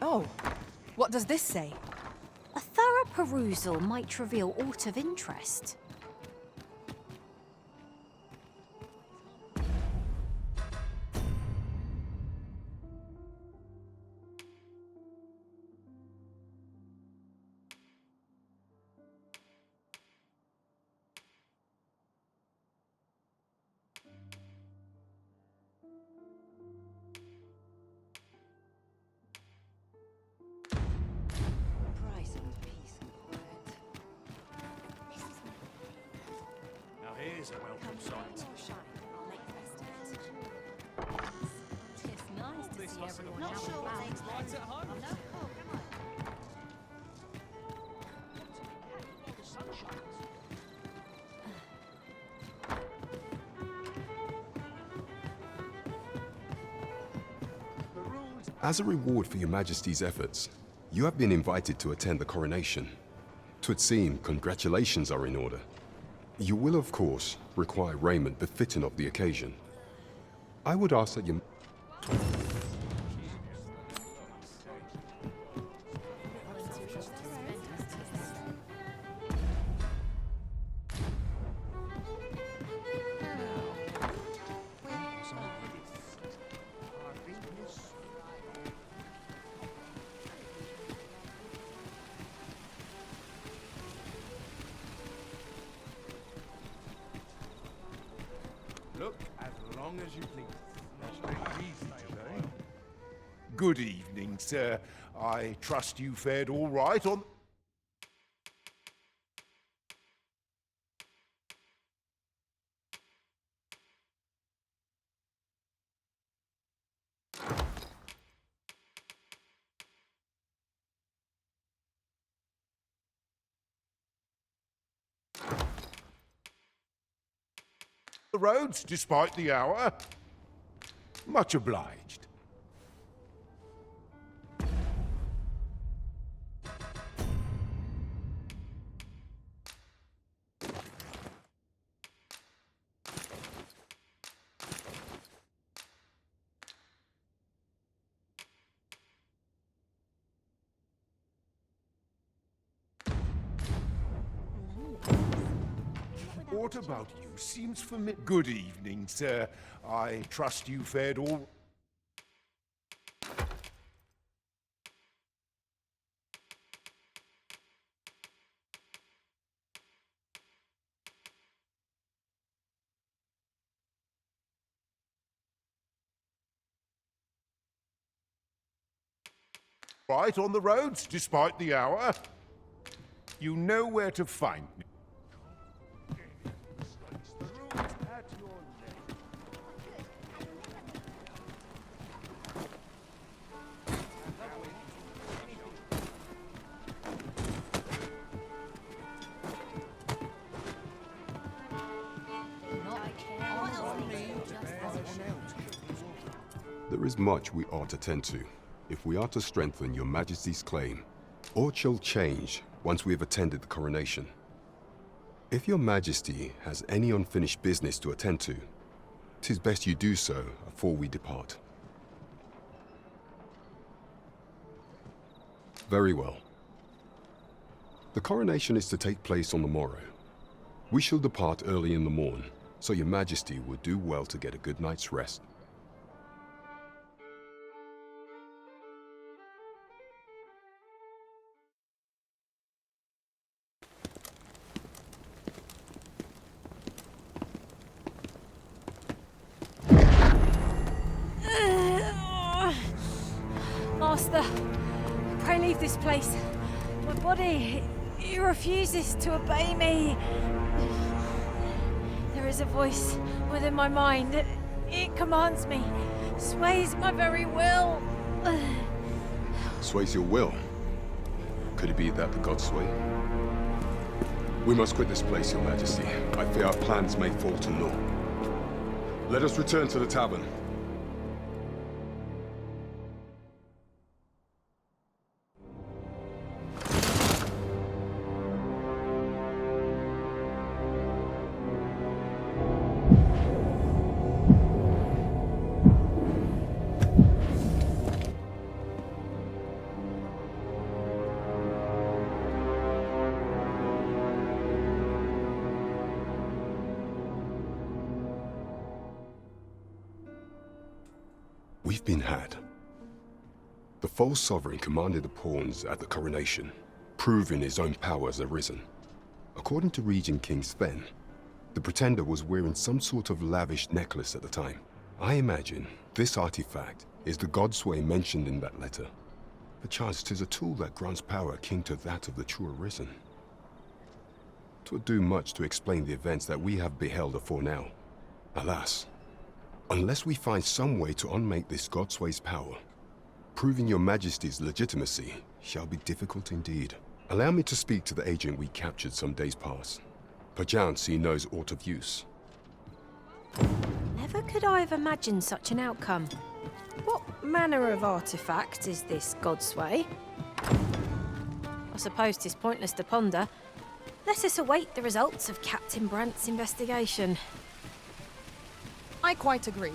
Oh, what does this say? A thorough perusal might reveal aught of interest. Here's a welcome sight. It's nice to see everyone out and about. At home. As a reward for your Majesty's efforts, you have been invited to attend the coronation. 'Twould seem congratulations are in order. You will, of course, require raiment befitting of the occasion. I would ask that you... Look as long as you please. Good evening, sir. I trust you fared all right on... the roads, despite the hour. Much obliged. What about you seems familiar. Good evening, sir. I trust you fared all... right on the roads, despite the hour. You know where to find me. There is much we ought to tend to, if we are to strengthen your Majesty's claim. Aught shall change once we have attended the coronation. If your Majesty has any unfinished business to attend to, 'tis best you do so afore we depart. Very well. The coronation is to take place on the morrow. We shall depart early in the morn, so your Majesty would do well to get a good night's rest. Master, pray leave this place. My body, it refuses to obey me. There is a voice within my mind. It commands me, sways my very will. Sways your will? Could it be that the gods sway? We must quit this place, your Majesty. I fear our plans may fall to naught. Let us return to the tavern. We've been had. The false sovereign commanded the pawns at the coronation, proving his own power has arisen. According to Regent King Sven, the pretender was wearing some sort of lavish necklace at the time. I imagine this artifact is the Godsway mentioned in that letter. Perchance 'tis a tool that grants power akin to that of the true arisen. 'Twould do much to explain the events that we have beheld afore now. Alas, unless we find some way to unmake this Godsway's power, proving your Majesty's legitimacy shall be difficult indeed. Allow me to speak to the agent we captured some days past. Perchance he knows aught of use. Never could I have imagined such an outcome. What manner of artifact is this Godsway? I suppose 'tis pointless to ponder. Let us await the results of Captain Brandt's investigation. I quite agree.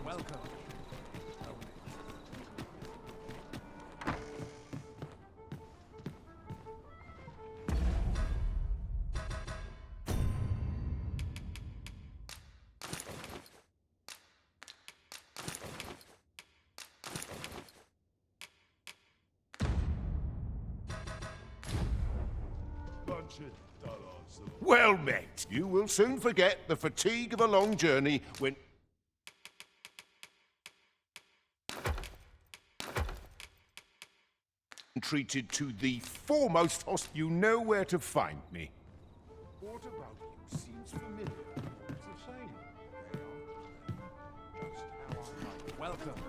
Welcome. Well met. You will soon forget the fatigue of a long journey when... treated to the foremost host. You know where to find me. What about you seems familiar? It's a shame. They are just how I like. Welcome.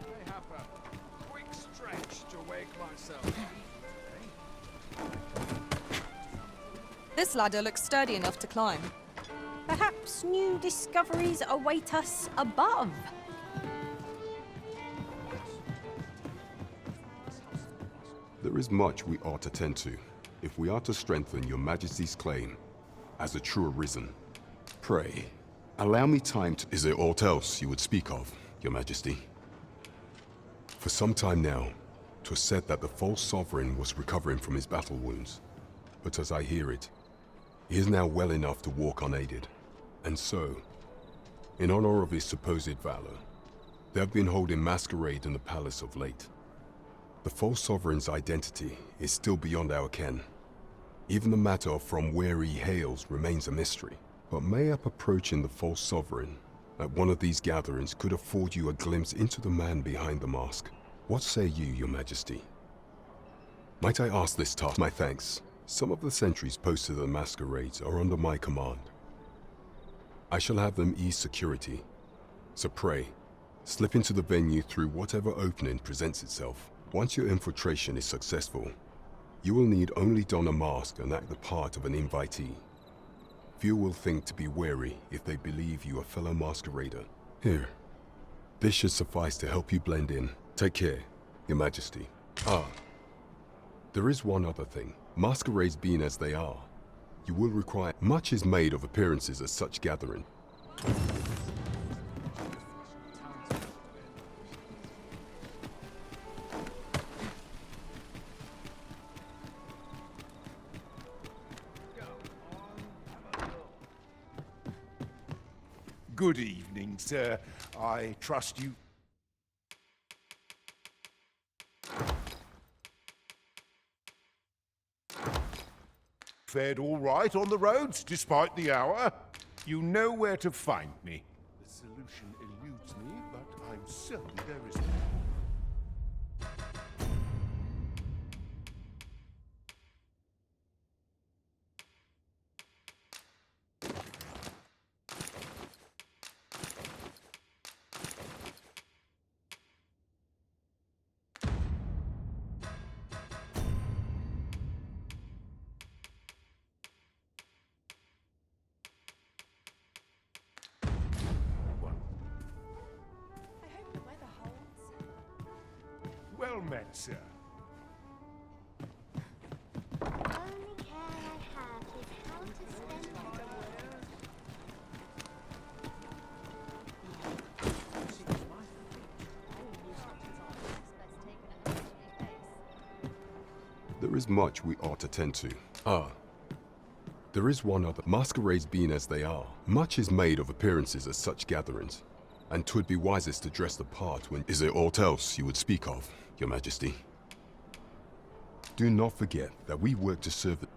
I have a quick stretch to wake myself. This ladder looks sturdy enough to climb. Perhaps new discoveries await us above. There is much we ought to tend to, if we are to strengthen your Majesty's claim as a true arisen. Pray, allow me time to... Is there aught else you would speak of, your Majesty? For some time now, 'twas said that the false sovereign was recovering from his battle wounds. But as I hear it, he is now well enough to walk unaided. And so, in honor of his supposed valor, they have been holding masquerade in the palace of late. The false sovereign's identity is still beyond our ken. Even the matter of from where he hails remains a mystery. But mayhap approaching the false sovereign at one of these gatherings could afford you a glimpse into the man behind the mask. What say you, your Majesty? Might I ask this task? My thanks. Some of the sentries posted at the masquerades are under my command. I shall have them ease security. So pray, slip into the venue through whatever opening presents itself. Once your infiltration is successful, you will need only don a mask and act the part of an invitee. Few will think to be wary if they believe you a fellow masquerader. Here, this should suffice to help you blend in. Take care, your Majesty. Ah, there is one other thing. Masquerades being as they are, you will require... Much is made of appearances at such gathering. Good evening, sir. I trust you... fared all right on the roads, despite the hour. You know where to find me. The solution eludes me, but I'm certain there is... Well met, sir. Only care I have is how to spend There is much we ought to tend to, Ah, there is one other. Masquerades being as they are, much is made of appearances at such gatherings, and 'twould be wisest to dress the part when... Is there aught else you would speak of, Your Majesty? Do not forget that we work to serve the...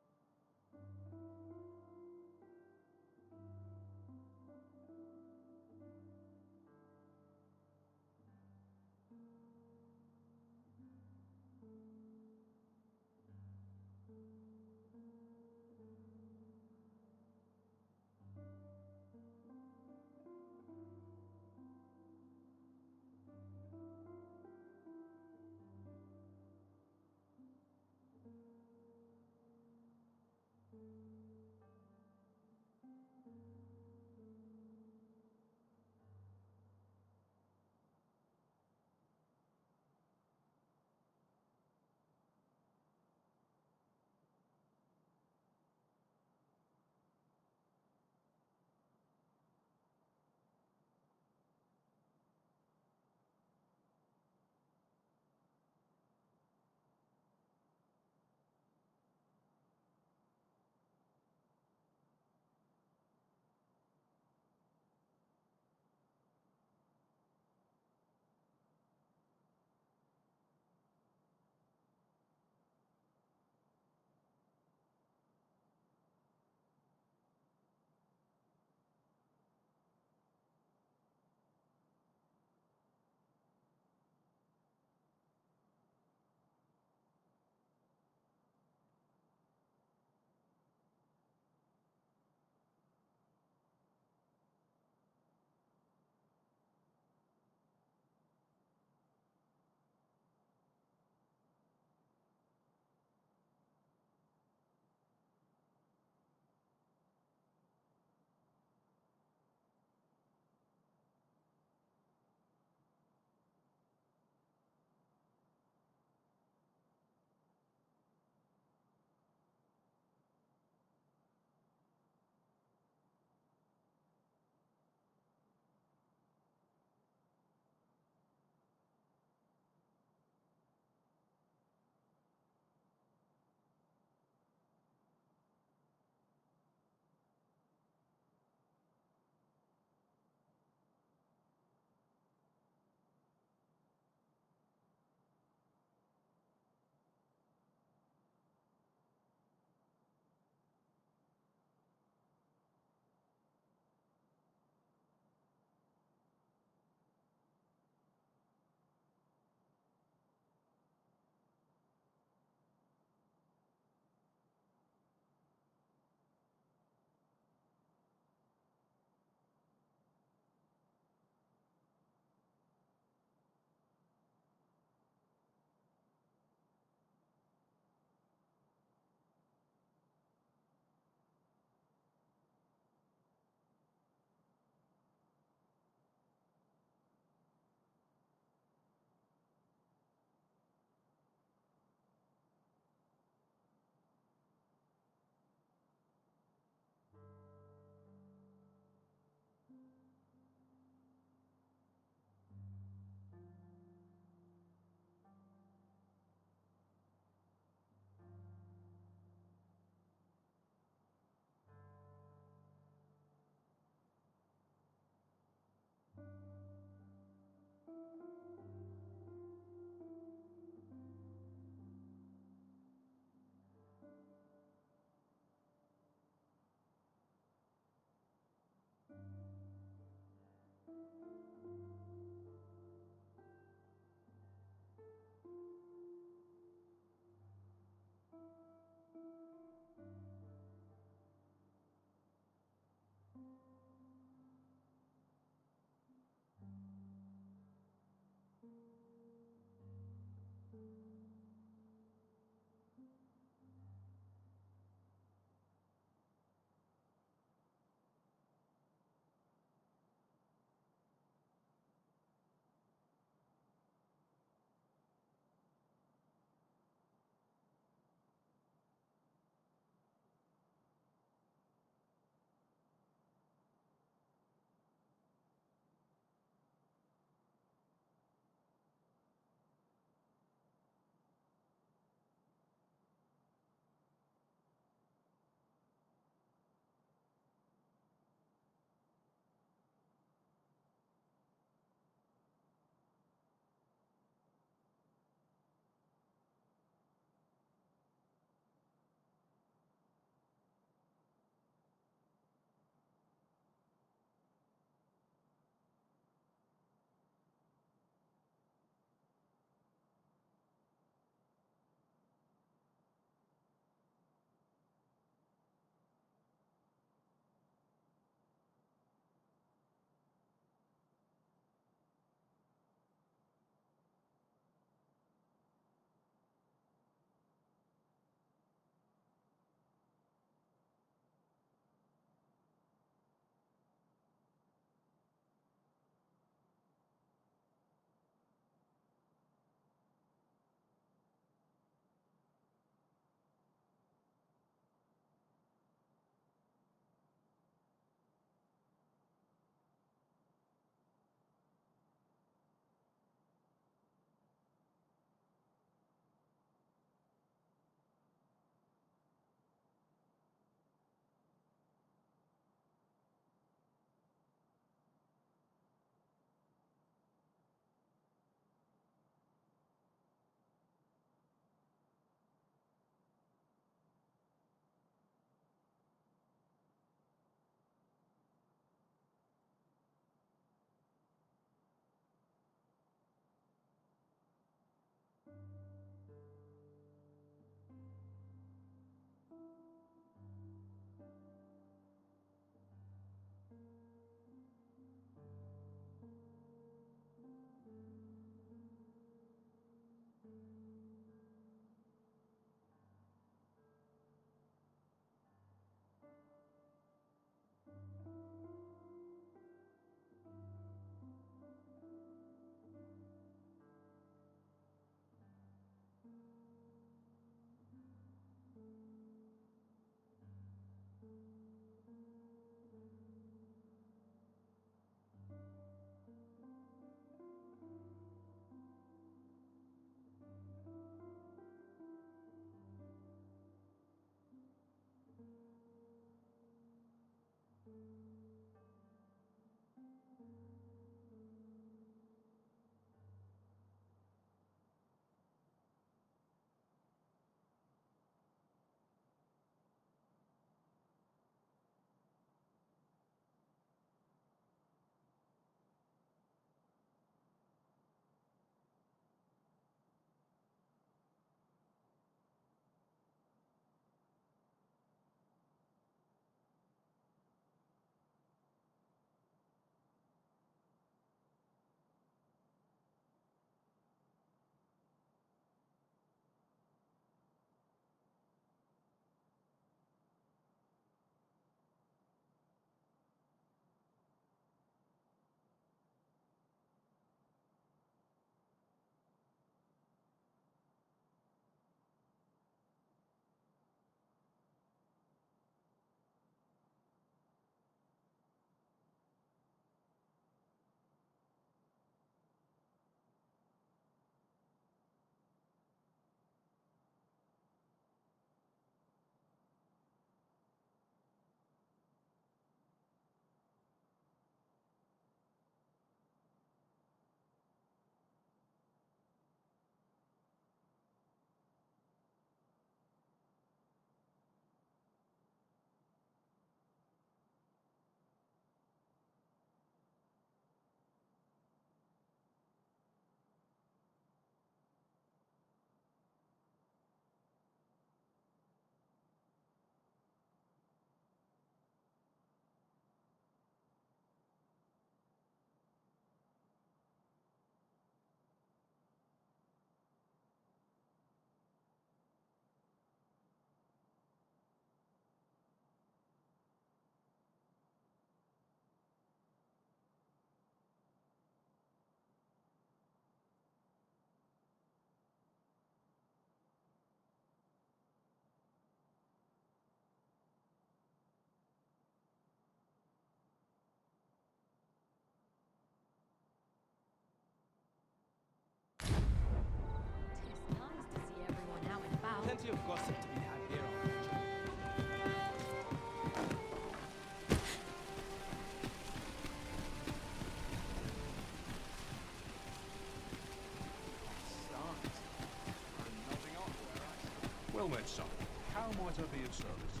right, son. How might I be of service?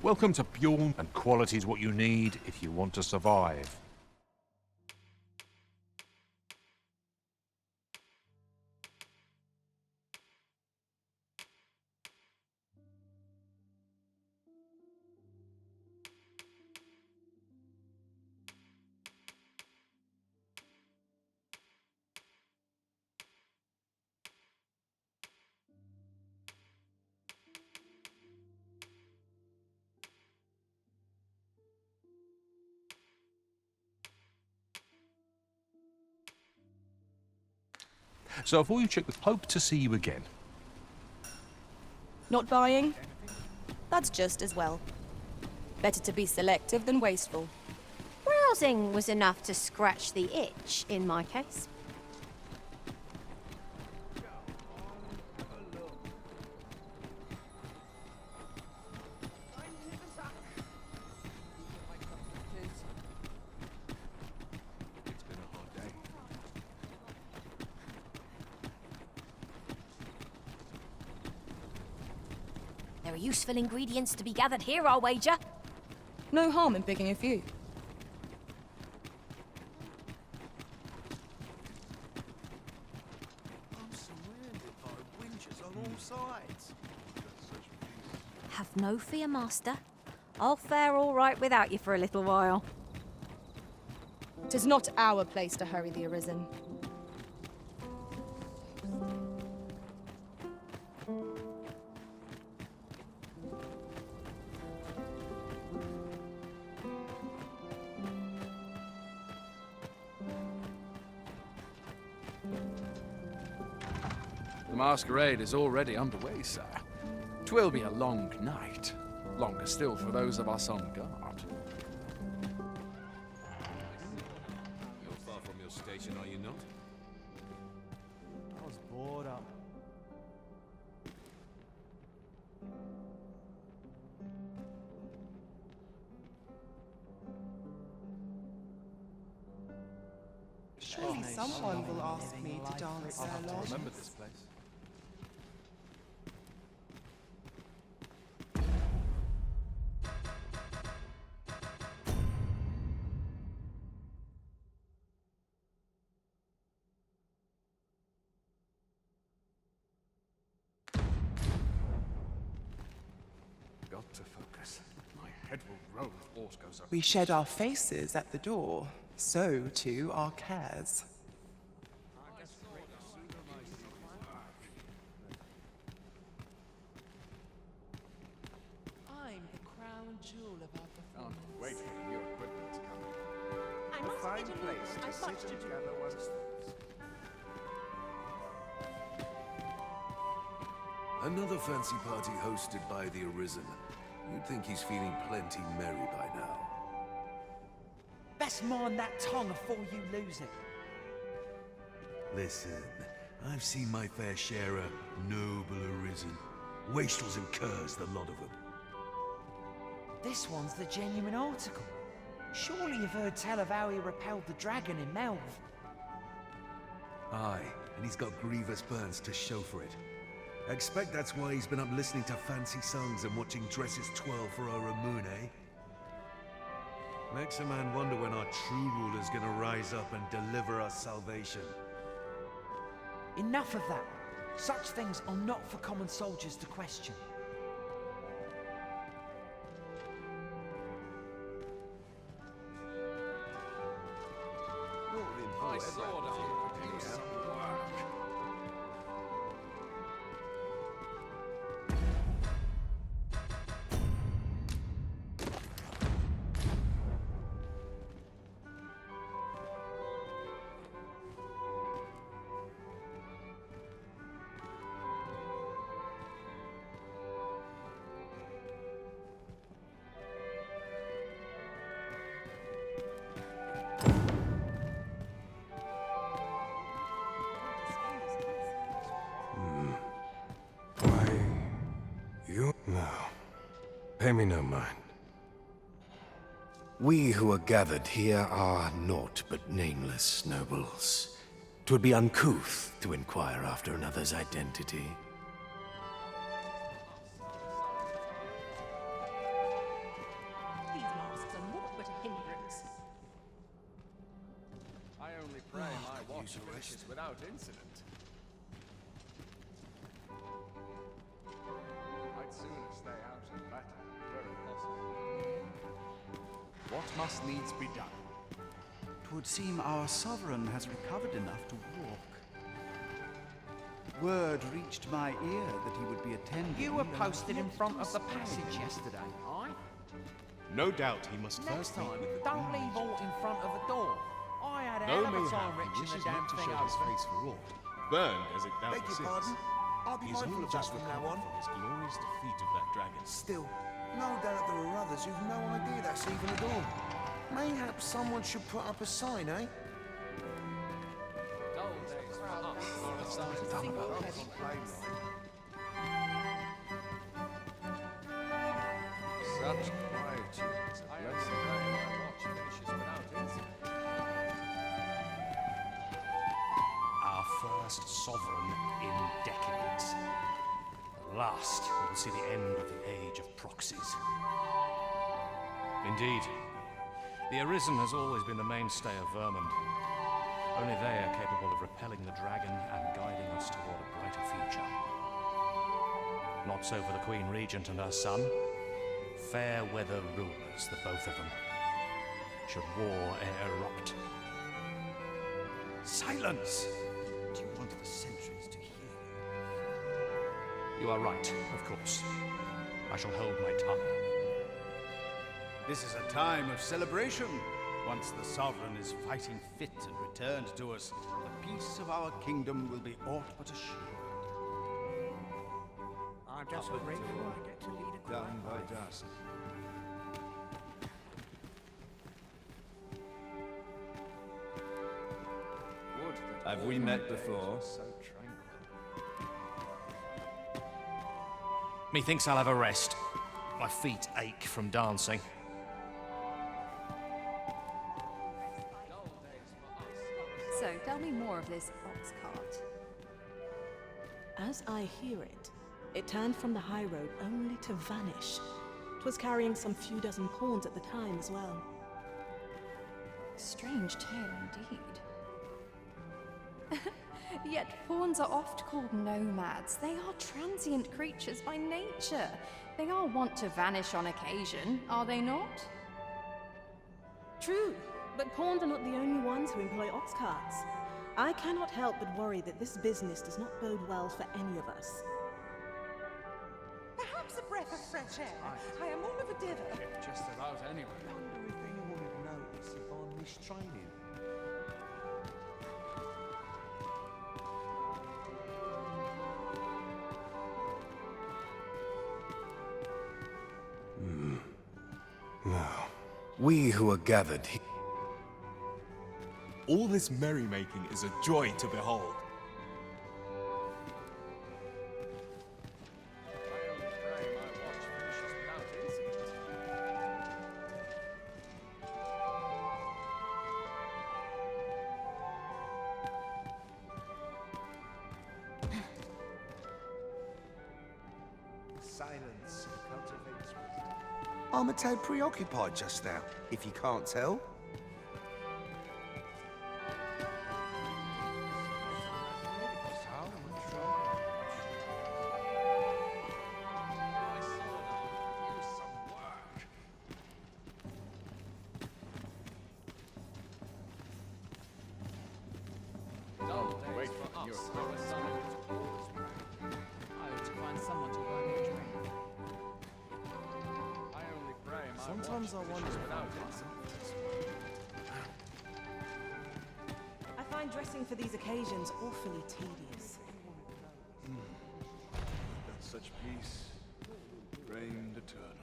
Welcome to Bjorn, and quality's what you need if you want to survive. So before you check, we hope to see you again. Not buying? That's just as well. Better to be selective than wasteful. Browsing was enough to scratch the itch, in my case. It's been a hard day. There are useful ingredients to be gathered here, I'll wager. No harm in picking a few. I'm surrounded by winches on all sides. Have no fear, Master. I'll fare all right without you for a little while. 'Tis not our place to hurry the Arisen. The masquerade is already underway, sir. 'Twill be a long night. Longer still for those of us on guard. You're far from your station, are you not? I was bored up. Surely someone will ask me to dance along. Remember this place. Got to focus. My head will roll if Force goes up. We shed our faces at the door, so too our cares. I'm the crown jewel of our Can't performance. wait for the new equipment to come in. I must admit, I've much to do. Another fancy party hosted by the Arisen. You'd think he's feeling plenty merry by now. Best mind that tongue before you lose it. Listen, I've seen my fair share of noble Arisen. Wastrels and curs, the lot of them. This one's the genuine article. Surely you've heard tell of how he repelled the dragon in Melv. Aye, and he's got grievous burns to show for it. I expect that's why he's been up listening to fancy songs and watching dresses twirl for our moon, eh? Makes a man wonder when our true ruler's gonna rise up and deliver us salvation. Enough of that. Such things are not for common soldiers to question. I saw that you could do some work. No. Pay me no mind. We who are gathered here are naught but nameless nobles. 'Twould be uncouth to inquire after another's identity. pray my watch finishes without incident. I'd sooner stay out of battle, were it possible. What must needs be done? 'Twould seem our sovereign has recovered enough to walk. Word reached my ear that he would be attending. You were posted in front of the passage yesterday, aye? No doubt he must Next first meet time, with the don't Queen leave aught in front of the door. I had a Though hell of a time mayhap he wrenching wishes the damn not to thing show his open. face for aught, burned as it doubtless Beg is. your pardon? I'll be He's mindful only of that just from now recovered on. from his glorious defeat of that dragon. Still, no doubt there are others who've no idea that's even a door. Mayhap someone should put up a sign, eh? Dull days for us are a sign of such quietude is a blessing. My watch finishes without incident. Our first sovereign in decades. The last who will see the end of the age of proxies. Indeed, the Arisen has always been the mainstay of Vermund. Only they are capable of repelling the dragon and guiding us toward a brighter future. Not so for the Queen Regent and her son. Fair weather rulers, the both of them. Should war e'er erupt. Silence! Do you want the sentries to hear you? You are right, of course. I shall hold my tongue. This is a time of celebration. Once the sovereign is fighting fit and returned to us, the peace of our kingdom will be aught but assured. I'm just grateful I get to lead a Down by quiet life. dusk. Would that Have all we my met days before? were so tranquil. Methinks I'll have a rest. My feet ache from dancing. So, tell me more of this ox cart. As I hear it, it turned from the high road only to vanish. 'Twas carrying some few dozen pawns at the time as well. Strange tale indeed. Yet pawns are oft called nomads. They are transient creatures by nature. They are wont to vanish on occasion, are they not? True, but pawns are not the only ones who employ ox carts. I cannot help but worry that this business does not bode well for any of us. Perhaps a breath of fresh air. I am all of a dither. Just about anywhere. I wonder if anyone would notice if I'm mistraining. Now, we who are gathered here. All this merrymaking is a joy to behold. I only pray my watch finishes without incident. Silence cultivates wisdom. I'm a tad preoccupied just now, if you can't tell. Dull days for us are a sign of war's wrath. I ought to find someone to buy me a drink. I only pray my Sometimes I watch wonder finishes if without I'm incident. I find dressing for these occasions awfully tedious. That such peace reigned eternal.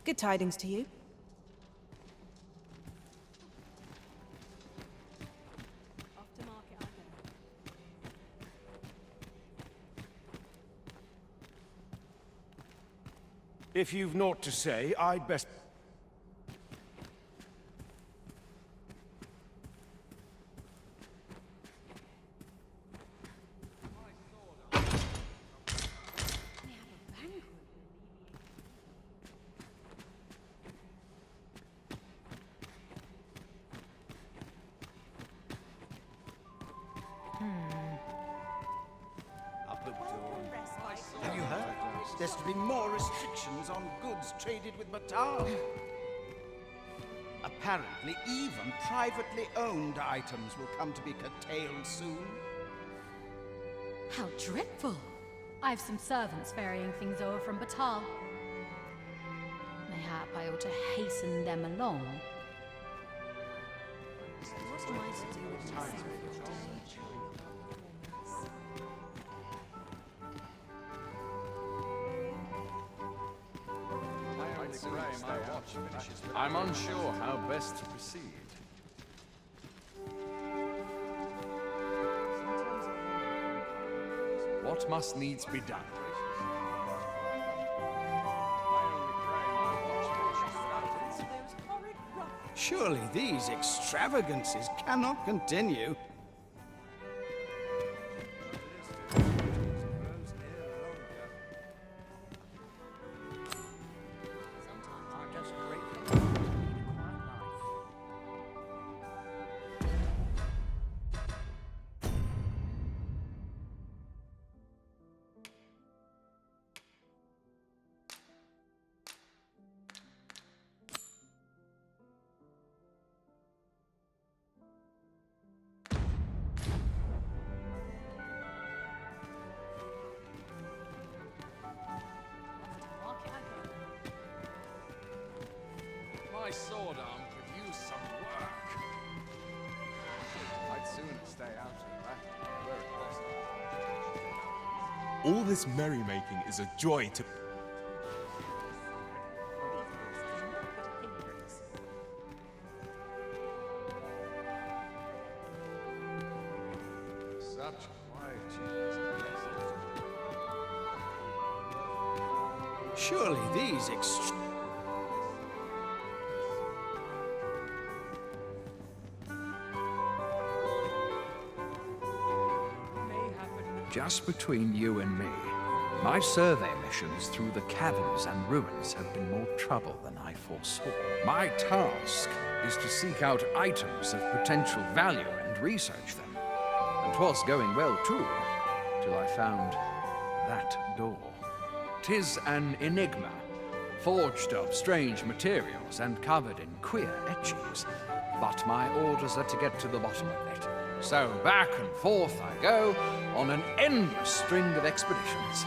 Good tidings to you. Off to market I go. If you've naught to say, I'd best... there's to be more restrictions on goods traded with Batal. Apparently, even privately owned items will come to be curtailed soon. How dreadful! I've some servants ferrying things over from Batal. Mayhap I ought to hasten them along. What am I to do with this? I'm unsure how best to proceed. What must needs be done? Surely these extravagances cannot continue. My sword arm could use some work. I'd sooner stay out of that where it possible. All this merrymaking is a joy to... Such quietude is blessed. Surely these Just between you and me, my survey missions through the caverns and ruins have been more trouble than I foresaw. My task is to seek out items of potential value and research them. And 'twas going well too, till I found that door. 'Tis an enigma, forged of strange materials and covered in queer etchings. But my orders are to get to the bottom of it. So back and forth I go on an endless string of expeditions.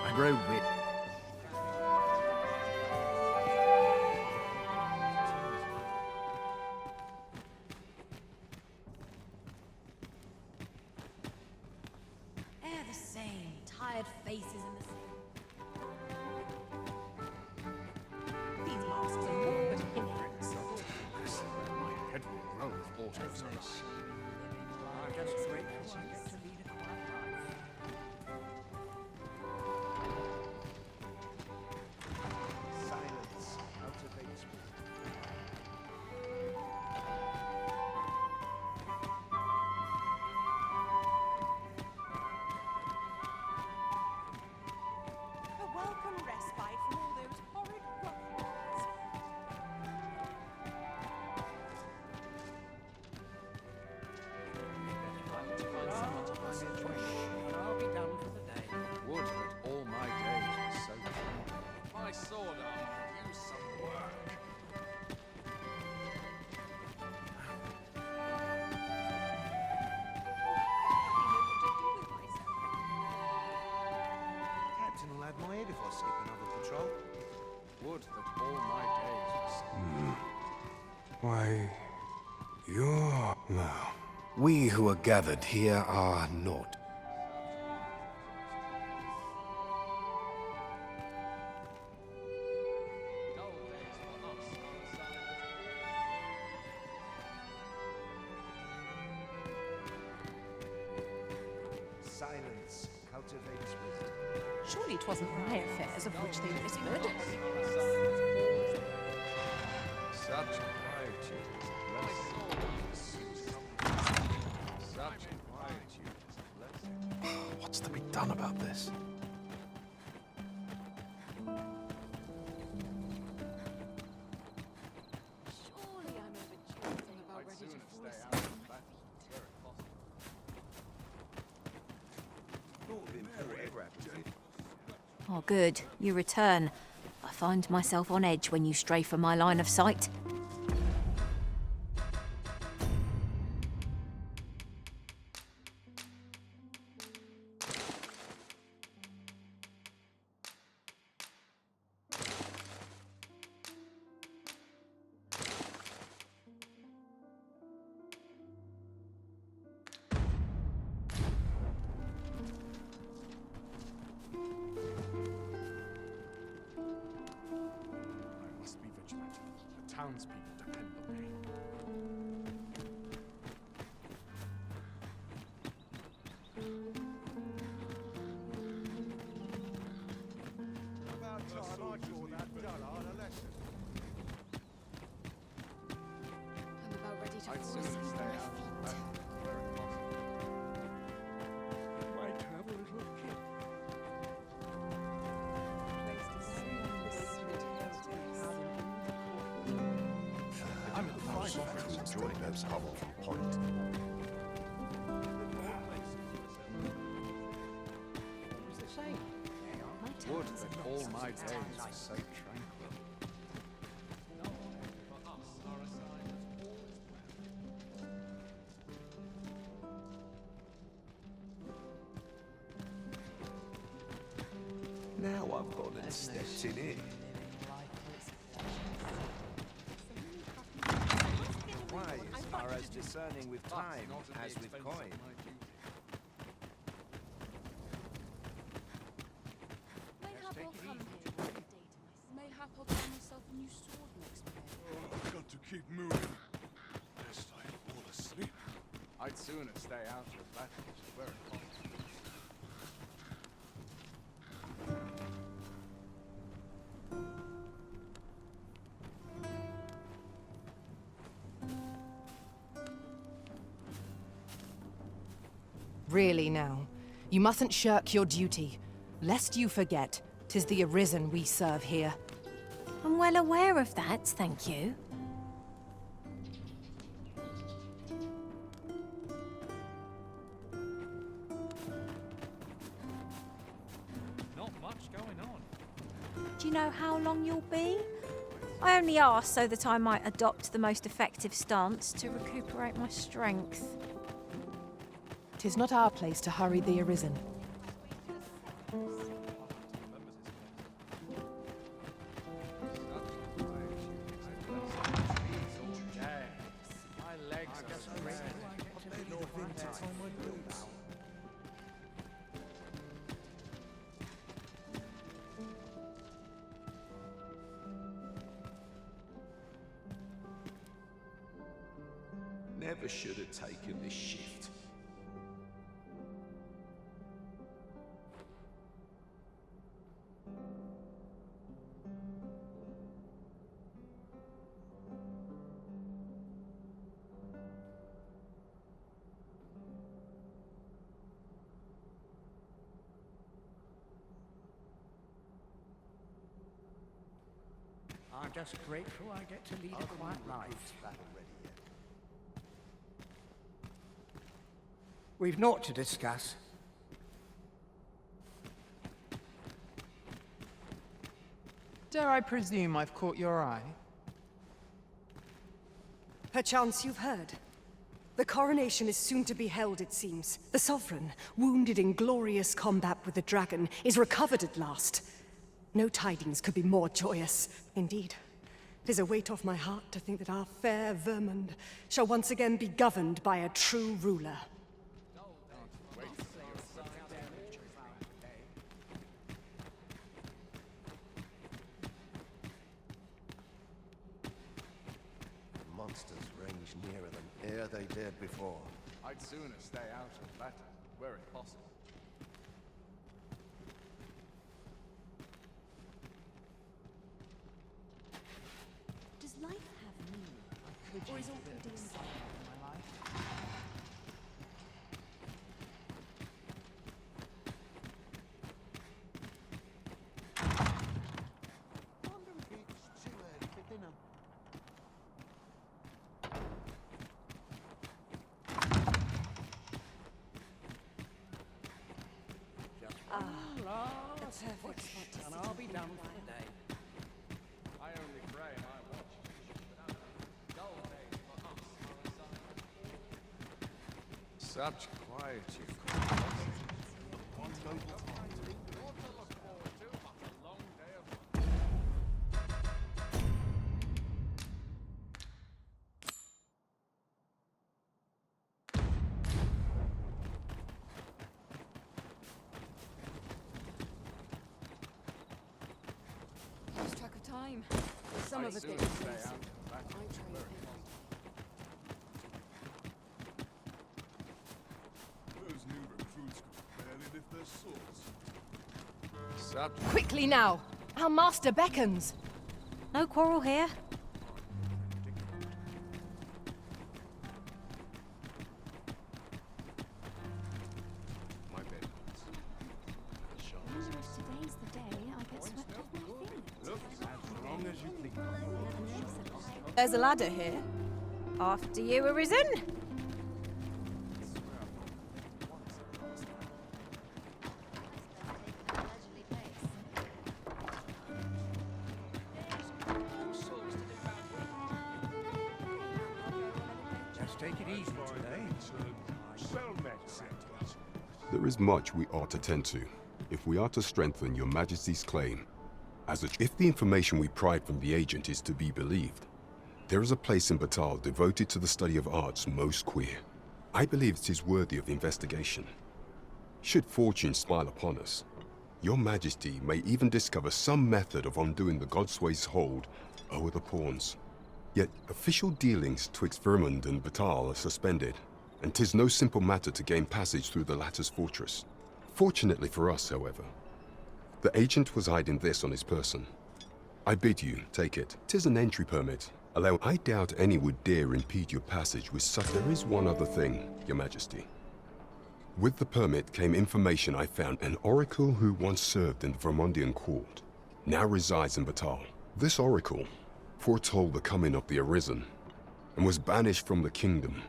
I grow weary. They're the same, tired faces in the These masks are more but hindrance. My head will roll with autos on us. Just grateful I get to lead a quiet life. Silence cultivates A welcome respite from all those horrid ruffians. I'll be done for the day. Would that all my days were so long. My sword arm could use some work. Captain will have my head if I skip another patrol. Would that all my days were so Why, you're... No. We who are gathered here are not. silence cultivates wisdom. Surely it wasn't my affairs of which they whispered. Such quietude is blessed. Such quietude is blessed. What's to be done about this? Surely I'm overdue about I'd ready sooner to fall stay asleep out on of my that feet. where it possible. Thought of him forever, happens if. Oh, good. You return. I find myself on edge when you stray from my line of sight. I must be vigilant. The townspeople depend on me. About time I taught that dullard a lesson. I'm about ready to I'd fall sooner asleep stay on my out feet. of that where it possible. Might have a little kick. I'm at the final to enjoy those powerful point. Would that all my days were so tranquil. Now I've gone and stepped in it. Wise are as discerning with time as with coin. Mayhap I'll come here one day to myself. Mayhap I'll buy myself a new sword next year. I've got to keep moving, lest I fall asleep. I'd sooner stay out of that where it possible. Really now, you mustn't shirk your duty. Lest you forget, 'tis the Arisen we serve here. I'm well aware of that, thank you. Not much going on. Do you know how long you'll be? I only ask so that I might adopt the most effective stance to recuperate my strength. 'Tis not our place to hurry the Arisen. My legs are great. Never should have taken this shift. I'm just grateful I get to lead a quiet life. We've naught to discuss. Dare I presume I've caught your eye? Perchance you've heard. The coronation is soon to be held, it seems. The Sovereign, wounded in glorious combat with the dragon, is recovered at last. No tidings could be more joyous. Indeed, it is a weight off my heart to think that our fair Vermund shall once again be governed by a true ruler. Monsters range nearer than e'er they dared before. I'd sooner stay out of that where it possible. Does life have meaning? Or is all good in my life? Wonder if it's too early for dinner. perfect spot to and sit I'll and be read done while- for the day. I only pray my watch without dull days for us are assigned. Such quietude. One noble time. Naught to look forward to but a long day of work. Lose track of time. Some I'd of it sooner is stay easy. out of that I train very every Those new recruits could barely lift their swords. Such Quickly now! Our master beckons! No quarrel here. My bed. The shards. Today's the day I get swept off my feet. Look, as long as you please. There's a ladder here. After you, Arisen. Just take it easy today. Well met, sir. There is much we ought to tend to, if we are to strengthen your Majesty's claim. If the information we pry from the agent is to be believed, there is a place in Batal devoted to the study of arts most queer. I believe it is worthy of investigation. Should fortune smile upon us, your Majesty may even discover some method of undoing the Godsway's hold over the pawns. Yet official dealings twixt Vermund and Batal are suspended, and 'tis no simple matter to gain passage through the latter's fortress. Fortunately for us, however, the agent was hiding this on his person. I bid you take it. 'Tis an entry permit. I doubt any would dare impede your passage with such. There is one other thing, your Majesty. With the permit came information I found. An oracle who once served in the Vermundian court now resides in Batal. This oracle foretold the coming of the Arisen and was banished from the kingdom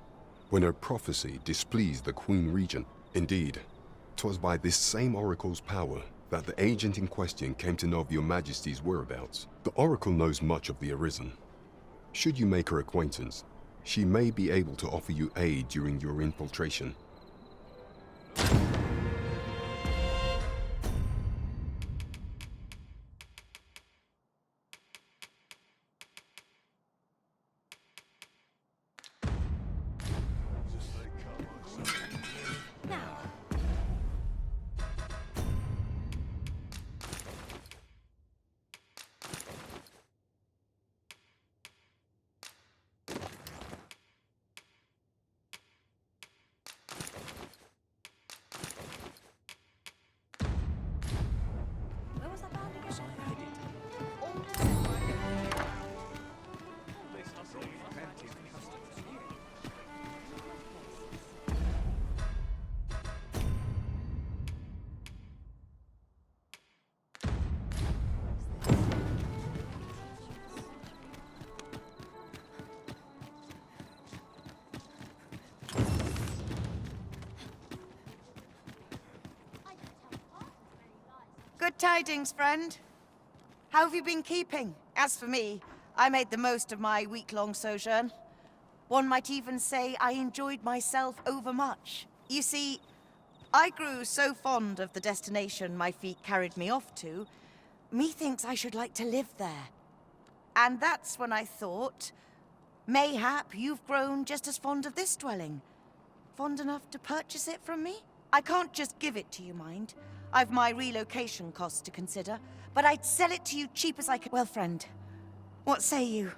when her prophecy displeased the Queen Regent. Indeed, 'twas by this same oracle's power that the agent in question came to know of your Majesty's whereabouts. The oracle knows much of the Arisen. Should you make her acquaintance, she may be able to offer you aid during your infiltration. Where was I bound again? Good tidings, friend. How have you been keeping? As for me, I made the most of my week-long sojourn. One might even say I enjoyed myself overmuch. You see, I grew so fond of the destination my feet carried me off to, methinks I should like to live there. And that's when I thought, mayhap you've grown just as fond of this dwelling. Fond enough to purchase it from me? I can't just give it to you, mind. I've my relocation costs to consider, but I'd sell it to you cheap as I could. Well, friend, what say you?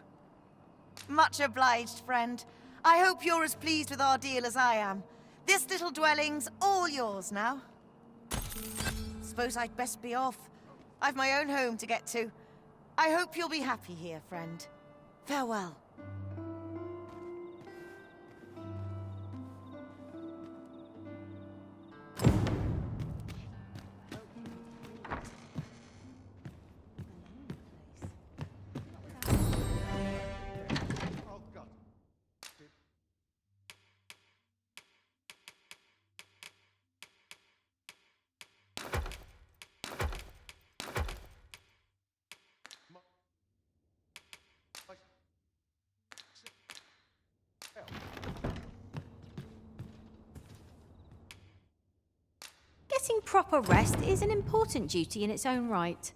Much obliged, friend. I hope you're as pleased with our deal as I am. This little dwelling's all yours now. Suppose I'd best be off. I've my own home to get to. I hope you'll be happy here, friend. Farewell. Getting proper rest is an important duty in its own right.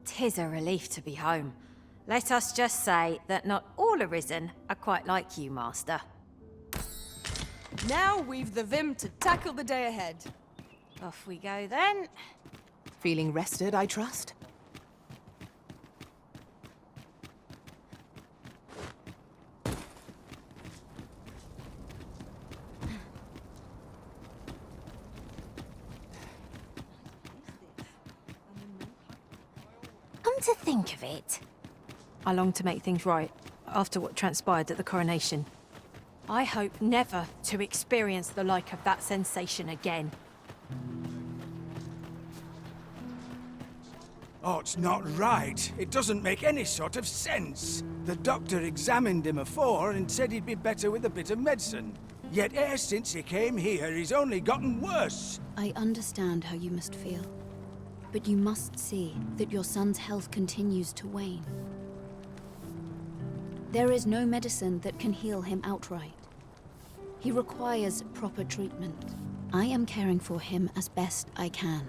Tis a relief to be home. Let us just say that not all Arisen are quite like you, Master. Now we've the vim to tackle the day ahead. Off we go then. Feeling rested, I trust? Come to think of it, I long to make things right after what transpired at the coronation. I hope never to experience the like of that sensation again. Oh, it's not right. It doesn't make any sort of sense. The doctor examined him afore and said he'd be better with a bit of medicine. Yet e'er since he came here, he's only gotten worse. I understand how you must feel. But you must see that your son's health continues to wane. There is no medicine that can heal him outright. He requires proper treatment. I am caring for him as best I can.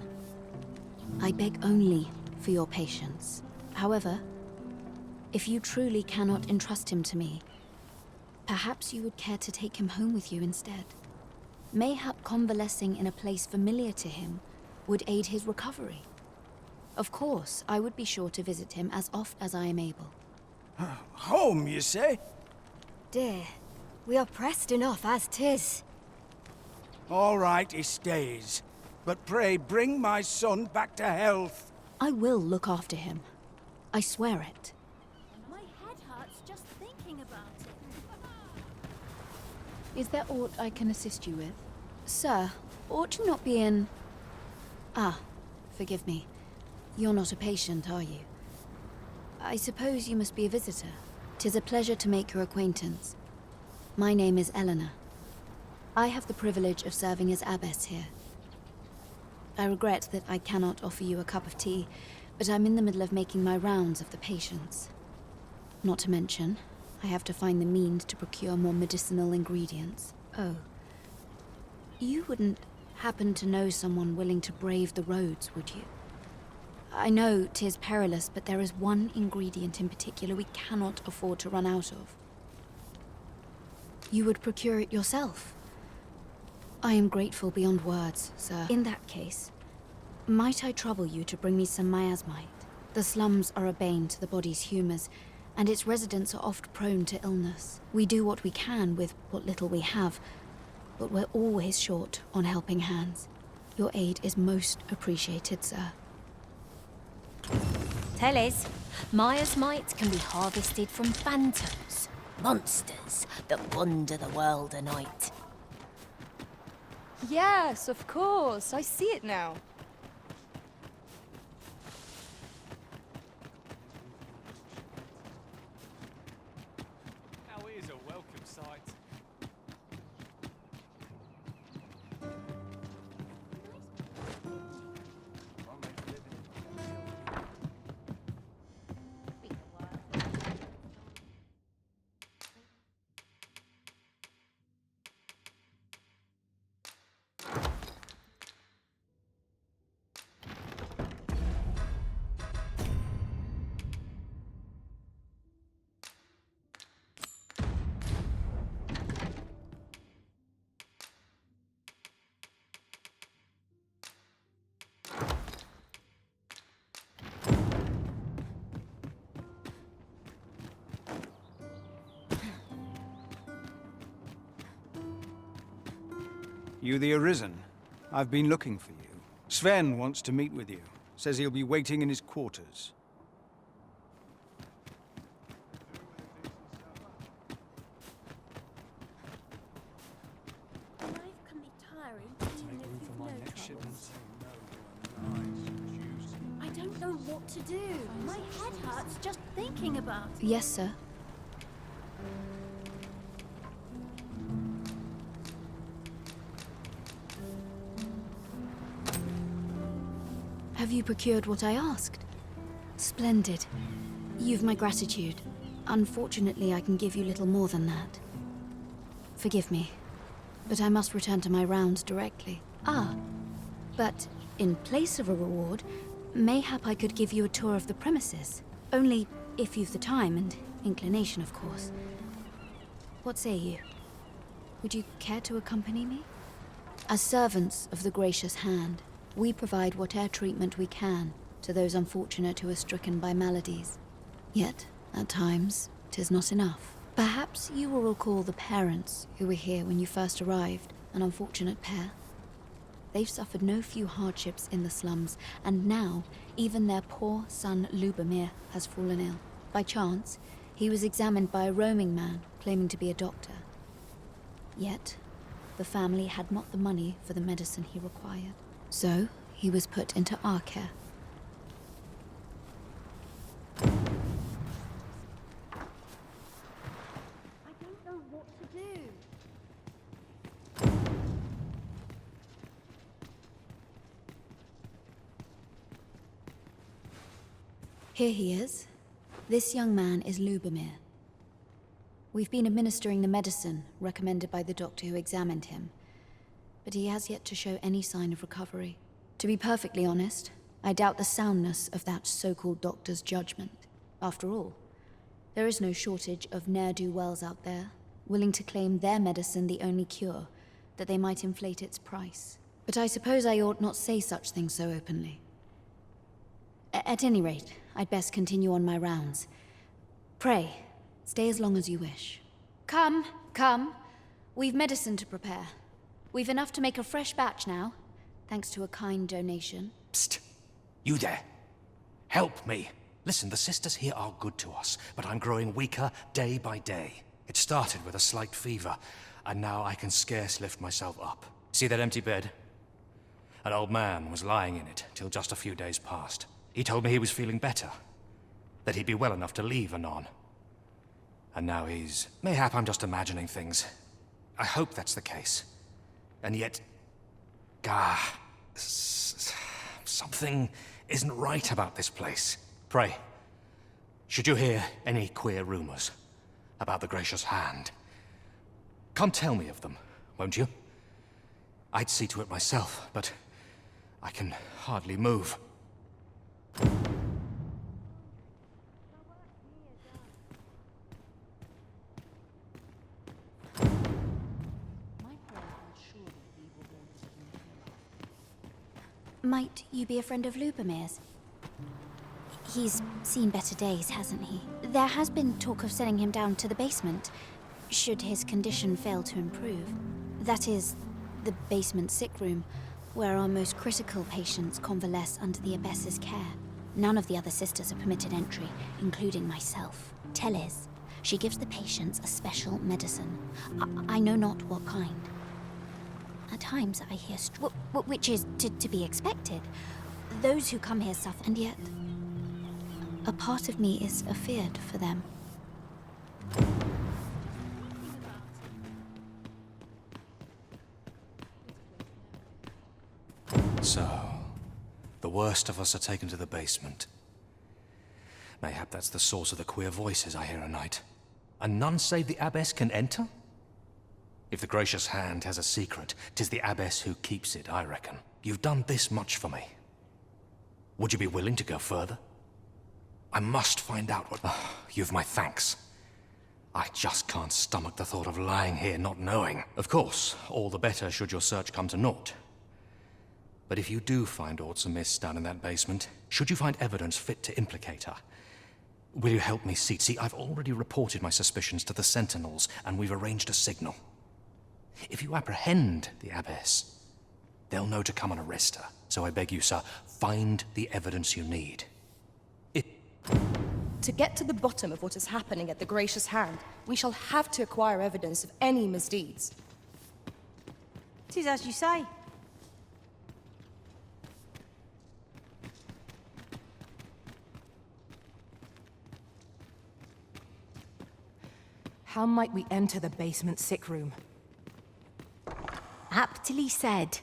I beg only for your patience. However, if you truly cannot entrust him to me, perhaps you would care to take him home with you instead. Mayhap convalescing in a place familiar to him would aid his recovery. Of course, I would be sure to visit him as oft as I am able. Home, you say? Dear, we are pressed enough as 'tis. All right, he stays. But pray, bring my son back to health. I will look after him. I swear it. My head hurts just thinking about it. Is there aught I can assist you with? Sir, ought you not be in... Ah, forgive me. You're not a patient, are you? I suppose you must be a visitor. 'Tis a pleasure to make your acquaintance. My name is Eleanor. I have the privilege of serving as abbess here. I regret that I cannot offer you a cup of tea, but I'm in the middle of making my rounds of the patients. Not to mention, I have to find the means to procure more medicinal ingredients. Oh. You wouldn't happen to know someone willing to brave the roads, would you? I know 'tis perilous, but there is one ingredient in particular we cannot afford to run out of. You would procure it yourself? I am grateful beyond words, sir. In that case, might I trouble you to bring me some miasmite? The slums are a bane to the body's humors, and its residents are oft prone to illness. We do what we can with what little we have, but we're always short on helping hands. Your aid is most appreciated, sir. Tellers, miasmite can be harvested from phantoms, monsters that wander the world a night. Yes, of course. I see it now. How is a welcome sight. You the Arisen? I've been looking for you. Sven wants to meet with you. Says he'll be waiting in his quarters. what to do. My head hurts just thinking about it. Yes, sir. Have you procured what I asked? Splendid. You've my gratitude. Unfortunately, I can give you little more than that. Forgive me, but I must return to my rounds directly. But in place of a reward, mayhap I could give you a tour of the premises. Only if you've the time and inclination, of course. What say you? Would you care to accompany me? As servants of the Gracious Hand, we provide whatever treatment we can to those unfortunate who are stricken by maladies. Yet, at times, 'tis not enough. Perhaps you will recall the parents who were here when you first arrived, an unfortunate pair. They've suffered no few hardships in the slums, and now even their poor son Lubomir has fallen ill. By chance, he was examined by a roaming man claiming to be a doctor. Yet, the family had not the money for the medicine he required. So, he was put into our care. I don't know what to do. Here he is. This young man is Lubomir. We've been administering the medicine recommended by the doctor who examined him, but he has yet to show any sign of recovery. To be perfectly honest, I doubt the soundness of that so-called doctor's judgment. After all, there is no shortage of ne'er-do-wells out there, willing to claim their medicine the only cure, that they might inflate its price. But I suppose I ought not say such things so openly. At any rate, I'd best continue on my rounds. Pray, stay as long as you wish. Come. We've medicine to prepare. We've enough to make a fresh batch now, thanks to a kind donation. Psst! You there! Help me! Listen, the sisters here are good to us, but I'm growing weaker day by day. It started with a slight fever, and now I can scarce lift myself up. See that empty bed? An old man was lying in it till just a few days past. He told me he was feeling better, that he'd be well enough to leave anon. And now he's... Mayhap I'm just imagining things. I hope that's the case. And yet... something isn't right about this place. Pray, should you hear any queer rumors about the Gracious Hand, come tell me of them, won't you? I'd see to it myself, but I can hardly move. Might you be a friend of Lubomir's? He's seen better days, hasn't he? There has been talk of sending him down to the basement, should his condition fail to improve. That is, the basement sick room, where our most critical patients convalesce under the abbess's care. None of the other sisters are permitted entry, including myself. Teles. She gives the patients a special medicine. I know not what kind. At times I hear which is to be expected. Those who come here suffer, and yet a part of me is afeared for them. So, the worst of us are taken to the basement. Mayhap that's the source of the queer voices I hear at night. And none save the abbess can enter? If the Gracious Hand has a secret, 'tis the abbess who keeps it, I reckon. You've done this much for me. Would you be willing to go further? I must find out what... you've my thanks. I just can't stomach the thought of lying here not knowing. Of course, all the better should your search come to naught. But if you do find aught amiss down in that basement, should you find evidence fit to implicate her, will you help me see? See, I've already reported my suspicions to the Sentinels, and we've arranged a signal. If you apprehend the abbess, they'll know to come and arrest her. So I beg you, sir, find the evidence you need. To get to the bottom of what is happening at the Gracious Hand, we shall have to acquire evidence of any misdeeds. 'Tis as you say. How might we enter the basement sick room? Aptly said.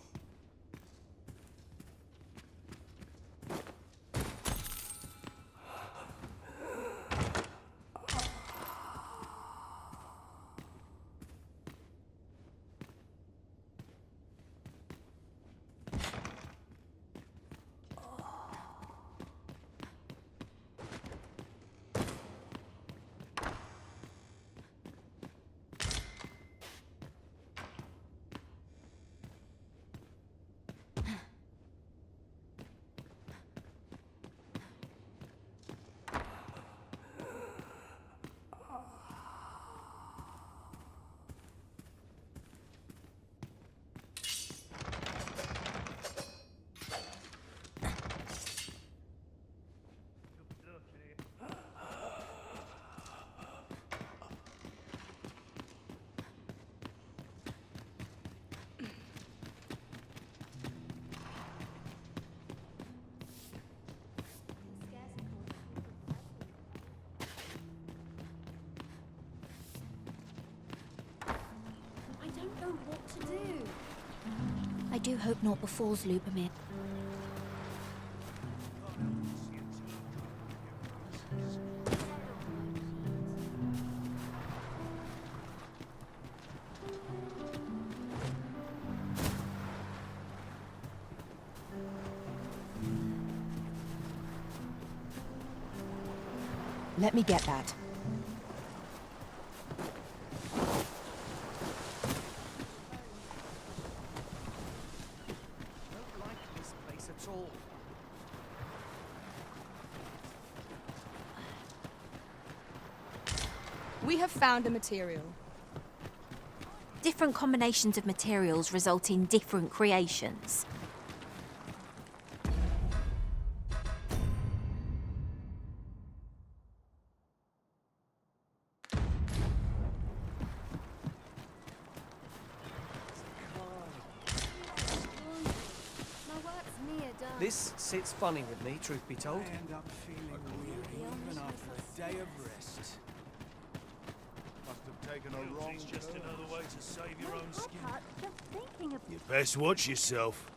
I don't know what to do. I do hope naught befalls Lubomir. Let me get that. Don't like this place at all. We have found a material. Different combinations of materials result in different creations. My work's near done. This sits funny with me, truth be told. I end up feeling weary even after a day of rest. Must have taken a wrong It's just another way to save your own skin. Just thinking of You best watch yourself.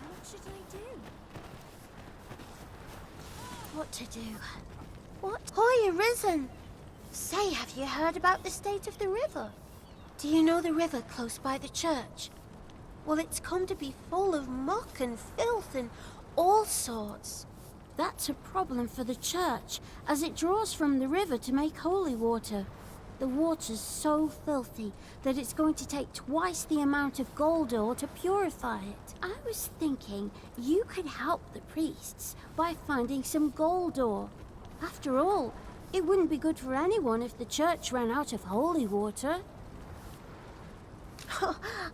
what should I do? What to do? What? Hoy Arisen! Say, have you heard about the state of the river? Do you know the river close by the church? Well, it's come to be full of muck and filth and all sorts. That's a problem for the church, as it draws from the river to make holy water. The water's so filthy that it's going to take twice the amount of gold ore to purify it. I was thinking you could help the priests by finding some gold ore. After all, it wouldn't be good for anyone if the church ran out of holy water.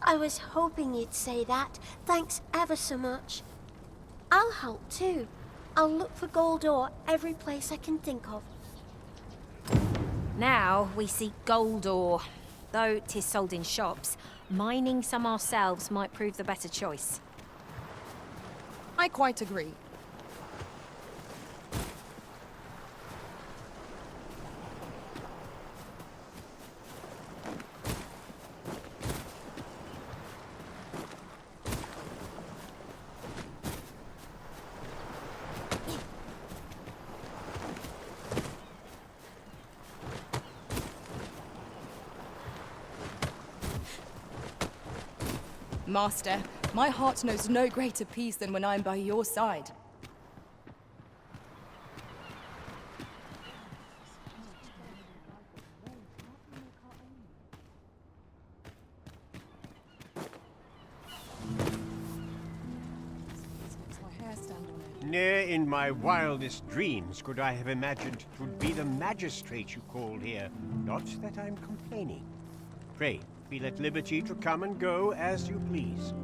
I was hoping you'd say that. Thanks ever so much. I'll help too. I'll look for gold ore every place I can think of. Now we seek gold ore. Though 'tis sold in shops, mining some ourselves might prove the better choice. I quite agree. Master, my heart knows no greater peace than when I'm by your side. Ne'er in my wildest dreams could I have imagined 'twould be the magistrate you called here. Not that I'm complaining. Pray, feel at liberty to come and go as you please.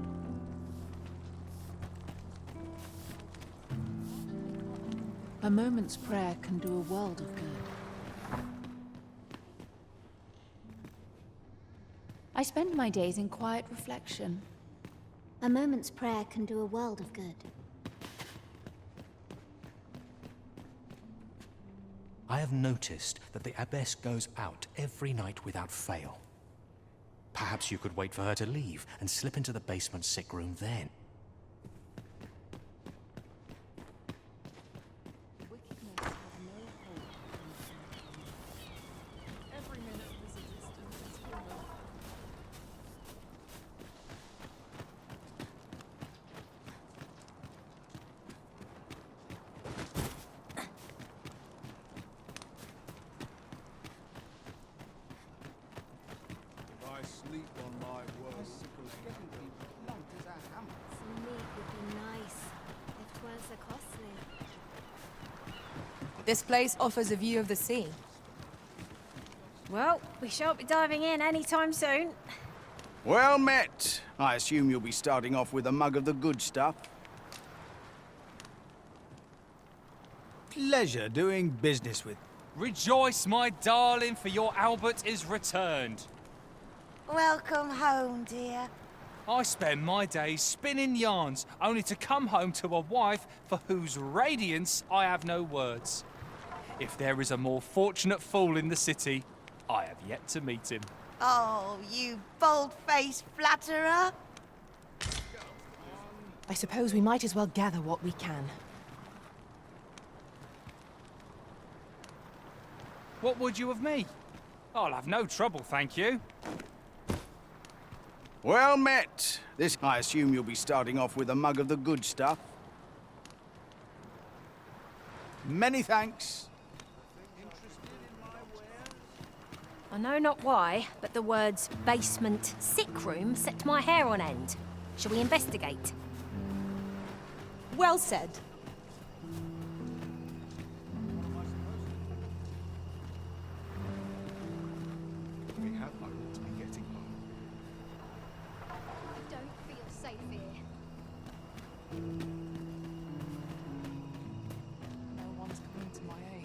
A moment's prayer can do a world of good. I spend my days in quiet reflection. A moment's prayer can do a world of good. I have noticed that the abbess goes out every night without fail. Perhaps you could wait for her to leave and slip into the basement sick room then. This place offers a view of the sea. Well, we shan't be diving in anytime soon. Well met. I assume you'll be starting off with a mug of the good stuff. Pleasure doing business with. Rejoice, my darling, for your Albert is returned. Welcome home, dear. I spend my days spinning yarns, only to come home to a wife for whose radiance I have no words. If there is a more fortunate fool in the city, I have yet to meet him. Oh, you bold-faced flatterer. I suppose we might as well gather what we can. What would you of me? I'll have no trouble, thank you. Well met. I assume you'll be starting off with a mug of the good stuff. Many thanks. I know not why, but the words basement sick room set my hair on end. Shall we investigate? Well said. We have only to be getting home. I don't feel safe here. No one's coming to my aid.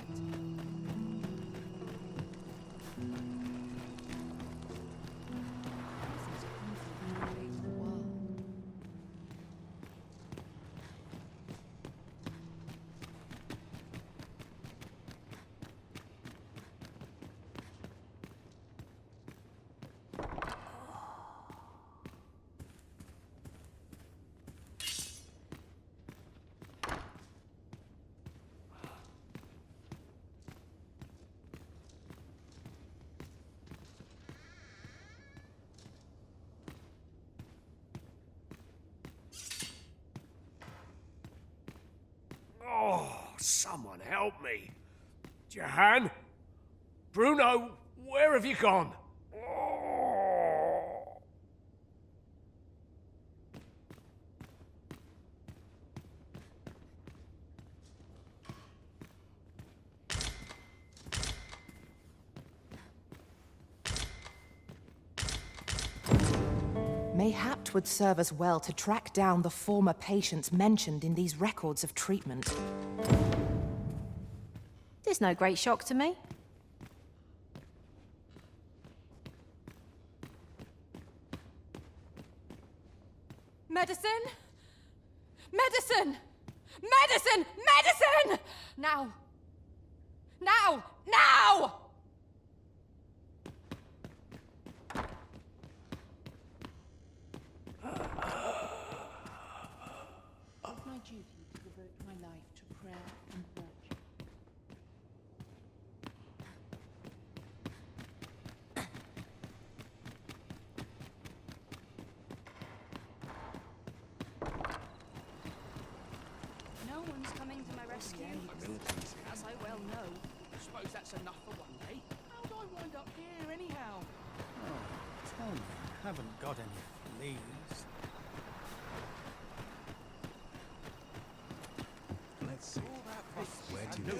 Oh, someone help me. Jahan? Bruno, where have you gone? Oh. Mayhap 'twould serve us well to track down the former patients mentioned in these records of treatment. There's no great shock to me. Medicine! Medicine! Medicine! Medicine! Now! Now! Now! It's my duty to devote my life to prayer and virtue. No one's coming to my rescue. As I well know. I suppose that's enough for one day. How'd I wind up here anyhow? Oh, tell me, I haven't got any fleas. Let's see. Where do you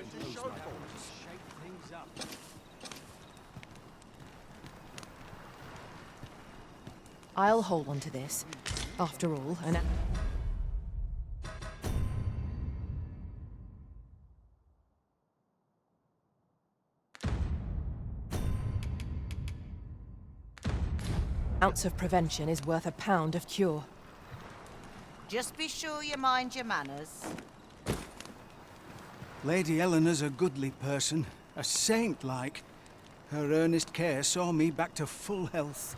Shake things up. I'll hold on to this. After all, an... ounce of prevention is worth a pound of cure. Just be sure you mind your manners. Lady Eleanor's a goodly person, a saint-like. Her earnest care saw me back to full health.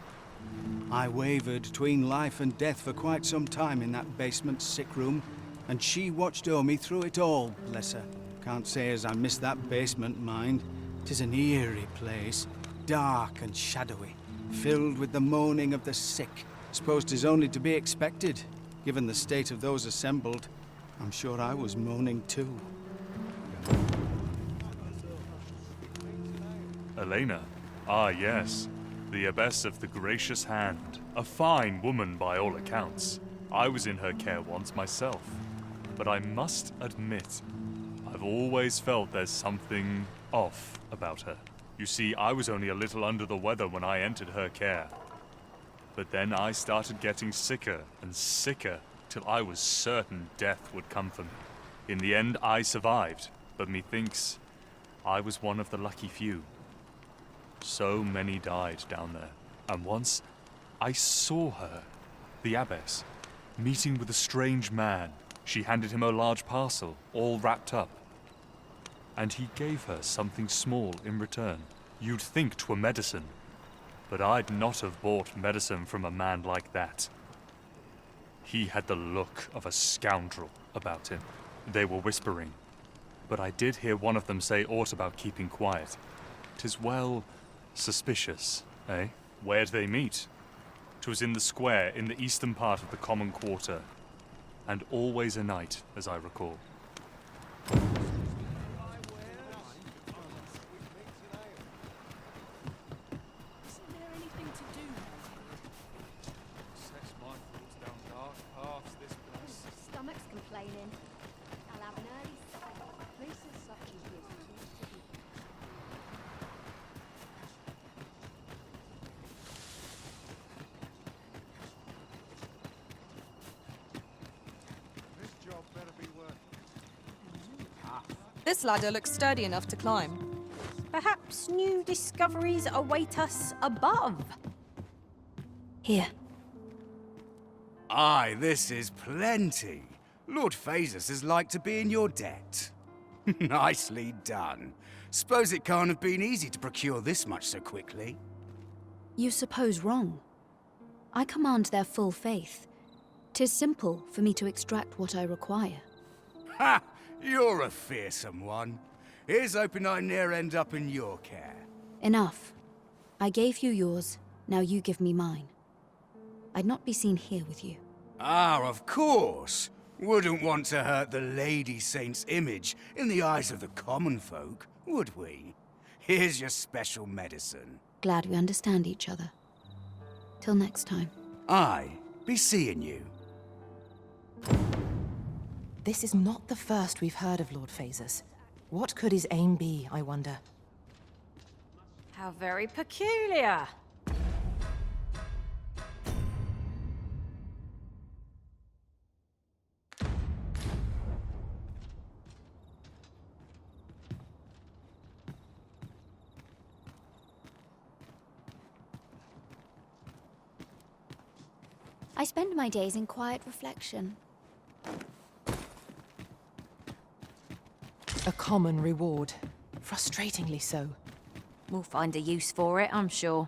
I wavered between life and death for quite some time in that basement sick room, and she watched o'er me through it all, bless her. Can't say as I miss that basement, mind. 'Tis an eerie place, dark and shadowy, filled with the moaning of the sick. Suppose 'tis only to be expected, given the state of those assembled. I'm sure I was moaning too. Elena? Ah, yes. The Abbess of the Gracious Hand. A fine woman by all accounts. I was in her care once myself. But I must admit, I've always felt there's something off about her. You see, I was only a little under the weather when I entered her care. But then I started getting sicker and sicker, till I was certain death would come for me. In the end, I survived, but methinks I was one of the lucky few. So many died down there, and once I saw her, the Abbess, meeting with a strange man. She handed him a large parcel, all wrapped up. And he gave her something small in return. You'd think 'twere medicine, but I'd not have bought medicine from a man like that. He had the look of a scoundrel about him. They were whispering, but I did hear one of them say aught about keeping quiet. 'Tis well suspicious, eh? Where'd they meet? 'Twas in the square in the eastern part of the common quarter, and always a night, as I recall. Stomach's complaining. I'll have an early supper. Places such as this used to be. This job better be worth it. This ladder looks sturdy enough to climb. Perhaps new discoveries await us above. Here. Aye, this is plenty. Lord Phasus is like to be in your debt. Nicely done. Suppose it can't have been easy to procure this much so quickly. You suppose wrong. I command their full faith. 'Tis simple for me to extract what I require. Ha! You're a fearsome one. Here's hoping I ne'er end up in your care. Enough. I gave you yours, now you give me mine. I'd not be seen here with you. Ah, of course. Wouldn't want to hurt the Lady Saint's image in the eyes of the common folk, would we? Here's your special medicine. Glad we understand each other. Till next time. Aye, be seeing you. This is not the first we've heard of Lord Phasus. What could his aim be, I wonder? How very peculiar. I spend my days in quiet reflection. A common reward. Frustratingly so. We'll find a use for it, I'm sure.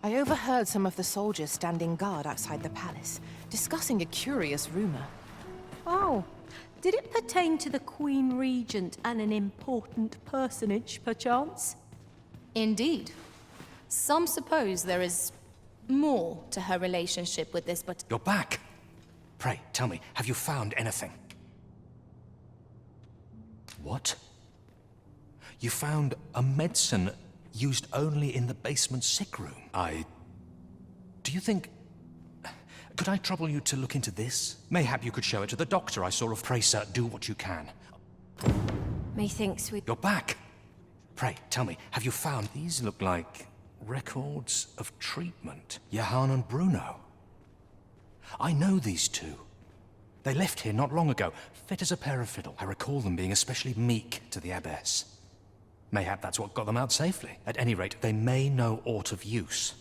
I overheard some of the soldiers standing guard outside the palace, discussing a curious rumor. Oh, did it pertain to the Queen Regent and an important personage, perchance? Indeed. Some suppose there is more to her relationship with this, but... You're back! Pray, tell me, have you found anything? What? You found a medicine used only in the basement sick room? Do you think... Could I trouble you to look into this? Mayhap you could show it to the doctor I saw of. Pray, sir, do what you can. Methinks we... You're back! Pray, tell me, have you found... These look like records of treatment. Johann and Bruno. I know these two. They left here not long ago, fit as a pair of fiddle. I recall them being especially meek to the Abbess. Mayhap that's what got them out safely. At any rate, they may know aught of use.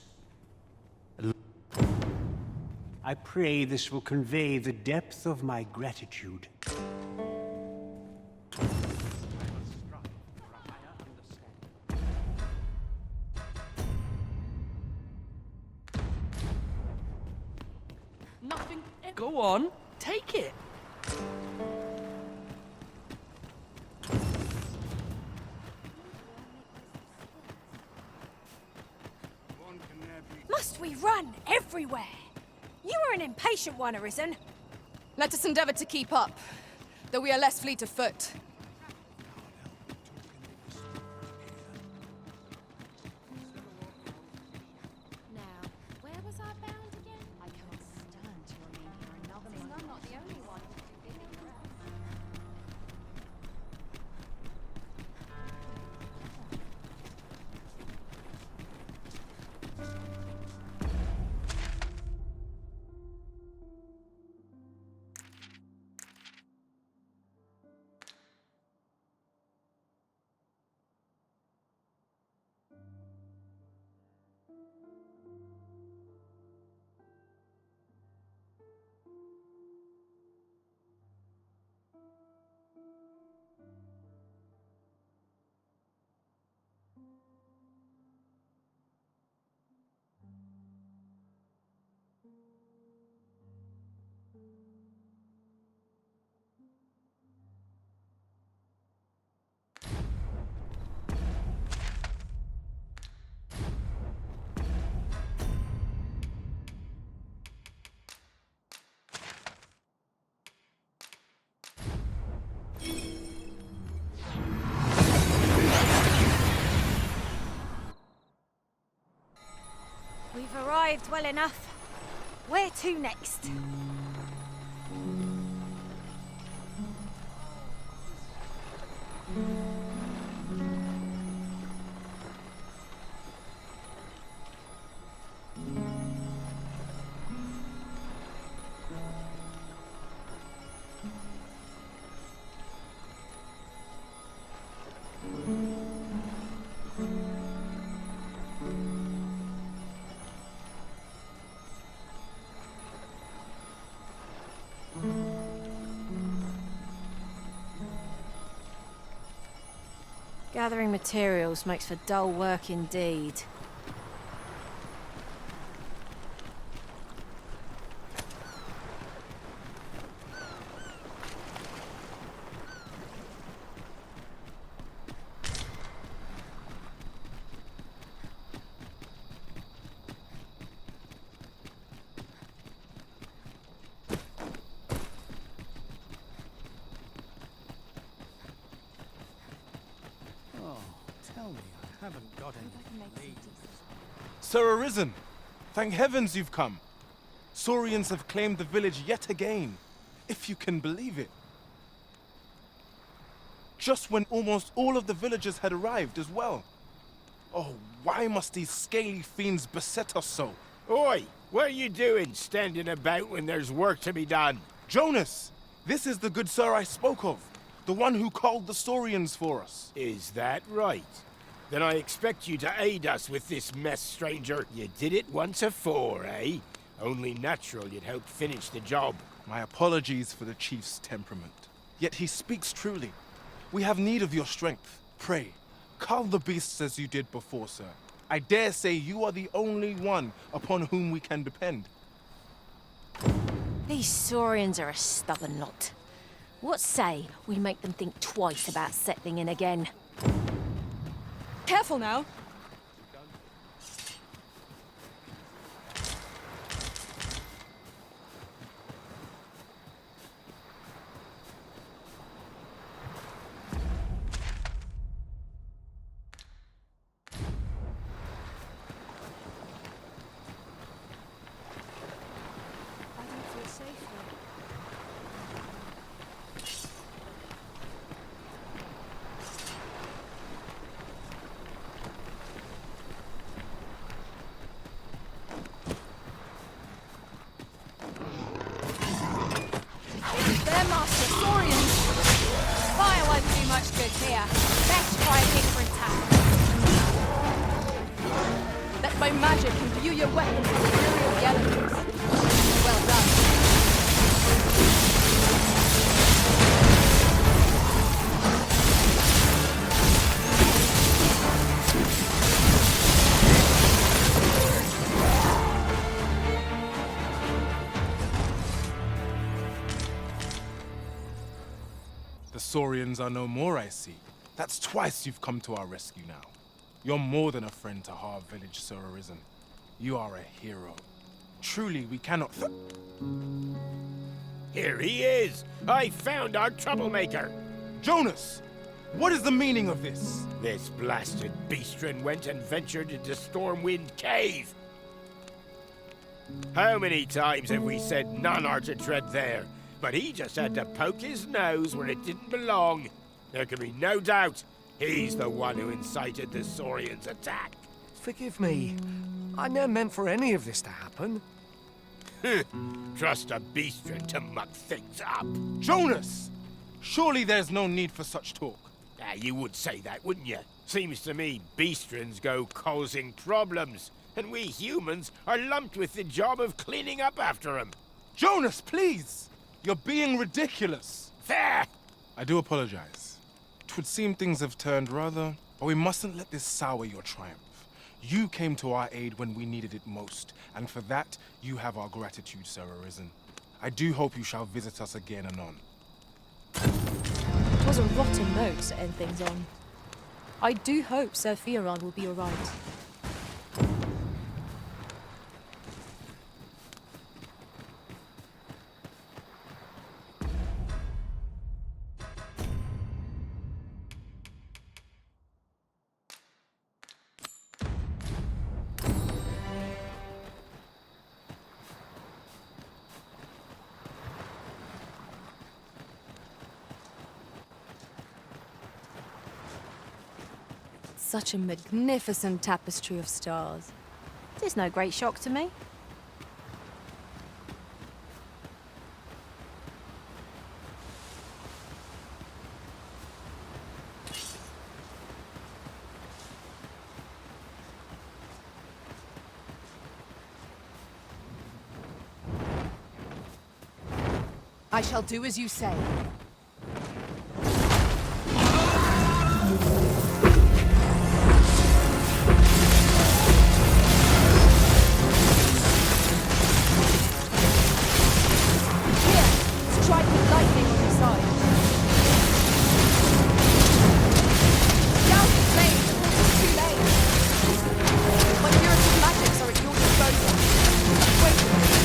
I pray this will convey the depth of my gratitude. Nothing. Go on, take it. Must we run everywhere? You are an impatient one, Arisen. Let us endeavor to keep up, though we are less fleet of foot. Now, where was I bound again? I cannot stand to remain here another month. I'm not the only one. We've arrived well enough. Where to next? Gathering materials makes for dull work indeed. Tell me, I haven't got any. Sir Arisen, thank heavens you've come. Saurians have claimed the village yet again, if you can believe it. Just when almost all of the villagers had arrived as well. Oh, why must these scaly fiends beset us so? Oi, what are you doing standing about when there's work to be done? Jonas, this is the good sir I spoke of, the one who called the Saurians for us. Is that right? Then I expect you to aid us with this mess, stranger. You did it once afore, eh? Only natural you'd help finish the job. My apologies for the chief's temperament. Yet he speaks truly. We have need of your strength. Pray, cull the beasts as you did before, sir. I dare say you are the only one upon whom we can depend. These Saurians are a stubborn lot. What say we make them think twice about settling in again? Careful now. I don't feel safe here. magic and view your weapons with the fury of the elements. Well done. The Saurians are no more, I see. That's twice you've come to our rescue now. You're more than a friend to Har Village, Sir Arisen. You are a hero. Truly, we cannot Here he is! I found our troublemaker! Jonas! What is the meaning of this? This blasted beastren went and ventured into Stormwind Cave! How many times have we said none are to tread there? But he just had to poke his nose where it didn't belong. There can be no doubt he's the one who incited the Saurians' attack. Forgive me. I never meant for any of this to happen. Trust a beastren to muck things up. Jonas! Surely there's no need for such talk. You would say that, wouldn't you? Seems to me beastrens go causing problems, and we humans are lumped with the job of cleaning up after them. Jonas, please! You're being ridiculous. There! I do apologize. 'Twould seem things have turned rather, but we mustn't let this sour your triumph. You came to our aid when we needed it most, and for that, you have our gratitude, Sir Arisen. I do hope you shall visit us again anon. It was a rotten note to end things on. I do hope Sir Fioran will be alright. Such a magnificent tapestry of stars. It is no great shock to me. I shall do as you say. Strike with lightning on your side. Down in flames before it's too late. My curative magics are at your disposal. Wait a minute.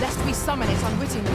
Lest we summon it unwittingly.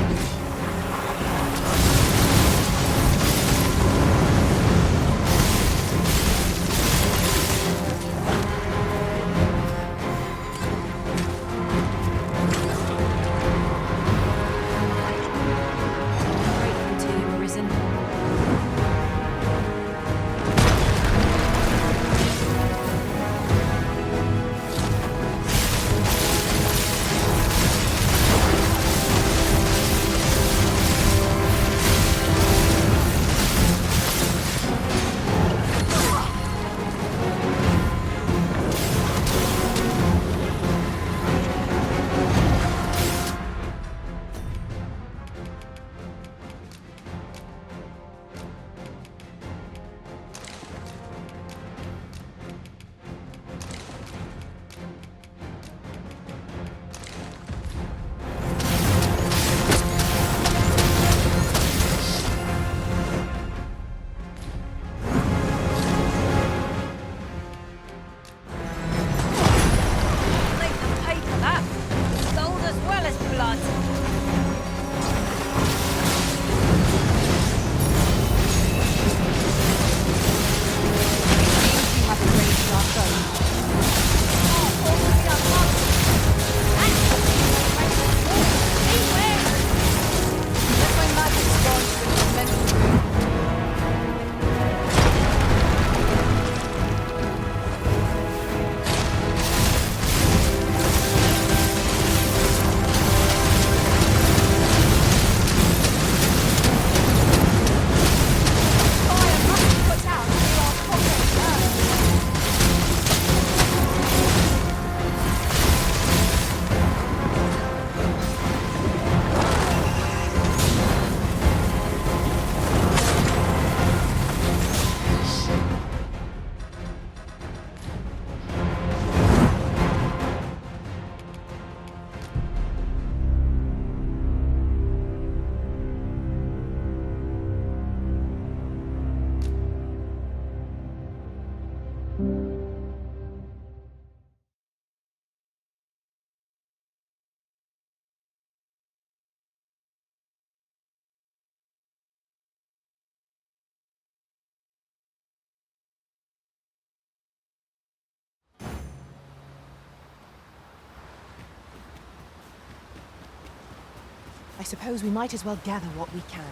I suppose we might as well gather what we can.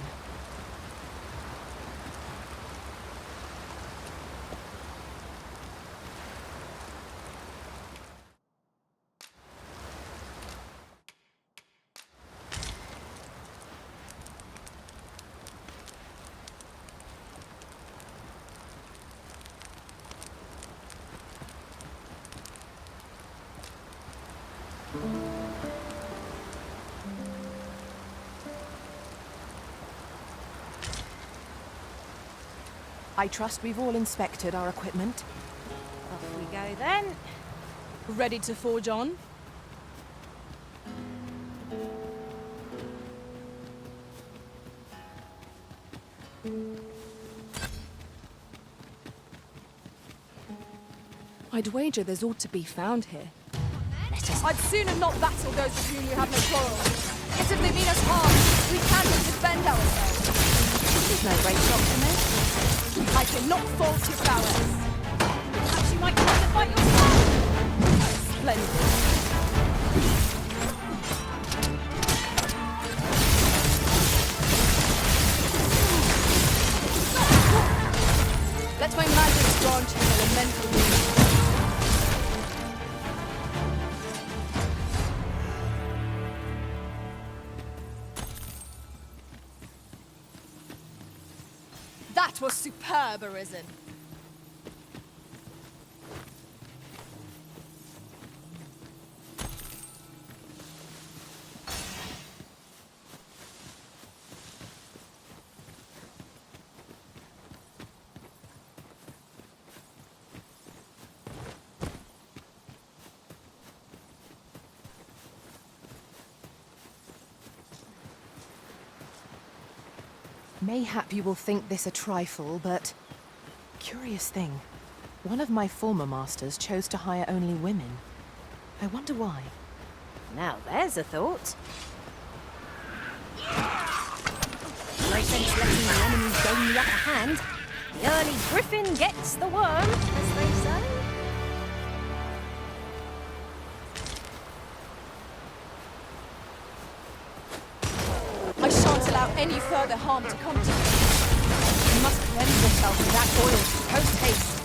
I trust we've all inspected our equipment. Off we go then. Ready to forge on? I'd wager there's ought to be found here. I'd sooner not battle those with whom we have no quarrel. Yet if they mean us harm, we cannot defend ourselves. There's no great shock to me. I cannot fault your prowess. Perhaps you might try to fight yourself. Splendid. Let my magic grant you an elemental meaning. That was superb, Arisen. Mayhap you will think this a trifle, but... Curious thing. One of my former masters chose to hire only women. I wonder why. Now there's a thought. No sense letting the enemy gain the upper hand. The early griffin gets the worm, as they say. I shan't allow any further harm to come to you. You must cleanse yourself with that oil, post haste.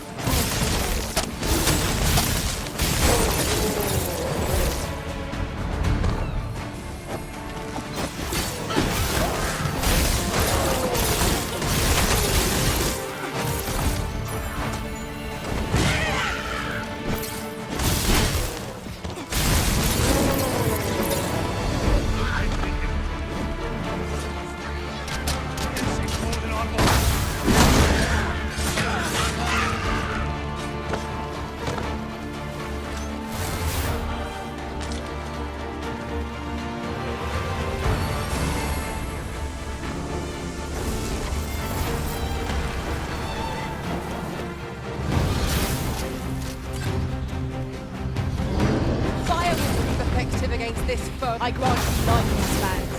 Against this foe, I grant you lightning spans.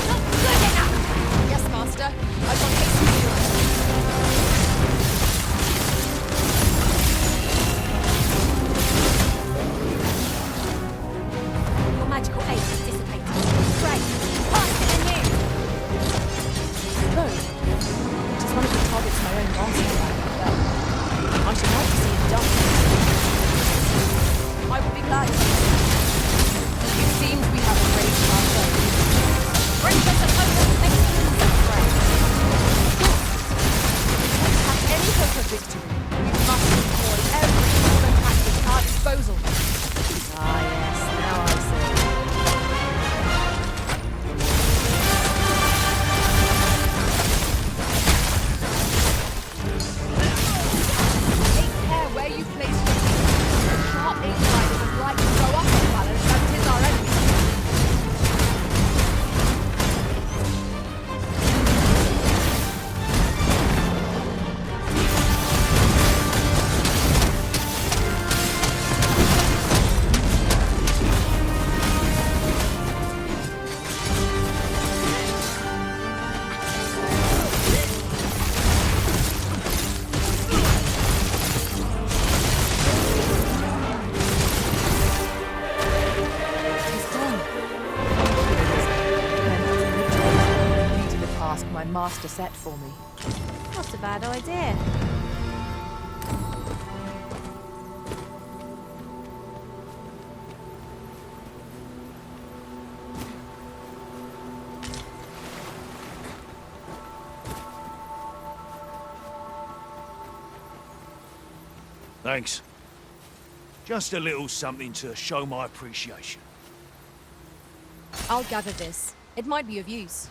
Not good enough! Yes, Master. I shall hasten to do it. Your magical aid is dissipated. Great. Faster than you! Good. It is one of the targets my own master had. I should Master set for me. Not a bad idea. Thanks. Just a little something to show my appreciation. I'll gather this. It might be of use.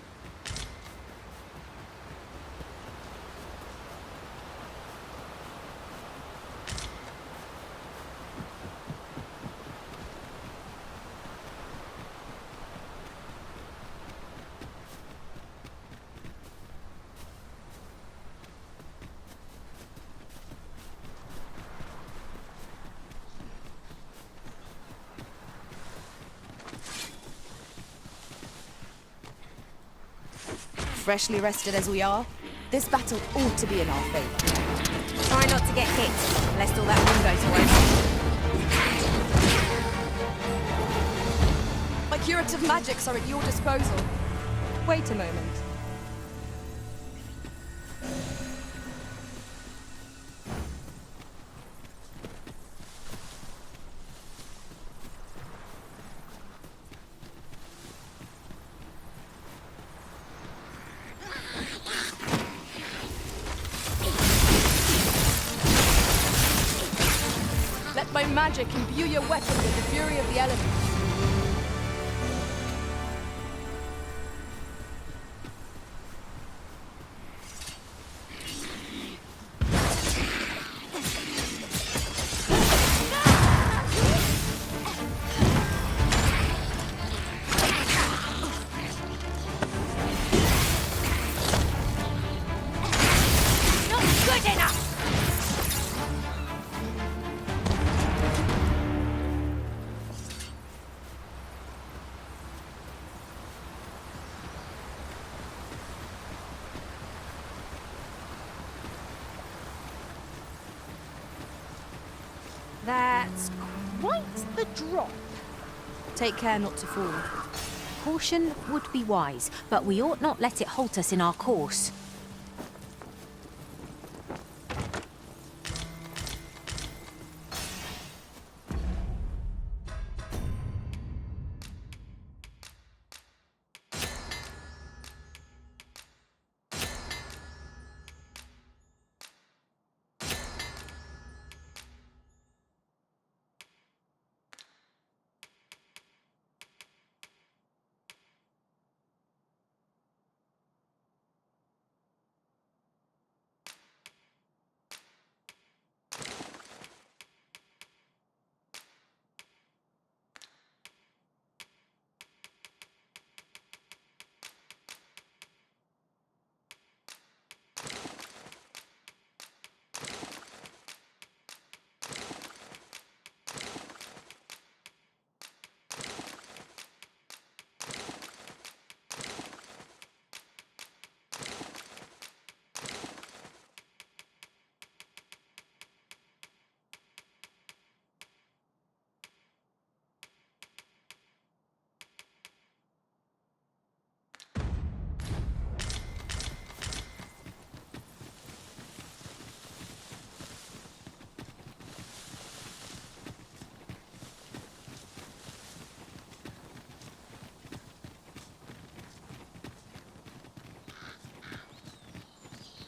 Freshly rested as we are, this battle ought to be in our favor. Try not to get hit, lest all that window's open. My curative magics are at your disposal. Wait a moment. Let my magic imbue your weapon with the fury of the elements. That's quite the drop. Take care not to fall. Caution would be wise, but we ought not let it halt us in our course.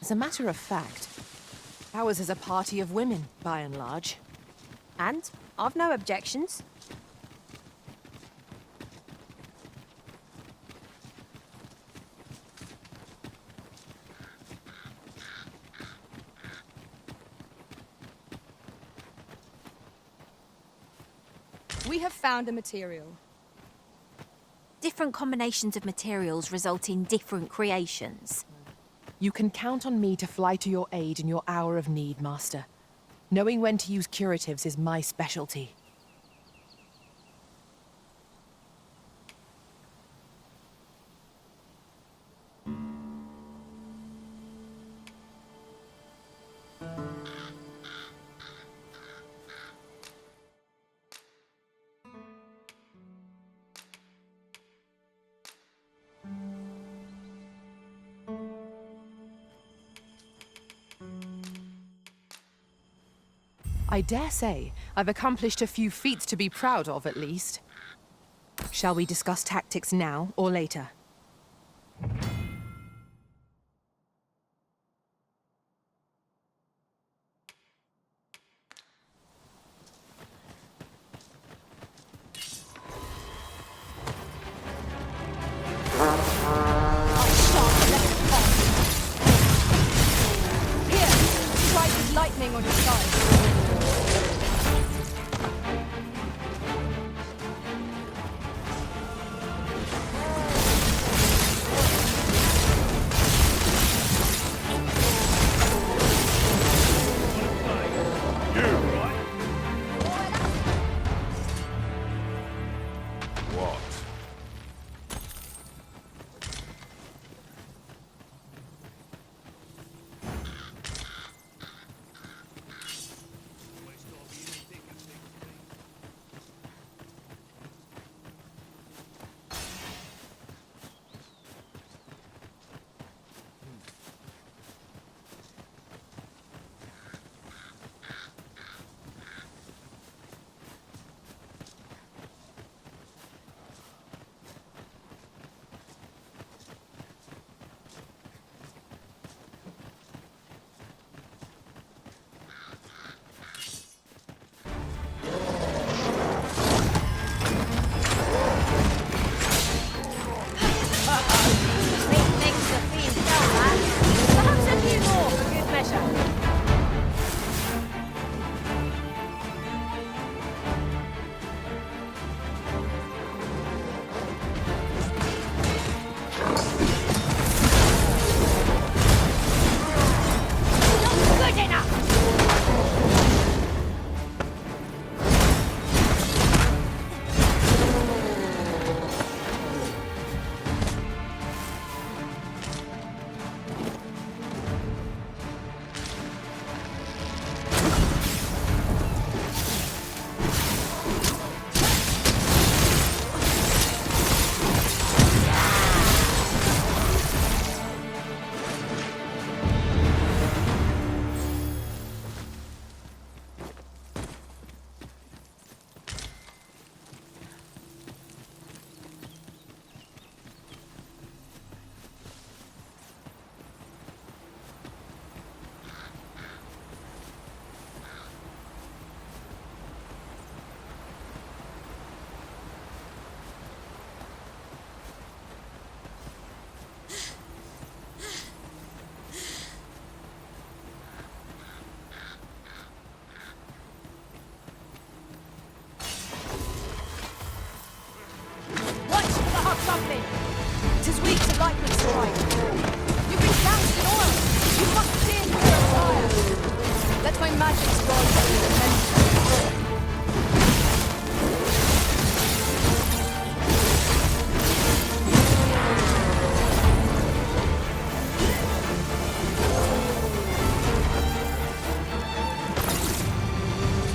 As a matter of fact, ours is a party of women, by and large. And I've no objections. We have found a material. Different combinations of materials result in different creations. You can count on me to fly to your aid in your hour of need, Master. Knowing when to use curatives is my specialty. I dare say I've accomplished a few feats to be proud of, at least. Shall we discuss tactics now or later? Here, strike with lightning on your side. What? Perhaps a few more for good measure. Not good enough! Watch for the hot something! 'Tis weak to lightning strike. You've been doused in oil! You must steer clear of fire! Let my magic strike you the mental.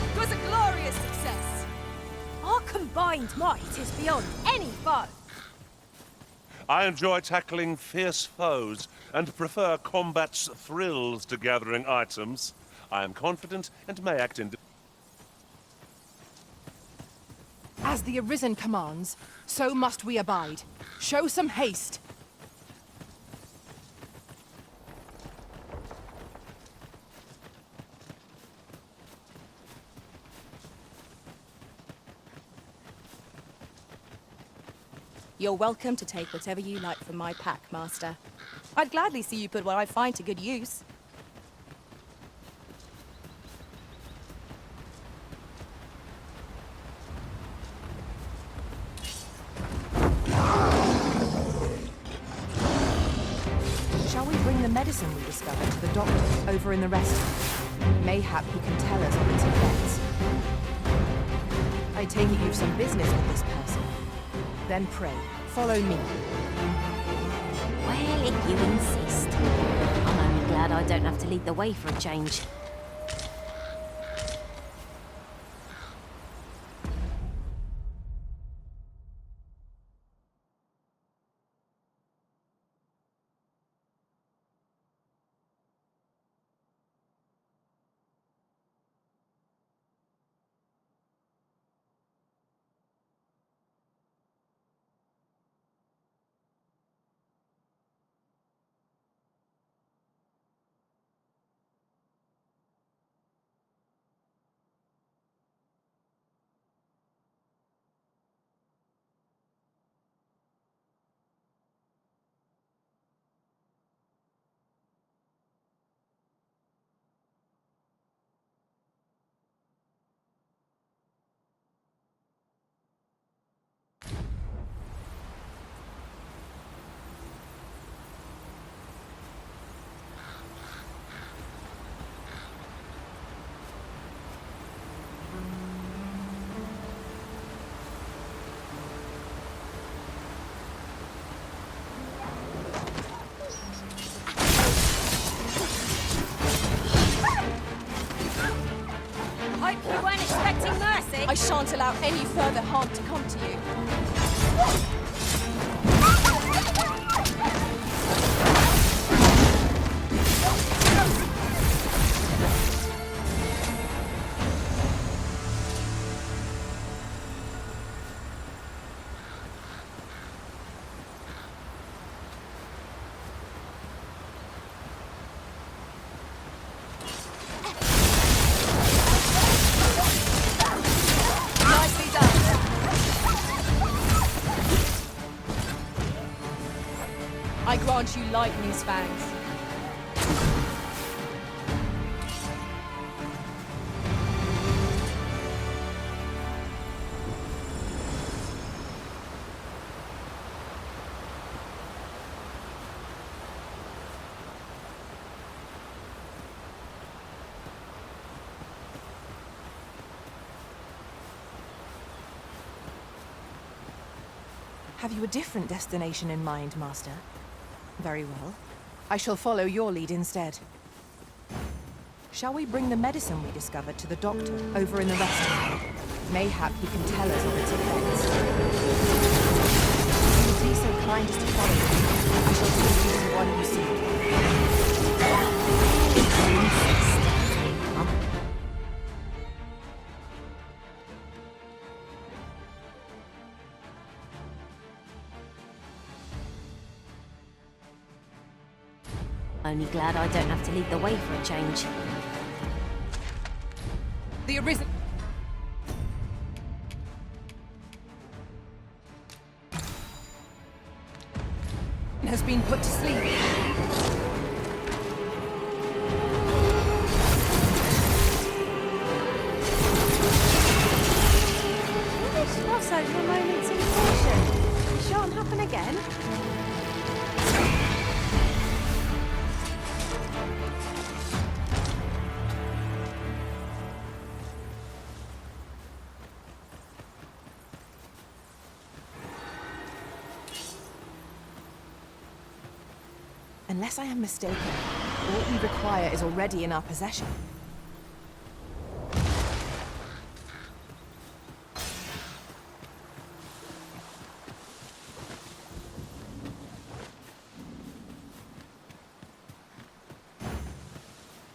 It was a glorious success! Our combined might is beyond any foe. I enjoy tackling fierce foes and prefer combat's thrills to gathering items. I am confident and may act in... As the Arisen commands, so must we abide. Show some haste. You're welcome to take whatever you like from my pack, Master. I'd gladly see you put what I find to good use. Shall we bring the medicine we discovered to the doctor over in the restaurant? Mayhap he can tell us of its effects. I take it you've some business with this person. Then pray, follow me. Well, if you insist. I'm only glad I don't have to lead the way for a change. expecting mercy? I shan't allow any further harm to come to you. Nicely done. I grant you lightning's fangs. Have you a different destination in mind, Master? Very well. I shall follow your lead instead. Shall we bring the medicine we discovered to the doctor over in the rest room? Mayhap he can tell us of its effects. If you be so kind as to follow me, I shall take you to the one you seek. Only glad I don't have to lead the way for a change. The Arisen has been put to sleep. This loss over a moment's intention. It shan't happen again. Unless I am mistaken, all we require is already in our possession.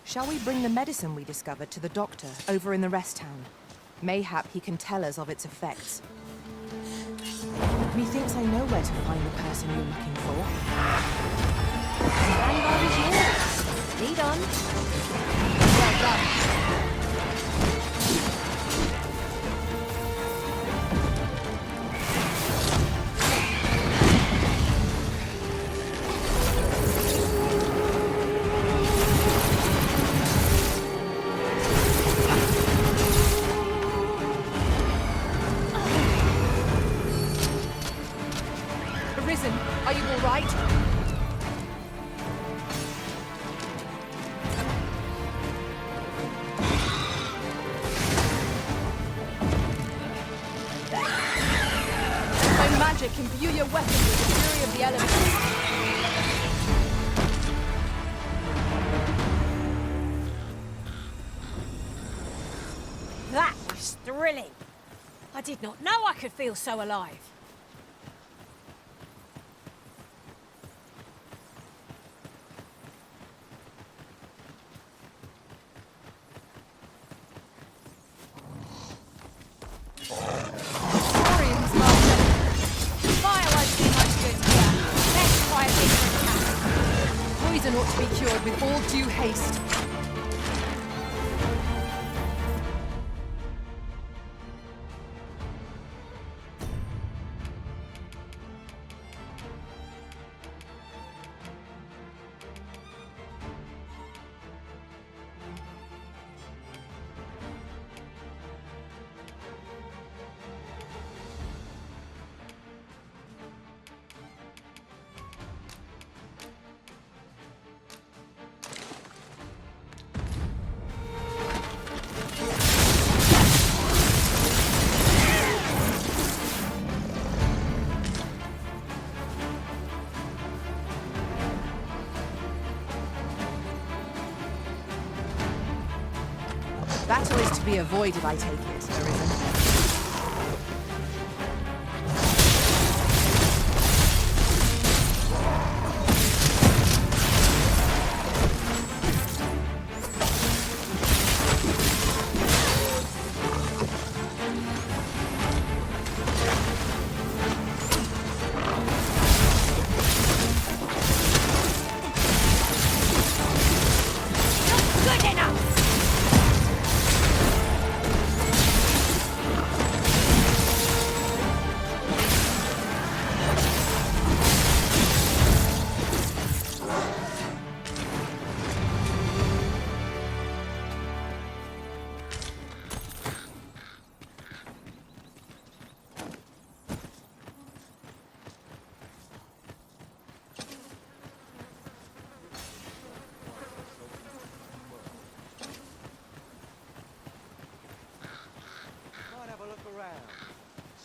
Shall we bring the medicine we discovered to the doctor over in the rest town? Mayhap he can tell us of its effects. Methinks I know where to find the person you're looking for. Vanguard is yours. Lead on. Well done. Arisen, are you all right? My magic imbue your weapon with the fury of the elements. That was thrilling. I did not know I could feel so alive. Orions, Master. Fire won't do much good here. Let's try a different tack. Poison ought to be cured with all due haste. Battle is to be avoided, I take it, Arisen.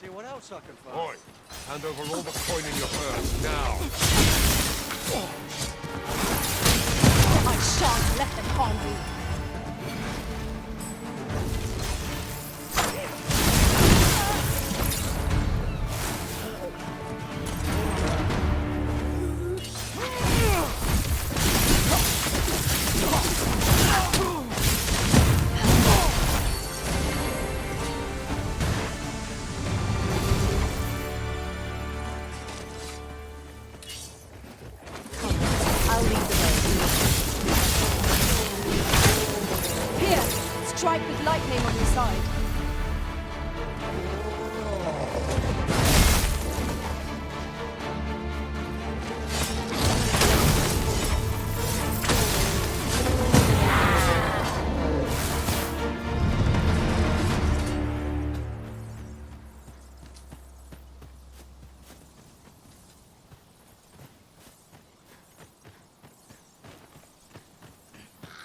See what else I can find. Oi, hand over all the coin in your purse, now. I shan't let them harm you. Strike with lightning on your side.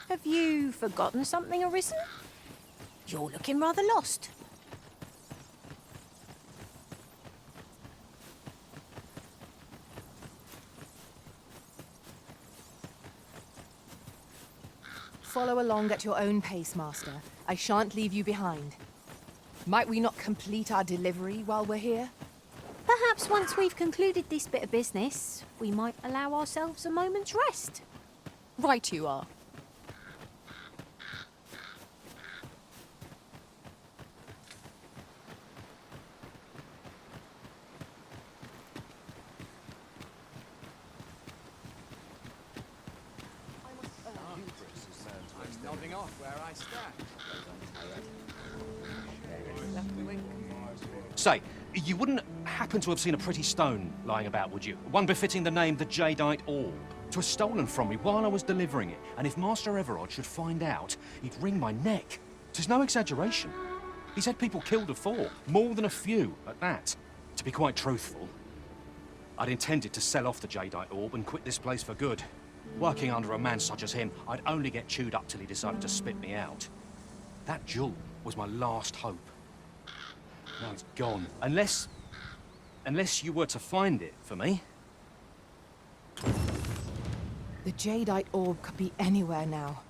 Have you forgotten something, Arisen? You're looking rather lost. Follow along at your own pace, Master. I shan't leave you behind. Might we not complete our delivery while we're here? Perhaps once we've concluded this bit of business, we might allow ourselves a moment's rest. Right you are. I'm nodding off where I stand. Say, you wouldn't happen to have seen a pretty stone lying about, would you? One befitting the name the Jadeite Orb. 'Twas stolen from me while I was delivering it, and if Master Everard should find out, he'd wring my neck. 'Tis no exaggeration. He's had people killed before, more than a few at that. To be quite truthful, I'd intended to sell off the Jadeite Orb and quit this place for good. Working under a man such as him, I'd only get chewed up till he decided to spit me out. That jewel was my last hope. Now it's gone. Unless you were to find it for me. The Jadeite Orb could be anywhere now.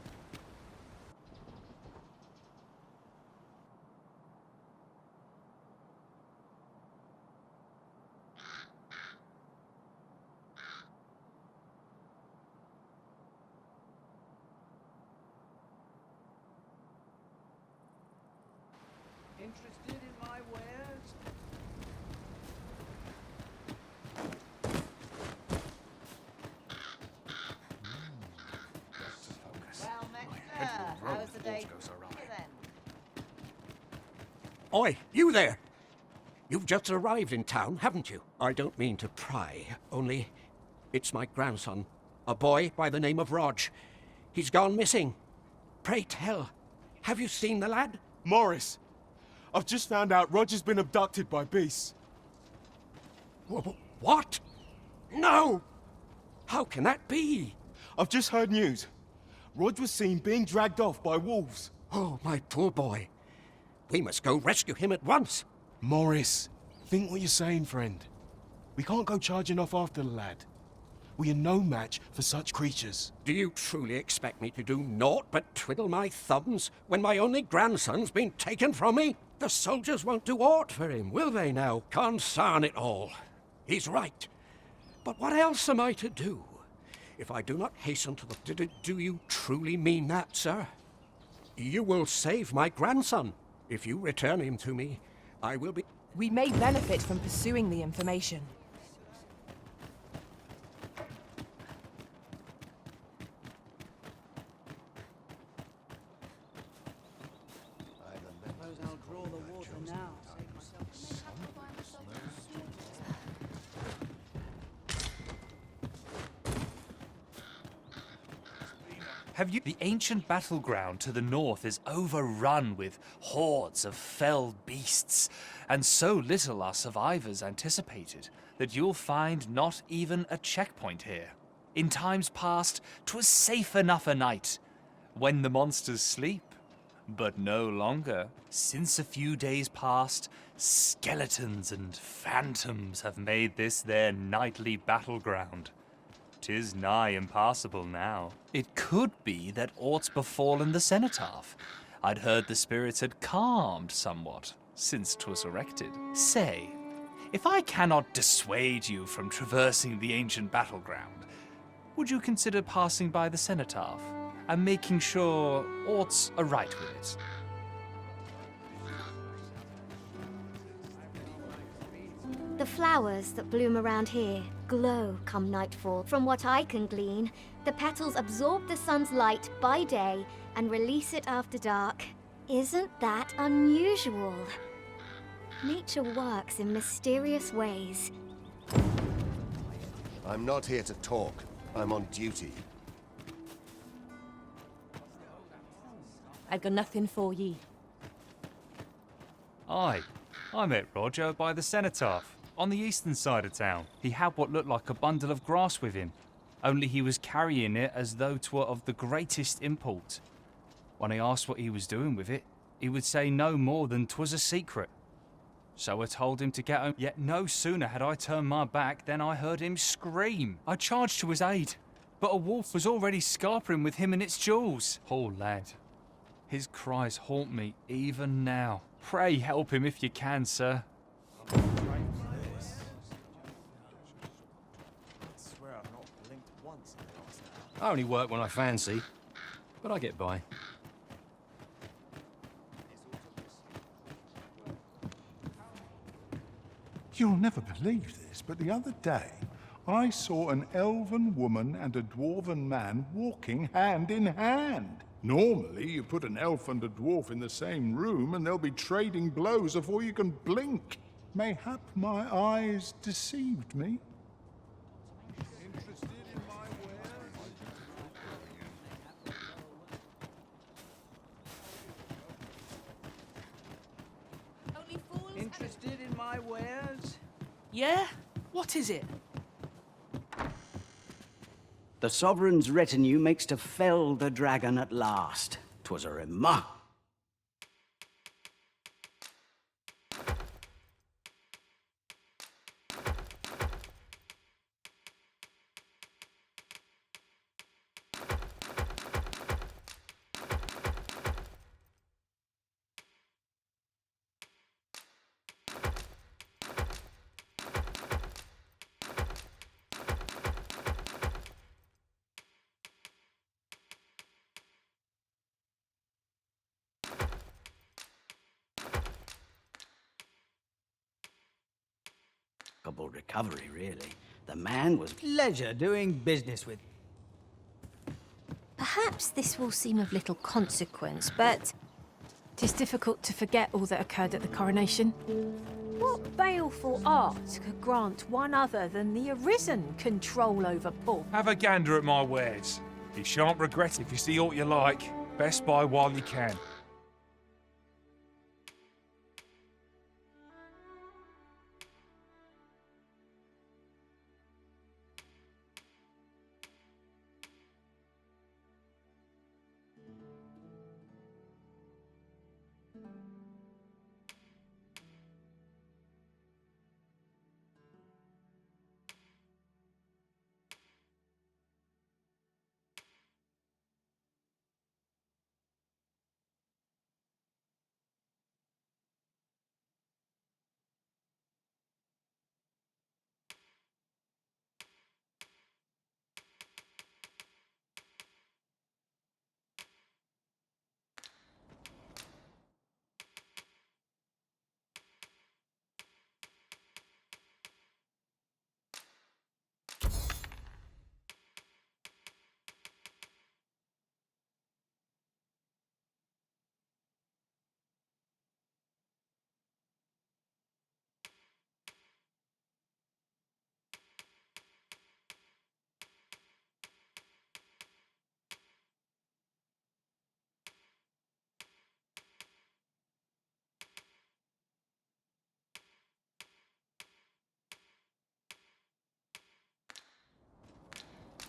Interested in my wares? Well met, sir. How's the day then? Oi, you there! You've just arrived in town, haven't you? I don't mean to pry, only it's my grandson, a boy by the name of Rog. He's gone missing. Pray tell, have you seen the lad? Morris, I've just found out Roger's been abducted by beasts. What? No! How can that be? I've just heard news. Rog was seen being dragged off by wolves. Oh, my poor boy. We must go rescue him at once. Morris, think what you're saying, friend. We can't go charging off after the lad. We are no match for such creatures. Do you truly expect me to do naught but twiddle my thumbs when my only grandson's been taken from me? The soldiers won't do aught for him, will they now? Consarn it all. He's right. But what else am I to do? If I do not hasten to the... Do you truly mean that, sir? You will save my grandson. If you return him to me, I will be... We may benefit from pursuing the information. Have you... The ancient battleground to the north is overrun with hordes of fell beasts, and so little are survivors anticipated that you'll find not even a checkpoint here. In times past, 'twas safe enough a night, when the monsters sleep, but no longer. Since a few days past, skeletons and phantoms have made this their nightly battleground. 'Tis nigh impassable now. It could be that aught's befallen the cenotaph. I'd heard the spirits had calmed somewhat since 'twas erected. Say, if I cannot dissuade you from traversing the ancient battleground, would you consider passing by the cenotaph and making sure aught's aright with it? The flowers that bloom around here glow come nightfall. From what I can glean, the petals absorb the sun's light by day and release it after dark. Isn't that unusual? Nature works in mysterious ways. I'm not here to talk. I'm on duty. I've got nothing for ye. Aye, I met Roger by the cenotaph, on the eastern side of town. He had what looked like a bundle of grass with him, only he was carrying it as though 'twere of the greatest import. When I asked what he was doing with it, he would say no more than 'twas a secret. So I told him to get home, yet no sooner had I turned my back than I heard him scream. I charged to his aid, but a wolf was already scarpering with him and its jewels. Poor lad. His cries haunt me even now. Pray help him if you can, sir. I only work when I fancy, but I get by. You'll never believe this, but the other day, I saw an elven woman and a dwarven man walking hand in hand. Normally, you put an elf and a dwarf in the same room and they'll be trading blows before you can blink. Mayhap my eyes deceived me. Interested in my wares? Yeah? What is it? The Sovereign's retinue makes to fell the dragon at last. 'Twas a remark. Recovery, really. The man was... Pleasure doing business with... Perhaps this will seem of little consequence, but... it is difficult to forget all that occurred at the coronation. What baleful art could grant one other than the Arisen control over Paul? Have a gander at my wares. You shan't regret if you see aught you like. Best buy while you can.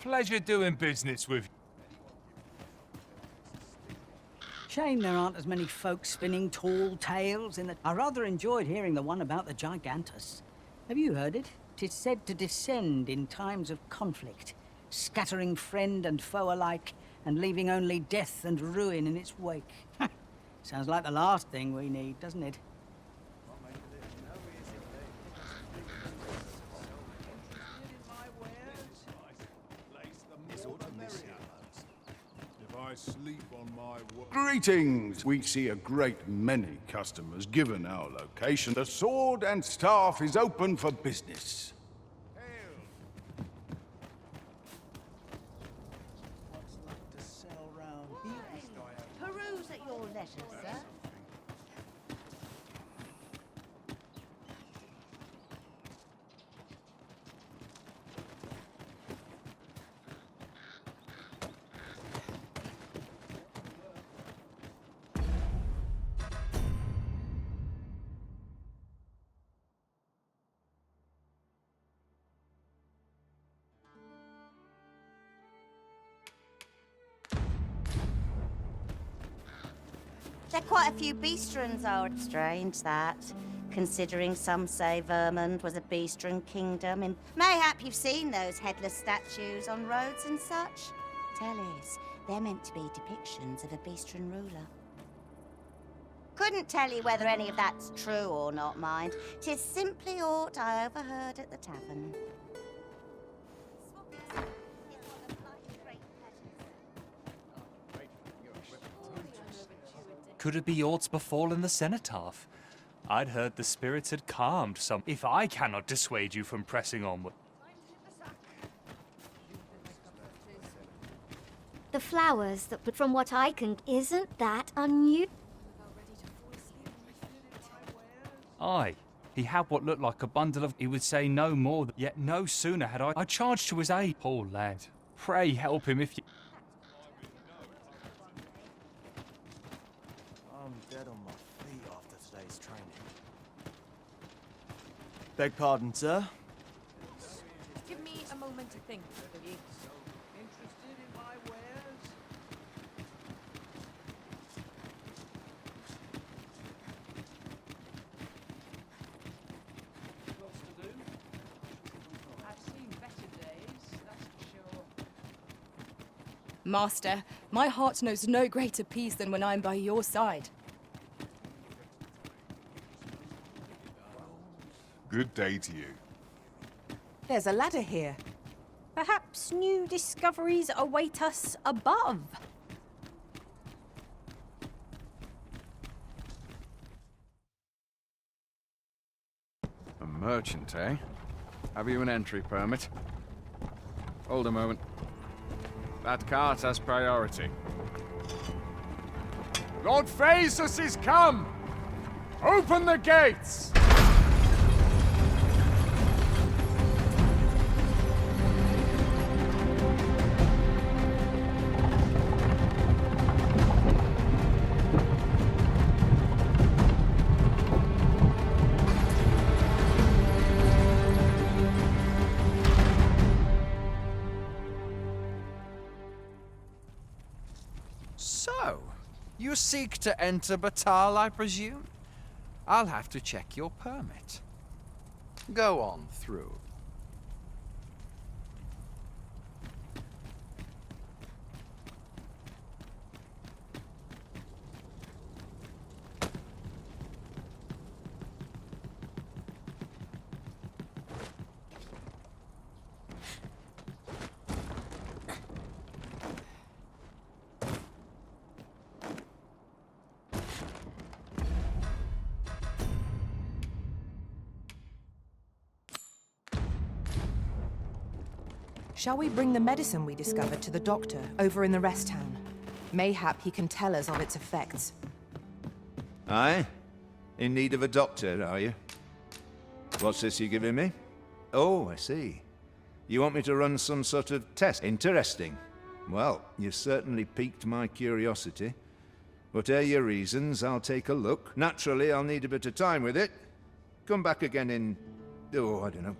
Pleasure doing business with you. Shame there aren't as many folks spinning tall tales in the... I rather enjoyed hearing the one about the Gigantus. Have you heard it? 'Tis said to descend in times of conflict, scattering friend and foe alike, and leaving only death and ruin in its wake. Sounds like the last thing we need, doesn't it? If I sleep on my Greetings! We see a great many customers given our location. The Sword and Staff is open for business. Peruse at your letters, sir. There are quite a few beastrons are. Strange that, considering some say Vermund was a beastron kingdom, and mayhap you've seen those headless statues on roads and such. Tellies, they're meant to be depictions of a beastron ruler. Couldn't tell you whether any of that's true or not, mind. 'Tis simply aught I overheard at the tavern. Could it be aught's befallen the cenotaph? I'd heard the spirits had calmed some. If I cannot dissuade you from pressing onward. The flowers that, but from what I can, isn't that unusual? Aye, he had what looked like a bundle of... He would say no more, yet no sooner had I charged to his aid. Poor lad, pray help him if you... I'm dead on my feet after today's training. Beg pardon, sir? Give me a moment to think, will you? Interested in my wares? Lots to do. I've seen better days, that's for sure. Master, my heart knows no greater peace than when I'm by your side. Good day to you. There's a ladder here. Perhaps new discoveries await us above. A merchant, eh? Have you an entry permit? Hold a moment. That cart has priority. Lord Phaesus is come! Open the gates! So, you seek to enter Batal, I presume? I'll have to check your permit. Go on through. Shall we bring the medicine we discovered to the doctor over in the rest town? Mayhap he can tell us of its effects. Aye? In need of a doctor, are you? What's this you're giving me? Oh, I see. You want me to run some sort of test? Interesting. Well, you've certainly piqued my curiosity. Whatever your reasons, I'll take a look. Naturally, I'll need a bit of time with it. Come back again in... oh, I don't know.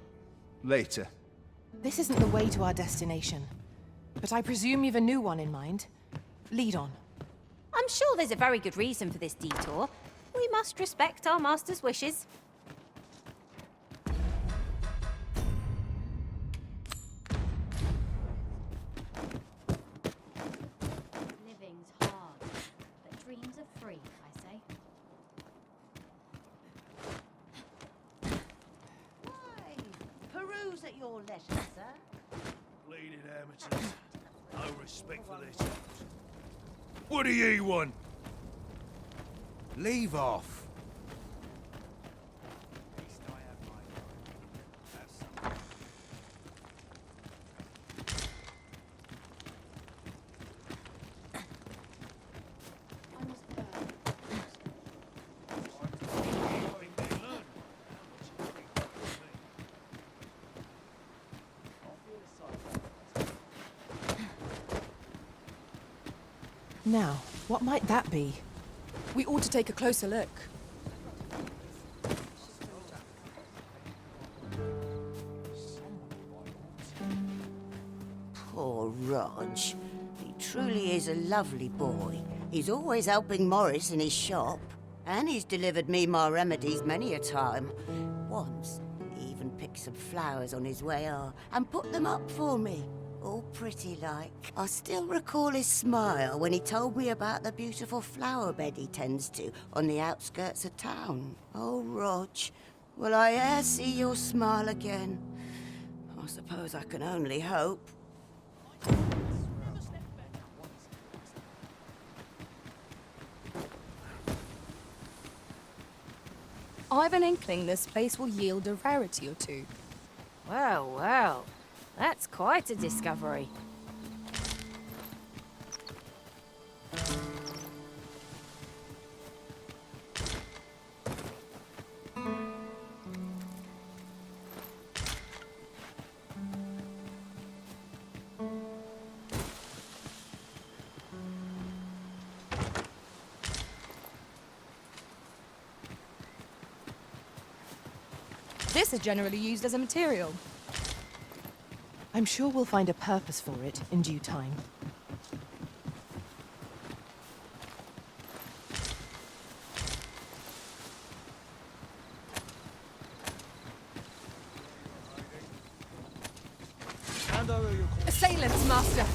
Later. This isn't the way to our destination. But I presume you've a new one in mind. Lead on. I'm sure there's a very good reason for this detour. We must respect our master's wishes. Living's hard, but dreams are free, I say. Peruse at your leisure, sir. Bleeding amateurs. No respect for their jobs. What do ye want? Leave off. Now, what might that be? We ought to take a closer look. Poor Rog. He truly is a lovely boy. He's always helping Morris in his shop. And he's delivered me my remedies many a time. Once, he even picked some flowers on his way and put them up for me. All pretty like. I still recall his smile when he told me about the beautiful flower bed he tends to on the outskirts of town. Oh, Rog, will I e'er see your smile again? I suppose I can only hope. I've an inkling this place will yield a rarity or two. Well, well. That's quite a discovery. This is generally used as a material. I'm sure we'll find a purpose for it in due time. Assailants, Master!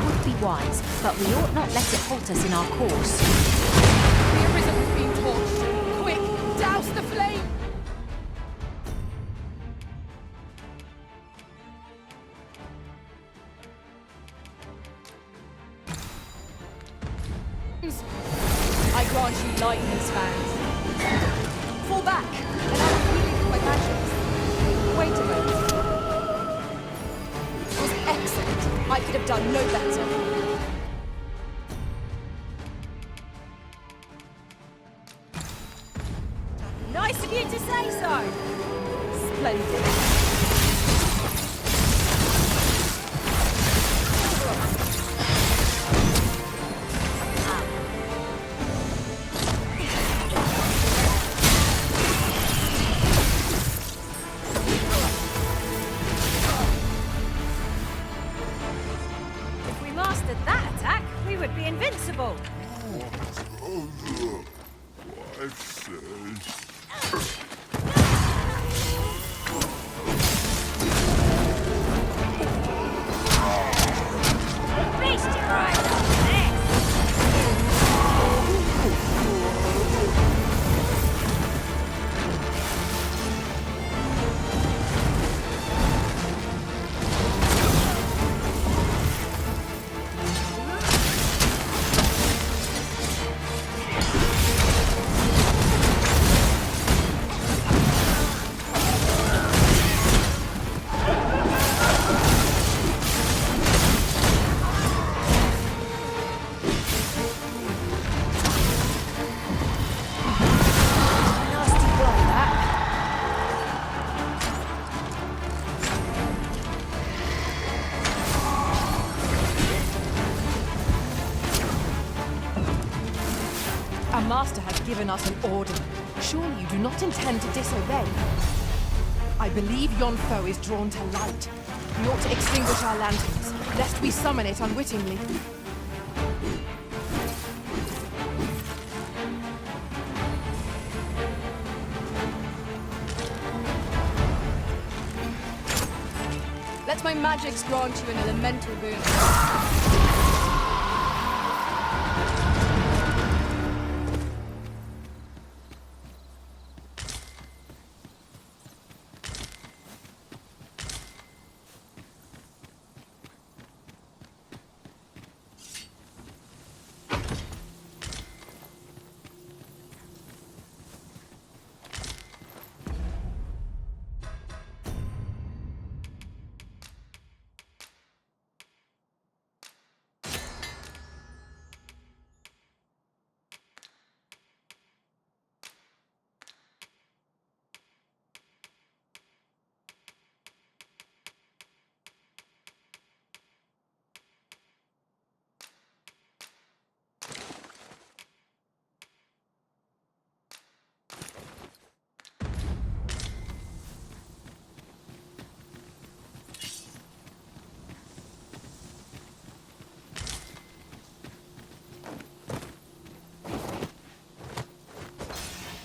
Would be wise, but we ought not let it halt us in our course. The arisen has been torched. Quick, douse the flame! I grant you lightning spans. Fall back, and I will heal you with my magics. Wait a moment. It was excellent. I could have done no better. Nice of you to say so! Splendid. If we mastered that attack, we would be invincible. Beast right Our master has given us an order. Surely you do not intend to disobey. I believe yon foe is drawn to light. We ought to extinguish our lanterns, lest we summon it unwittingly. Let my magics grant you an elemental boon.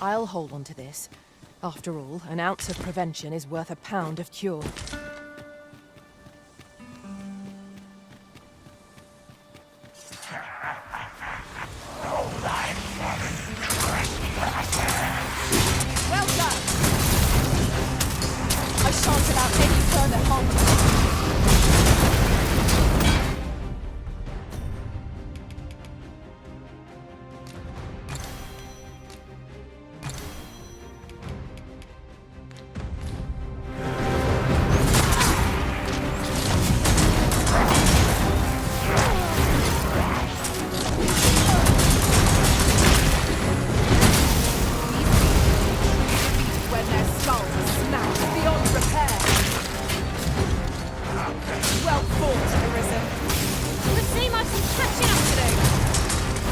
I'll hold on to this. After all, an ounce of prevention is worth a pound of cure. Well done! I shan't allow any further harm to you. When their skulls are smashed beyond repair. Well fought, Arisen. The sea mice is catching up today.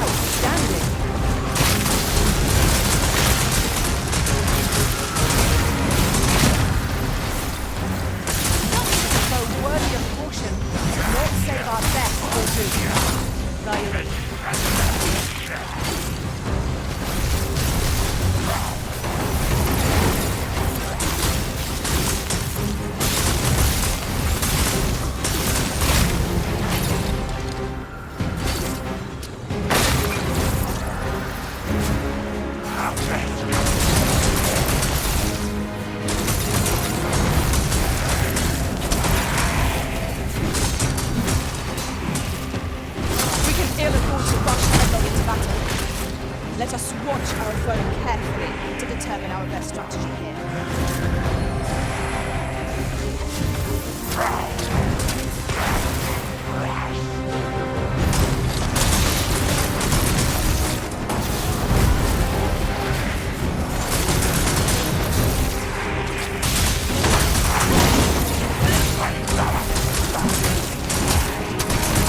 Outstanding. So worthy of caution. Not save our best or do. Riley. We can ill afford to rush headlong into battle. Let us watch our foe carefully to determine our best strategy here.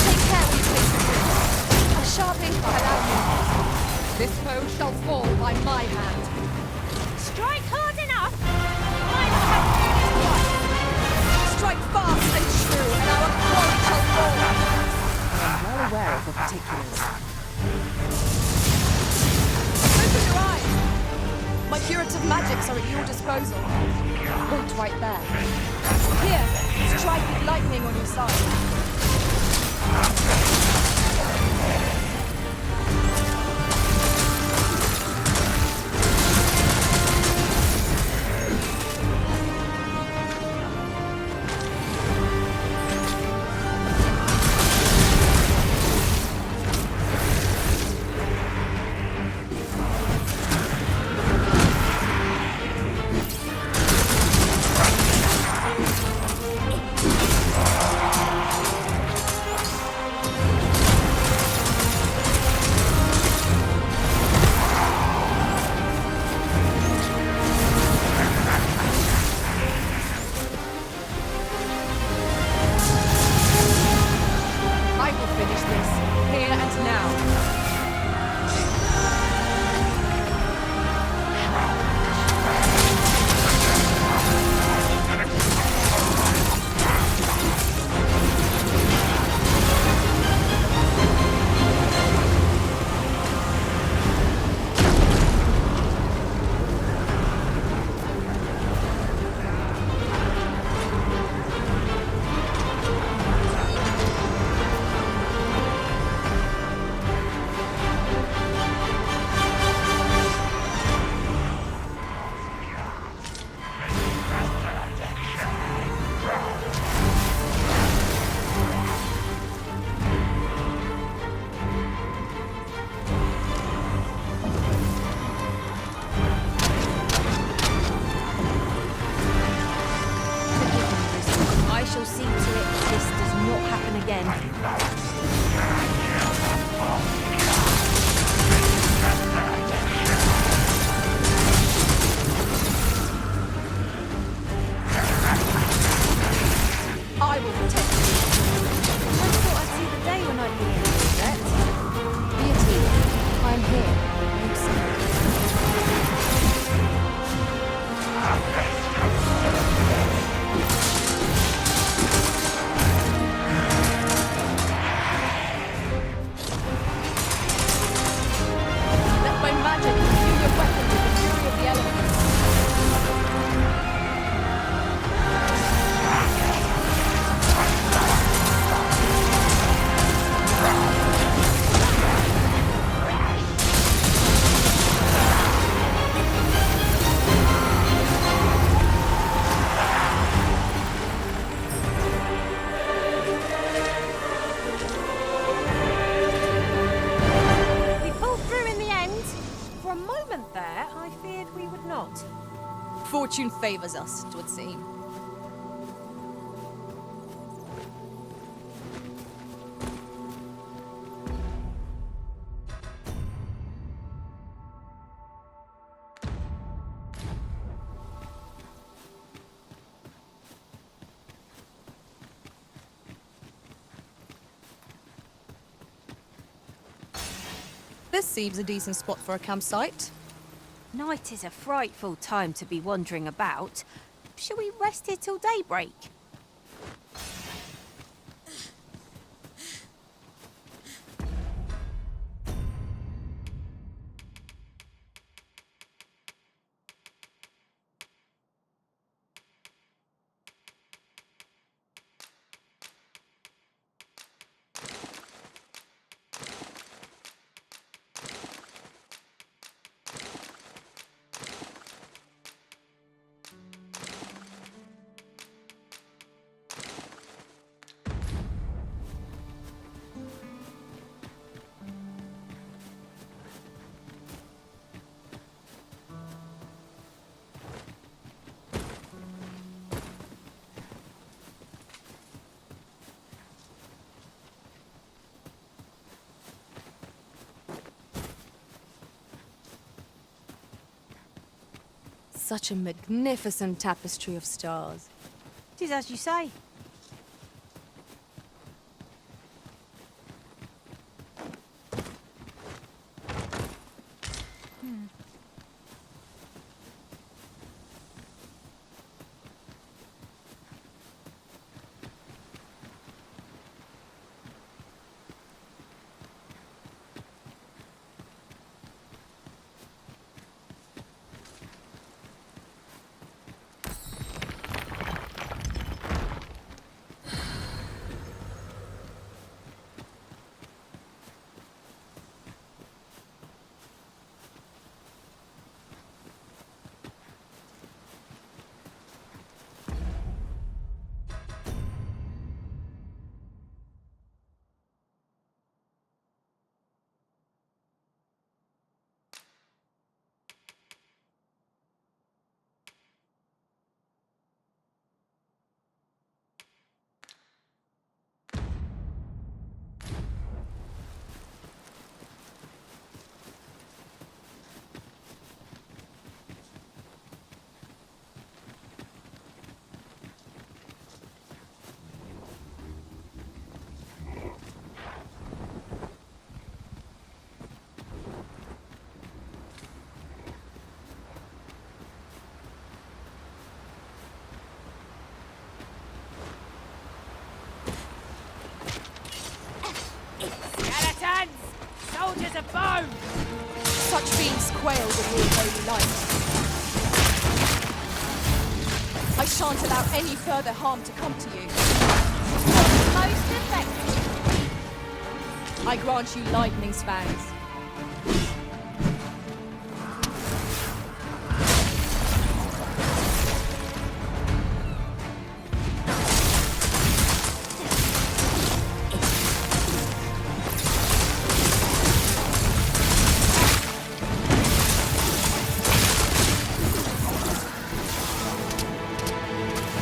Take care when you place the bridge. A sharp aim by Aladdin. This foe shall fall by my hand. Strike hard enough! I don't have to do this twice. Strike fast and true, and our quarry shall fall. I'm well aware of the particulars. Open your eyes. My curative magics are at your disposal. Point right there. Here, strike with lightning on your side. I will finish this, here and now. Fortune favors us, 'twould seem. This seems a decent spot for a campsite. Night is a frightful time to be wandering about. Shall we rest here till daybreak? Such a magnificent tapestry of stars. Tis as you say. Skeletons! Soldiers of bone! Such fiends quail before holy light. I shan't allow any further harm to come to you. Most effective. I grant you lightning's fangs.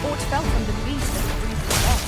Aught fell from the beast that breathed the lost.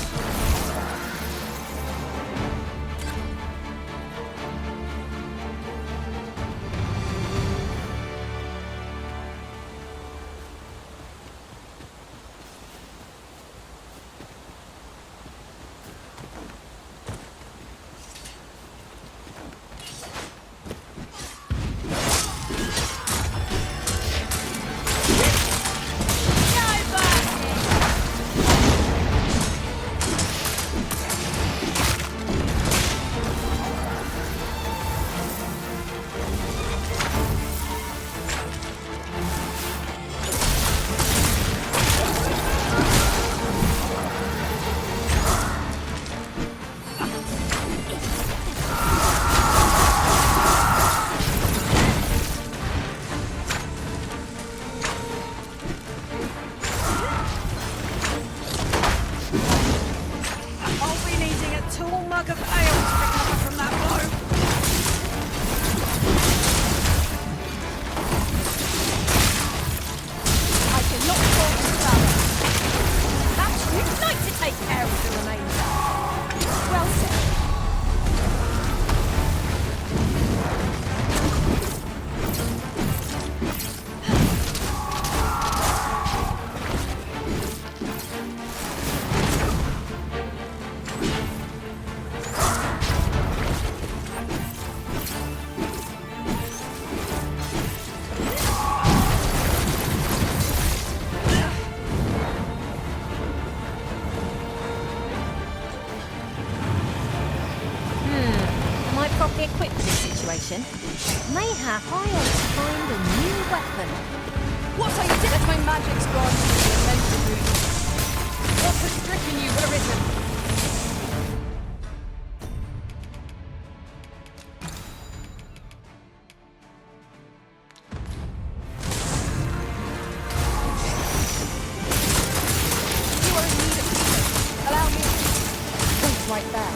this situation. Mayhap I ought to find a new weapon. What are you doing? Let my magic's gone to the mental root. What has stricken you, Arisen? You are in need of healing. Allow me. Wait right there.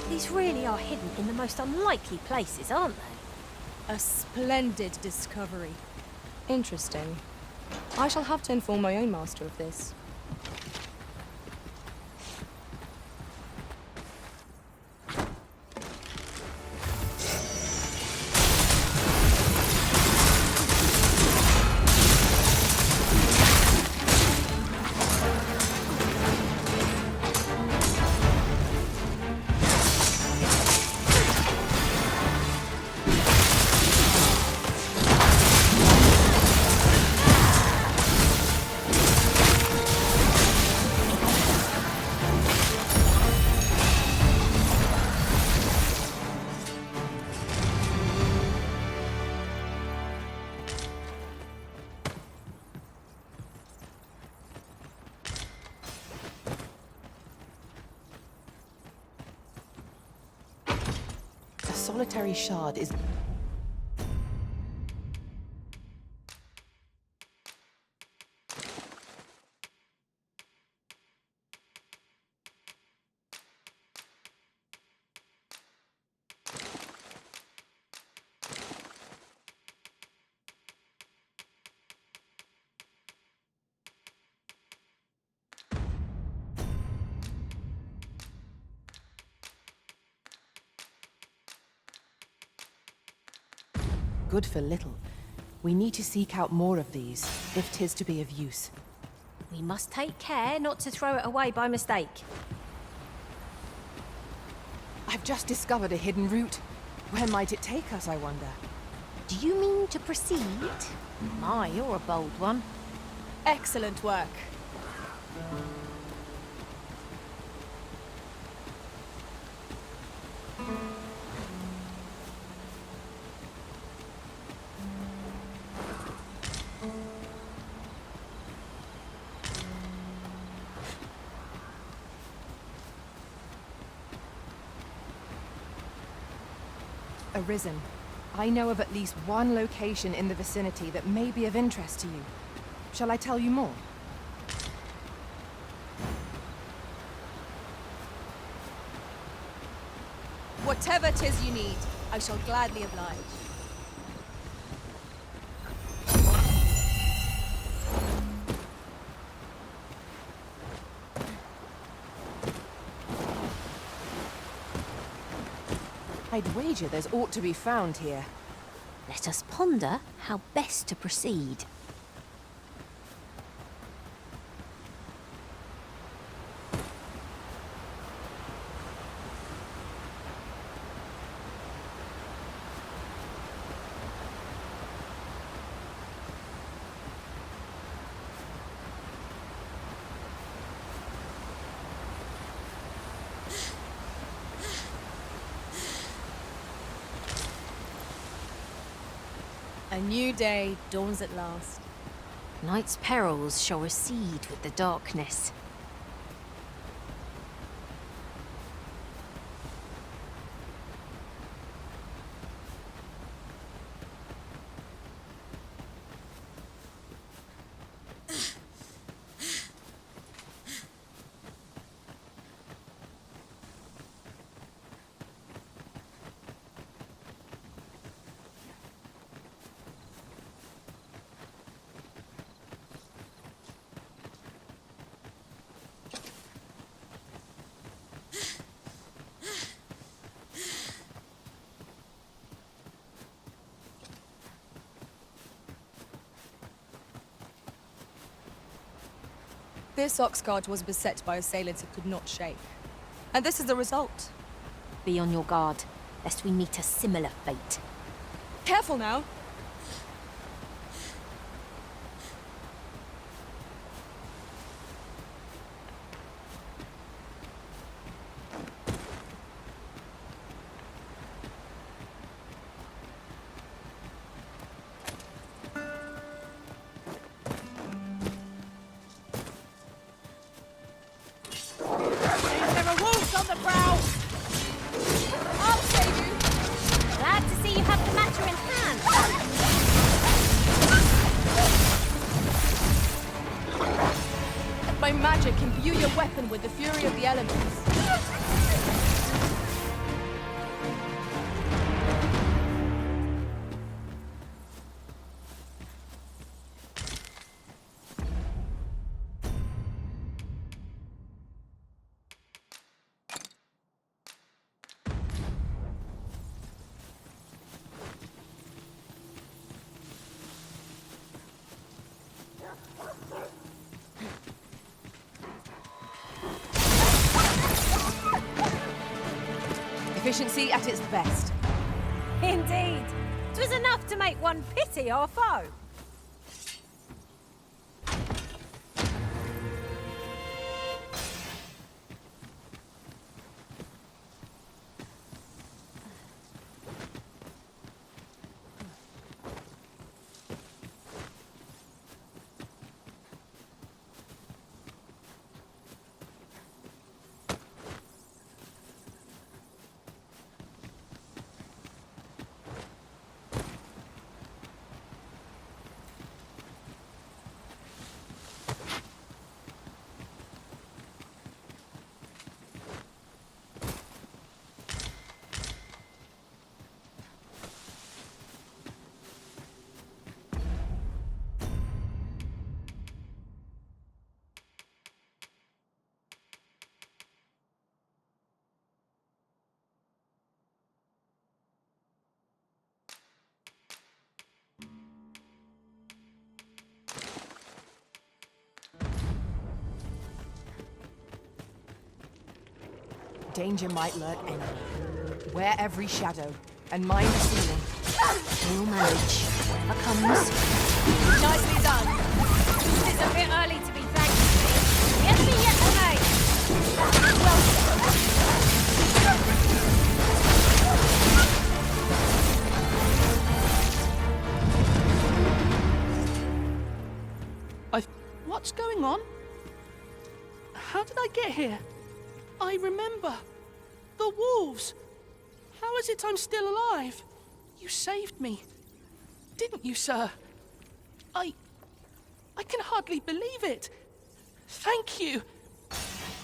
These really are hidden in the most unlikely places, aren't they? A splendid discovery. Interesting. I shall have to inform my own master of this. Solitary shard is... good for little. We need to seek out more of these, if 'tis to be of use. We must take care not to throw it away by mistake. I've just discovered a hidden route. Where might it take us, I wonder? Do you mean to proceed? My, you're a bold one. Excellent work. Arisen. I know of at least one location in the vicinity that may be of interest to you. Shall I tell you more? Whatever 'tis you need, I shall gladly oblige. I'd wager there's aught to be found here. Let us ponder how best to proceed. A new day dawns at last. Night's perils shall recede with the darkness. This Oxguard was beset by assailants it could not shake. And this is the result. Be on your guard, lest we meet a similar fate. Careful now! There are wolves on the prowl! I'll save you! Glad to see you have the matter in hand. Let my magic imbue your weapon with the fury of the elements. Efficiency at its best. Indeed. 'Twas enough to make one pity our foe. Danger might lurk anywhere. Wear every shadow, and mind the ceiling. We'll manage. Whatever comes. Nicely done. It's a bit early to be thankful. The enemy yet remains. Well What's going on? How did I get here? I remember. The wolves. How is it I'm still alive? You saved me. Didn't you, sir? I can hardly believe it. Thank you.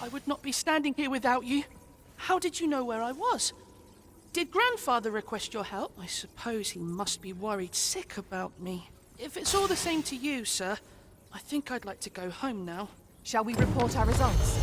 I would not be standing here without you. How did you know where I was? Did Grandfather request your help? I suppose he must be worried sick about me. If it's all the same to you, sir, I think I'd like to go home now. Shall we report our results?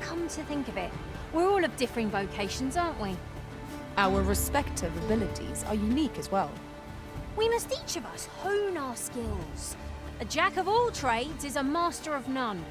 Come to think of it, we're all of differing vocations, aren't we? Our respective abilities are unique as well. We must each of us hone our skills. A jack of all trades is a master of none.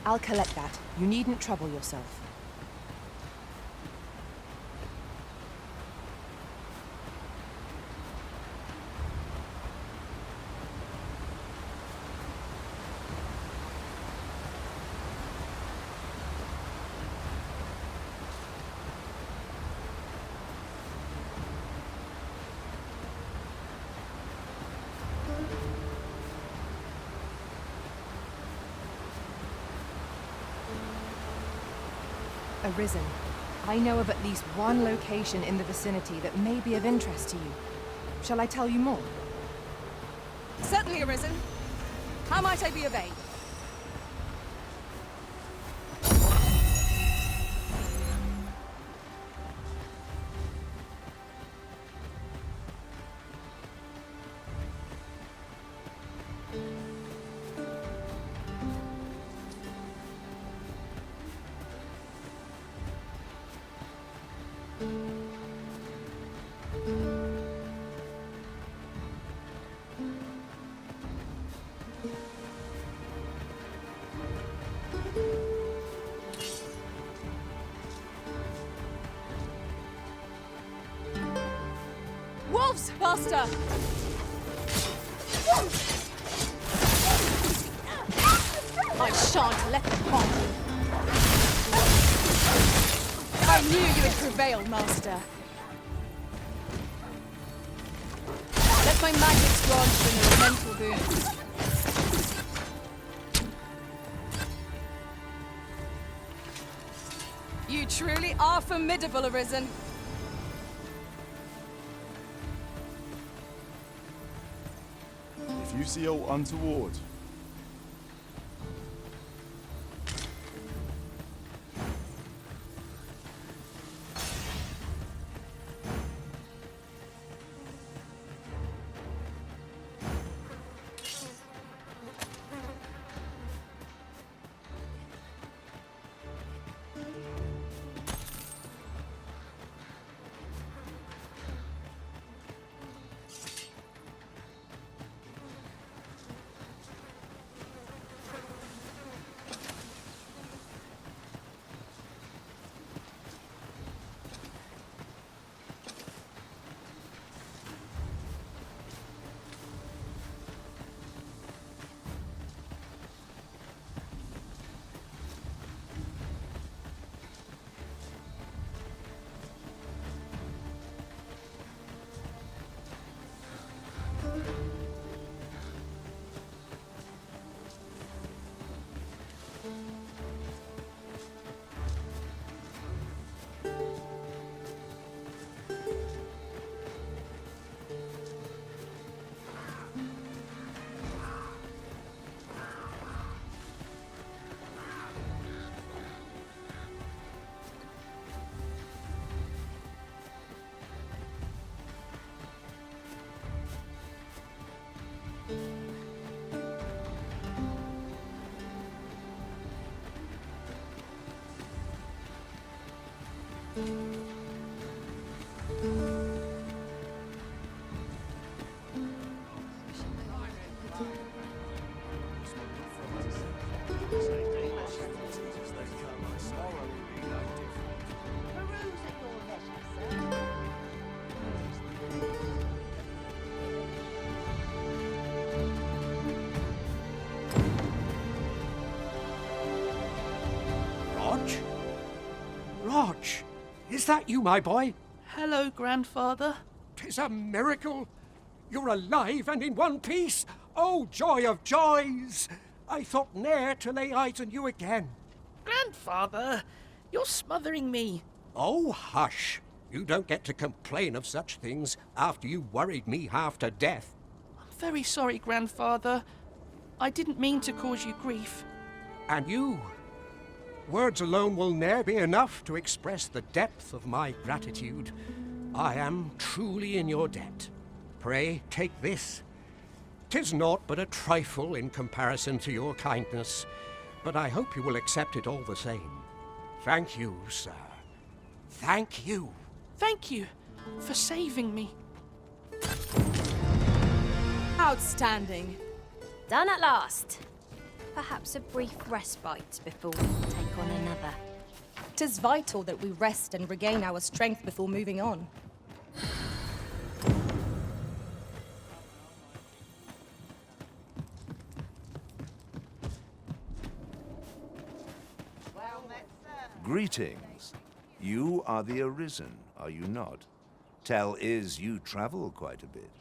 I'll collect that. You needn't trouble yourself. Arisen. I know of at least one location in the vicinity that may be of interest to you. Shall I tell you more? Certainly, Arisen. How might I be of aid? Wolves, Master! I shan't let them harm you. I knew you would prevail, Master. Let my magics grant you an elemental boon. You truly are formidable, Arisen. If you see aught untoward, Is that you, my boy? Hello, Grandfather. 'Tis a miracle! You're alive and in one piece! Oh, joy of joys! I thought ne'er to lay eyes on you again. Grandfather, you're smothering me. Oh, hush! You don't get to complain of such things after you worried me half to death. I'm very sorry, Grandfather. I didn't mean to cause you grief. And you? Words alone will ne'er be enough to express the depth of my gratitude. I am truly in your debt. Pray, take this. 'Tis naught but a trifle in comparison to your kindness, but I hope you will accept it all the same. Thank you, sir. Thank you. Thank you for saving me. Outstanding. Done at last. Perhaps a brief respite before we take on another. 'Tis vital that we rest and regain our strength before moving on. Greetings. You are the Arisen, are you not? Tell is you travel quite a bit.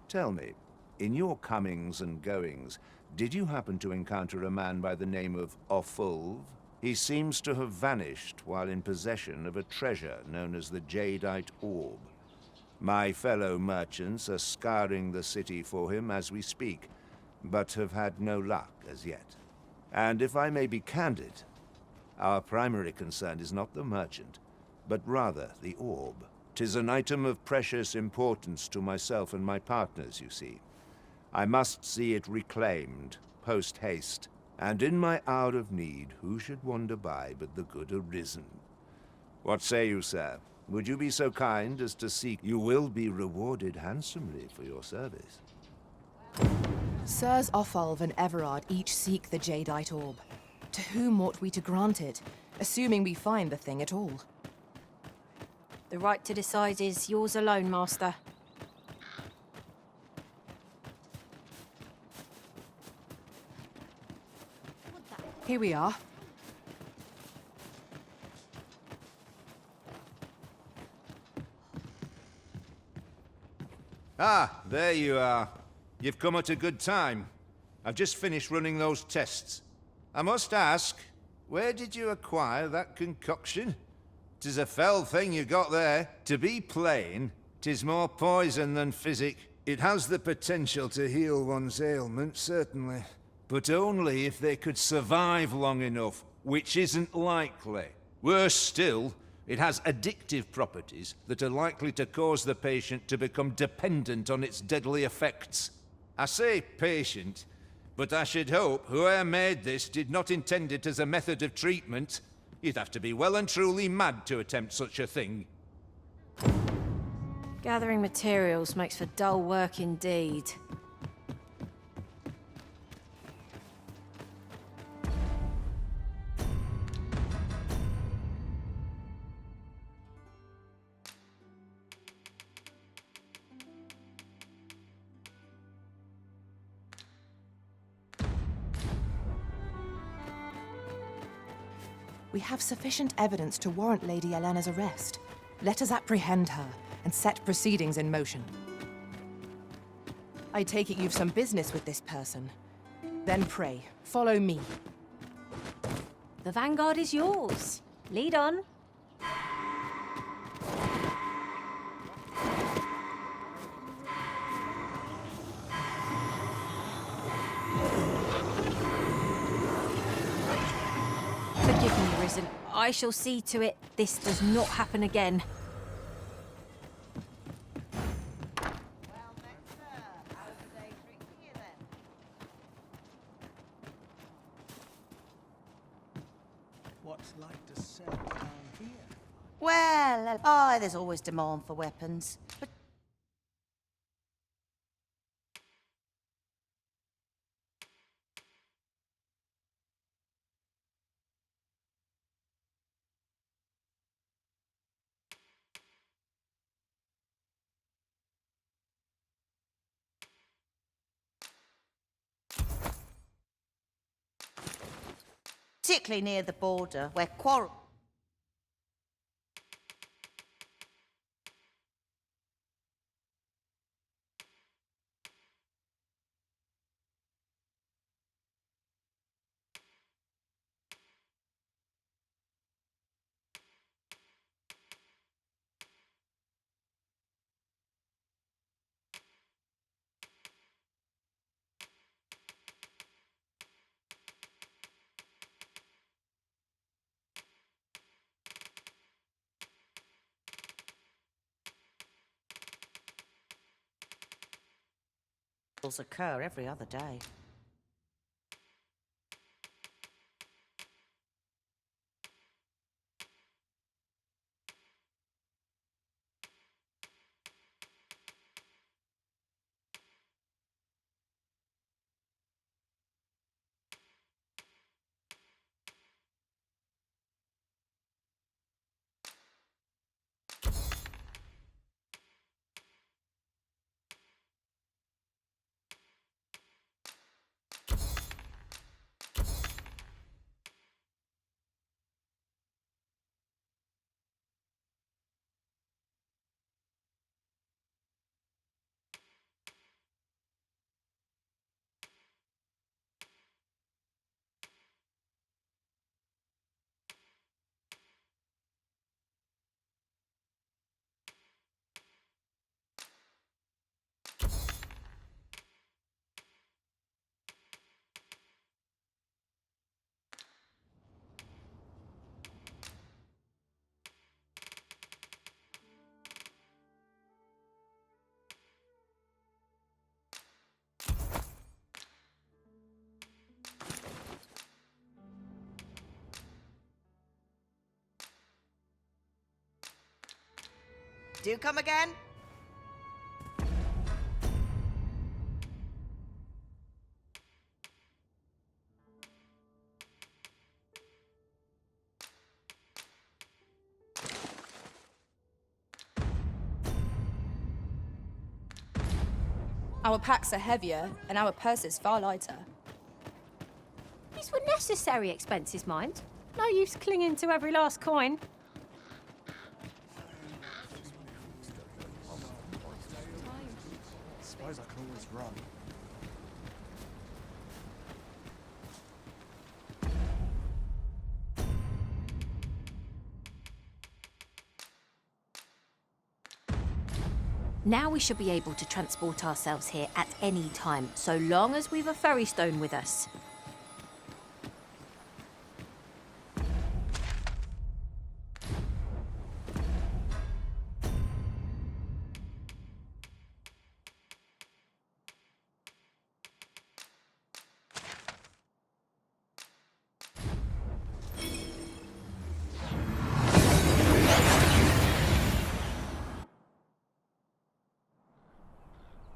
Tell me, in your comings and goings, did you happen to encounter a man by the name of Offulv? He seems to have vanished while in possession of a treasure known as the Jadeite Orb. My fellow merchants are scouring the city for him as we speak, but have had no luck as yet. And if I may be candid, our primary concern is not the merchant, but rather the orb. 'Tis an item of precious importance to myself and my partners, you see. I must see it reclaimed, post-haste, and in my hour of need, who should wander by but the good Arisen? What say you, sir? Would you be so kind as to seek? You will be rewarded handsomely for your service. Sirs Offulv and Everard each seek the Jadeite Orb. To whom ought we to grant it, assuming we find the thing at all? The right to decide is yours alone, Master. Here we are. Ah, there you are. You've come at a good time. I've just finished running those tests. I must ask, where did you acquire that concoction? 'Tis a fell thing you got there. To be plain, 'tis more poison than physic. It has the potential to heal one's ailment, certainly. But only if they could survive long enough, which isn't likely. Worse still, it has addictive properties that are likely to cause the patient to become dependent on its deadly effects. I say patient, but I should hope whoever made this did not intend it as a method of treatment. You'd have to be well and truly mad to attempt such a thing. Gathering materials makes for dull work indeed. We have sufficient evidence to warrant Lady Elena's arrest. Let us apprehend her and set proceedings in motion. I take it you've some business with this person. Then pray, follow me. The vanguard is yours. Lead on. Forgive me, Risen. I shall see to it this does not happen again. What's like to sell down here? Well, there's always demand for weapons. But particularly near the border, where quarrel... occur every other day. Do come again? Our packs are heavier, and our purses far lighter. These were necessary expenses, mind. No use clinging to every last coin. I suppose I can always run. Now we should be able to transport ourselves here at any time, so long as we've a ferry stone with us.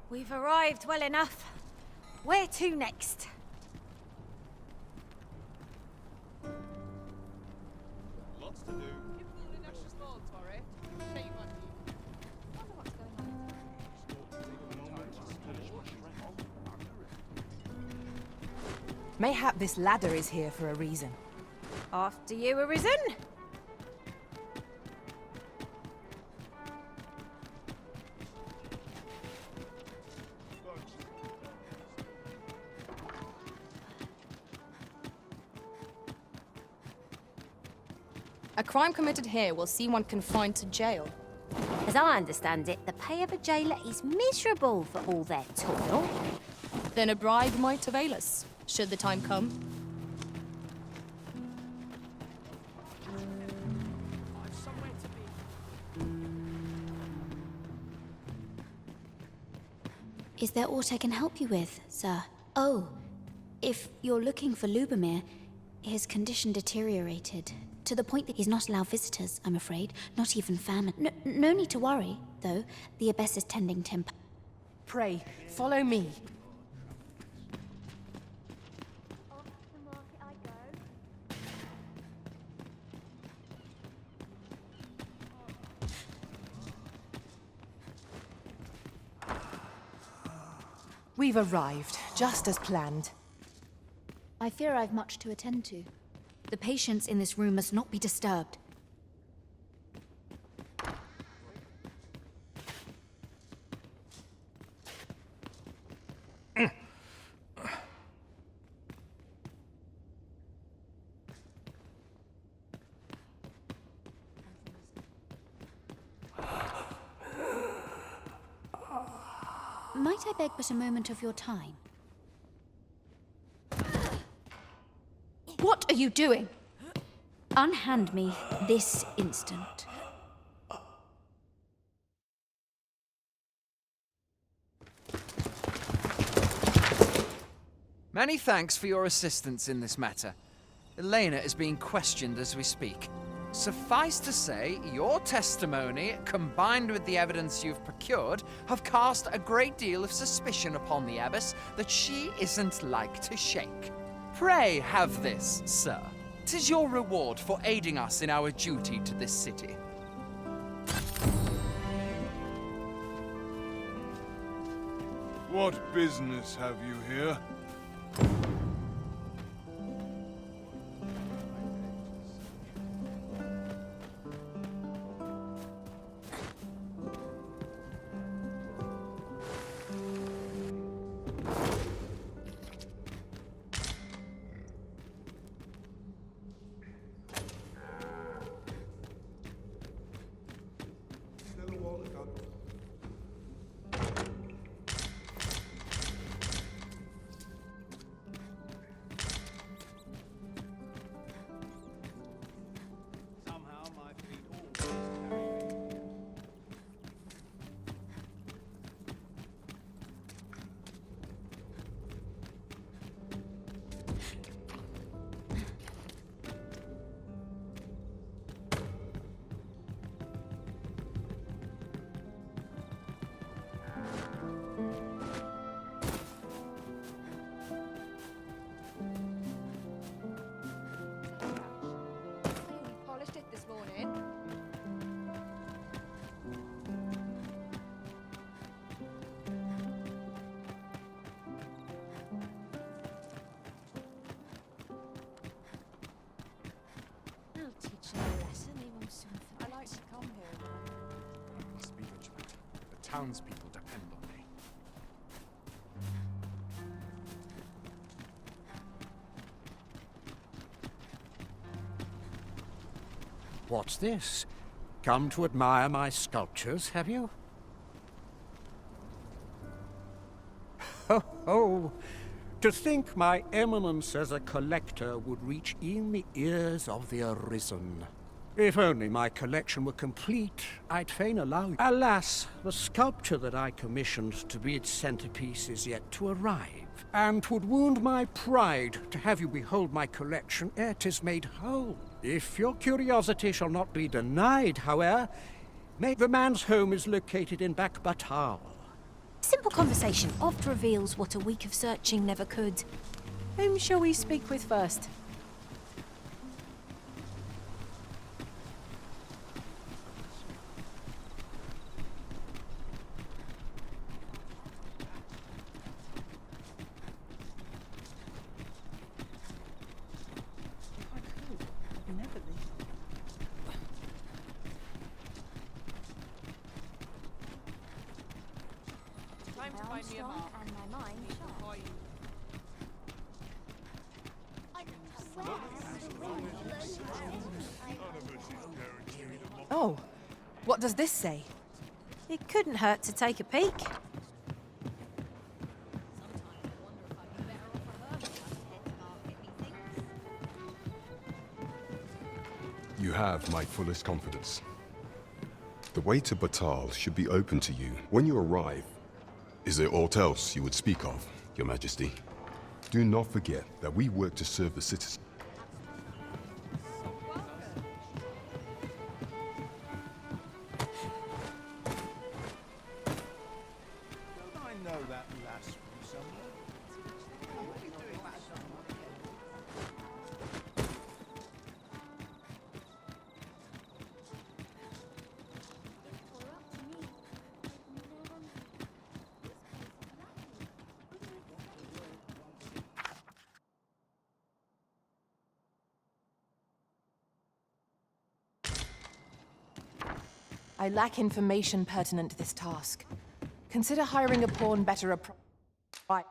We've arrived well enough. Where to next? Lots to do. Mayhap this ladder is here for a reason. After you arisen? A crime committed here will see one confined to jail. As I understand it, the pay of a jailer is miserable for all their toil. Then a bribe might avail us, should the time come. Is there aught I can help you with, sir? Oh, if you're looking for Lubomir, his condition deteriorated. To the point that he's not allowed visitors, I'm afraid. Not even famine. No need to worry, though. The abbess is tending to him. Pray, follow me. We've arrived, just as planned. I fear I've much to attend to. The patients in this room must not be disturbed. Might I beg but a moment of your time? What are you doing? Unhand me this instant. Many thanks for your assistance in this matter. Elena is being questioned as we speak. Suffice to say, your testimony, combined with the evidence you've procured, have cast a great deal of suspicion upon the abbess that she isn't like to shake. Pray have this, sir. 'Tis your reward for aiding us in our duty to this city. What business have you here? Polished it this morning. I'll teach her a lesson, even soon. I like to come here. I must be vigilant. The townspeople depend on me. What's this? Come to admire my sculptures, have you? Ho ho! To think my eminence as a collector would reach in the ears of the arisen. If only my collection were complete, I'd fain allow you. Alas, the sculpture that I commissioned to be its centerpiece is yet to arrive, and 'twould wound my pride to have you behold my collection ere 'tis made whole. If your curiosity shall not be denied, however, the man's home is located in Back Batal. Simple conversation oft reveals what a week of searching never could. Whom shall we speak with first? Time to find me a mark. And my mind sharp. Oh, what does this say? It couldn't hurt to take a peek. You have my fullest confidence. The way to Batal should be open to you when you arrive. Is there aught else you would speak of, Your Majesty? Do not forget that we work to serve the citizens. Don't I know that lass from somewhere? What are you doing that I lack information pertinent to this task. Consider hiring a pawn better Right.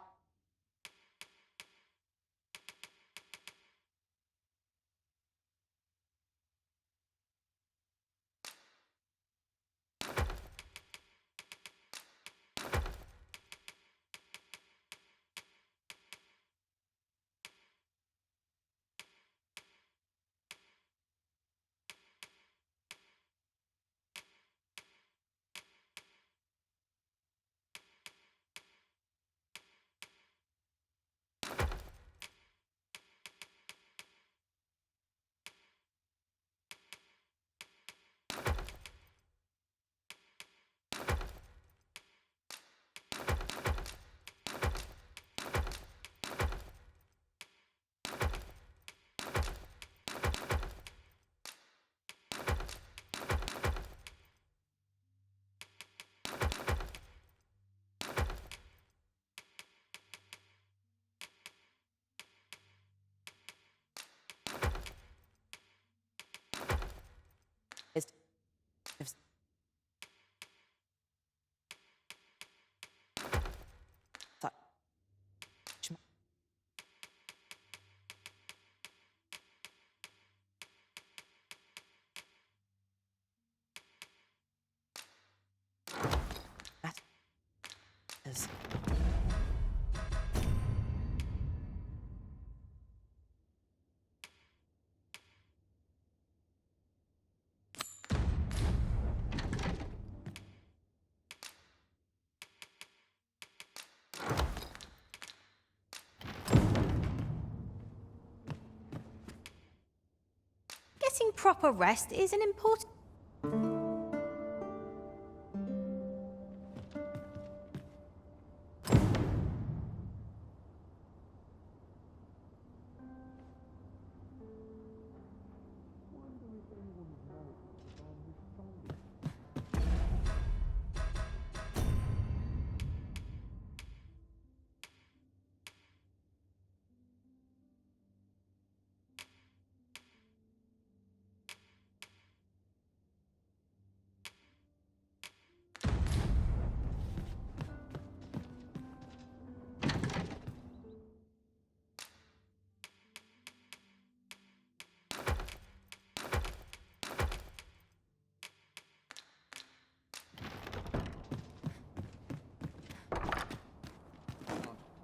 Getting proper rest is an important...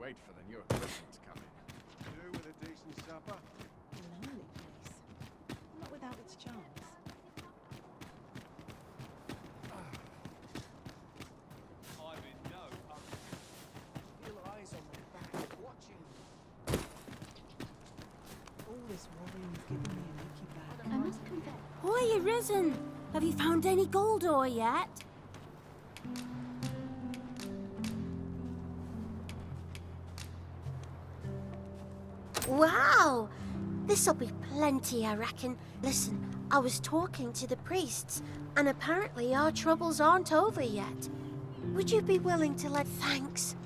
Wait for the new equipment to come in. Do with a decent supper? Lonely place. Not without its charms. I'm in no hurry. Feel eyes on my back, watching. All this worrying's given me an achy back. I must confess. Hoy, Arisen! Have you found any gold ore yet? Wow! This'll be plenty, I reckon. Listen, I was talking to the priests, and apparently our troubles aren't over yet. Would you be willing to let... Thanks.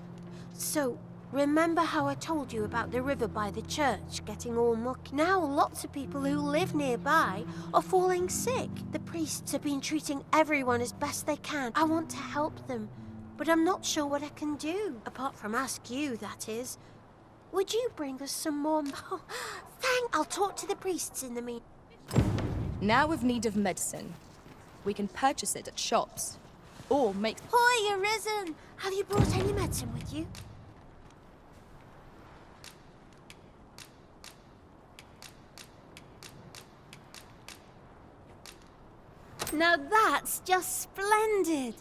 So, remember how I told you about the river by the church getting all mucky? Now lots of people who live nearby are falling sick. The priests have been treating everyone as best they can. I want to help them, but I'm not sure what I can do. Apart from ask you, that is. Would you bring us some more... Oh, I'll talk to the priests in the meantime. Now we've need of medicine. We can purchase it at shops. Or make... Hoy, Arisen! Have you brought any medicine with you? Now that's just splendid!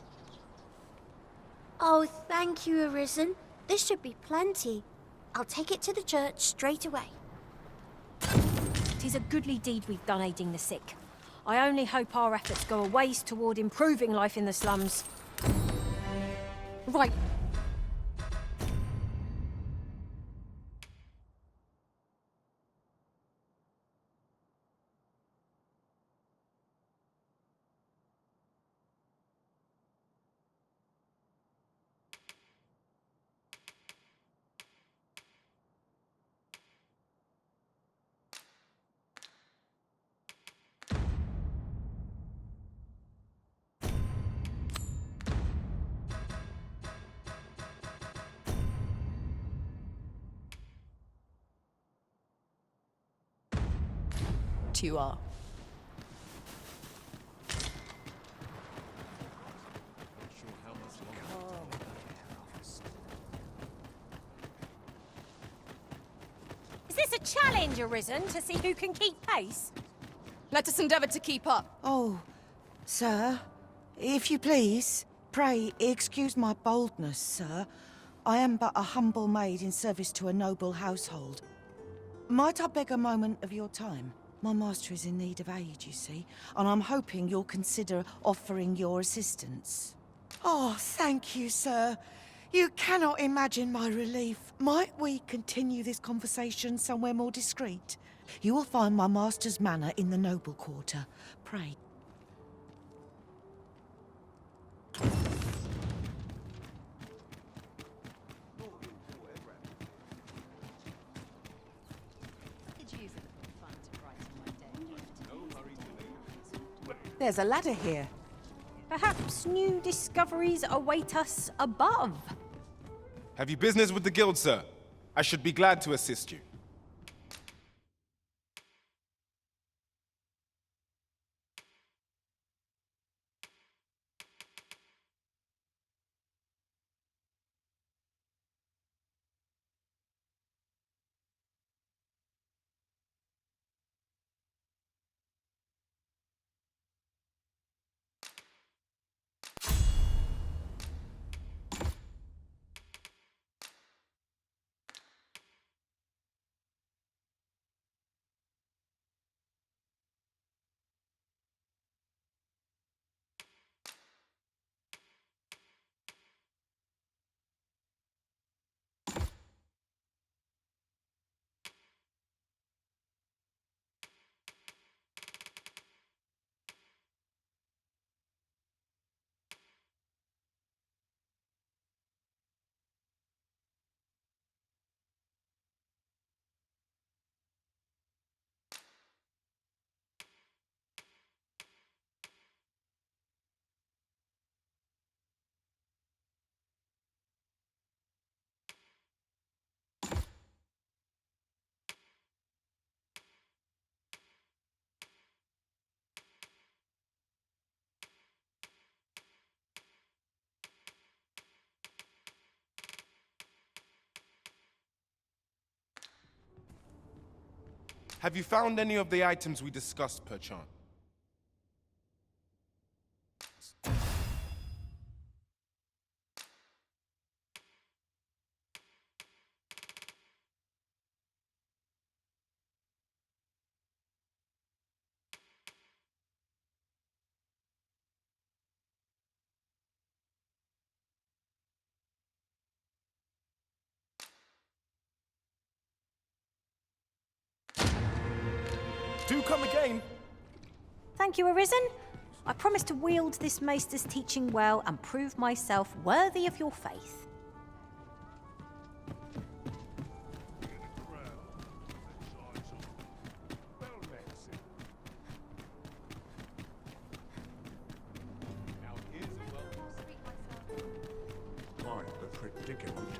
Oh, thank you, Arisen. This should be plenty. I'll take it to the church straight away. 'Tis a goodly deed we've done aiding the sick. I only hope our efforts go a ways toward improving life in the slums. Right. You are. Is this a challenge, Arisen, to see who can keep pace? Let us endeavour to keep up. Oh, sir, if you please, pray excuse my boldness, sir. I am but a humble maid in service to a noble household. Might I beg a moment of your time? My master is in need of aid, you see, and I'm hoping you'll consider offering your assistance. Oh, thank you, sir. You cannot imagine my relief. Might we continue this conversation somewhere more discreet? You will find my master's manor in the noble quarter. Pray. There's a ladder here. Perhaps new discoveries await us above. Have you business with the guild, sir? I should be glad to assist you. Have you found any of the items we discussed, perchance? Do come again. Thank you, Arisen. I promise to wield this maester's teaching well and prove myself worthy of your faith. Quite the predicament.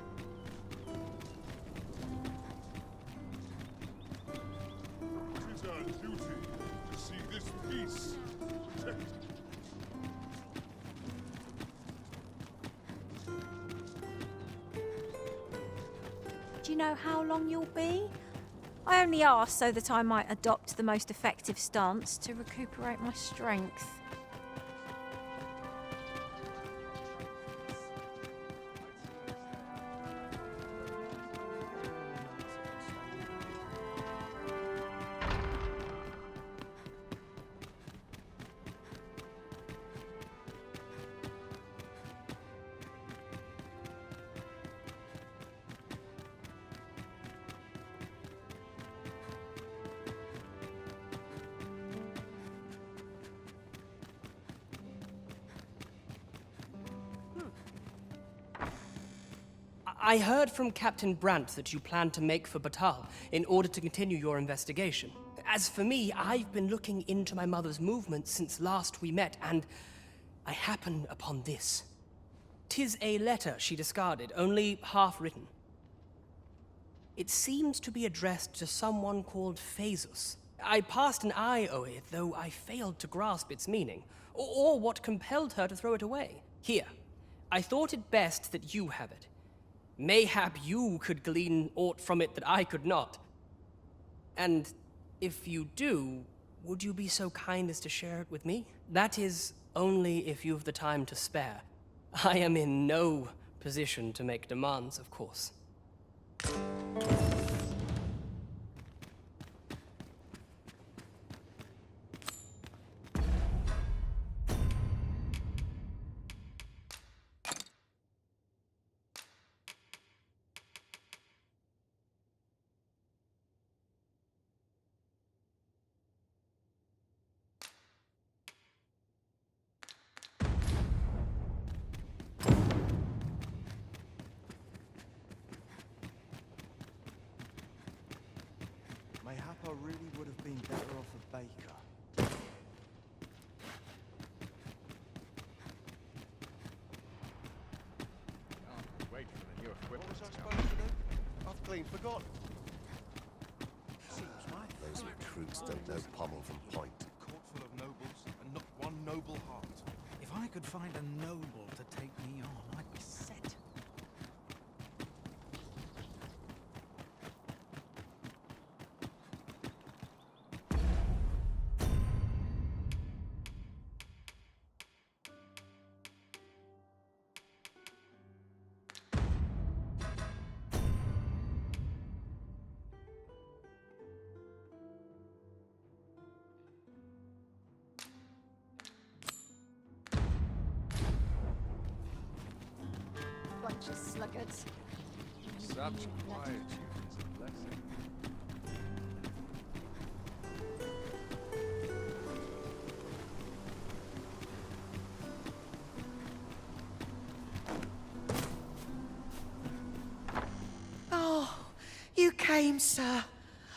It is our duty to see this peace protected. Do you know how long you'll be? I only asked so that I might adopt the most effective stance to recuperate my strength. I heard from Captain Brandt that you plan to make for Batal in order to continue your investigation. As for me, I've been looking into my mother's movements since last we met, and I happen upon this. 'Tis a letter she discarded, only half written. It seems to be addressed to someone called Phaesus. I passed an eye over it, though I failed to grasp its meaning, or what compelled her to throw it away. Here, I thought it best that you have it. Mayhap you could glean aught from it that I could not. And if you do, would you be so kind as to share it with me? That is, only if you've the time to spare. I am in no position to make demands, of course. Mayhap I really would have been better off a baker. Wait for the new equipment. What was I supposed to do? I've clean forgotten. Seems right. Those recruits don't know pommel from point. Court full of nobles, and not one noble heart. If I could find a noble to take me on, I'd be set. Bunch of sluggards. Such quietude is a blessing. Oh, you came, sir.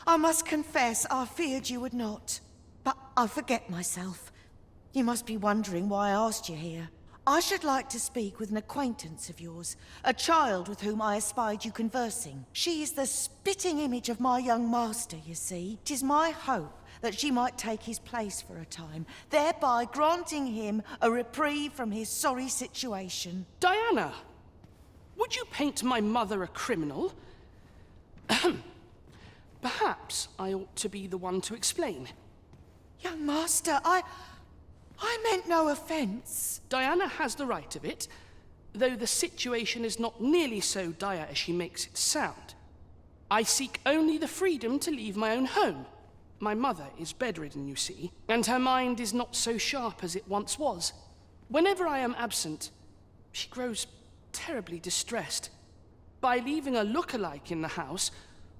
I must confess, I feared you would not. But I forget myself. You must be wondering why I asked you here. I should like to speak with an acquaintance of yours, a child with whom I espied you conversing. She is the spitting image of my young master, you see. 'Tis my hope that she might take his place for a time, thereby granting him a reprieve from his sorry situation. Diana! Would you paint my mother a criminal? Perhaps I ought to be the one to explain. Young master, I meant no offense. Diana has the right of it, though the situation is not nearly so dire as she makes it sound. I seek only the freedom to leave my own home. My mother is bedridden, you see, and her mind is not so sharp as it once was. Whenever I am absent, she grows terribly distressed. By leaving a look-alike in the house,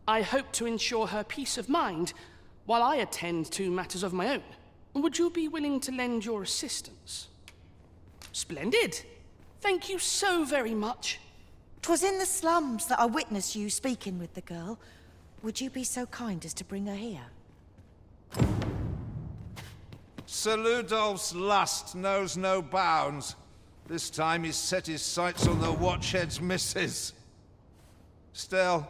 I hope to ensure her peace of mind while I attend to matters of my own. Would you be willing to lend your assistance? Splendid. Thank you so very much. 'Twas in the slums that I witnessed you speaking with the girl. Would you be so kind as to bring her here? Sir Ludolf's lust knows no bounds. This time he's set his sights on the Watchhead's missus. Still,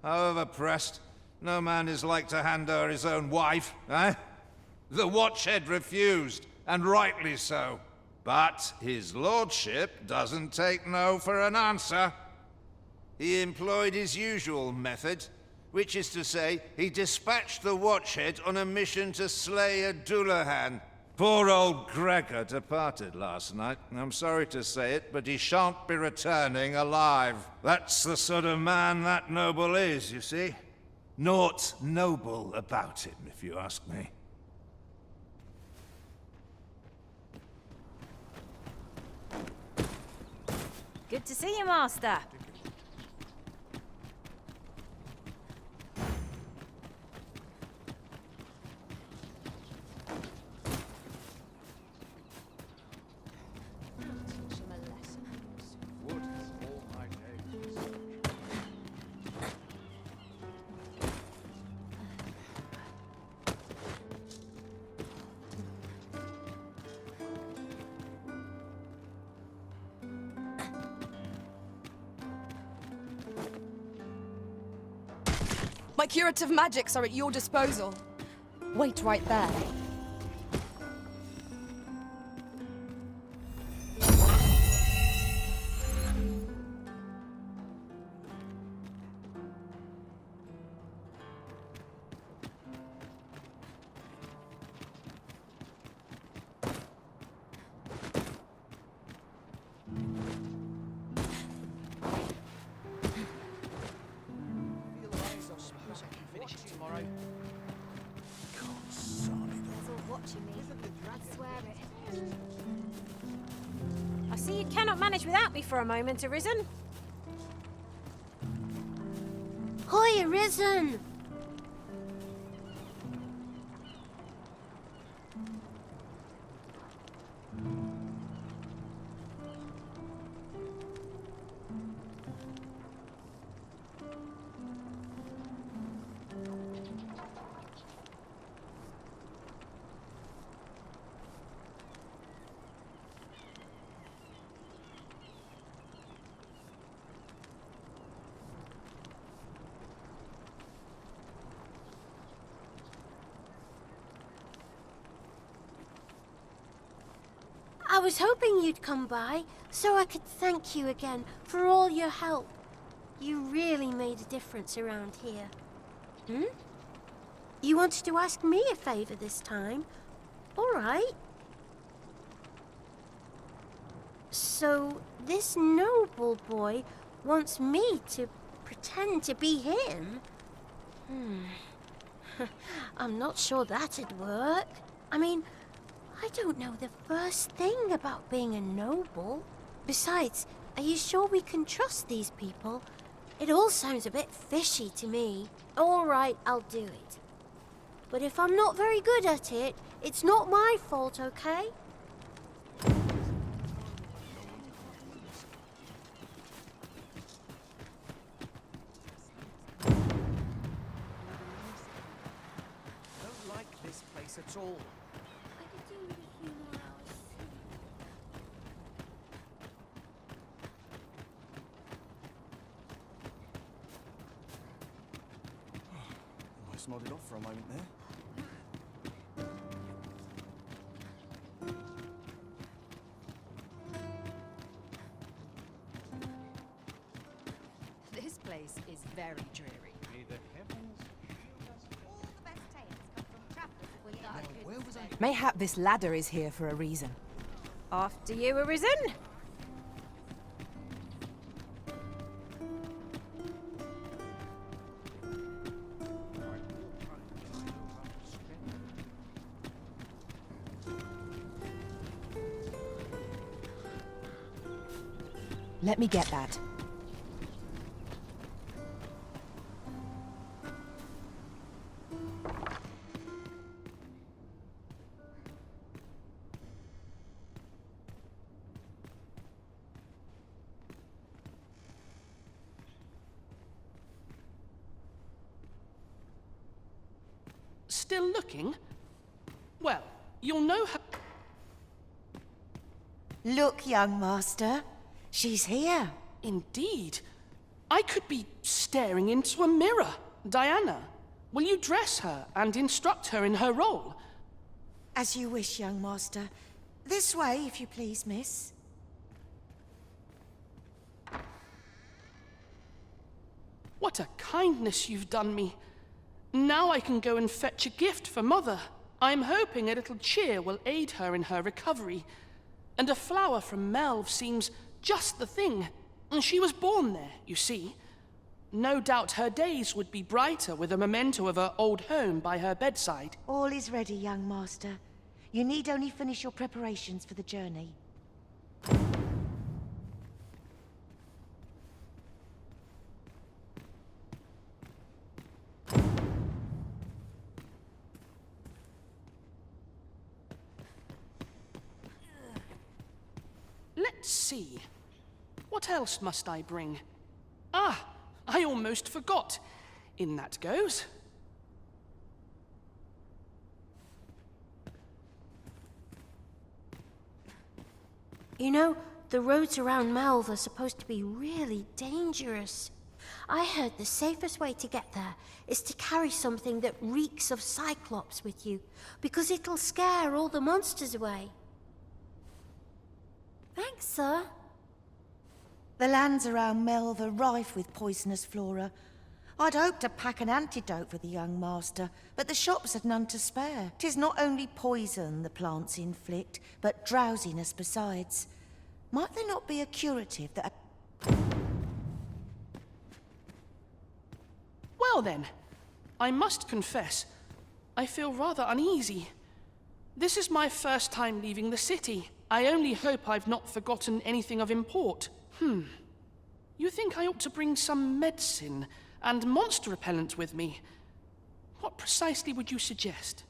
however pressed, no man is like to hand her his own wife, eh? The Watchhead refused, and rightly so. But his lordship doesn't take no for an answer. He employed his usual method, which is to say, he dispatched the Watchhead on a mission to slay a Dullahan. Poor old Gregor departed last night. I'm sorry to say it, but he shan't be returning alive. That's the sort of man that noble is, you see. Naught noble about him, if you ask me. Good to see you, Master. My curative magics are at your disposal. Wait right there. I see you cannot manage without me for a moment, Arisen. Hi, Arisen! I was hoping you'd come by, so I could thank you again for all your help. You really made a difference around here. Hmm? You wanted to ask me a favor this time? All right. So, this noble boy wants me to pretend to be him? I'm not sure that'd work. I mean, I don't know the first thing about being a noble. Besides, are you sure we can trust these people? It all sounds a bit fishy to me. All right, I'll do it. But if I'm not very good at it, it's not my fault, okay? I don't like this place at all. Almost nodded off for a moment there. This place is very dreary. May the heavens Mayhap this ladder is here for a reason. After you, Arisen. Let me get that. Still looking? Well, you'll know her. Look, young master. She's here. Indeed. I could be staring into a mirror. Diana, will you dress her and instruct her in her role? As you wish, young master. This way, if you please, miss. What a kindness you've done me. Now I can go and fetch a gift for Mother. I'm hoping a little cheer will aid her in her recovery. And a flower from Melve seems just the thing. And she was born there, you see. No doubt her days would be brighter with a memento of her old home by her bedside. All is ready, young master. You need only finish your preparations for the journey. Let's see. What else must I bring? Ah, I almost forgot. In that goes. You know, the roads around Melve are supposed to be really dangerous. I heard the safest way to get there is to carry something that reeks of Cyclops with you, because it'll scare all the monsters away. Thanks, sir. The lands around Melve are rife with poisonous flora. I'd hoped to pack an antidote for the young master, but the shops had none to spare. 'Tis not only poison the plants inflict, but drowsiness besides. Might there not be a curative that... Well then, I must confess, I feel rather uneasy. This is my first time leaving the city. I only hope I've not forgotten anything of import. You think I ought to bring some medicine and monster repellent with me? What precisely would you suggest?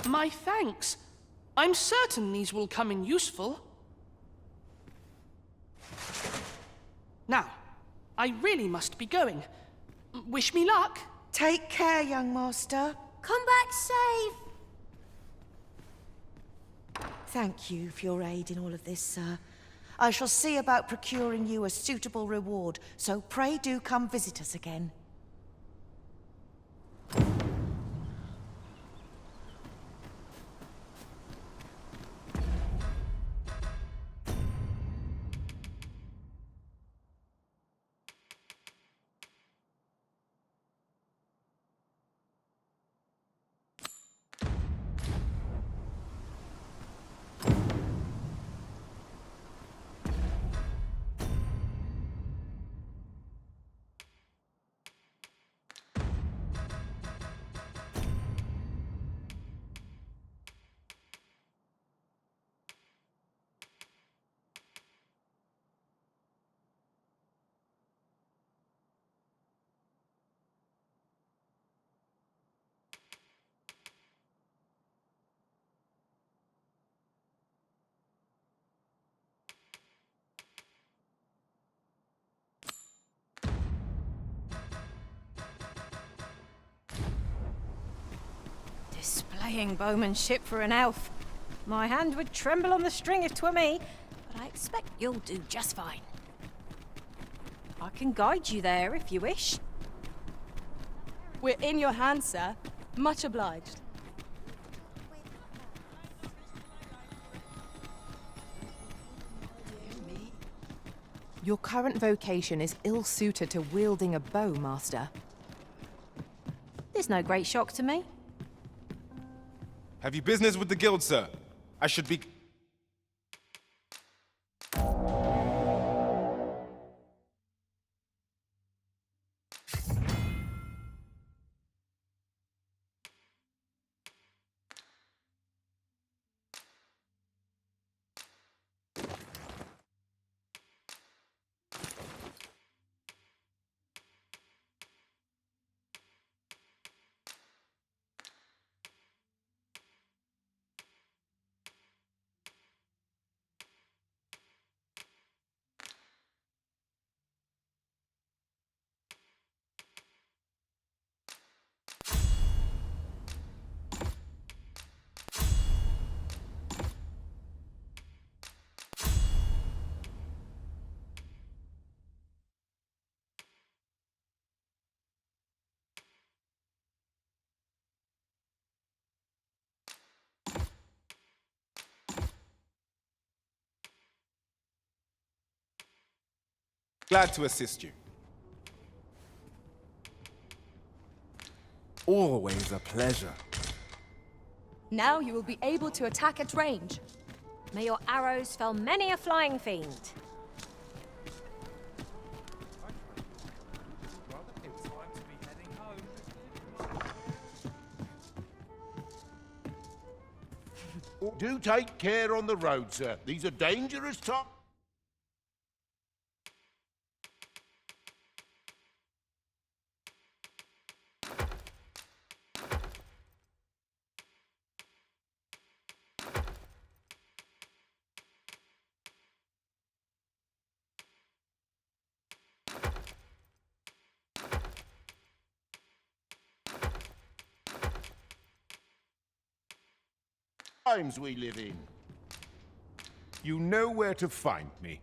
My thanks. I'm certain these will come in useful. Now, I really must be going. Wish me luck. Take care, young master. Come back safe. Thank you for your aid in all of this, sir. I shall see about procuring you a suitable reward, so pray do come visit us again. Paying bowmanship for an elf. My hand would tremble on the string if 'twere me, but I expect you'll do just fine. I can guide you there if you wish. We're in your hands, sir. Much obliged. Your current vocation is ill-suited to wielding a bow, Master. There's no great shock to me. Have you business with the guild, sir? I should be... Glad to assist you. Always a pleasure. Now you will be able to attack at range. May your arrows fell many a flying fiend. Do take care on the road, sir. These are dangerous times. Times we live in. You know where to find me.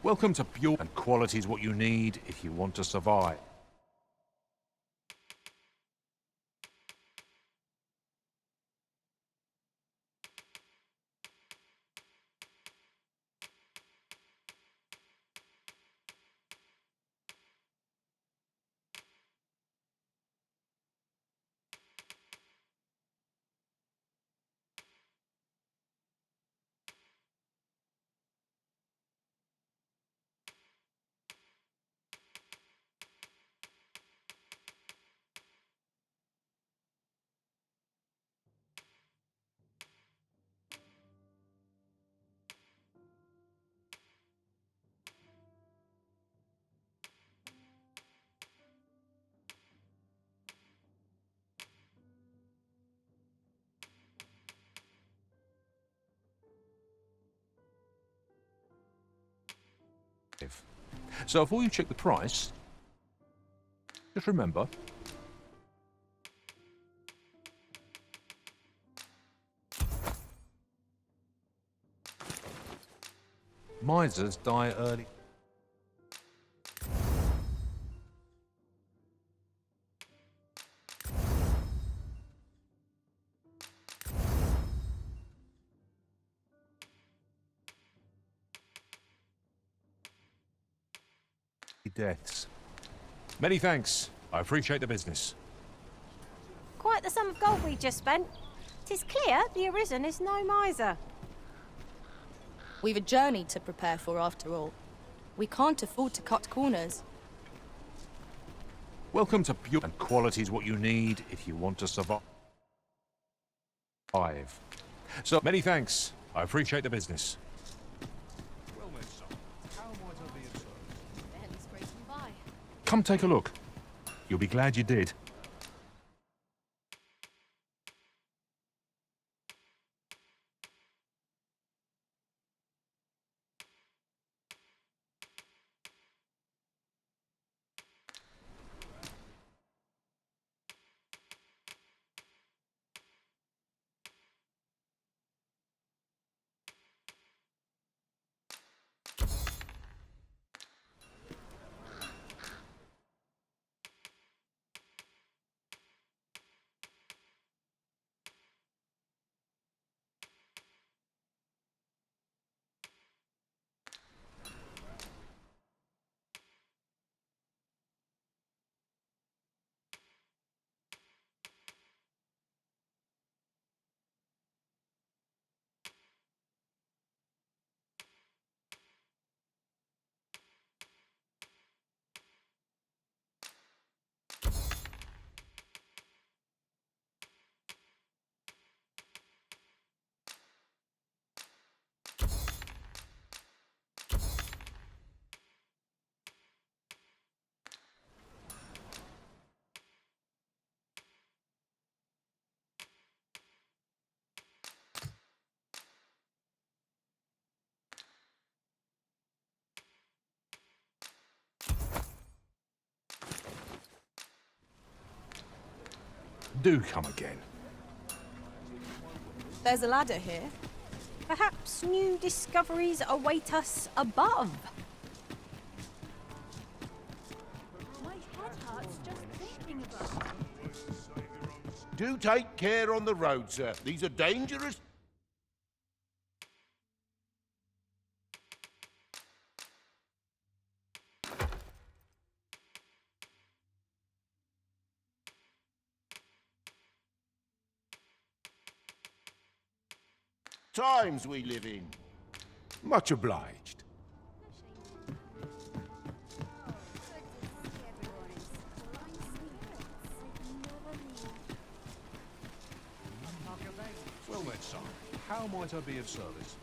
Welcome to Pure, and quality is what you need if you want to survive. So before you check the price, just remember, misers die early. Deaths. Many thanks. I appreciate the business. Quite the sum of gold we just spent. 'Tis clear the Arisen is no miser. We've a journey to prepare for after all. We can't afford to cut corners. Welcome to Pure, and quality is what you need if you want to survive. So many thanks. I appreciate the business. Come take a look. You'll be glad you did. do come again. There's a ladder here. Perhaps new discoveries await us above. My head hurts just thinking about it. Do take care on the road, sir. These are dangerous. Times we live in. Much obliged. Well then, son, how might I be of service?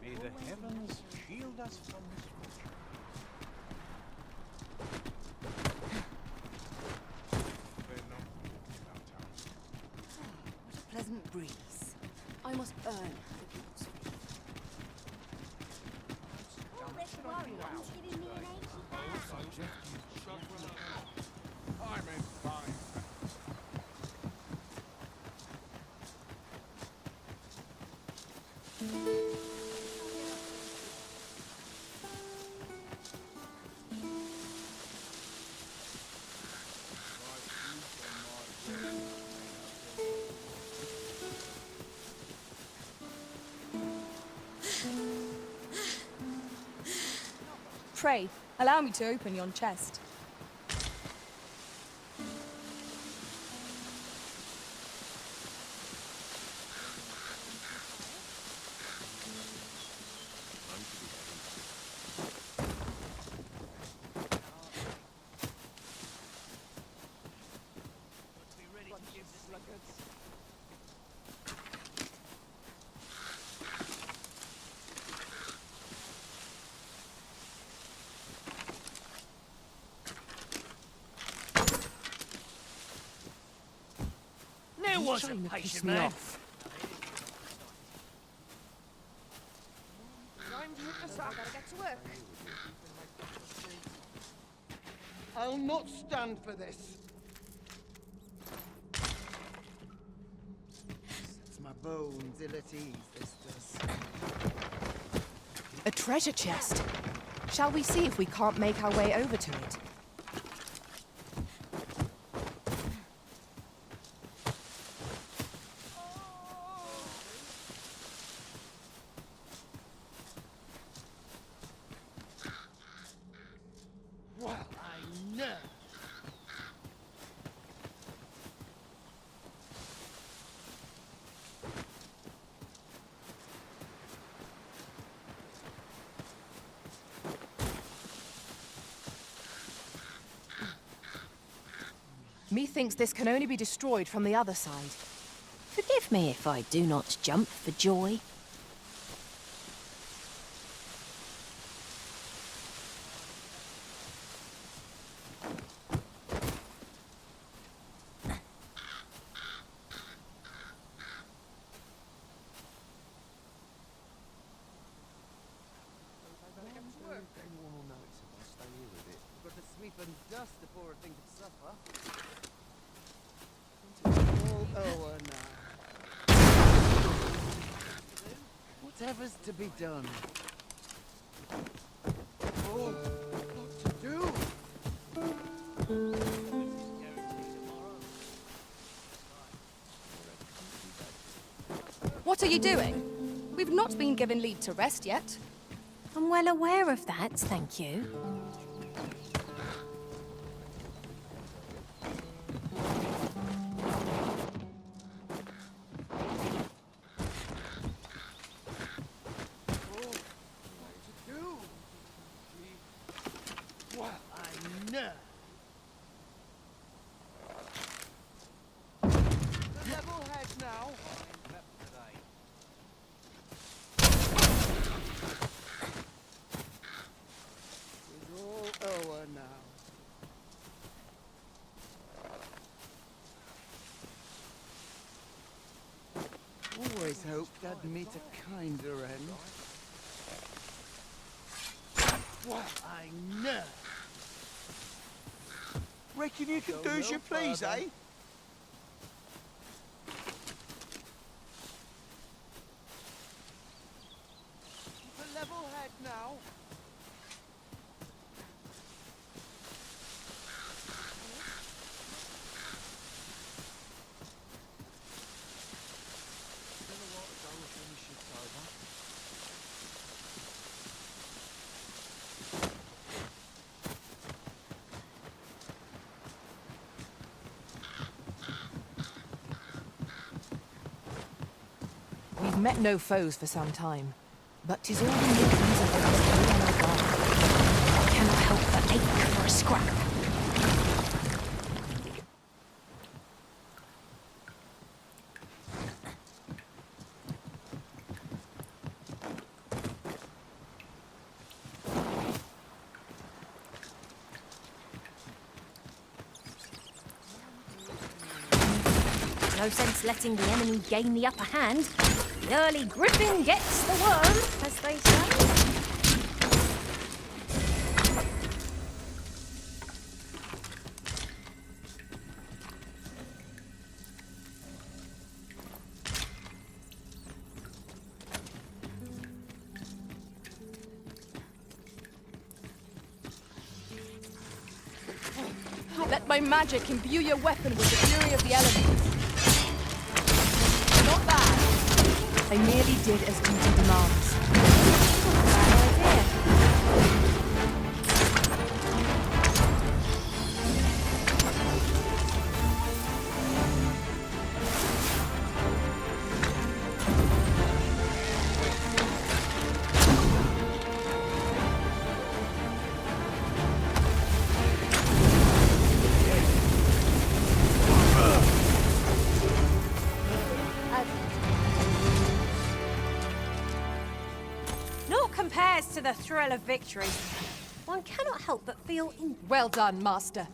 May the heavens shield us from misfortune. What a pleasant breeze. I must earn the people's faith. I'm in fine. Pray, allow me to open yon chest. There was a Trying to piss patient me man. off. Time to hit the sack. Gotta get to work. I'll not stand for this. Sets my bones ill at ease, this does. A treasure chest. Shall we see if we can't make our way over to it? Well, I know. Methinks this can only be destroyed from the other side. Forgive me if I do not jump for joy. Anyone will notice if I stay here with it. Got to sweep and dust the poor thing could suffer. All over now. Whatever's to be done. Oh, what to do? What are you doing? We've not been given leave to rest yet. I'm well aware of that, thank you. Well, I know. Level head now. It's all over now. Always hoped I'd meet a kinder end. What a nerve! Reckon you can do as you please, eh? Keep a level head now. We've met no foes for some time, but 'tis all the makings of the rest on our guard. I cannot help but ache for a scrap. No sense letting the enemy gain the upper hand. The early griffin gets the worm, as they say. Let my magic imbue your weapon with the fury of the elements. Not bad. I merely did as duty demands. Naught compares to the thrill of victory. One cannot help but feel Well done, Master.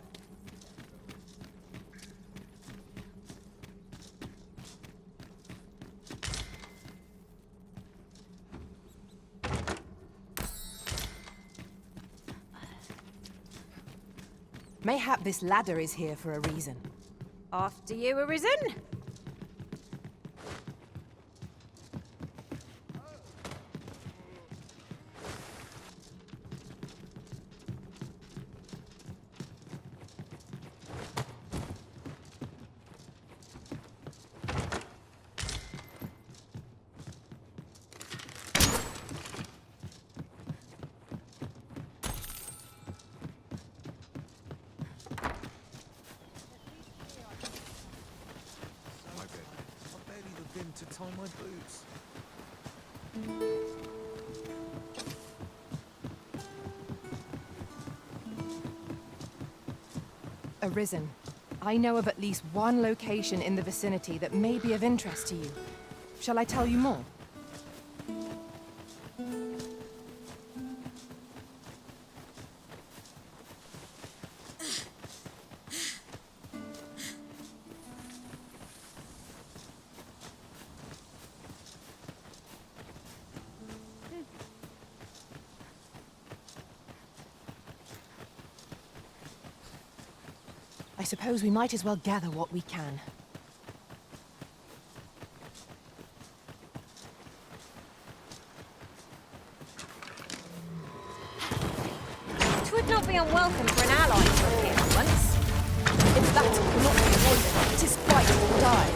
Mayhap this ladder is here for a reason. After you, Arisen. I barely the vim to tie my boots. Arisen, I know of at least one location in the vicinity that may be of interest to you. Shall I tell you more? I suppose we might as well gather what we can. It would not be unwelcome for an ally to appear at once. If that cannot be avoided, it is quite dire.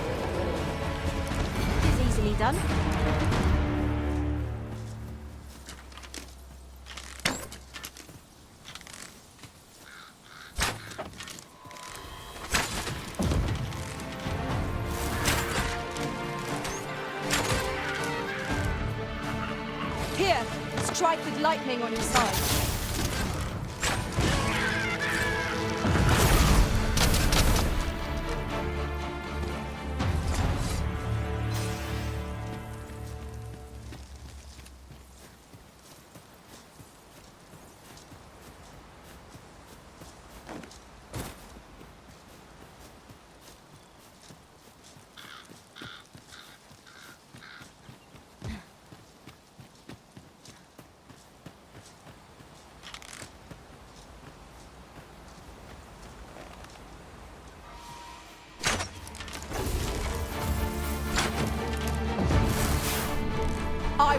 It is easily done. Here, strike with lightning on your side.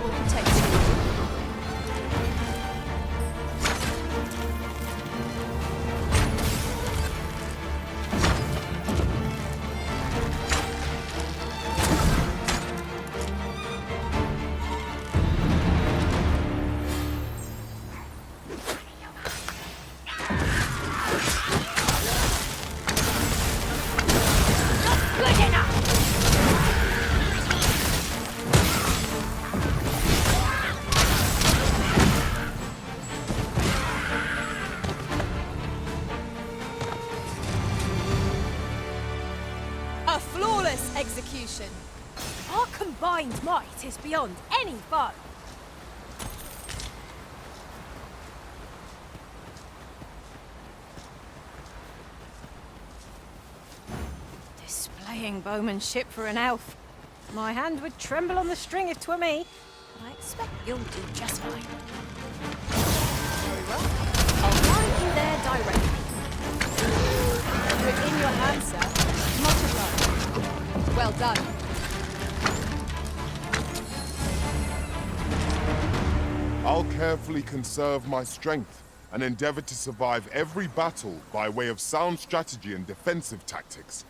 will protect you. A flawless execution. Our combined might is beyond any foe. Displaying bowmanship for an elf. My hand would tremble on the string if 'twere me. But I expect you'll do just fine. Very well. I'll find you there directly. You're in your hands, sir. Much obliged. Well done. I'll carefully conserve my strength and endeavor to survive every battle by way of sound strategy and defensive tactics.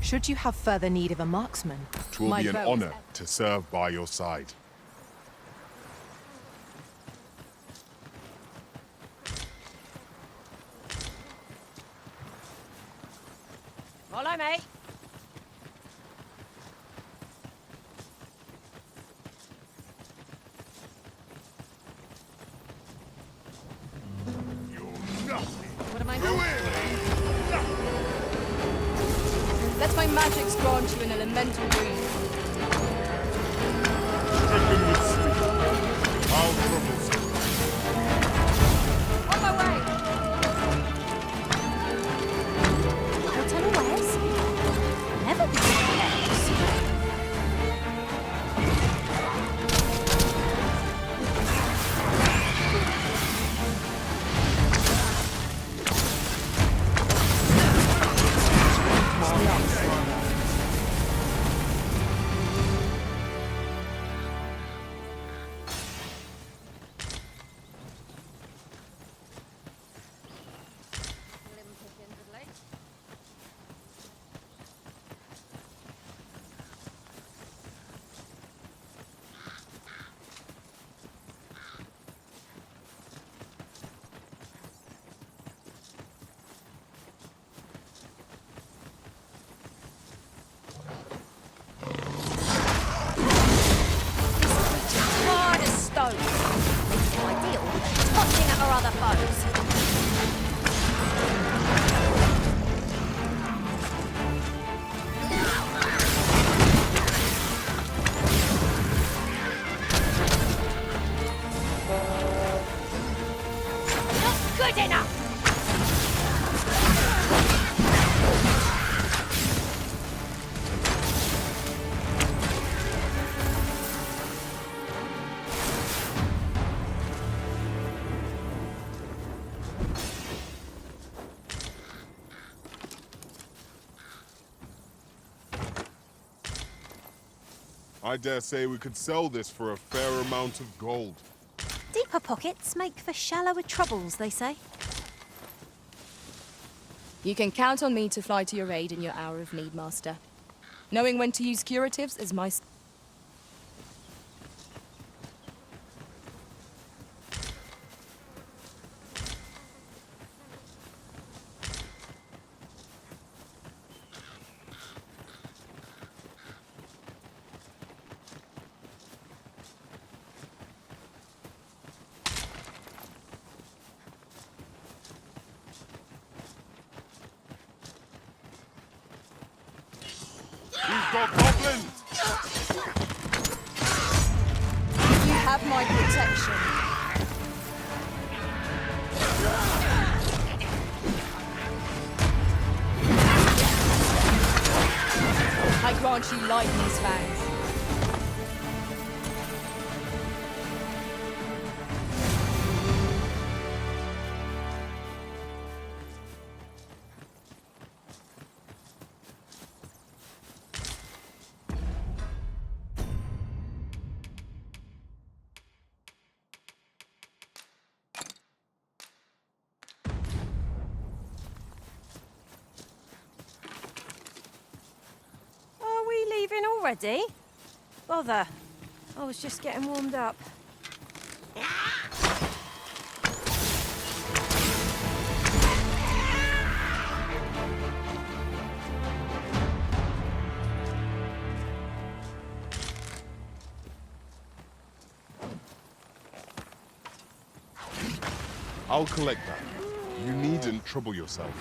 Should you have further need of a marksman, 'Twill my be an bow is honor to serve by your side. Follow me. What am I doing? Let my magics grant you an elemental wound. Stricken with sleep. I'll trouble you. On my way! I'll tell you where's. Never be careless. Hard as stone. Making it ideal for touching at our other foes. Not good enough! I dare say we could sell this for a fair amount of gold. Deeper pockets make for shallower troubles, they say. You can count on me to fly to your aid in your hour of need, Master. Knowing when to use curatives is my... We've got goblins! You have my protection. I grant you lightning's fangs. Are we leaving already? Bother. I was just getting warmed up. I'll collect that. You needn't trouble yourself.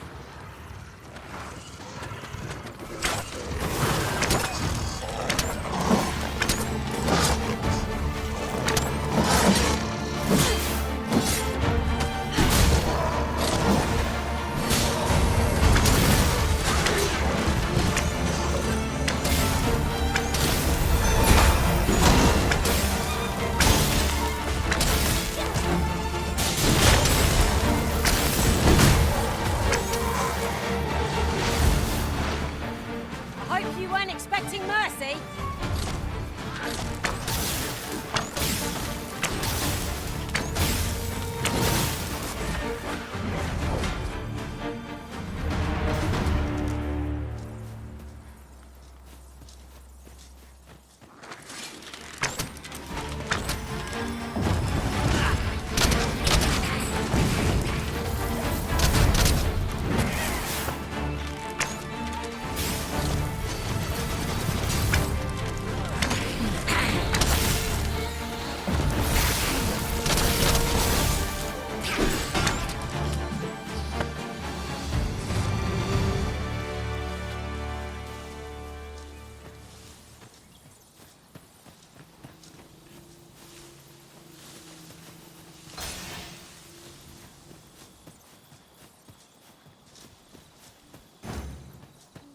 Hope you weren't expecting mercy.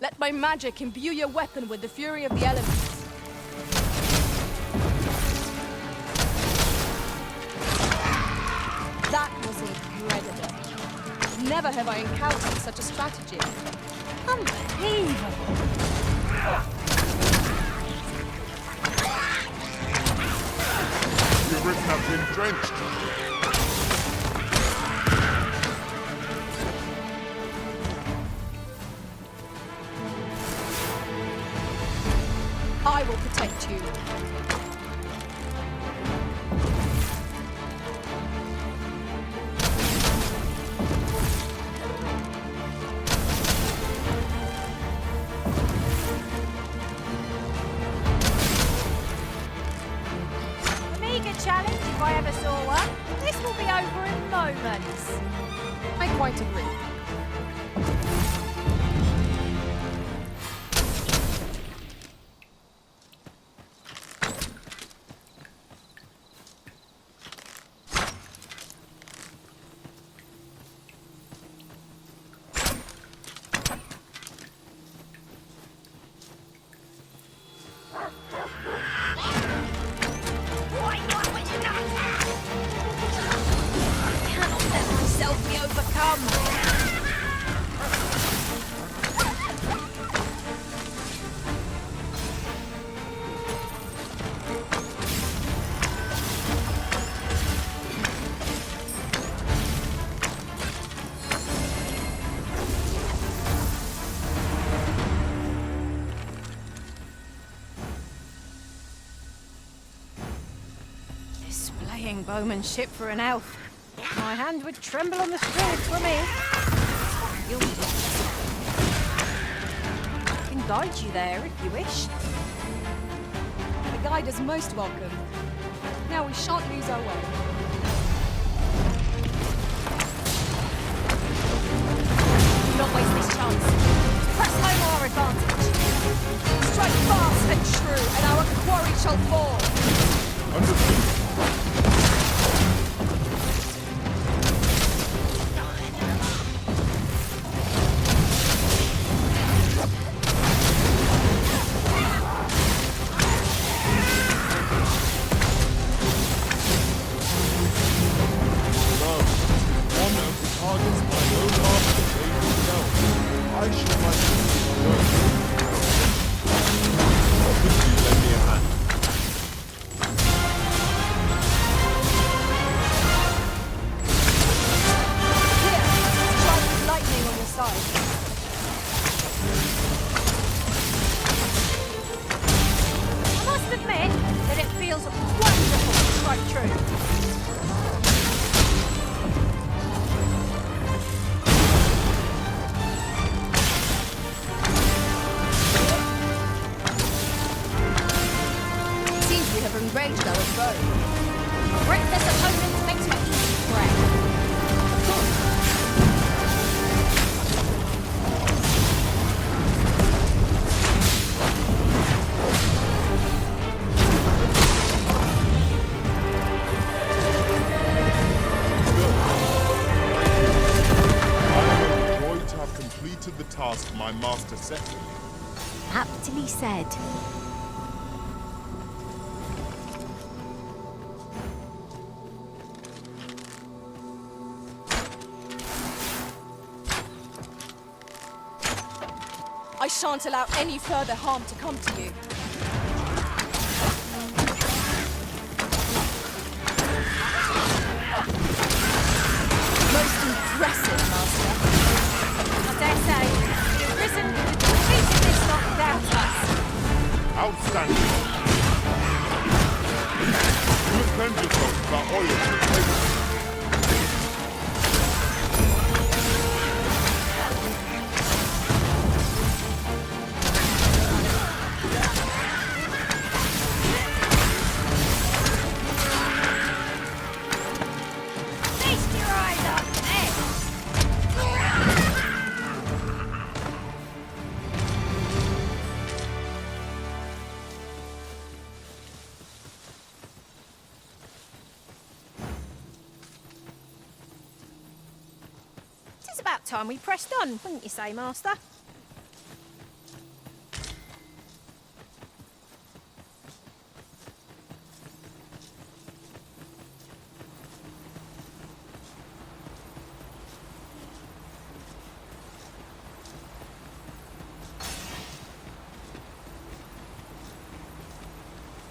Let my magic imbue your weapon with the fury of the elements. That was incredible. Never have I encountered such a strategy. Unbelievable. Your wrist have been drenched. I will protect you. A meagre challenge if I ever saw one. This will be over in moments. I quite agree. Be overcome. Displaying bowmanship for an elf. My hand would tremble on the sword for me. I can guide you there if you wish. The guide is most welcome. Now we shan't lose our way. Do not waste this chance. Press home our advantage. Strike fast and true, and our quarry shall fall. Understood. my master set for me. Aptly said. I shan't allow any further harm to come to you. Most impressive, Master. I dare say, you've risen and defeated this lot without us. Outstanding. Defend yourself by all your strength. It's about time we pressed on, wouldn't you say, Master?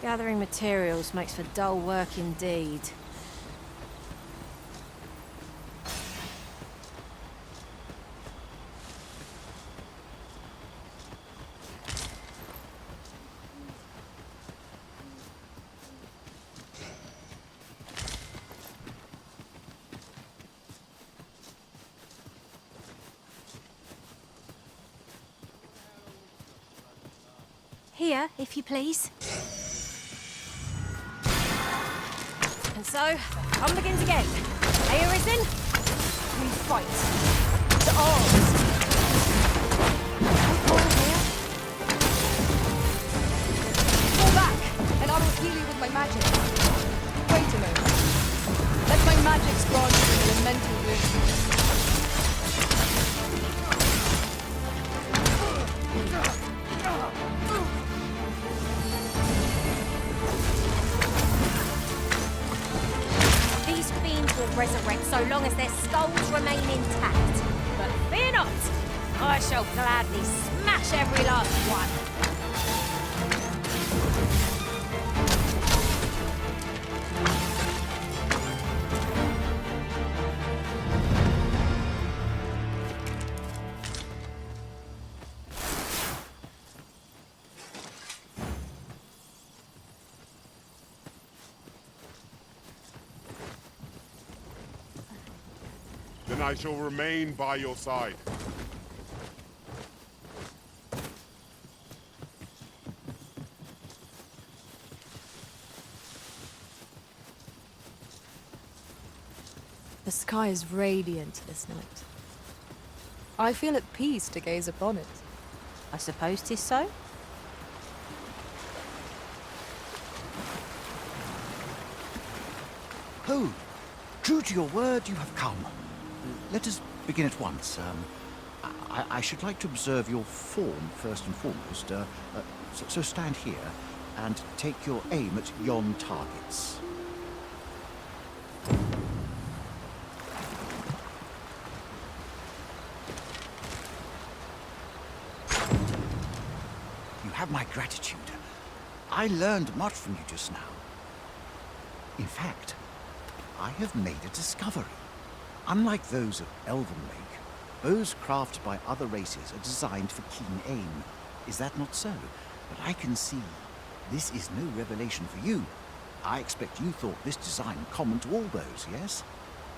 Gathering materials makes for dull work indeed. Here, if you please. And so, fun begins again. Are you risen? We fight. To arms. All here. Fall back, and I will heal you with my magic. Wait a moment. Let my magics grant you elemental wisdom. Resurrect so long as their skulls remain intact. But fear not, I shall gladly smash every last one. Then I shall remain by your side. The sky is radiant this night. I feel at peace to gaze upon it. I suppose 'tis so. Oh, true to your word, you have come. Let us begin at once. I should like to observe your form first and foremost. So stand here and take your aim at yon targets. You have my gratitude. I learned much from you just now. In fact, I have made a discovery. Unlike those of Elven Lake, bows crafted by other races are designed for keen aim. Is that not so? But I can see this is no revelation for you. I expect you thought this design common to all bows, yes?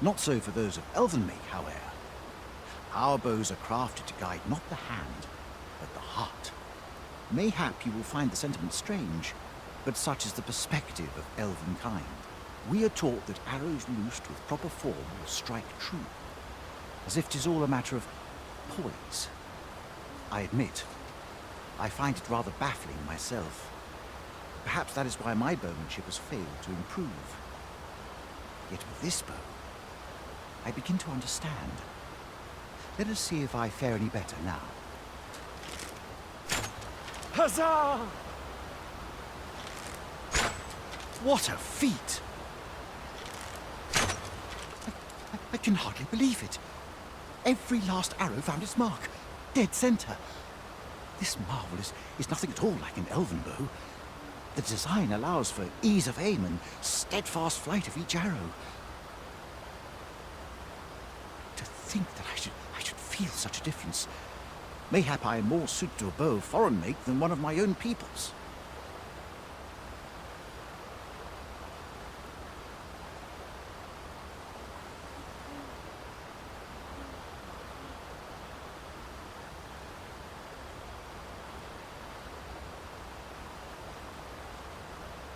Not so for those of Elven Lake, however. Our bows are crafted to guide not the hand, but the heart. Mayhap you will find the sentiment strange, but such is the perspective of elven kind. We are taught that arrows loosed with proper form will strike true, as if 'tis all a matter of poise. I admit, I find it rather baffling myself. Perhaps that is why my bowmanship has failed to improve. Yet with this bow, I begin to understand. Let us see if I fare any better now. Huzzah! What a feat! I can hardly believe it. Every last arrow found its mark. Dead center. This marvel is nothing at all like an elven bow. The design allows for ease of aim and steadfast flight of each arrow. To think that I should feel such a difference. Mayhap I am more suited to a bow of foreign make than one of my own people's.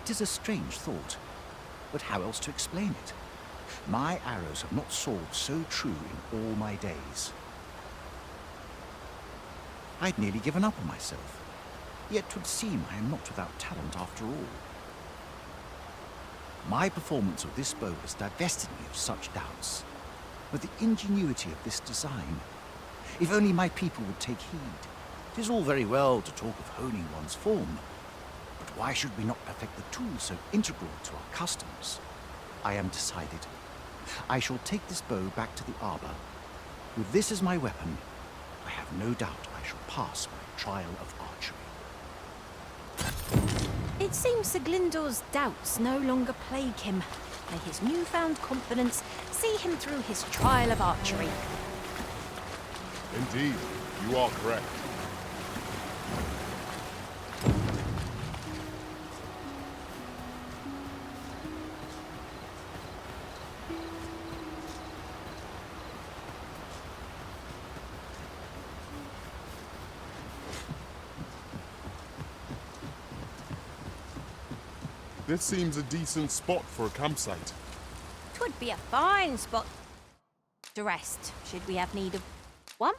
It is a strange thought, but how else to explain it? My arrows have not soared so true in all my days. I'd nearly given up on myself, yet 'twould seem I am not without talent after all. My performance of this bow has divested me of such doubts, but the ingenuity of this design, if only my people would take heed. It is all very well to talk of honing one's form, but why should we not perfect the tool so integral to our customs? I am decided. I shall take this bow back to the arbor. With this as my weapon, I have no doubt I shall pass my trial of archery. It seems Sir Glyndor's doubts no longer plague him. May his newfound confidence see him through his trial of archery. Indeed, you are correct. This seems a decent spot for a campsite. 'Twould be a fine spot to rest, should we have need of one.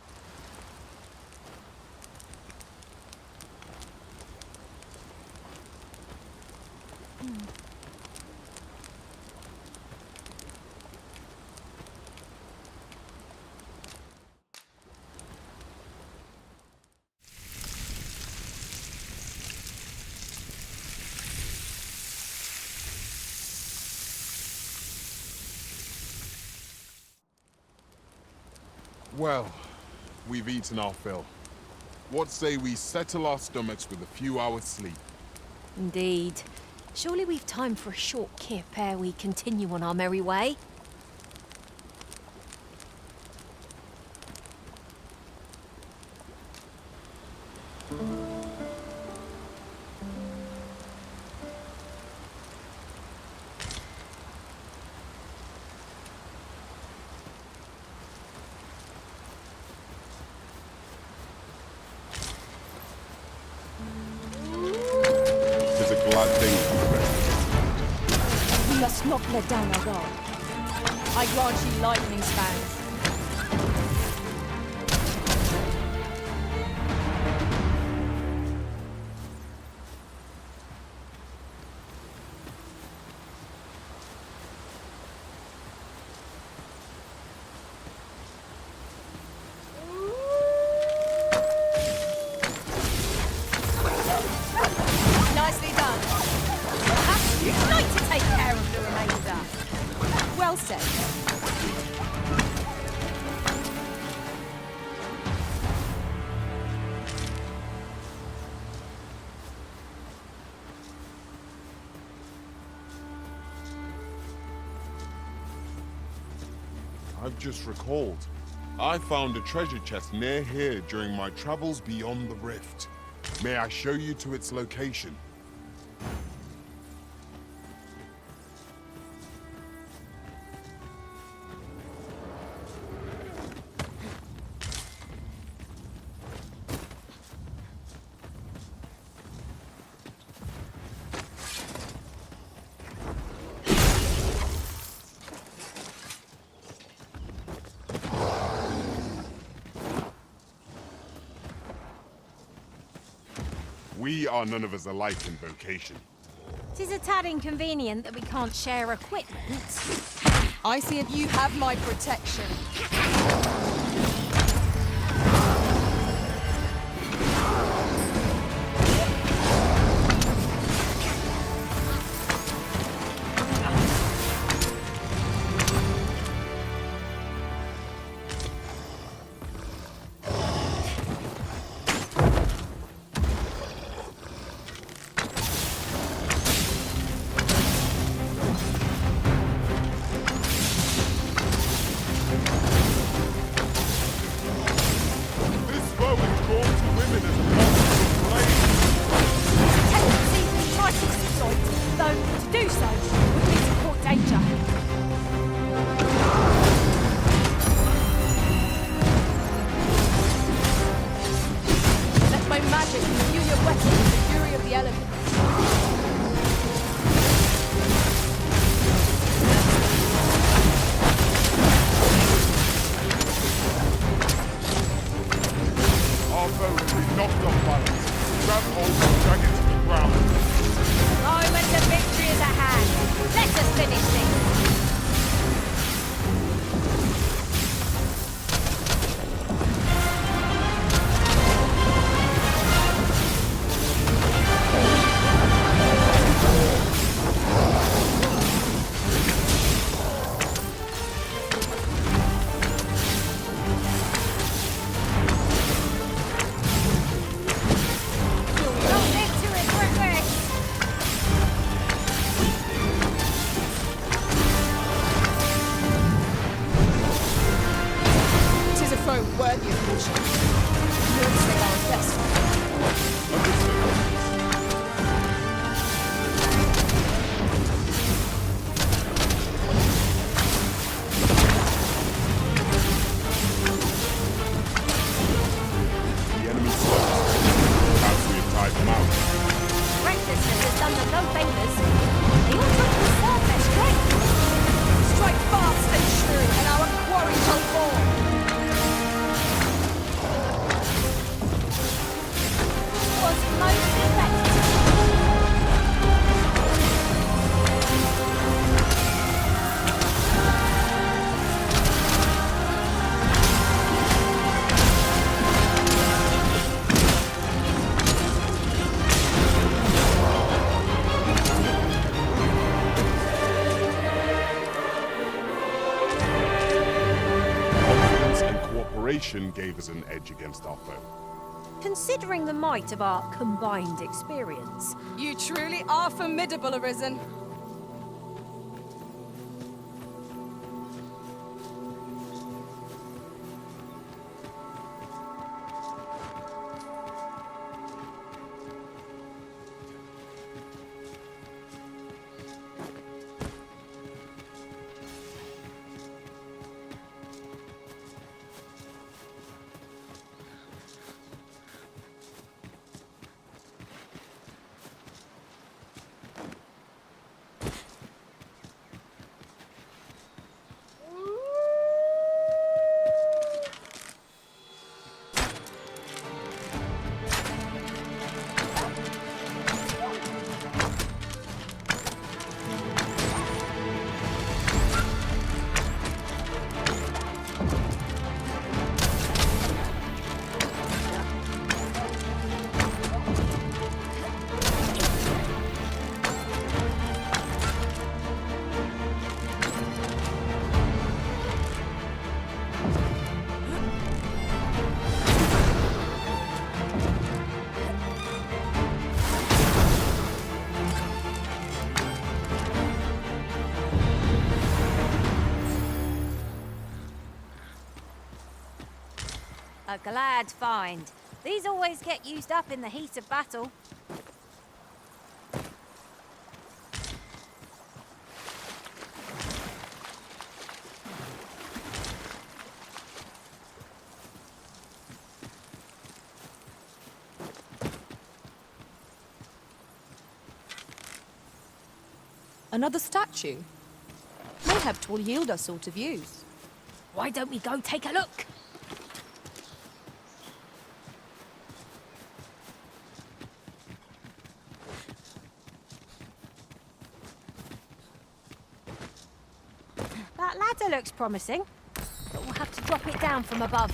Well, we've eaten our fill. What say we settle our stomachs with a few hours' sleep? Indeed. Surely we've time for a short kip ere we continue on our merry way. We must not let down our guard. I grant you lightning spans. Nicely done. Perhaps you'd like to take care of the remainder. Well said. I've just recalled. I found a treasure chest near here during my travels beyond the rift. May I show you to its location? We are none of us alike in vocation. 'Tis a tad inconvenient that we can't share equipment. I see if you have my protection. throne worthy of fortune. Yours they are best. The enemy's close. Perhaps we've tied them out. Recklessness has done them no favours. They ought to preserve their strength. Strike fast and true, and our quarry shall fall. Was most correct. Confidence and cooperation gave us an edge against our foe. Considering the might of our combined experience. You truly are formidable, Arisen. A glad find. These always get used up in the heat of battle. Another statue? Mayhap 'twill yield us all to views. Why don't we go take a look? That ladder looks promising, but we'll have to drop it down from above.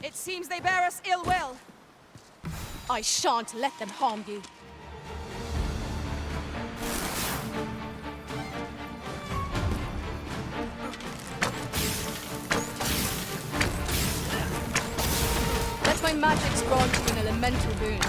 It seems they bear us ill will. I shan't let them harm you. Let my magics grant you an elemental boon.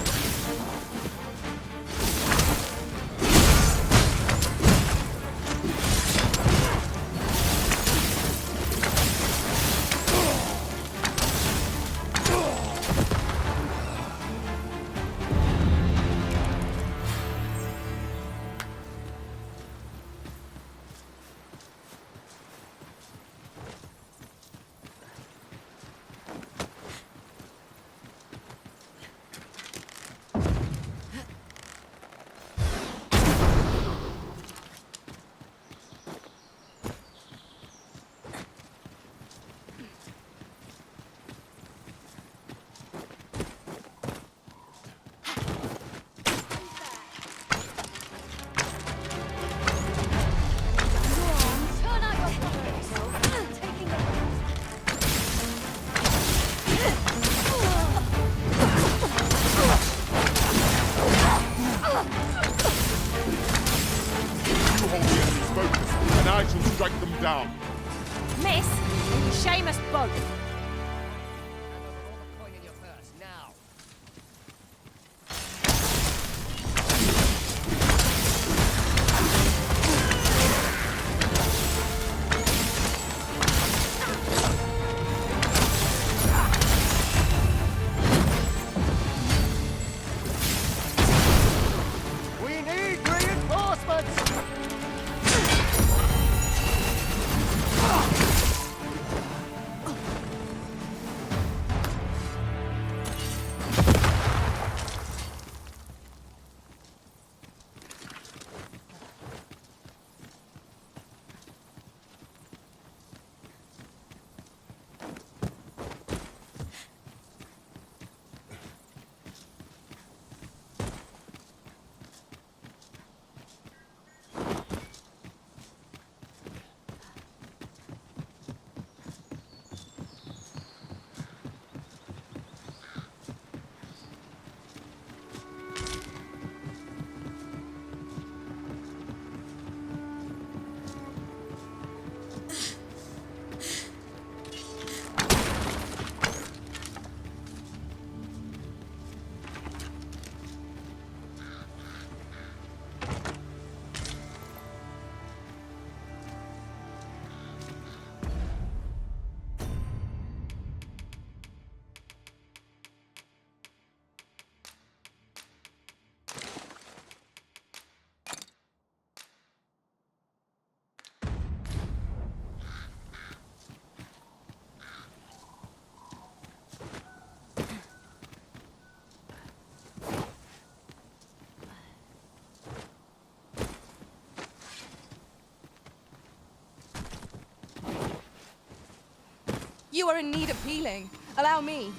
You are in need of healing. Allow me.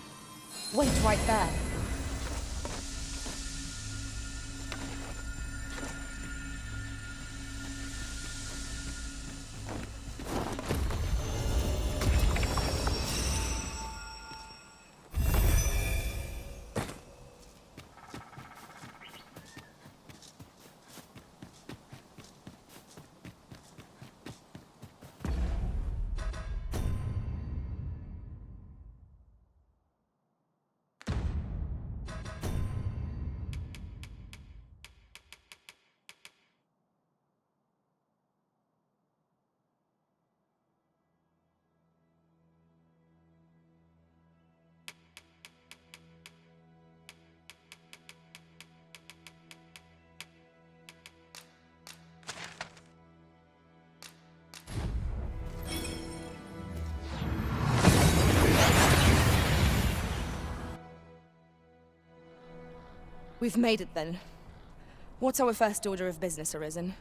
Wait right there. We've made it then. What's our first order of business, Arisen?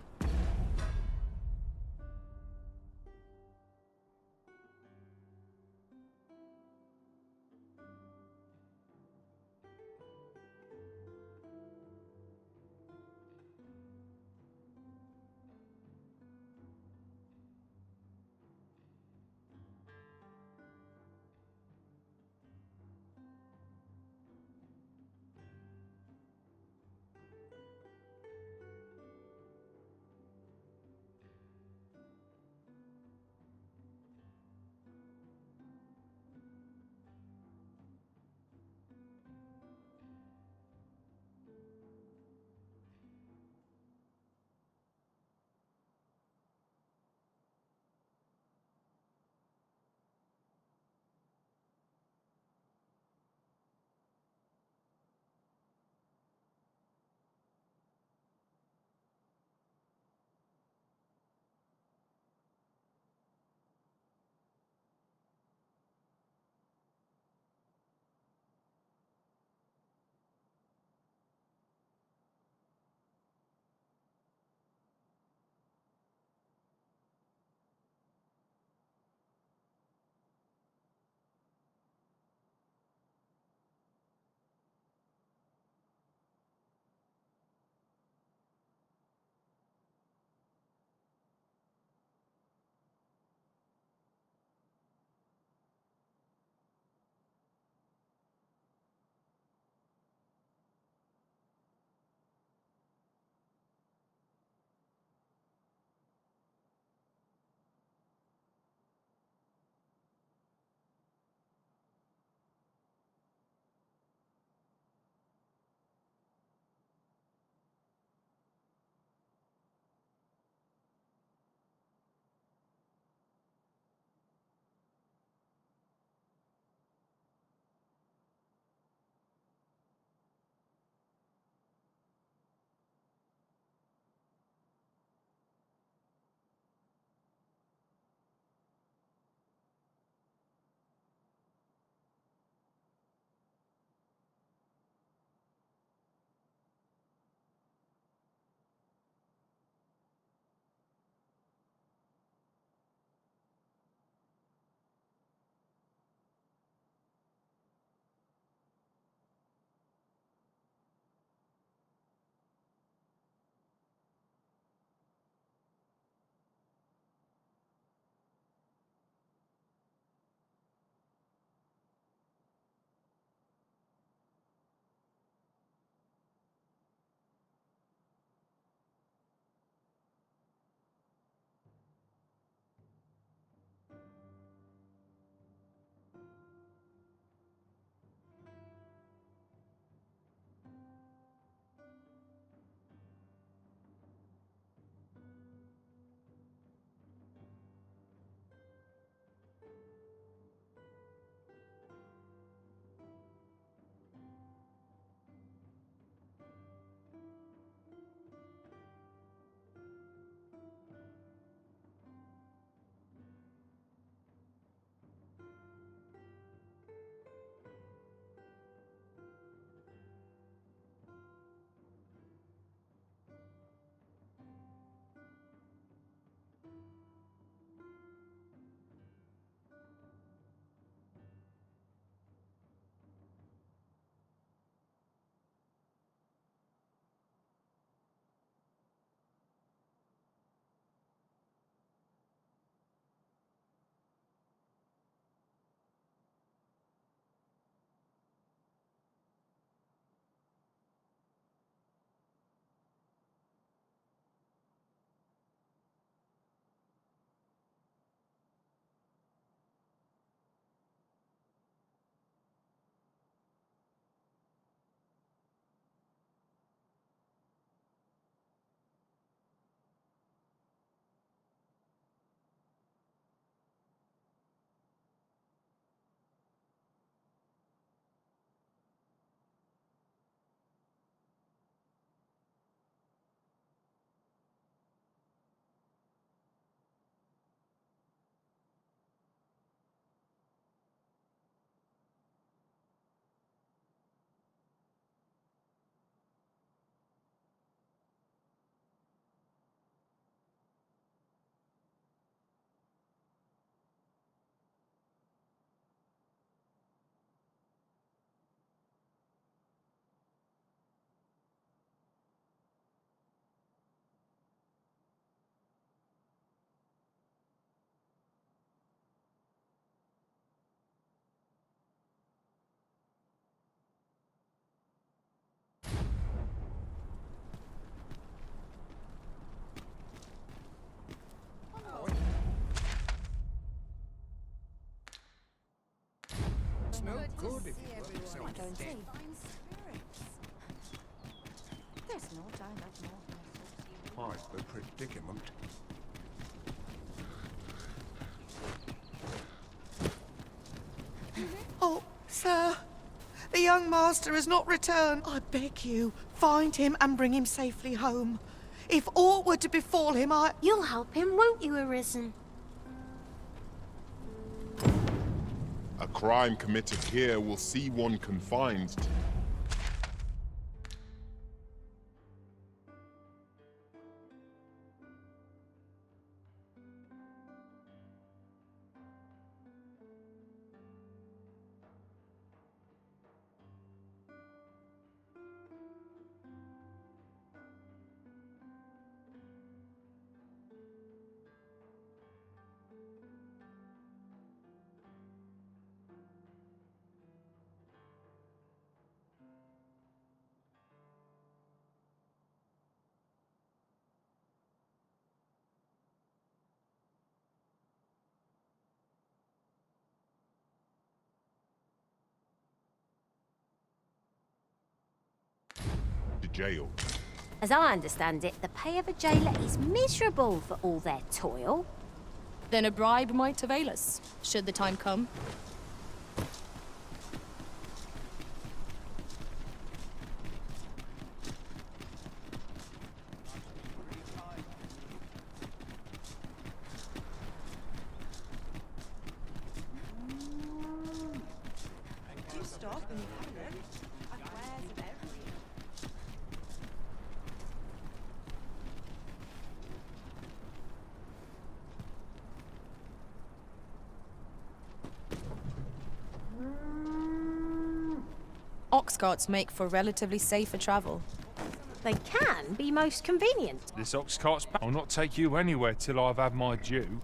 It's no good if you work yourself Go and dead. see. There's no time at more. Quite the predicament. Oh, sir. The young master has not returned. I beg you, find him and bring him safely home. If aught were to befall him, You'll help him, won't you, Arisen? A crime committed here will see one confined. To jail. As I understand it, the pay of a jailer is miserable for all their toil. Then a bribe might avail us, should the time come. stop and have a look at wares of every... Ox carts make for relatively safer travel. They can be most convenient. This ox cart's I'll not take you anywhere till I've had my due.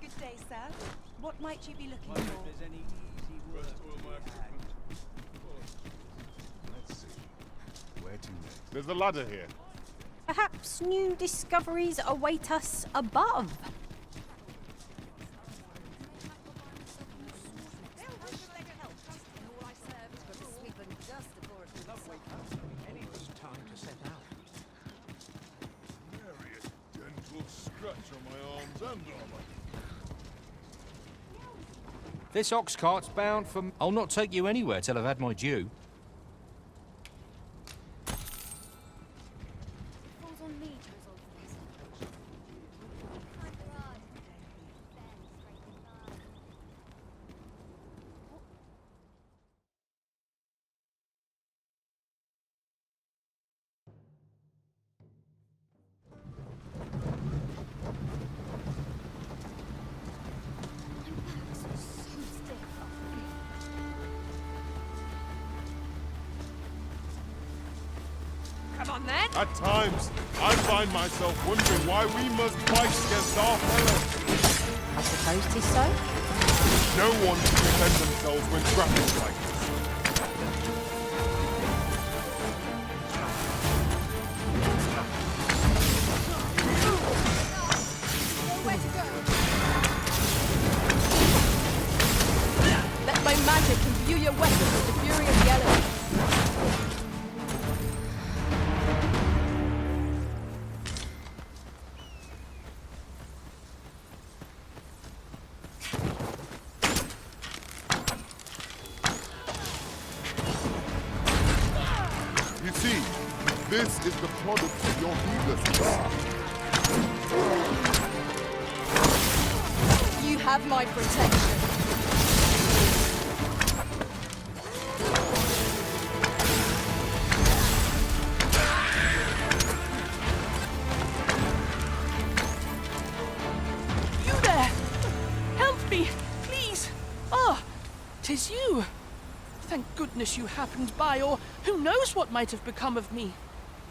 Good day, sir. What might you be looking Wonder for? if there's any easy work. Let's see. Where to next? There's a ladder here. Perhaps new discoveries await us above. It's time to set out. Nary a dental scratch on my arms and armor. This ox cart's bound for... I'll not take you anywhere till I've had my due. Come on then! At times, I find myself wondering why we must fight against our fellows. I suppose 'tis so. No one can defend themselves when grappled like this. Nowhere to go! Let my magic imbue your weapons with the fury of the elements. You see, this is the product of your heedlessness. You have my protection. You there! Help me, please! Ah, 'tis you! Thank goodness you happened by, or who knows what might have become of me.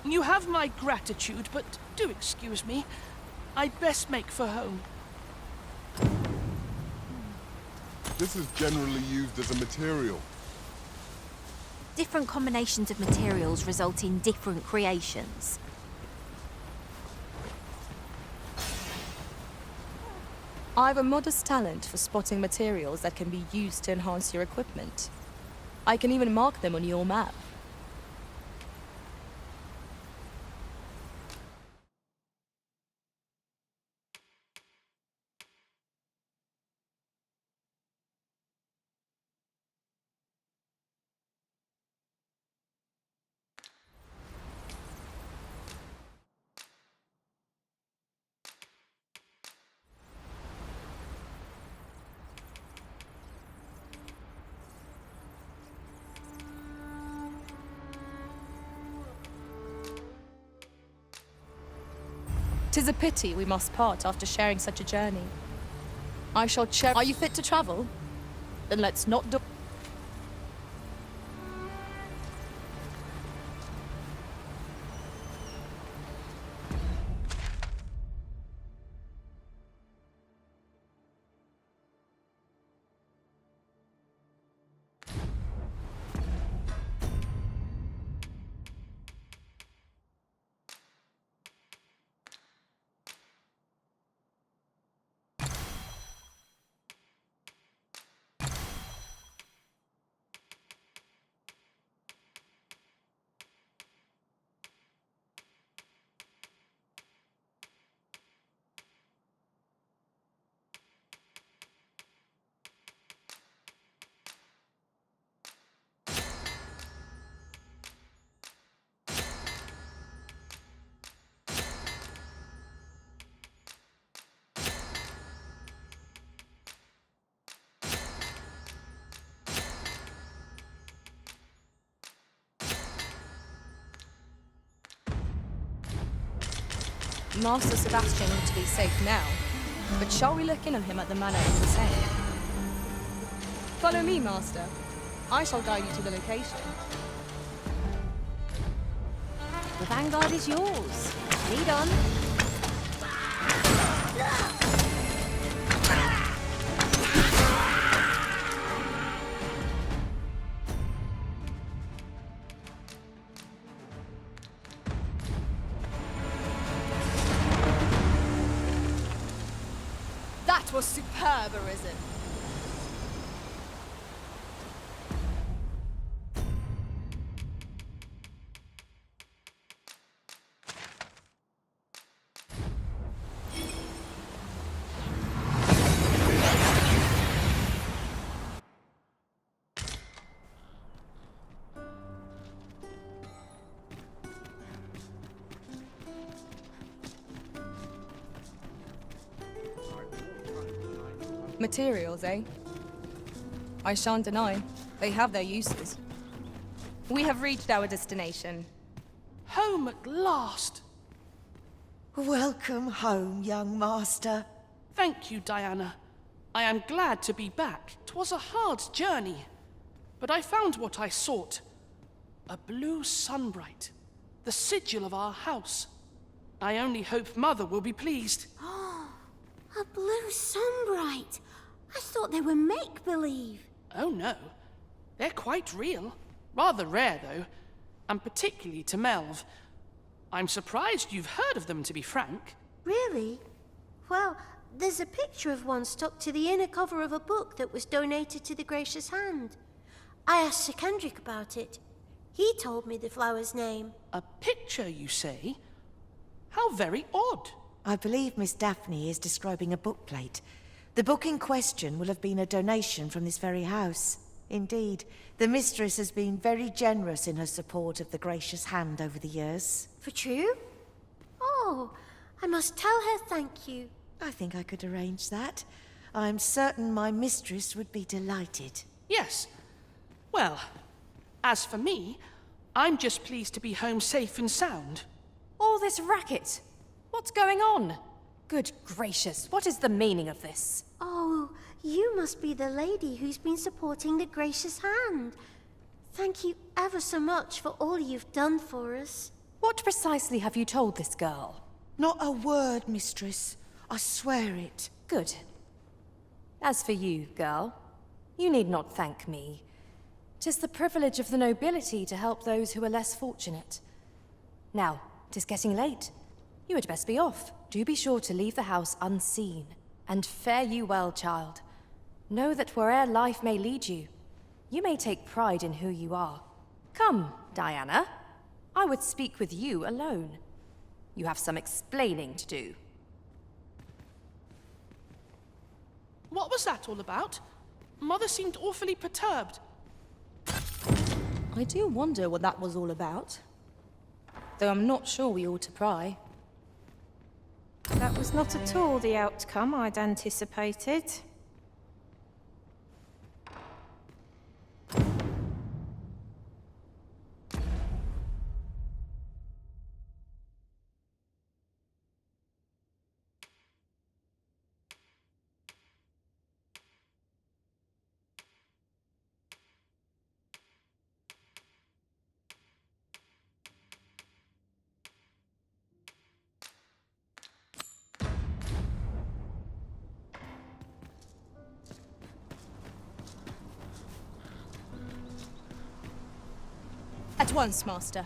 You have my gratitude, but do excuse me. I'd best make for home. This is generally used as a material. Different combinations of materials result in different creations. I've a modest talent for spotting materials that can be used to enhance your equipment. I can even mark them on your map. "'Tis a pity we must part after sharing such a journey. I shall cherish— Are you fit to travel? Then let's not do— Master Sebastian ought to be safe now, but shall we look in on him at the manor all the same? Follow me, Master. I shall guide you to the location. The vanguard is yours. Lead on. That was superb, Arisen. Materials, eh? I shan't deny, they have their uses. We have reached our destination. Home at last! Welcome home, young master. Thank you, Diana. I am glad to be back. 'Twas a hard journey, but I found what I sought. A blue sunbright, the sigil of our house. I only hope Mother will be pleased. A blue sunbright. I thought they were make-believe. Oh no, they're quite real. Rather rare, though, and particularly to Melv. I'm surprised you've heard of them, to be frank. Really? Well, there's a picture of one stuck to the inner cover of a book that was donated to the Gracious Hand. I asked Sir Kendrick about it. He told me the flower's name. A picture, you say? How very odd. I believe Miss Daphne is describing a bookplate. The book in question will have been a donation from this very house. Indeed, the mistress has been very generous in her support of the Gracious Hand over the years. For true? Oh, I must tell her thank you. I think I could arrange that. I'm certain my mistress would be delighted. Yes. Well, as for me, I'm just pleased to be home safe and sound. All this racket. What's going on? Good gracious, what is the meaning of this? Oh, you must be the lady who's been supporting the Gracious Hand. Thank you ever so much for all you've done for us. What precisely have you told this girl? Not a word, mistress. I swear it. Good. As for you, girl, you need not thank me. 'Tis the privilege of the nobility to help those who are less fortunate. Now, 'tis getting late. You had best be off. Do be sure to leave the house unseen. And fare you well, child. Know that where'er life may lead you, you may take pride in who you are. Come, Diana. I would speak with you alone. You have some explaining to do. What was that all about? Mother seemed awfully perturbed. I do wonder what that was all about. Though I'm not sure we ought to pry. That was not at all the outcome I'd anticipated. At once, Master.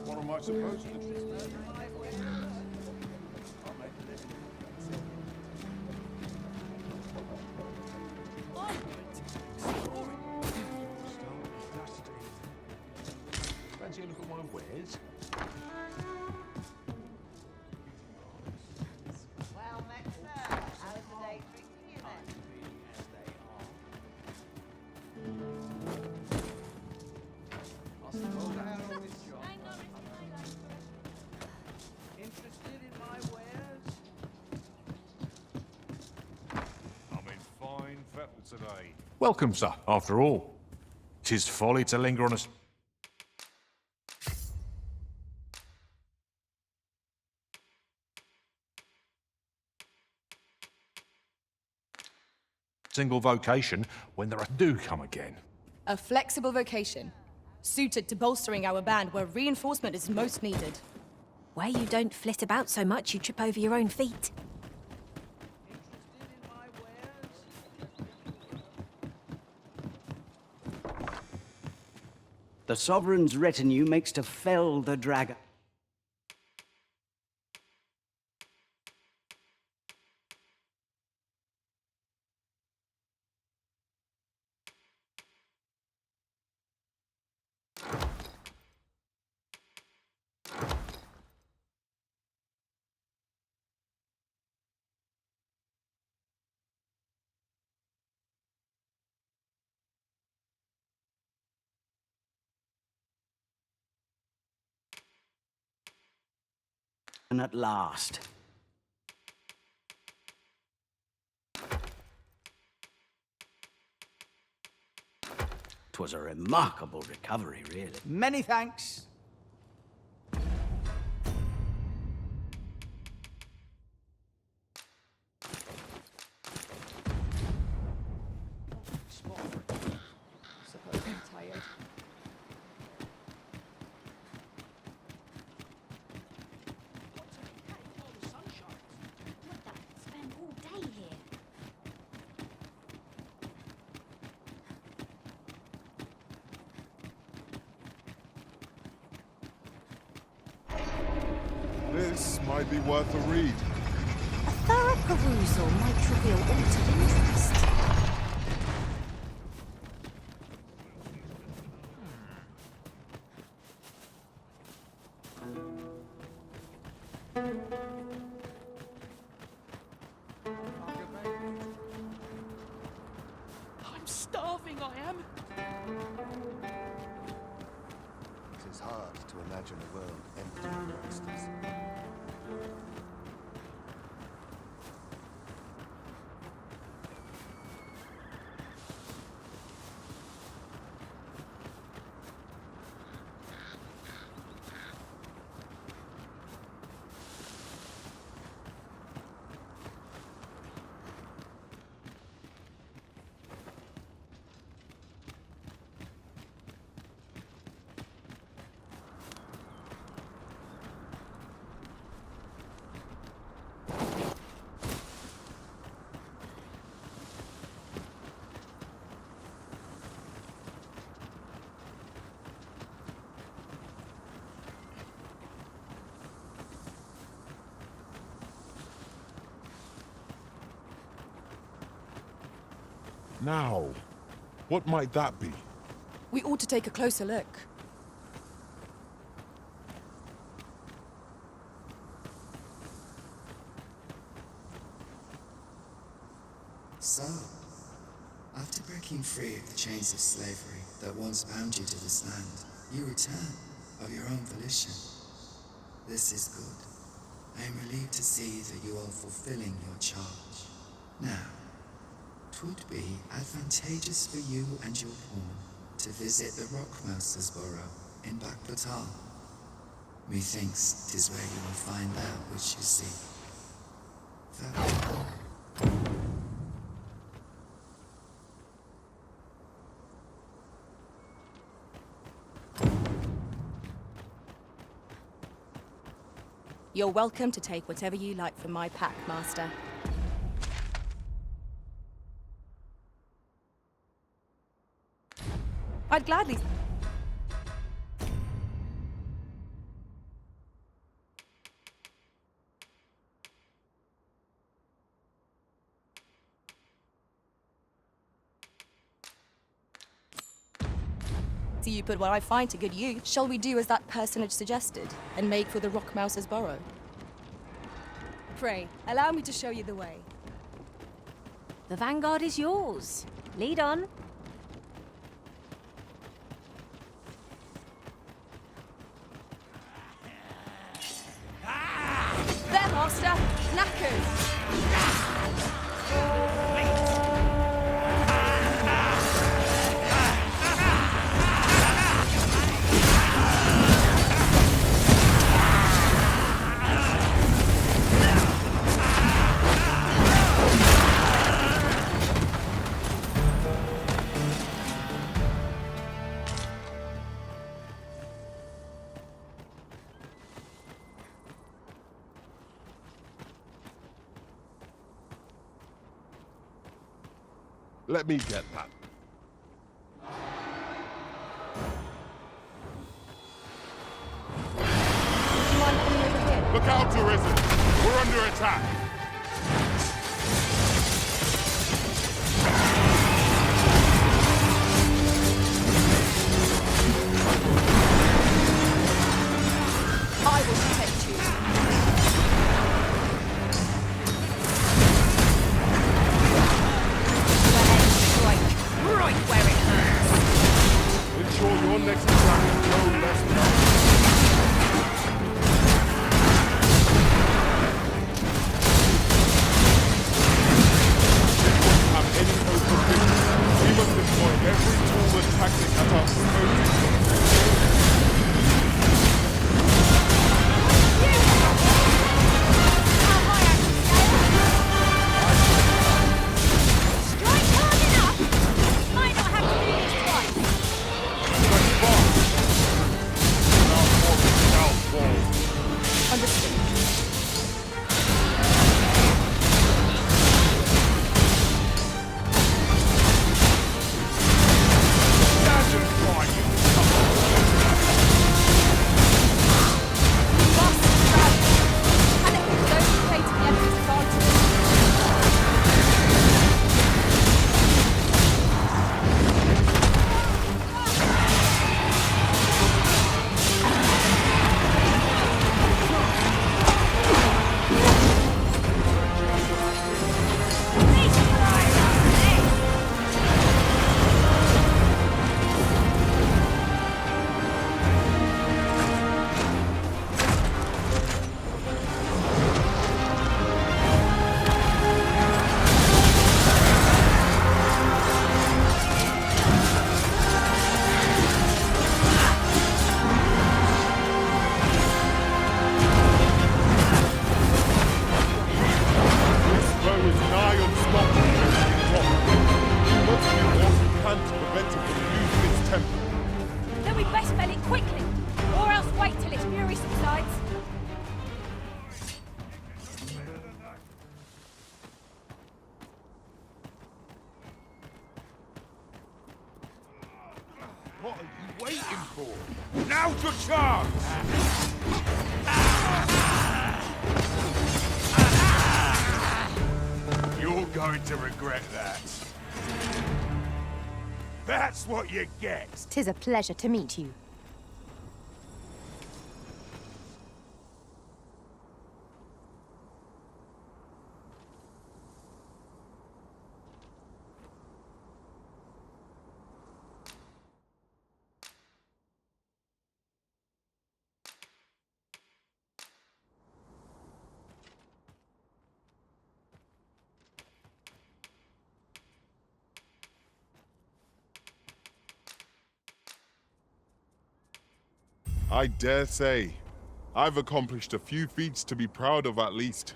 What am I supposed to do? Fancy a look at my wares? Well met, sir. How's the day treating you then? Interested in my wares? I'm in fine fettle today. Welcome, sir, after all. 'Tis folly to linger on a single vocation when there are do come again. A flexible vocation, suited to bolstering our band where reinforcement is most needed. Where you don't flit about so much, you trip over your own feet. The Sovereign's retinue makes to fell the dragon. And at last. 'Twas a remarkable recovery, really. Many thanks. Suppose I'm tired. Spend all day here. This might be worth a read. A thorough perusal might reveal altered interest. I'm starving, I am. It is hard to imagine imagine a world empty of monsters. Now, what might that be? We ought to take a closer look. So, after breaking free of the chains of slavery that once bound you to this land, you return of your own volition. This is good. I am relieved to see that you are fulfilling your charge. Now, 'twould be advantageous for you and your pawn to visit the Rockmouser's burrow in Backbatal. Methinks 'tis where you will find that which you seek. Farewell. You're welcome to take whatever you like from my pack, Master. I'd gladly... So you put what I find to good use. Shall we do as that personage suggested, and make for the Rockmouser's burrow? Pray, allow me to show you the way. The vanguard is yours. Lead on. There, Master! Knackers! Let me get that. Look out, Arisen! We're under attack! I will protect you. Right where it hurts. Ensure your next attack is no less powerful. What are you waiting for? Now's your chance! You're going to regret that. That's what you get! 'Tis a pleasure to meet you. I dare say, I've accomplished a few feats to be proud of at least.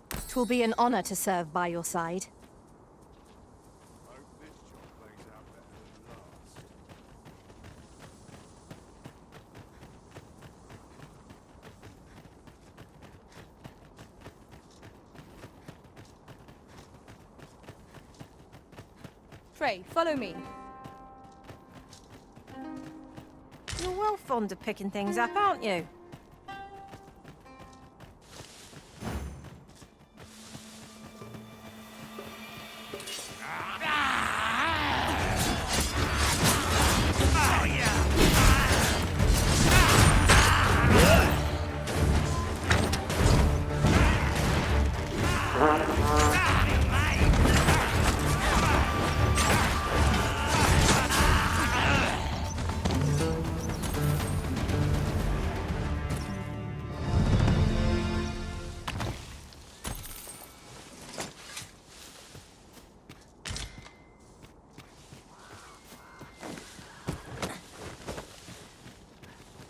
'Twill be an honor to serve by your side. Pray, follow me. You're well fond of picking things up, aren't you?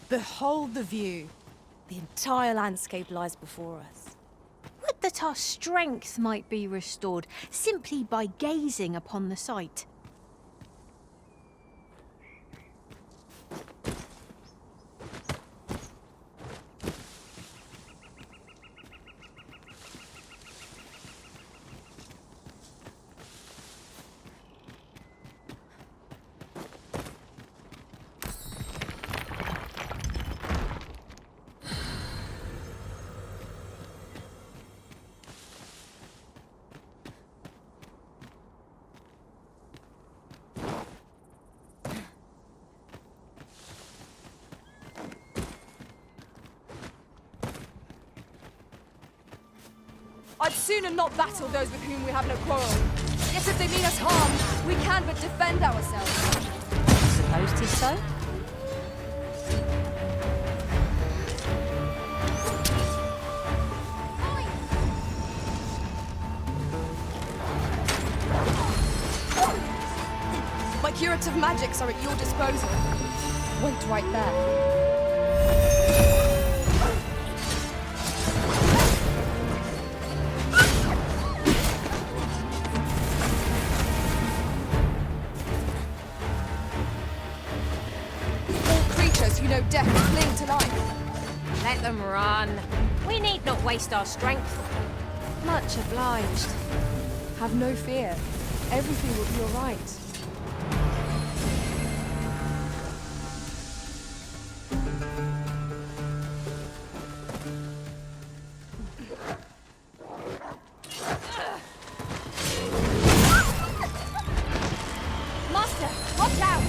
Behold the view. The entire landscape lies before us. Would that our strength might be restored simply by gazing upon the sight. I'd sooner not battle those with whom we have no quarrel. Yet if they mean us harm, we can but defend ourselves. Suppose 'tis so? My curative magics are at your disposal. Wait right there. Who know death cling to life. Let them run. We need not waste our strength. Much obliged. Have no fear. Everything will be all right. Master, watch out!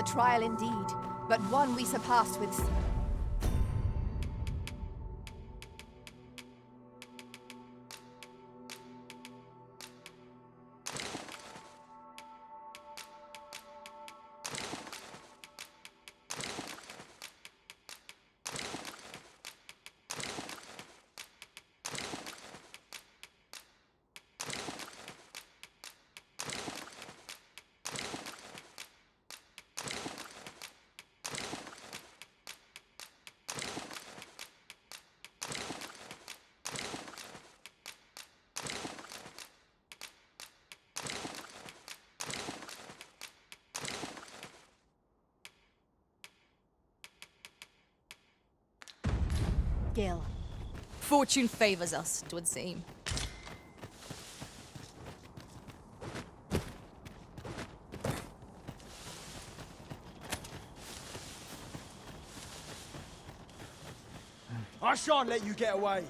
trial indeed, but one we surpassed with... Gil. Fortune favors us, it would seem. I shan't let you get away.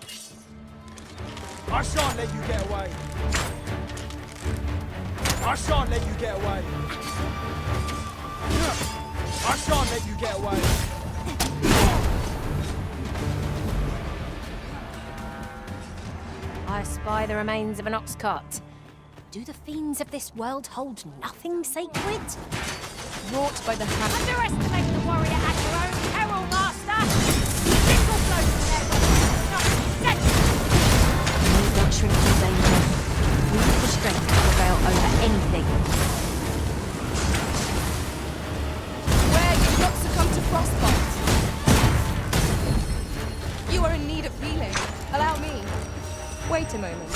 I shan't let you get away. I shan't let you get away. I shan't let you get away. I spy the remains of an ox cart. Do the fiends of this world hold nothing sacred? Wrought by the hand. Underestimate the warrior at your own peril, master! Single blow to their weapons, not set! Need not shrink from danger. We have the strength to prevail over anything. Where you've not succumbed to frostbite. You are in need of healing. Allow me. Wait a moment.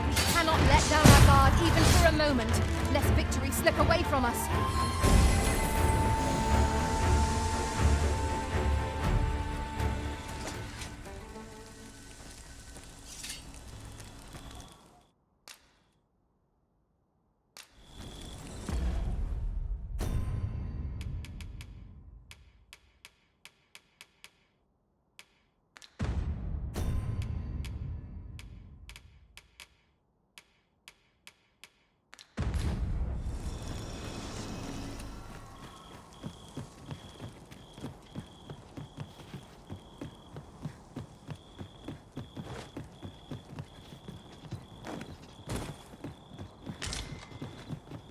We cannot let down our guard even for a moment, lest victory slip away from us.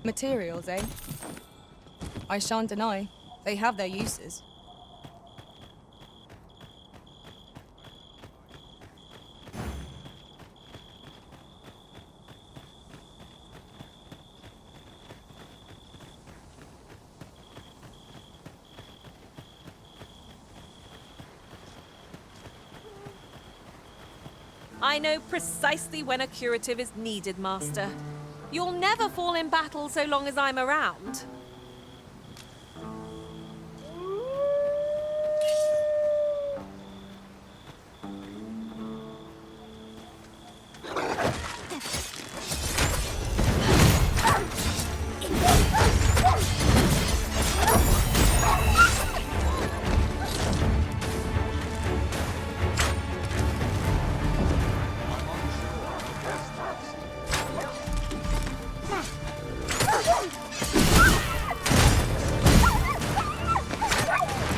Materials, eh? I shan't deny. They have their uses. I know precisely when a curative is needed, Master. You'll never fall in battle so long as I'm around.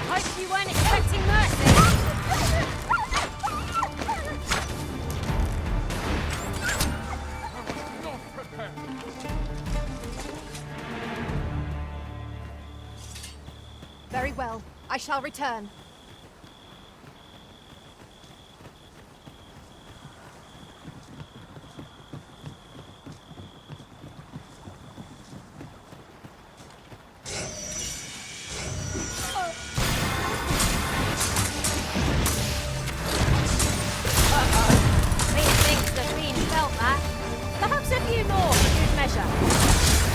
Hope you weren't expecting mercy. Very well. I shall return. Methinks the fiend felt that. Perhaps a few more for good measure.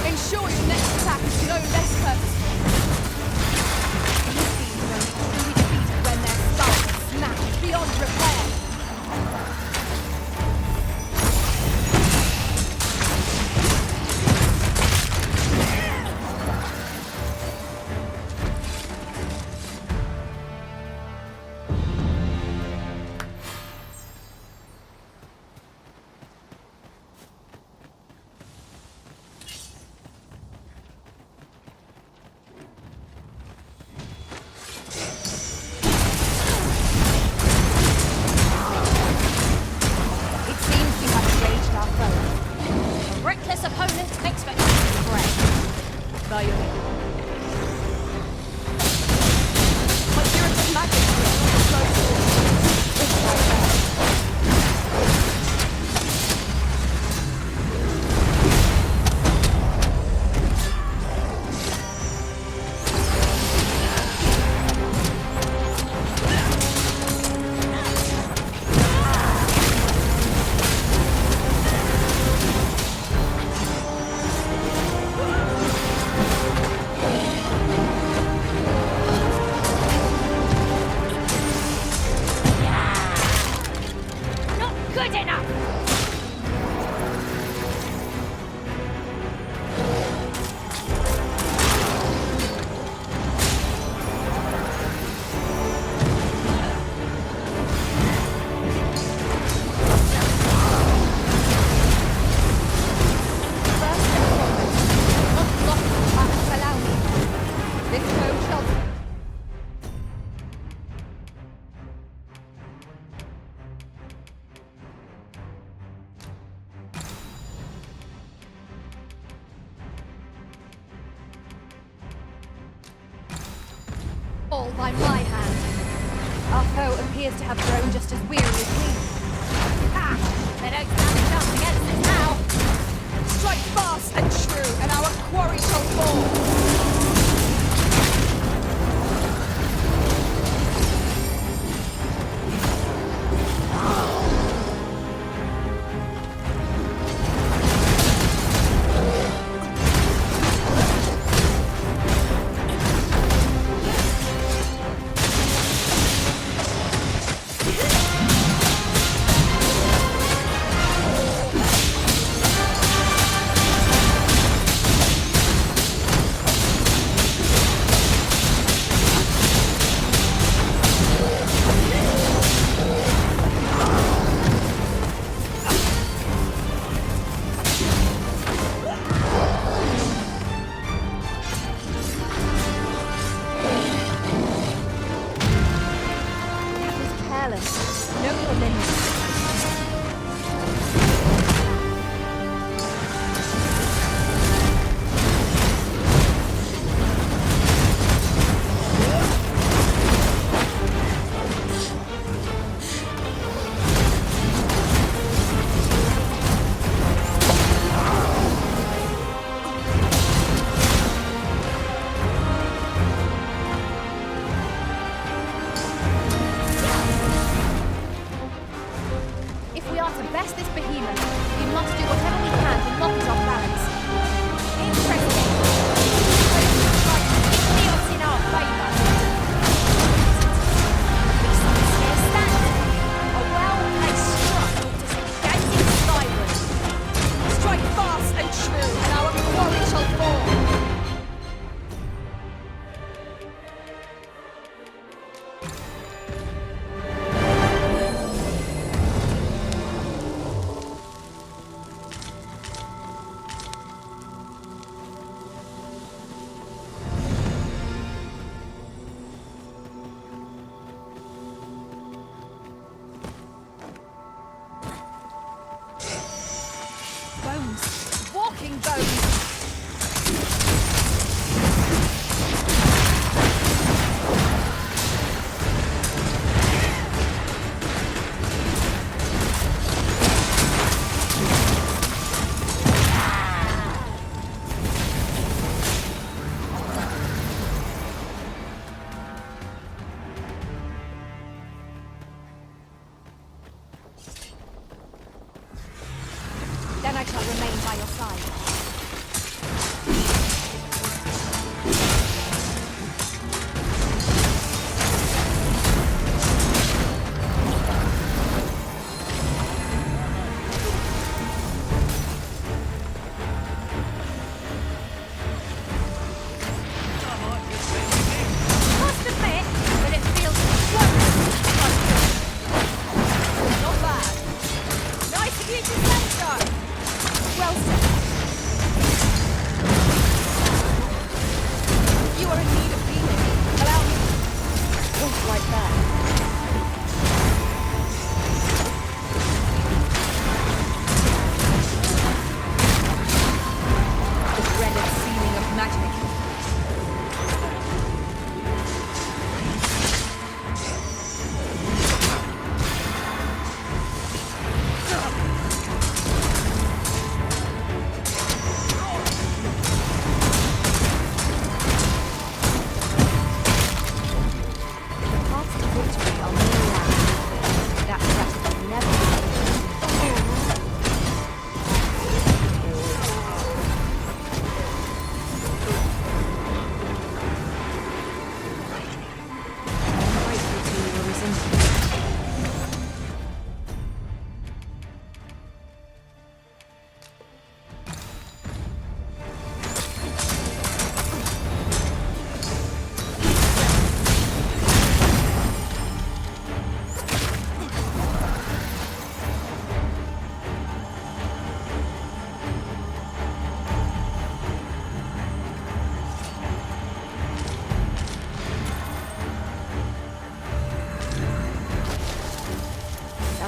Ensure your next attack is no less purposeful. These fiends don't quite enough! All by my hand. Our foe appears to have grown just as weary as we. Ha! They don't stand a chance against us now. Strike fast and true, and our quarry shall fall.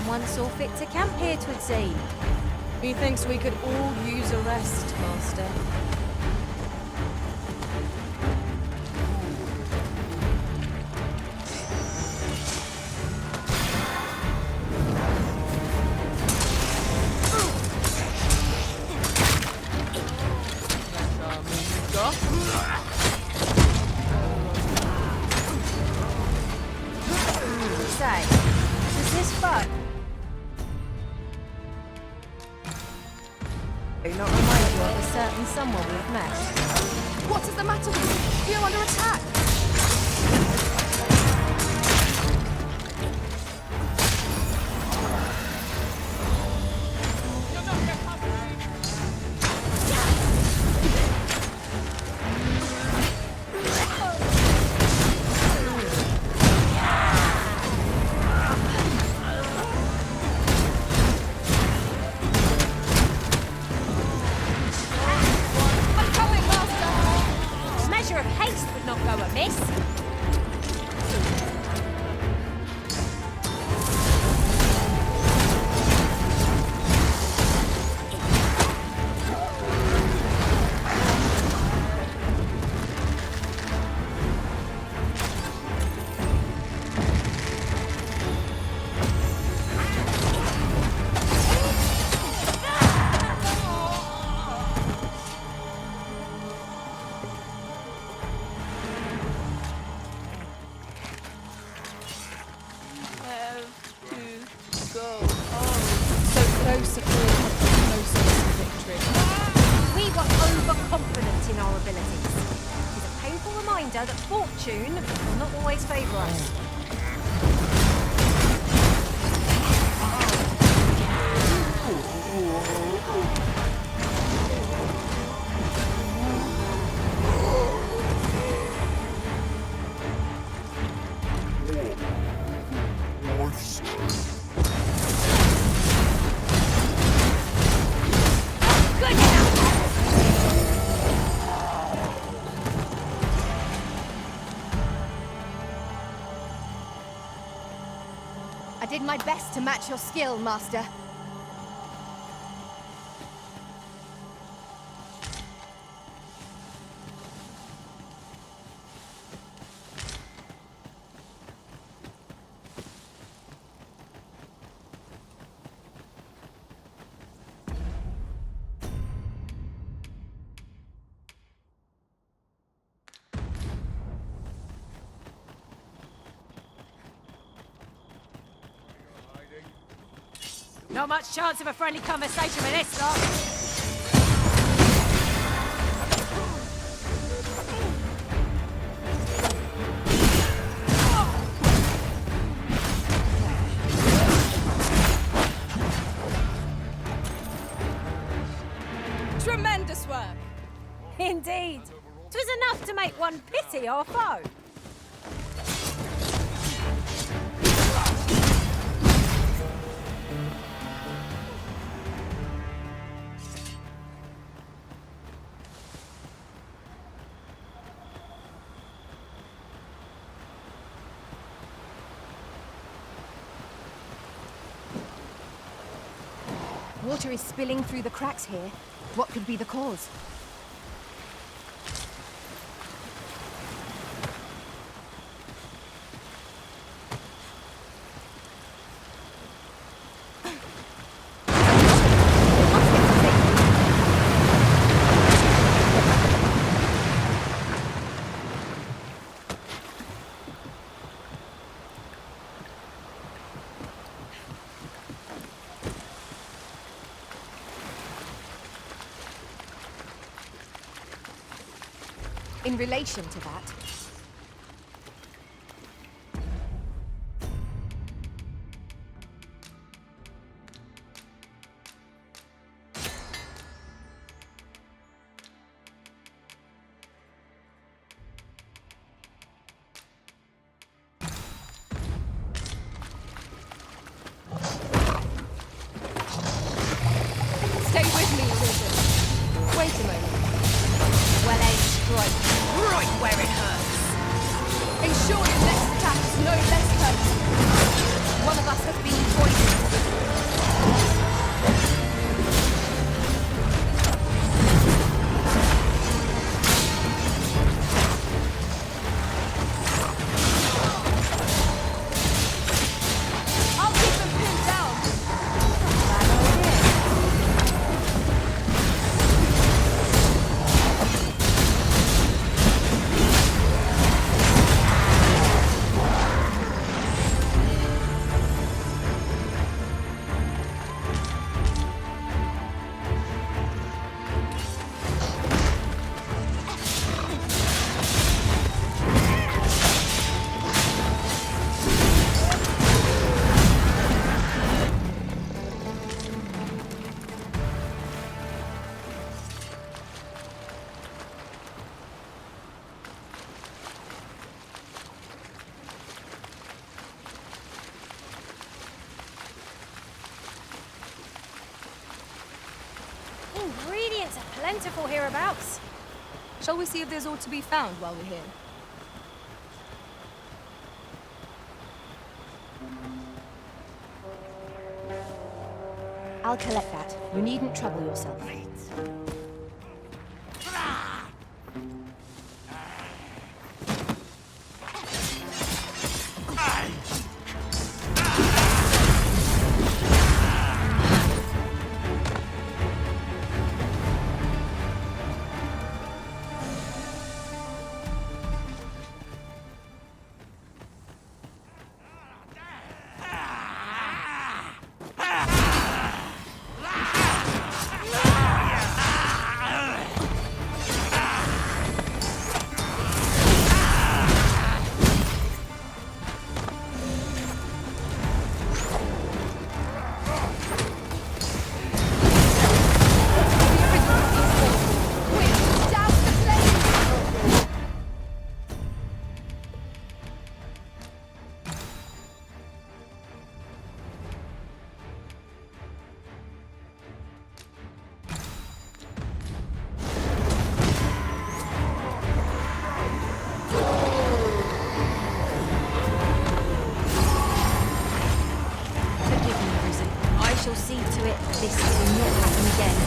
Someone saw fit to camp here, 'twould seem. Methinks we could all use a rest, Master. Say, does this fun? Do not remind you of a certain someone we've met. What is the matter with you? You're under attack. Measure of haste would not go amiss. So close a call, closer to victory. We were overconfident in our abilities. It is a painful reminder that fortune will not always favour us. I did my best to match your skill, Master. Not much chance of a friendly conversation with this lot. Tremendous work! Indeed. 'Twas enough to make one pity our foe. Water is spilling through the cracks here. What could be the cause? In relation to that, stay with me, Wizard. Wait a moment. Well-aimed strike, right where it hurts. Ensure your next attack is no less hurtful. One of us has been poisoned. Plentiful hereabouts. Shall we see if there's aught to be found while we're here? I'll collect that. You needn't trouble yourself. This will not happen again.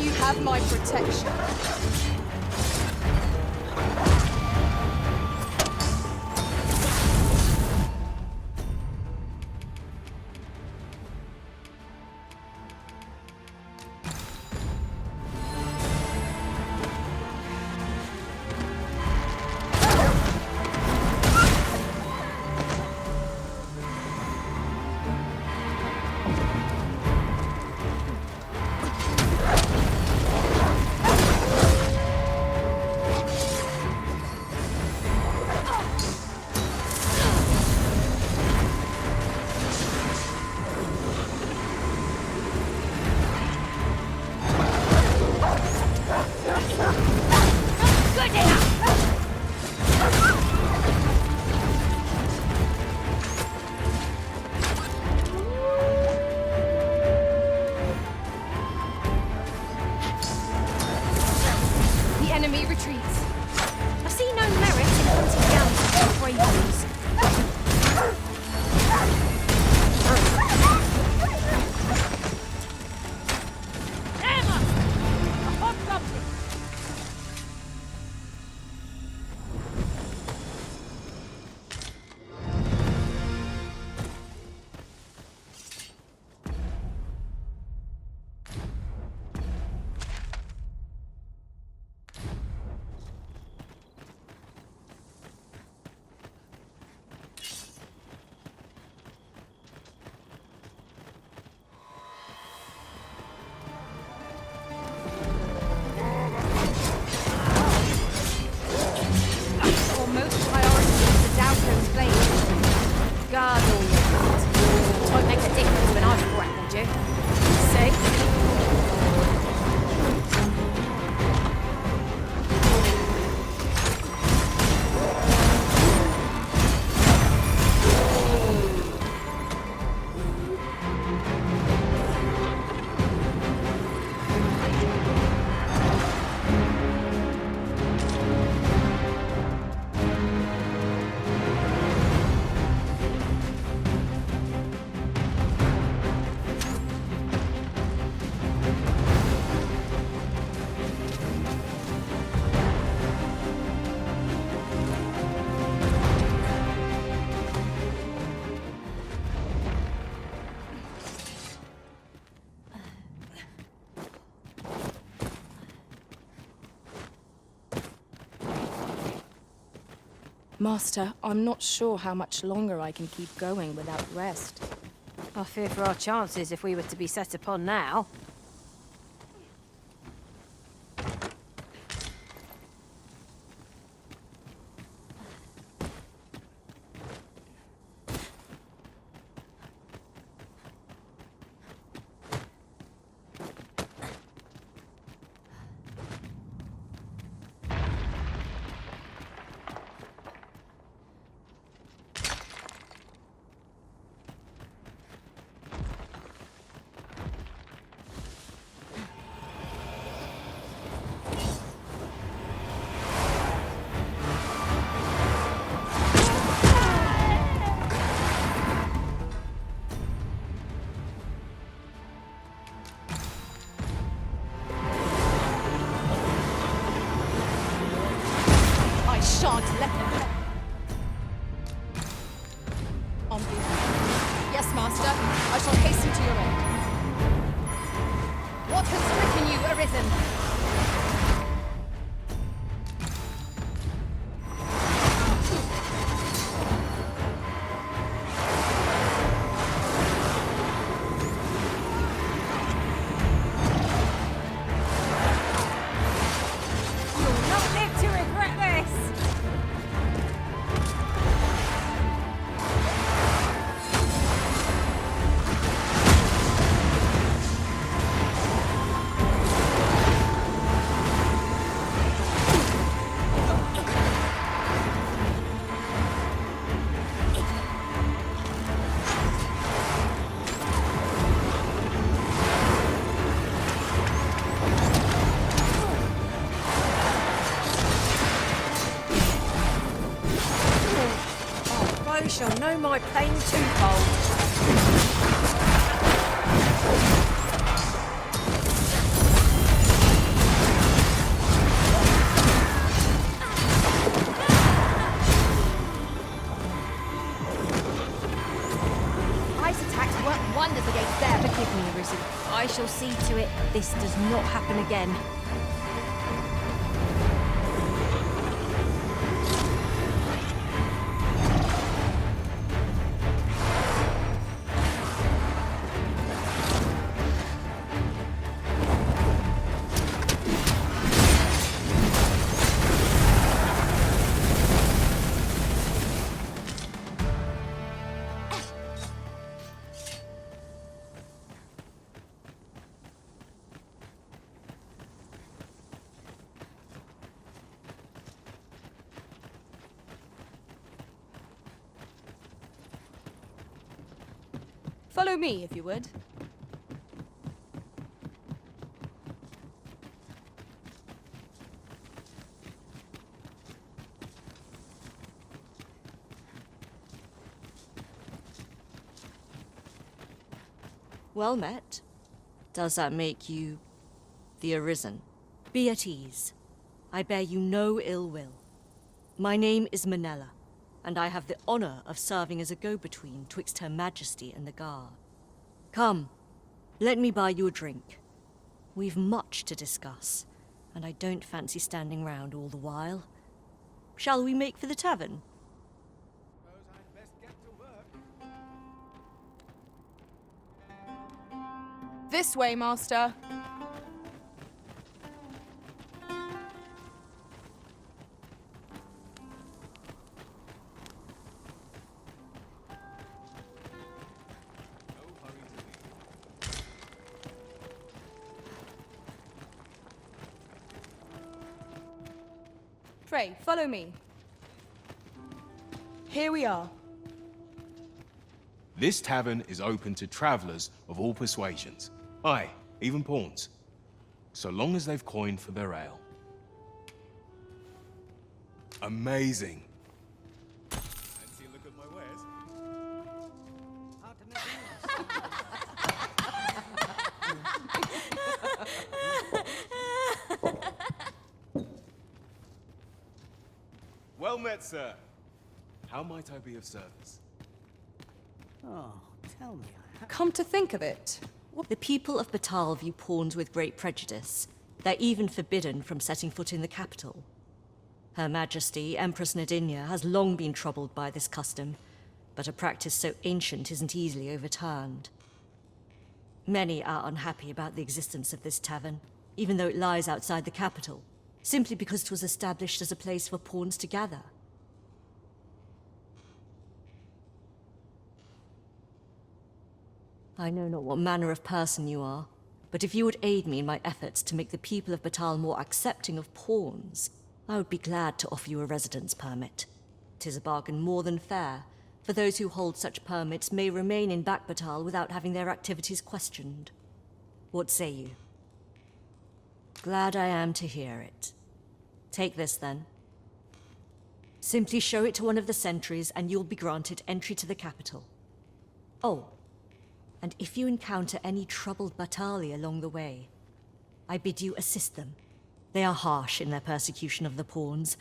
You have my protection. Master, I'm not sure how much longer I can keep going without rest. I fear for our chances if we were to be set upon now. to your end. What has stricken you, Arisen? You'll not live to regret this! I shall know my pain twofold. Ice attacks work wonders against them. Forgive me, Arisen. I shall see to it this does not happen again. Follow me, if you would. Well met. Does that make you the Arisen? Be at ease. I bear you no ill will. My name is Manella, and I have the honor of serving as a go-between twixt Her Majesty and the Guard. Come, let me buy you a drink. We've much to discuss, and I don't fancy standing round all the while. Shall we make for the tavern? This way, Master. Pray, follow me. Here we are. This tavern is open to travelers of all persuasions. Aye, even pawns. So long as they've coined for their ale. Amazing. Fancy a look at my wares? Well met, sir. How might I be of service? Oh, tell me. Come to think of it, the people of Batal view pawns with great prejudice. They're even forbidden from setting foot in the capital. Her Majesty, Empress Nadinia, has long been troubled by this custom, but a practice so ancient isn't easily overturned. Many are unhappy about the existence of this tavern, even though it lies outside the capital, simply because it was established as a place for pawns to gather. I know not what manner of person you are, but if you would aid me in my efforts to make the people of Batal more accepting of pawns, I would be glad to offer you a residence permit. 'Tis a bargain more than fair, for those who hold such permits may remain in Back Batal without having their activities questioned. What say you? Glad I am to hear it. Take this, then. Simply show it to one of the sentries, and you'll be granted entry to the capital. Oh, and if you encounter any troubled Batali along the way, I bid you assist them. They are harsh in their persecution of the pawns,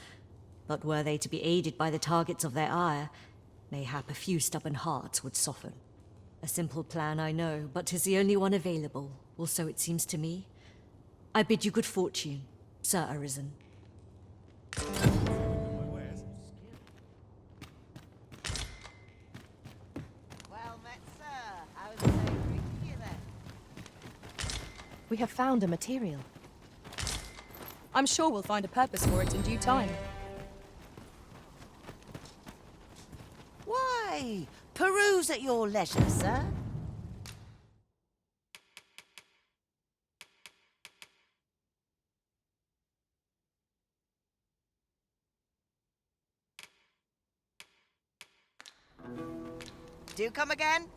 but were they to be aided by the targets of their ire, mayhap a few stubborn hearts would soften. A simple plan, I know, but 'tis the only one available, or so it seems to me. I bid you good fortune, Sir Arisen. Well met, sir. How's the day treating you then? We have found a material. I'm sure we'll find a purpose for it in due time. Why? Peruse at your leisure, sir. Do come again?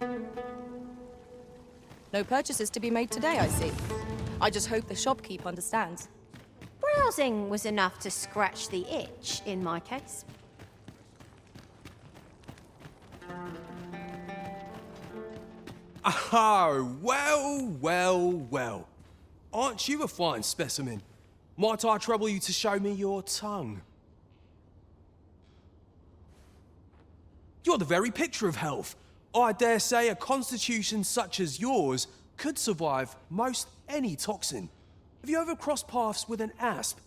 No purchases to be made today, I see. I just hope the shopkeep understands. Browsing was enough to scratch the itch, in my case. Oh, well. Aren't you a fine specimen? Might I trouble you to show me your tongue? You're the very picture of health. I dare say a constitution such as yours could survive most any toxin. Have you ever crossed paths with an asp?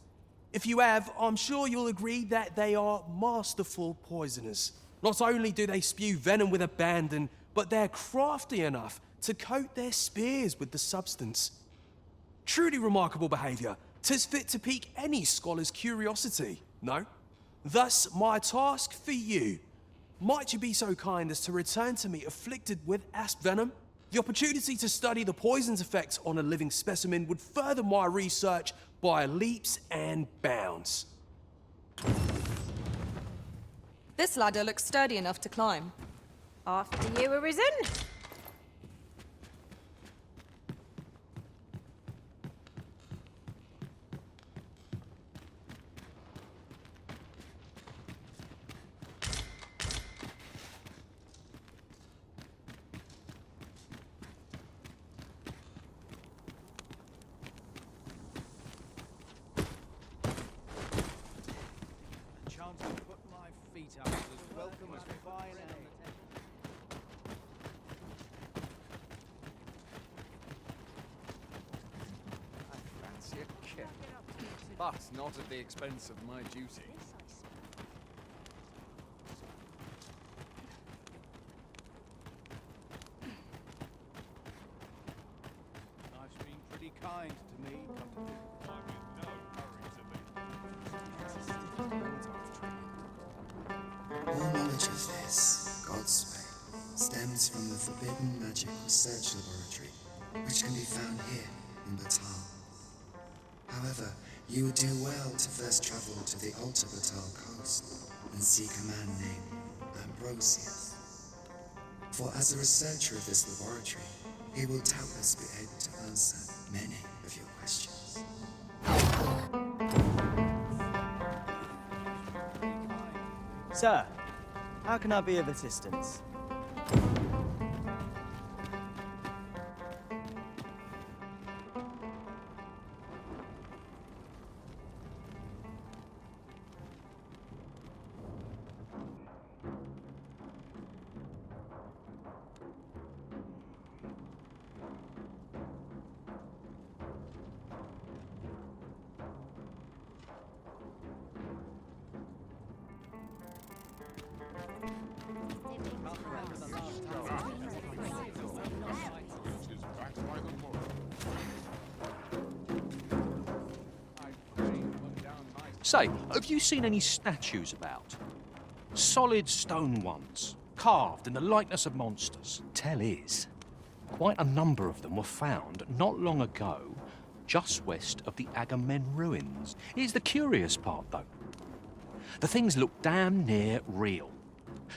If you have, I'm sure you'll agree that they are masterful poisoners. Not only do they spew venom with abandon, but they're crafty enough to coat their spears with the substance. Truly remarkable behaviour. 'Tis fit to pique any scholar's curiosity, no? Thus, my task for you. Might you be so kind as to return to me afflicted with asp venom? The opportunity to study the poison's effects on a living specimen would further my research by leaps and bounds. This ladder looks sturdy enough to climb. After you, Arisen. Chance to put my feet up is as welcome as fine ale. I fancy a kick, but not at the expense of my duty. Life's been pretty kind to me, come to think. I'm in no hurry to All knowledge of this, God's way, stems from the forbidden magic research laboratory, which can be found here in Batal. However, you would do well to first travel to the Alta Batal coast and seek a man named Ambrosius. For as a researcher of this laboratory, he will doubtless be able to answer many of your questions. Sir, how can I be of assistance? Say, have you seen any statues about? Solid stone ones, carved in the likeness of monsters. Tell is, quite a number of them were found not long ago, just west of the Agamemnon ruins. Here's the curious part, though. The things look damn near real.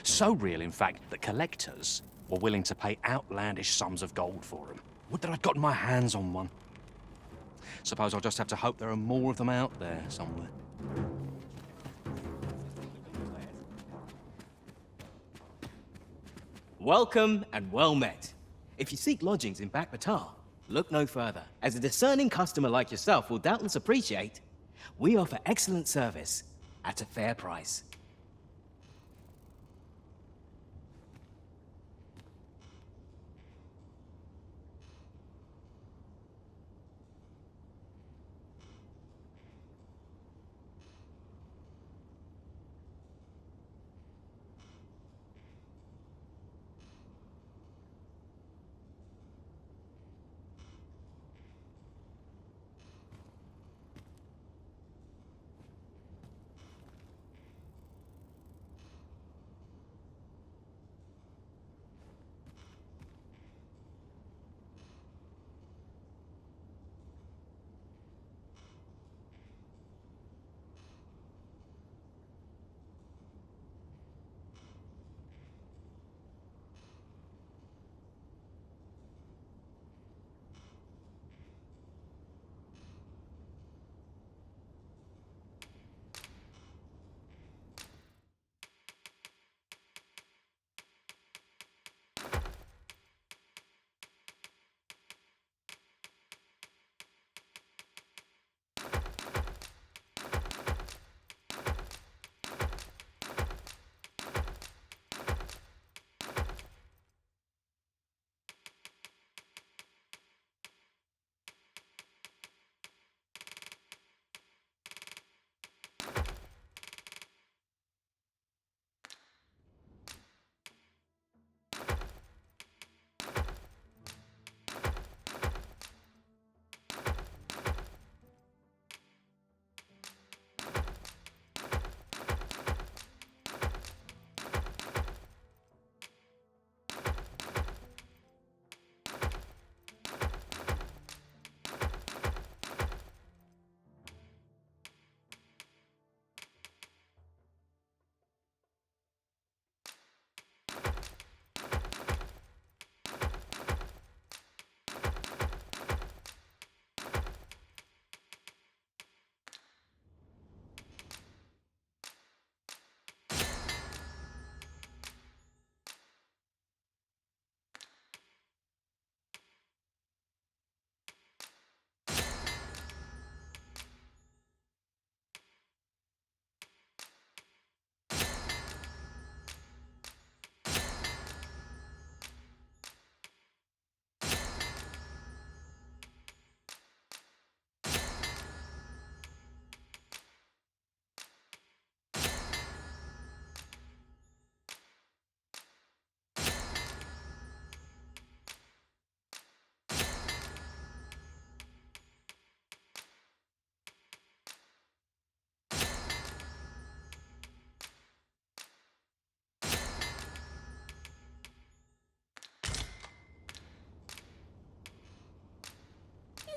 So real, in fact, that collectors were willing to pay outlandish sums of gold for them. Would that I'd gotten my hands on one. Suppose I'll just have to hope there are more of them out there somewhere. Welcome and well met. If you seek lodgings in Back Batar, look no further. As a discerning customer like yourself will doubtless appreciate, we offer excellent service at a fair price.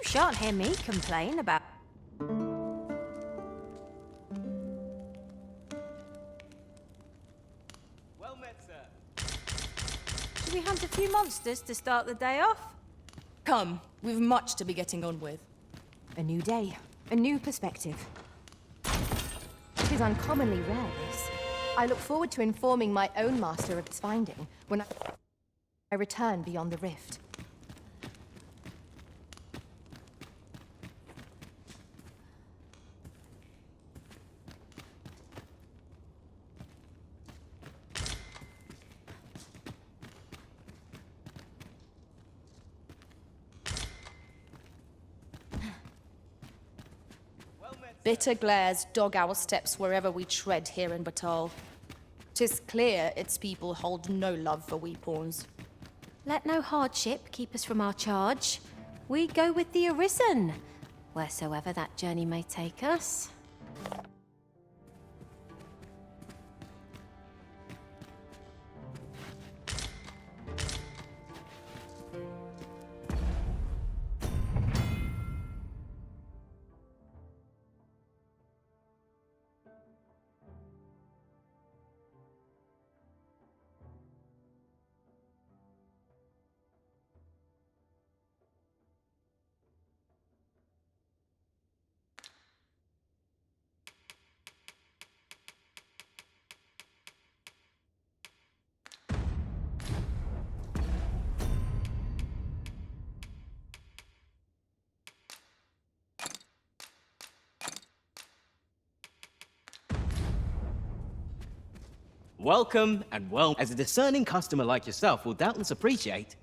shan't hear me complain about... Well met, sir. Should we hunt a few monsters to start the day off? Come, we've much to be getting on with. A new day, a new perspective. It is uncommonly rare, this. I look forward to informing my own master of its finding when I return beyond the rift. Bitter glares dog our steps wherever we tread here in Batal. 'Tis clear its people hold no love for we pawns. Let no hardship keep us from our charge. We go with the Arisen, wheresoever that journey may take us. Welcome and well, as a discerning customer like yourself will doubtless appreciate.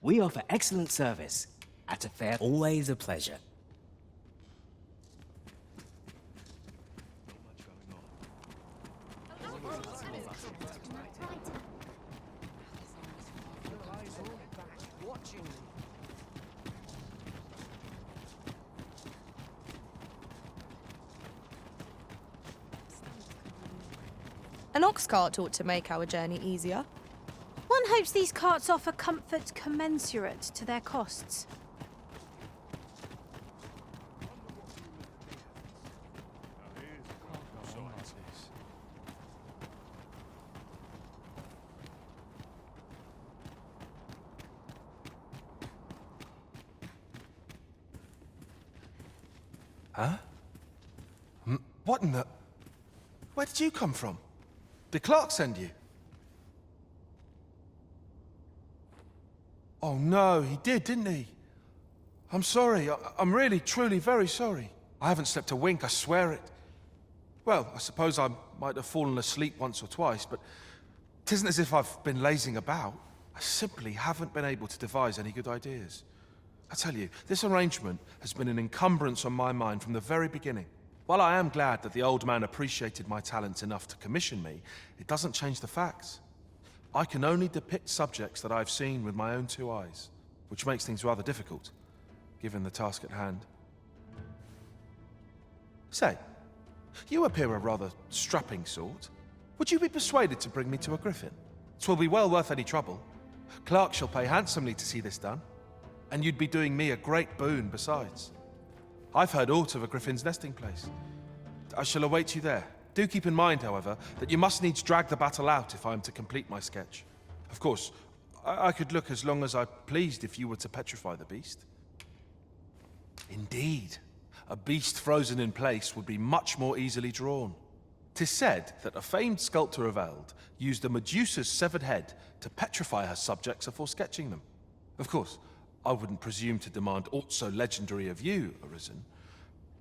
We offer excellent service at a fair. Always a pleasure. An ox cart ought to make our journey easier. One hopes these carts offer comfort commensurate to their costs. Huh? What in the... Where did you come from? Did Clark send you? Oh no, he did, didn't he? I'm sorry. I'm really, truly very sorry. I haven't slept a wink, I swear it. Well, I suppose I might have fallen asleep once or twice, but it isn't as if I've been lazing about. I simply haven't been able to devise any good ideas. I tell you, this arrangement has been an encumbrance on my mind from the very beginning. While I am glad that the old man appreciated my talents enough to commission me, it doesn't change the facts. I can only depict subjects that I've seen with my own two eyes, which makes things rather difficult, given the task at hand. Say, you appear a rather strapping sort. Would you be persuaded to bring me to a griffin? 'Twill be well worth any trouble. Clark shall pay handsomely to see this done, and you'd be doing me a great boon besides. I've heard aught of a griffin's nesting place. I shall await you there. Do keep in mind, however, that you must needs drag the battle out if I am to complete my sketch. Of course, I could look as long as I pleased if you were to petrify the beast. Indeed, a beast frozen in place would be much more easily drawn. 'Tis said that a famed sculptor of Eld used a Medusa's severed head to petrify her subjects before sketching them. Of course, I wouldn't presume to demand aught so legendary of you, Arisen.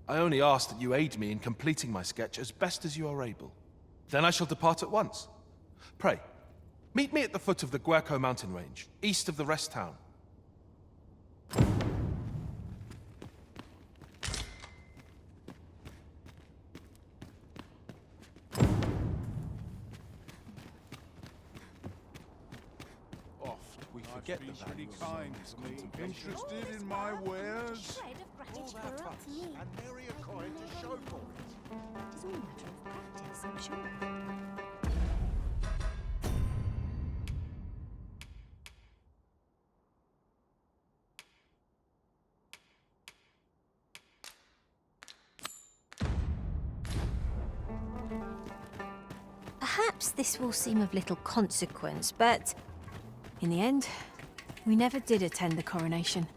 I only ask that you aid me in completing my sketch as best as you are able. Then I shall depart at once. Pray, meet me at the foot of the Guerco mountain range, east of the rest town. get the value of kind to me. Interested in my wares? All that fuss, and nary a coin to show for it. It's all a matter of practice, I'm sure. Perhaps this will seem of little consequence, but in the end, we never did attend the coronation.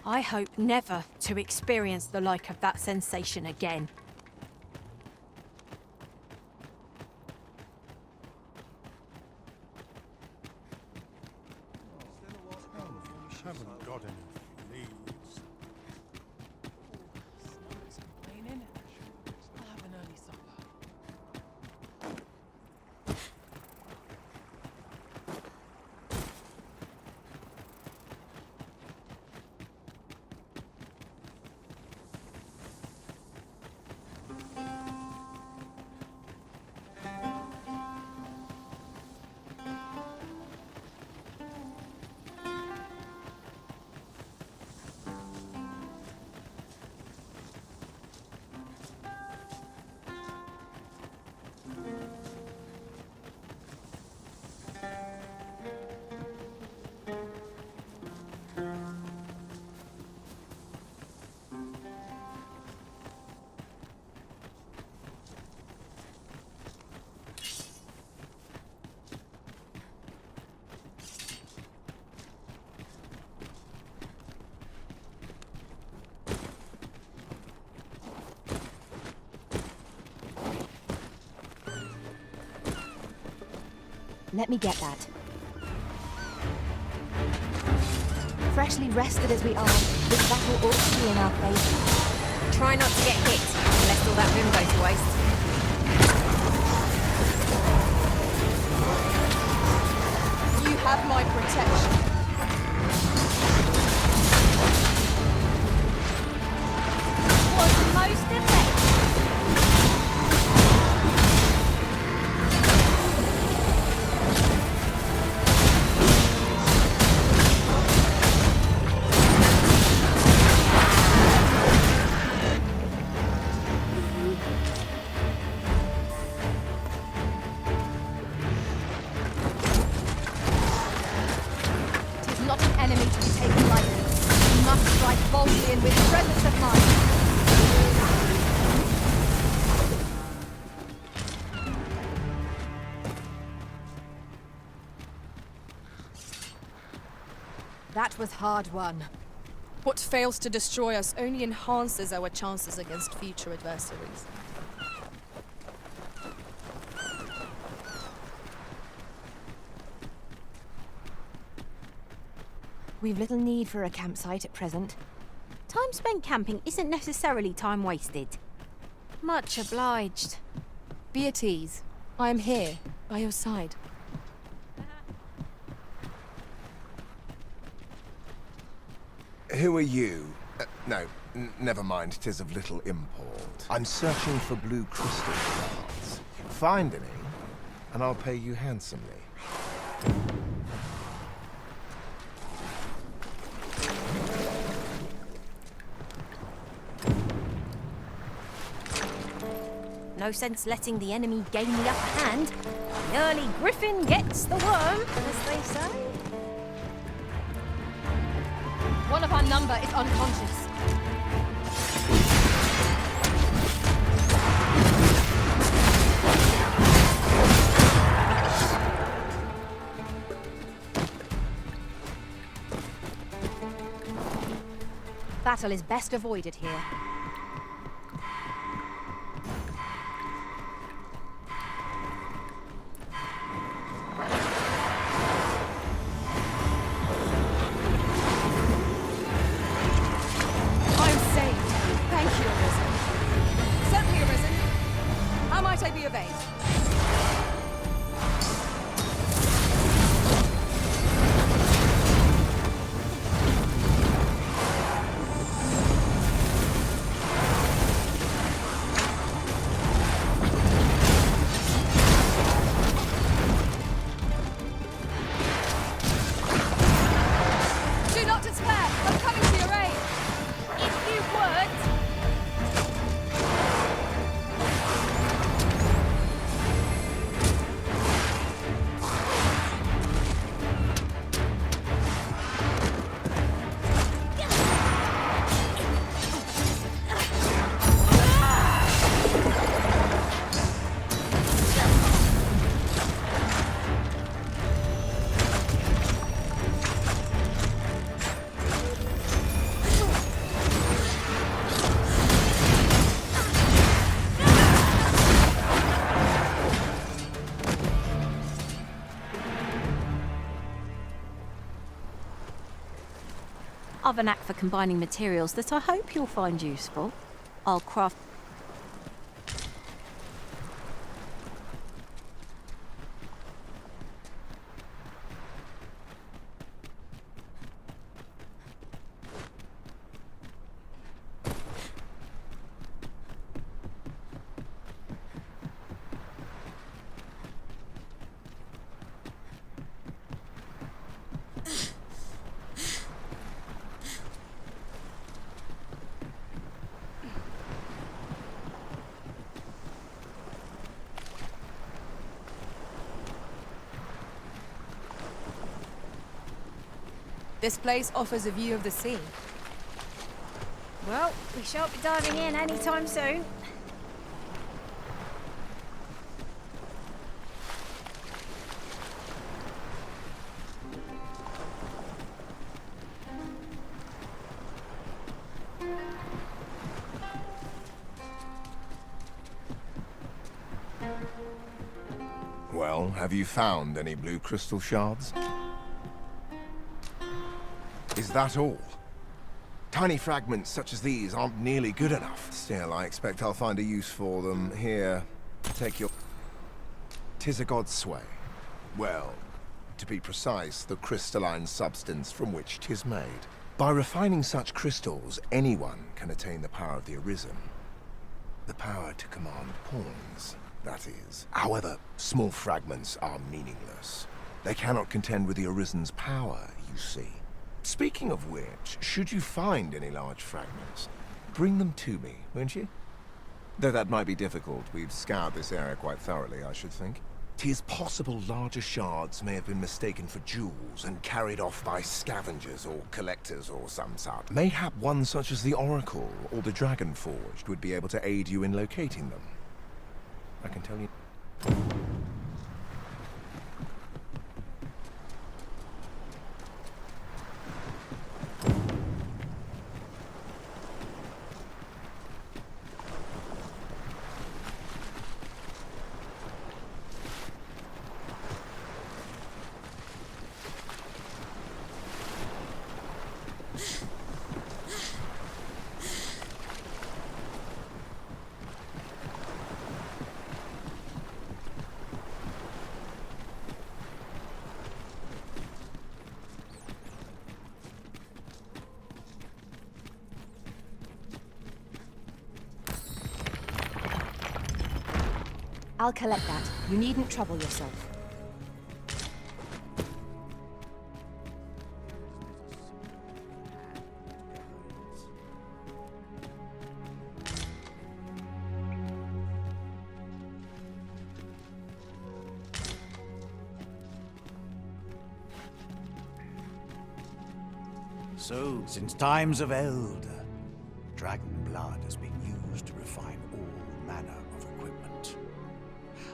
I hope never to experience the like of that sensation again. Haven't got any leads. I'll have an early supper. Let me get that. Freshly rested as we are, this battle ought to be in our favour. Try not to get hit, lest all that room go to waste. You have my protection. Was most effective. That was hard won. What fails to destroy us only enhances our chances against future adversaries. We've little need for a campsite at present. Time spent camping isn't necessarily time wasted. Much obliged. Be at ease. I am here, by your side. Who are you? No, never mind, 'tis of little import. I'm searching for blue crystal shards. Find any, and I'll pay you handsomely. No sense letting the enemy gain the upper hand. The early griffin gets the worm, as they say. One of our number is unconscious. Battle is best avoided here. I've a knack for combining materials that I hope you'll find useful. I'll craft... This place offers a view of the sea. Well, we shan't be diving in anytime soon. Well, have you found any blue crystal shards? Is that all? Tiny fragments such as these aren't nearly good enough. Still, I expect I'll find a use for them. Here, take your... 'Tis a god's sway. Well, to be precise, the crystalline substance from which 'tis made. By refining such crystals, anyone can attain the power of the Arisen. The power to command pawns, that is. However, small fragments are meaningless. They cannot contend with the Arisen's power, you see. Speaking of which, should you find any large fragments, bring them to me, won't you? Though that might be difficult, we've scoured this area quite thoroughly, I should think. 'Tis possible larger shards may have been mistaken for jewels and carried off by scavengers or collectors or some sort. Mayhap one such as the Oracle or the Dragon Forged would be able to aid you in locating them. I can tell you... I'll collect that. You needn't trouble yourself. So, since times of eld, dragon blood has been used to refine all manner of equipment.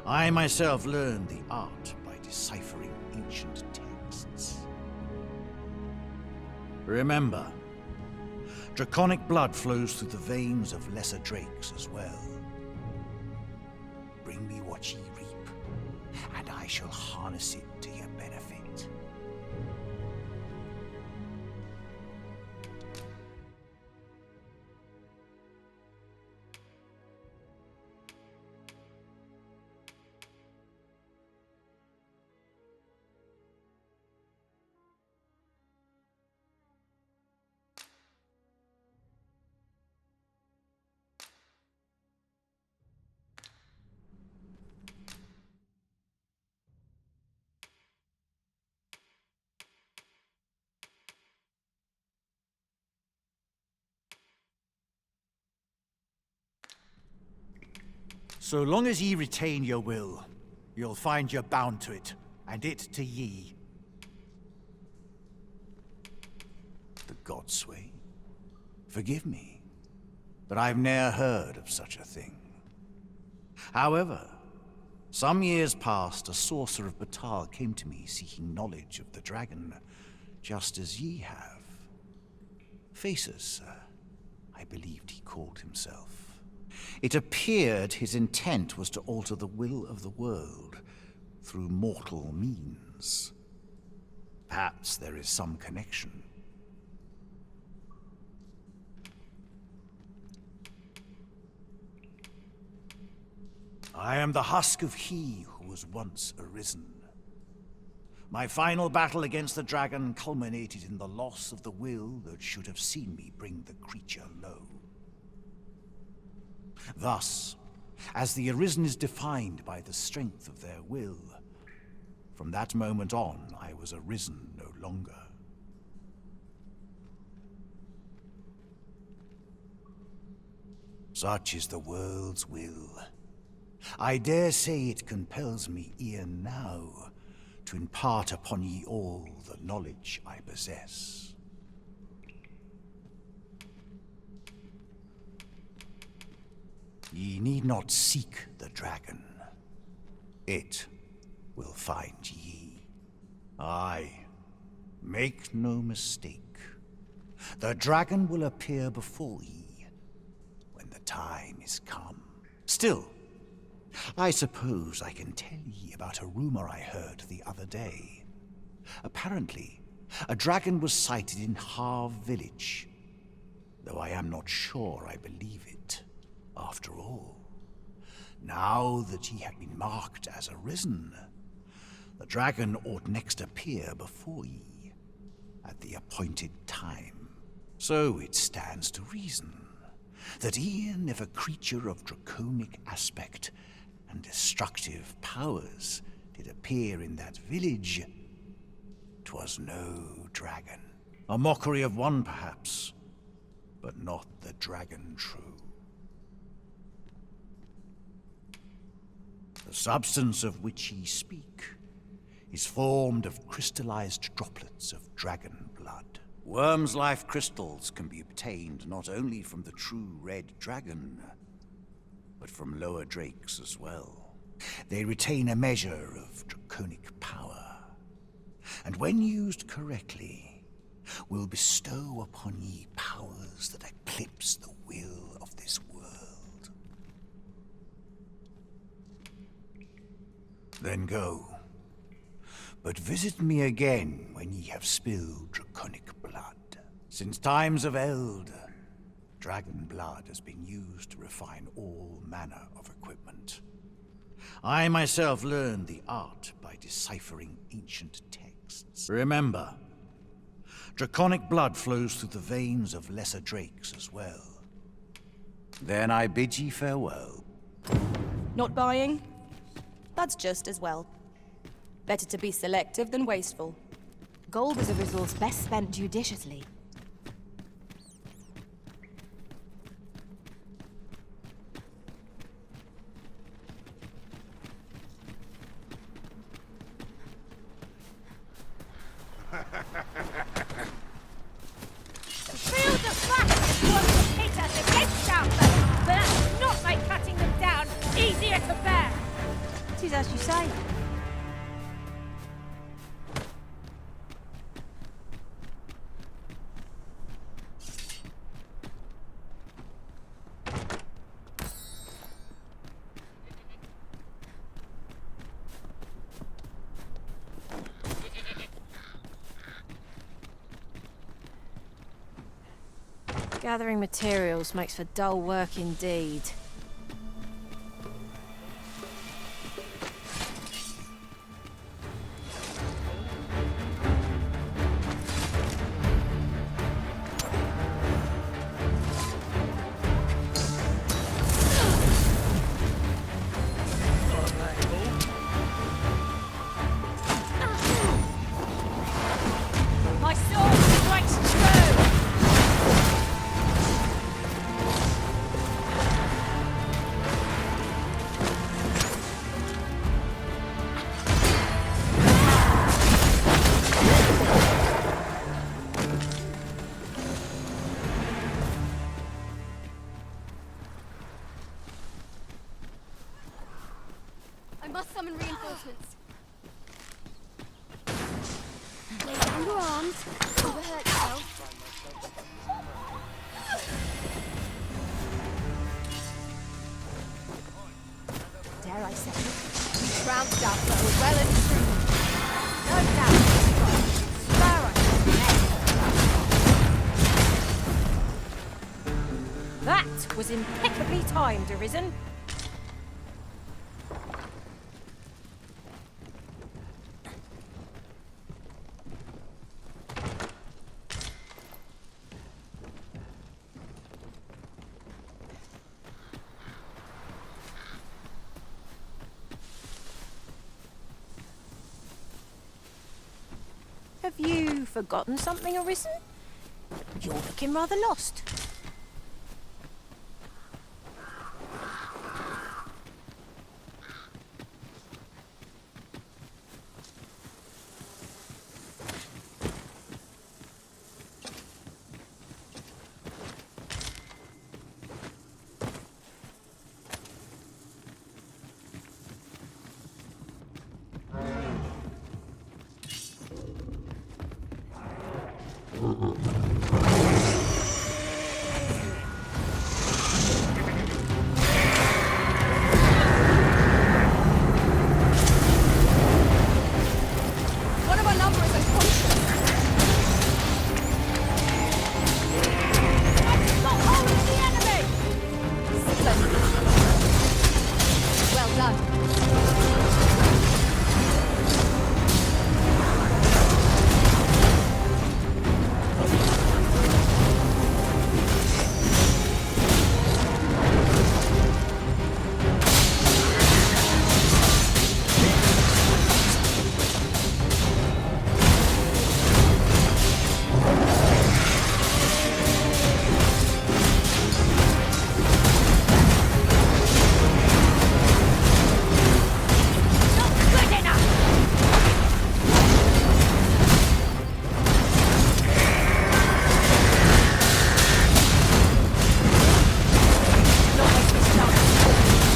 I myself learned the art by deciphering ancient texts. Remember, draconic blood flows through the veins of lesser drakes as well. Bring me what ye reap, and I shall harness it to your benefit. So long as ye retain your will, you'll find you're bound to it, and it to ye. The Godsway? Forgive me, but I've ne'er heard of such a thing. However, some years past, a sorcerer of Batal came to me seeking knowledge of the dragon, just as ye have. Faces, sir, I believed he called himself. It appeared his intent was to alter the will of the world through mortal means. Perhaps there is some connection. I am the husk of he who was once arisen. My final battle against the dragon culminated in the loss of the will that should have seen me bring the creature low. Thus, as the Arisen is defined by the strength of their will, from that moment on, I was arisen no longer. Such is the world's will. I dare say it compels me e'en now to impart upon ye all the knowledge I possess. Ye need not seek the dragon. It will find ye. Aye, make no mistake. The dragon will appear before ye when the time is come. Still, I suppose I can tell ye about a rumor I heard the other day. Apparently, a dragon was sighted in Harv village, though I am not sure I believe it. After all, now that ye have been marked as arisen, the dragon ought next appear before ye at the appointed time. So it stands to reason that e'en if a creature of draconic aspect and destructive powers did appear in that village, 'twas no dragon. A mockery of one, perhaps, but not the dragon true. The substance of which ye speak is formed of crystallized droplets of dragon blood. Worm's life crystals can be obtained not only from the true red dragon, but from lower drakes as well. They retain a measure of draconic power, and when used correctly, will bestow upon ye powers that eclipse the will of this world. Then go, but visit me again when ye have spilled draconic blood. Since times of eld, dragon blood has been used to refine all manner of equipment. I myself learned the art by deciphering ancient texts. Remember, draconic blood flows through the veins of lesser drakes as well. Then I bid ye farewell. Not buying? That's just as well. Better to be selective than wasteful. Gold is a resource best spent judiciously. Feel the flash want to hit us against them, but that's not by cutting them down easier to bear. It is as you say. Gathering materials makes for dull work indeed. My sword strikes true! I must summon reinforcements. Lay down your arms. Never hurt yourself. Dare I say it? We trounced our foe well and truly. No doubt this one. Spur us to the neck. That was impeccably timed, Arisen. you forgotten something, Arisen? You're looking rather lost. One of our number is unconscious. Stop holding the enemy! Splendid. Well done.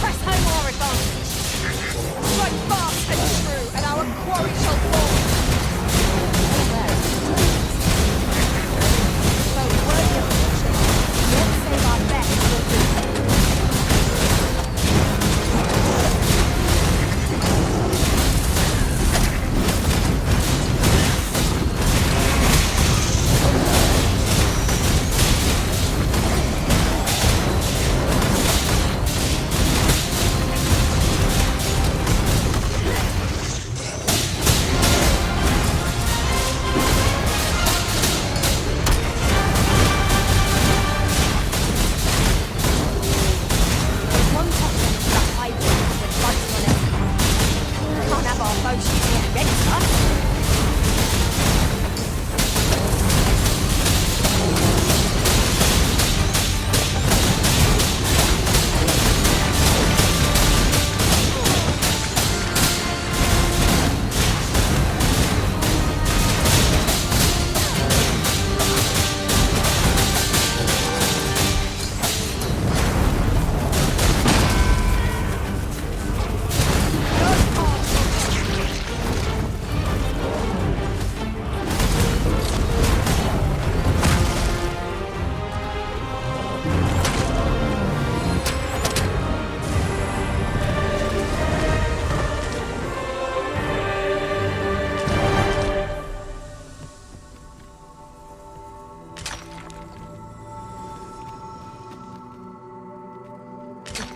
Press home our advantage. Strike fast and true, and our quarry shall fall. So worthy of fortune, let's save our best for one touch of that high ground with fighting on it. We can't have our bows shooting against us.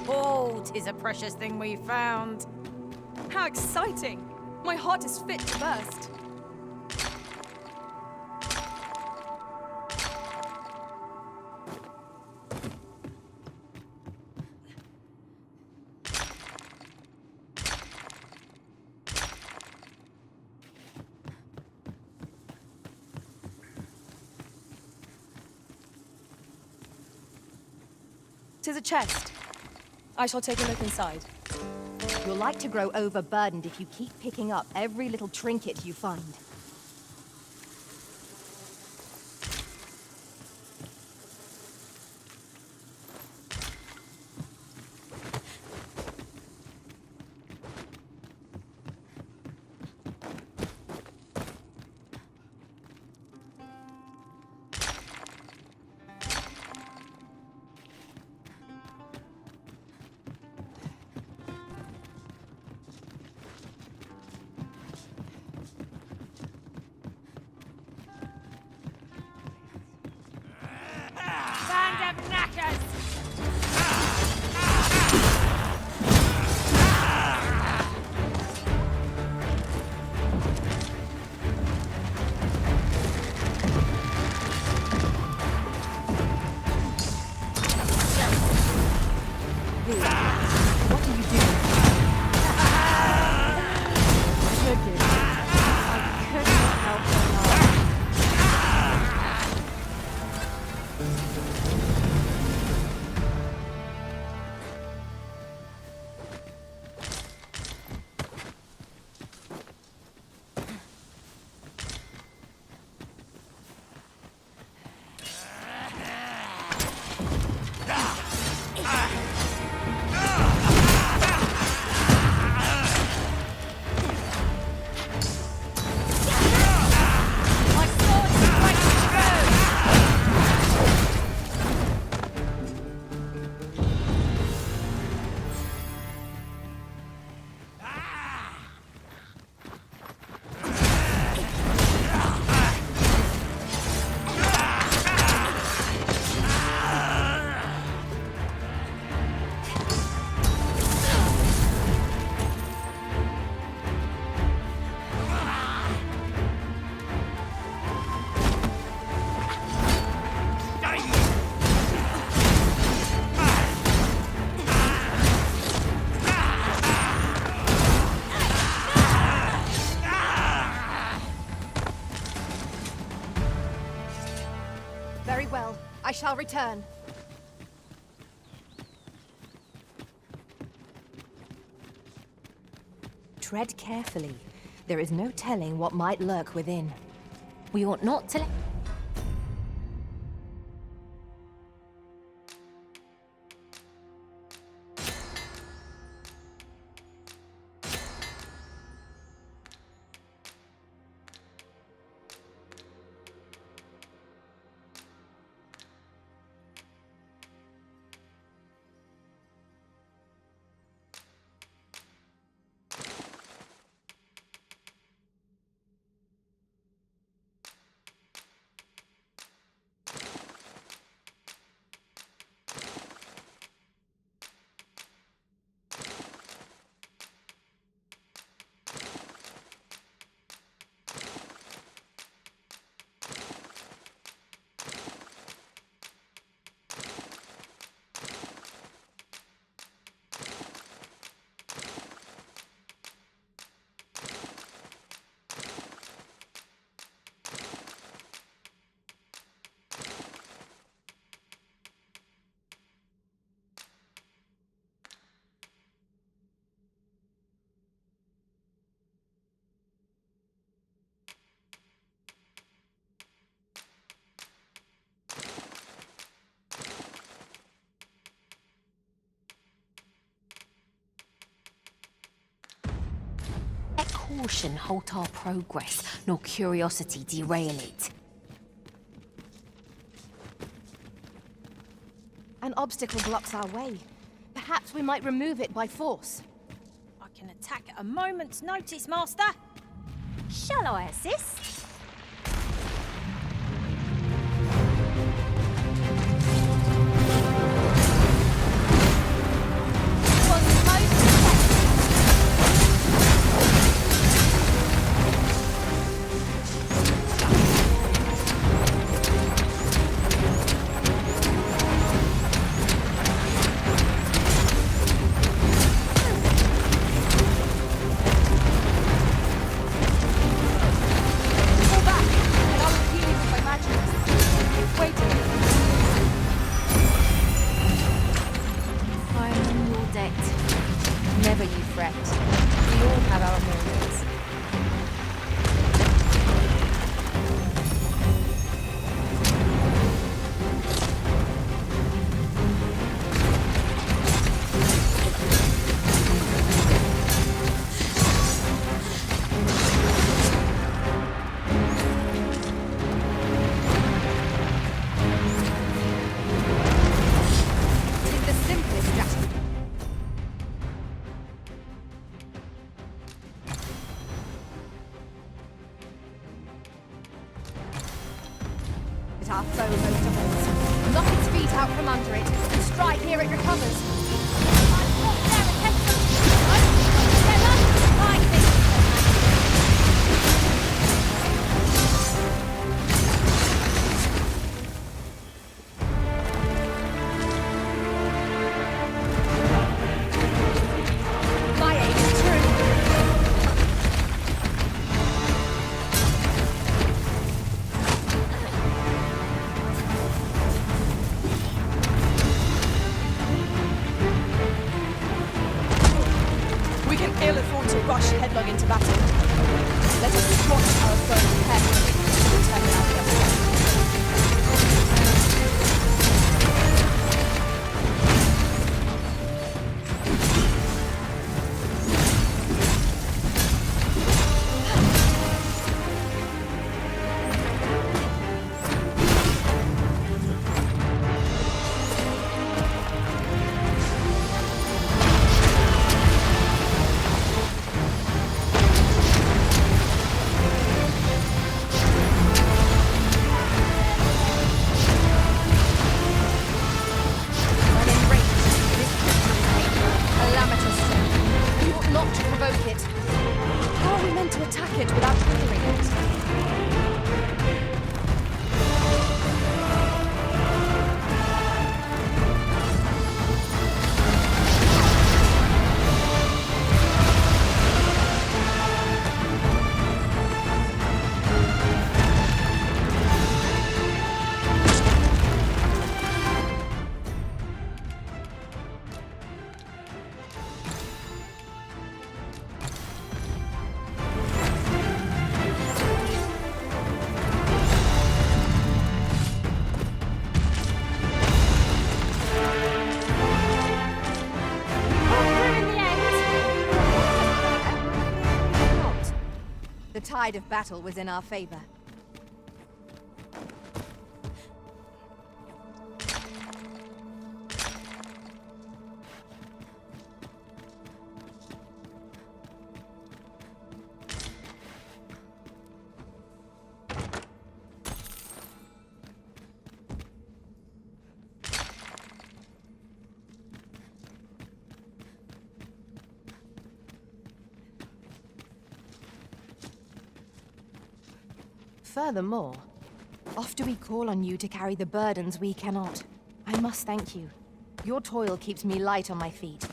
Oh, 'tis a precious thing we found. How exciting! My heart is fit to burst. Tis a chest. I shall take a look inside. You'll like to grow overburdened if you keep picking up every little trinket you find. Very well. I shall return. Tread carefully. There is no telling what might lurk within. We ought not to let... Let caution halt our progress, nor curiosity derail it. An obstacle blocks our way. Perhaps we might remove it by force. I can attack at a moment's notice, Master. Shall I assist? Never you fret. We all have our moments. It is the simplest strategy. Our foe most of all. Knock its feet out from under it, and strike here it recovers. My aim is true. We can ill afford to rush headlong into battle. Let us squash our foe carefully and determine our destiny. tide of battle was in our favor. Furthermore, oft do we call on you to carry the burdens we cannot. I must thank you. Your toil keeps me light on my feet.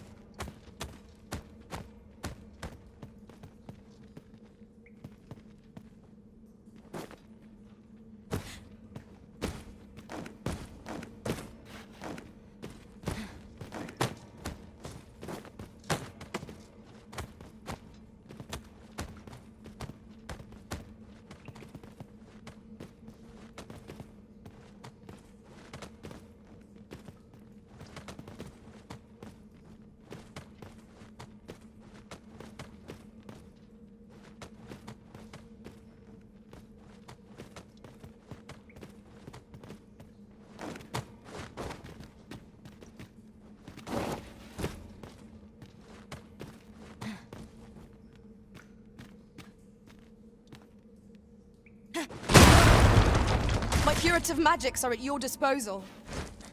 My curative magics are at your disposal.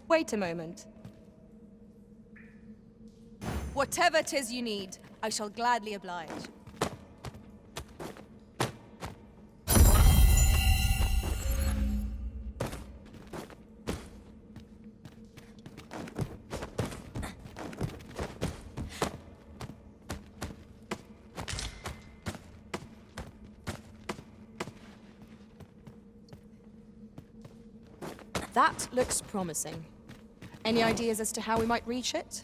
Wait a moment. Whatever 'tis you need, I shall gladly oblige. That looks promising. Any ideas as to how we might reach it?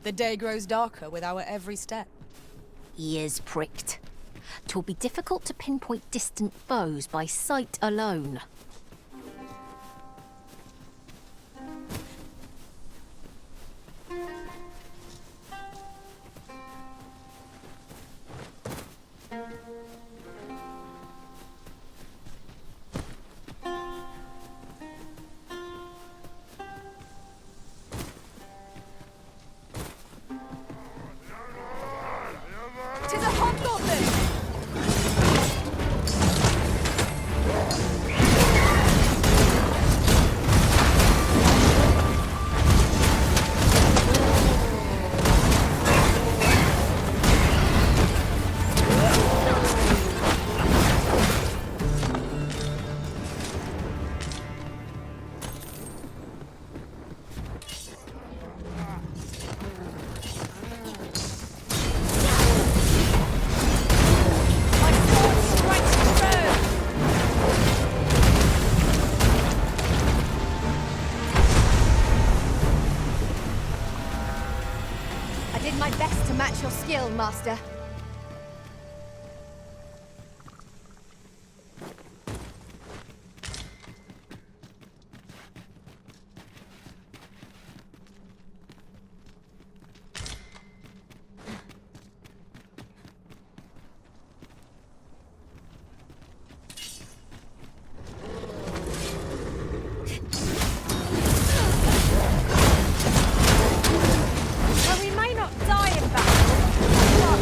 The day grows darker with our every step. Ears pricked. 'Twill be difficult to pinpoint distant foes by sight alone. Tis a hobgoblin! I did my best to match your skill, Master. Well, we may not die in battle, but our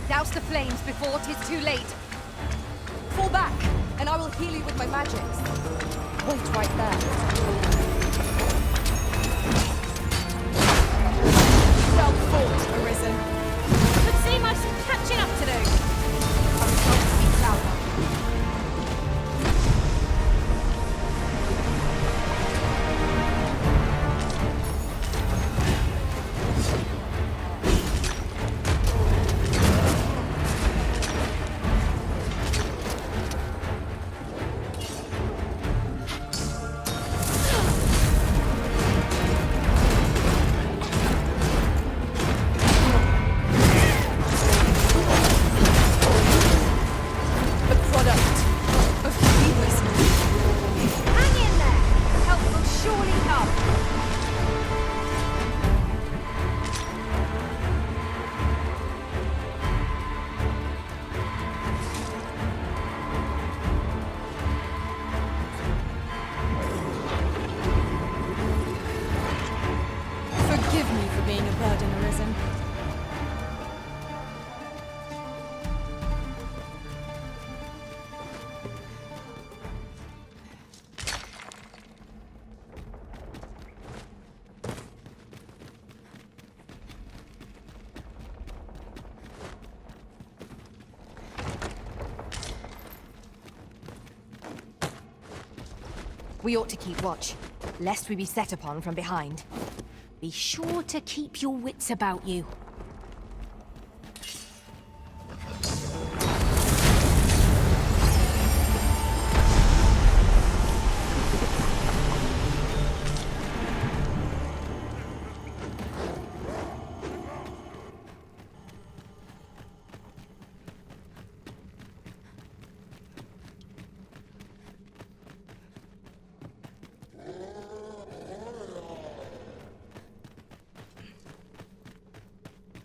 Douse the flames before 'tis too late. Fall back, and I will heal you with my magics. Wait right there. Well fought, Arisen. Could seem I've some catching up to do. I will not speak louder. Forgive me for being a burden, Arisen. We ought to keep watch, lest we be set upon from behind. Be sure to keep your wits about you.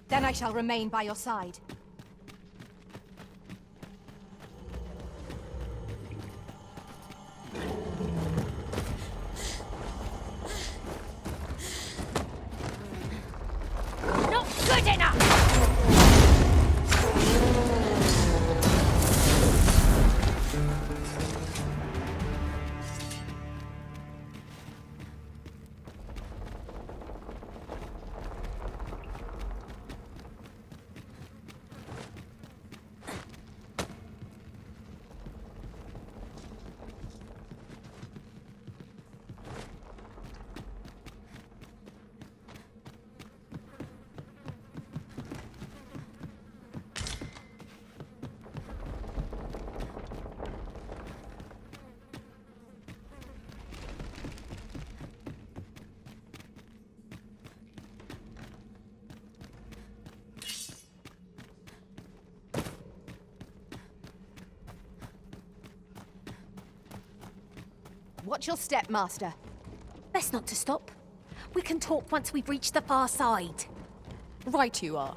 Then I shall remain by your side. Not good enough! Watch your step, Master. Best not to stop. We can talk once we've reached the far side. Right you are.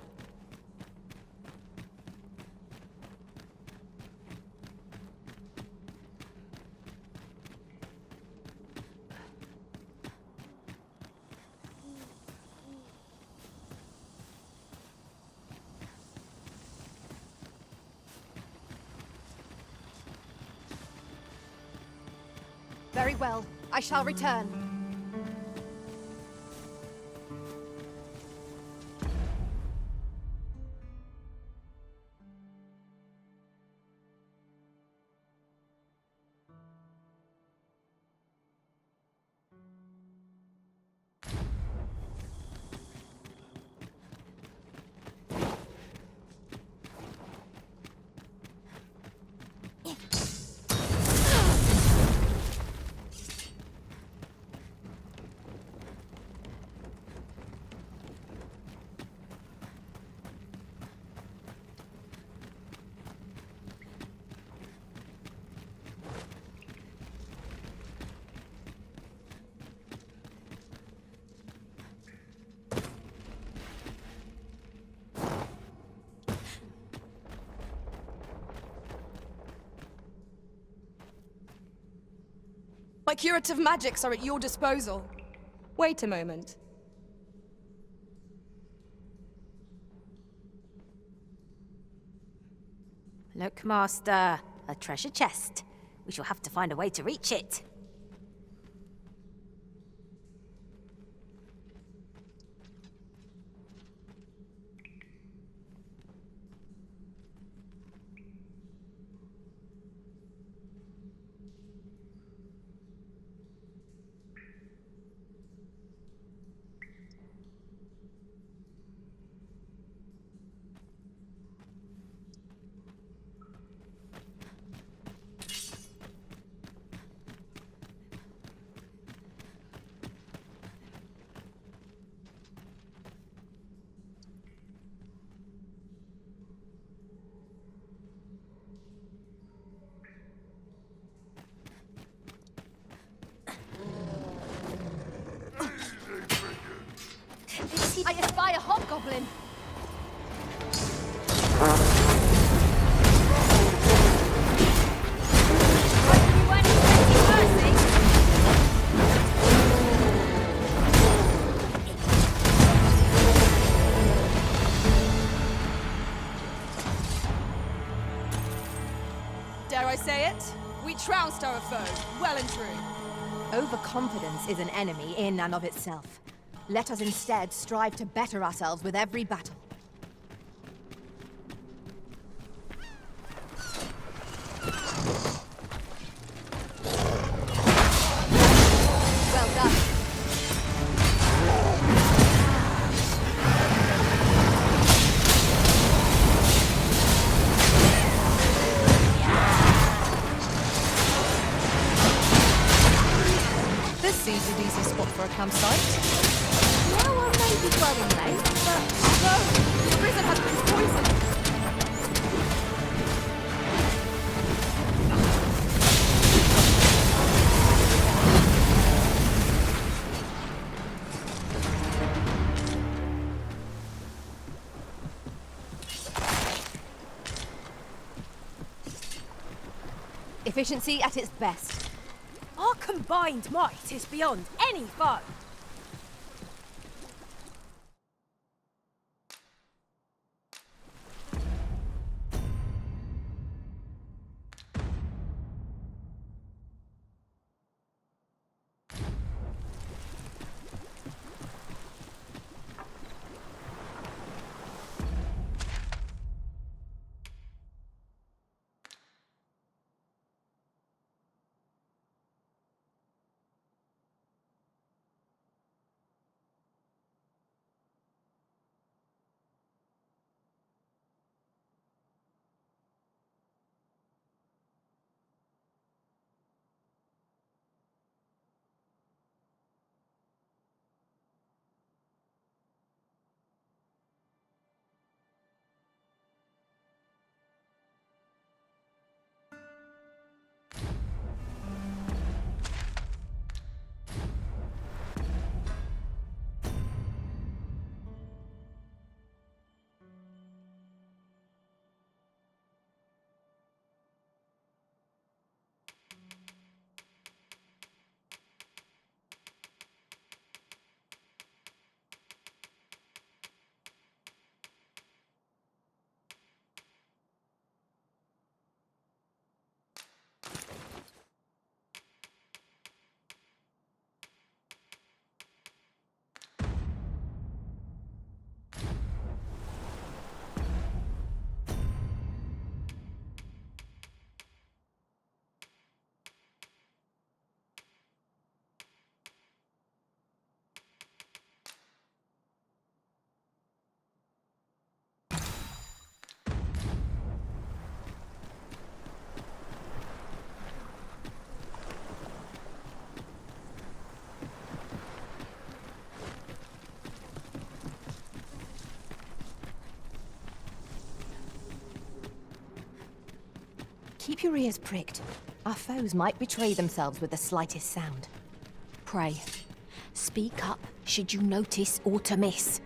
Very well. I shall return. My curative magics are at your disposal. Wait a moment. Look, Master. A treasure chest. We shall have to find a way to reach it. I espy a hobgoblin. Dare I say it? We trounced our foe, well and true. Overconfidence is an enemy in and of itself. Let us instead strive to better ourselves with every battle. Well done. This seems an easy spot for a campsite. Now I may be growing late, but No! The prison has been poisoned! Efficiency at its best. Our combined might is beyond any foe. Keep your ears pricked. Our foes might betray themselves with the slightest sound. Pray, speak up should you notice or to miss.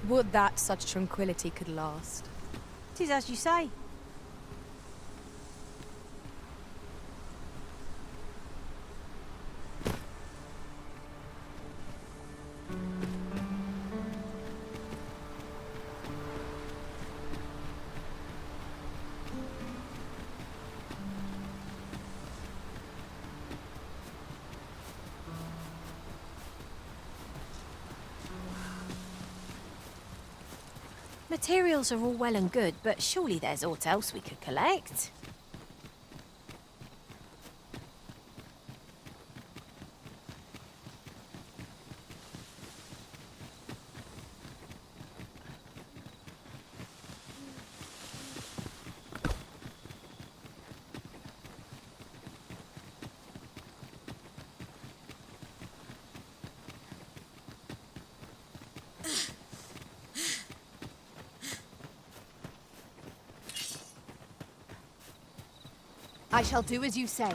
Would that such tranquility could last. 'Tis as you say. Materials are all well and good, but surely there's aught else we could collect. I shall do as you say.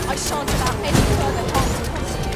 I shan't allow any further harm to come to you.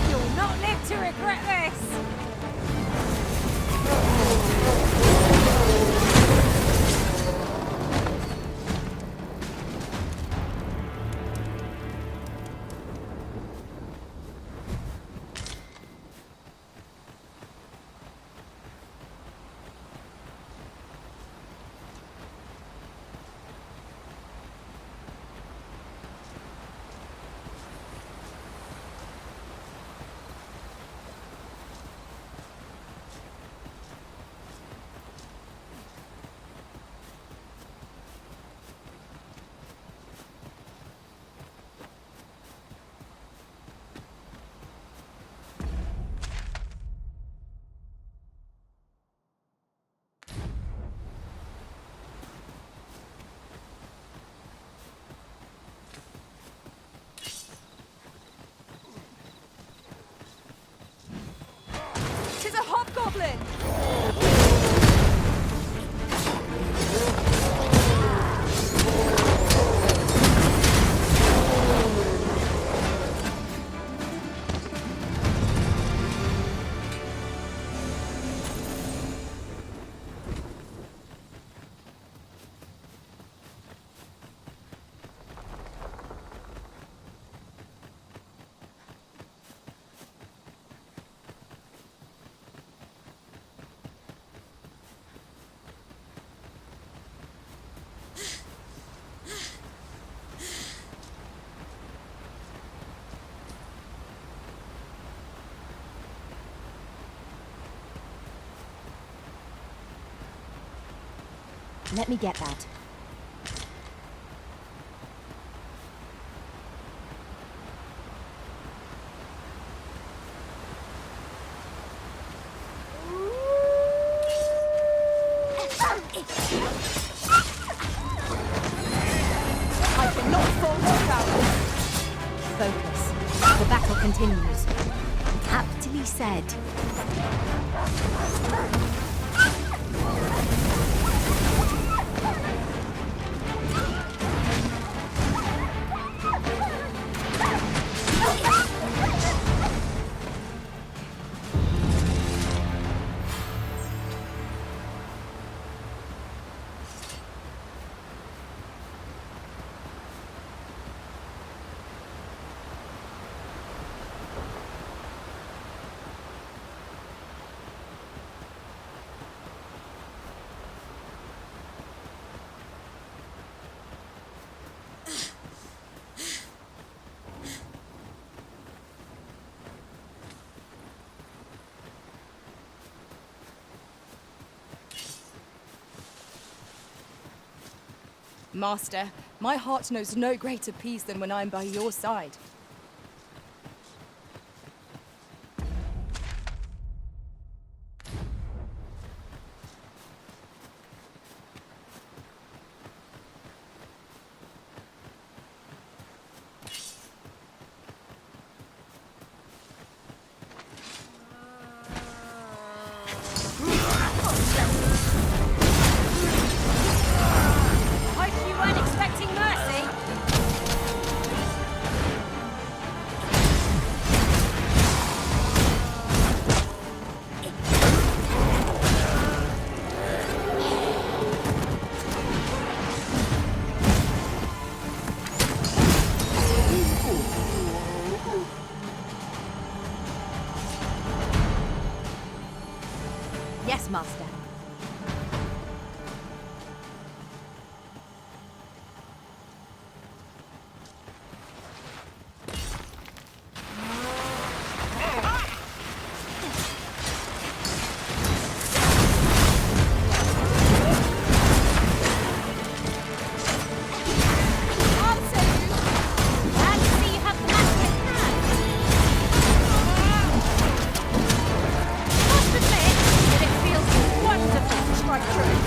You'll not live to regret this! Tis a hobgoblin! Let me get that. I cannot fall down. Focus. The battle continues. Aptly said. Master, my heart knows no greater peace than when I'm by your side. Hope you weren't expecting mercy. Yes, Master. I'll save you. Glad to see you have the master in hand. Must admit that it feels wonderful to strike true.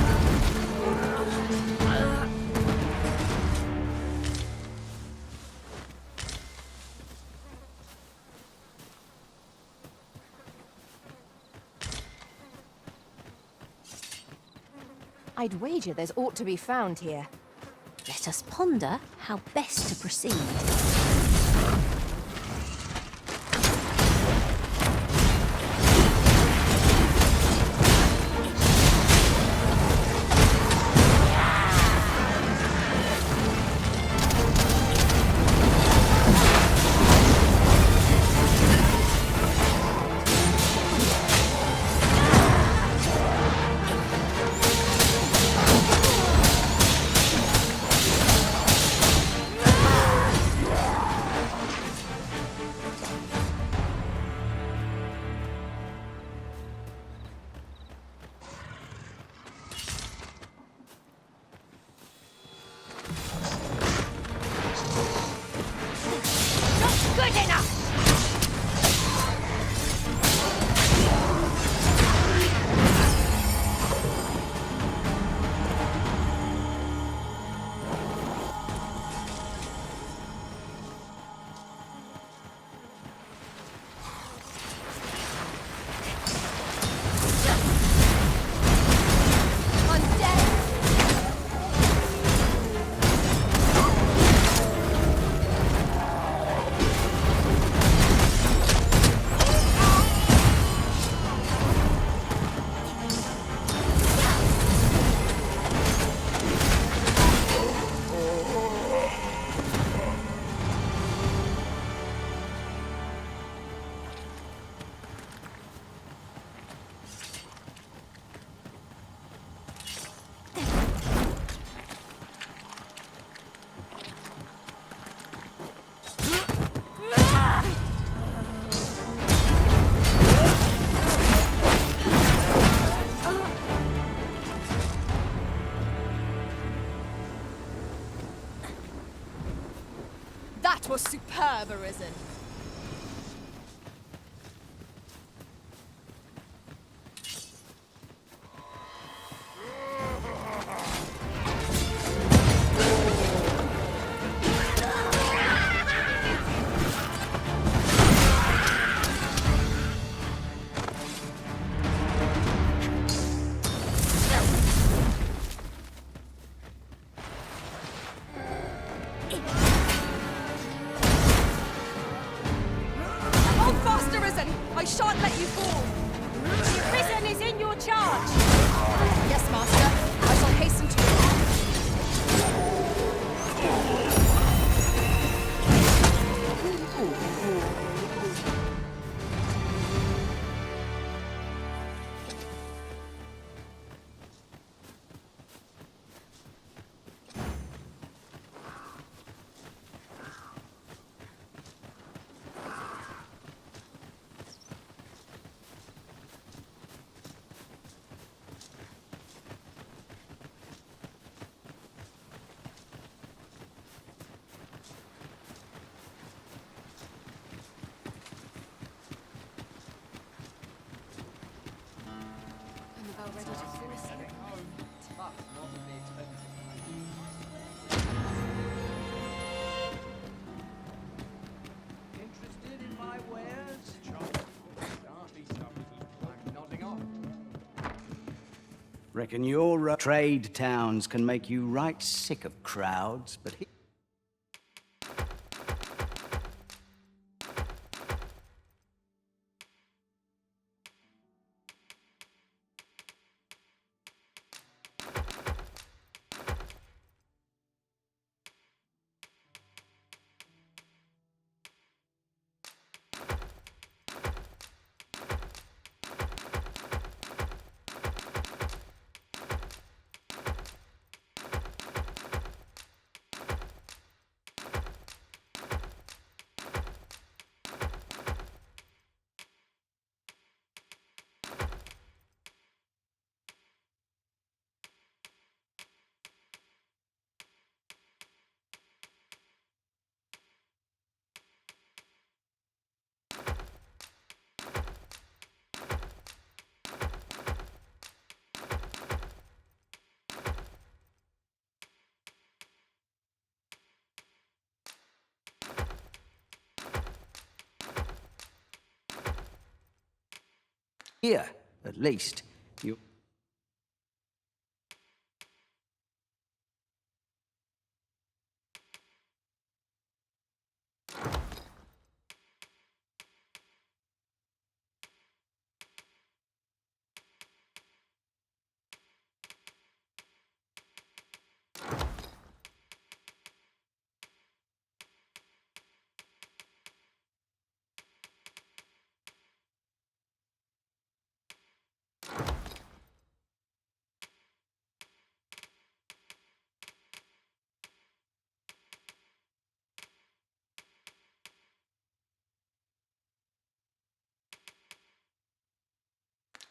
I'd wager there's aught to be found here. Let us ponder how best to proceed. Not good enough! That was superb, Arisen. Hold fast, Arisen! I shan't let you fall! The prison is in your charge! Yes, Master. I shall hasten to it. Reckon your trade towns can make you right sick of crowds, but here, at least, you...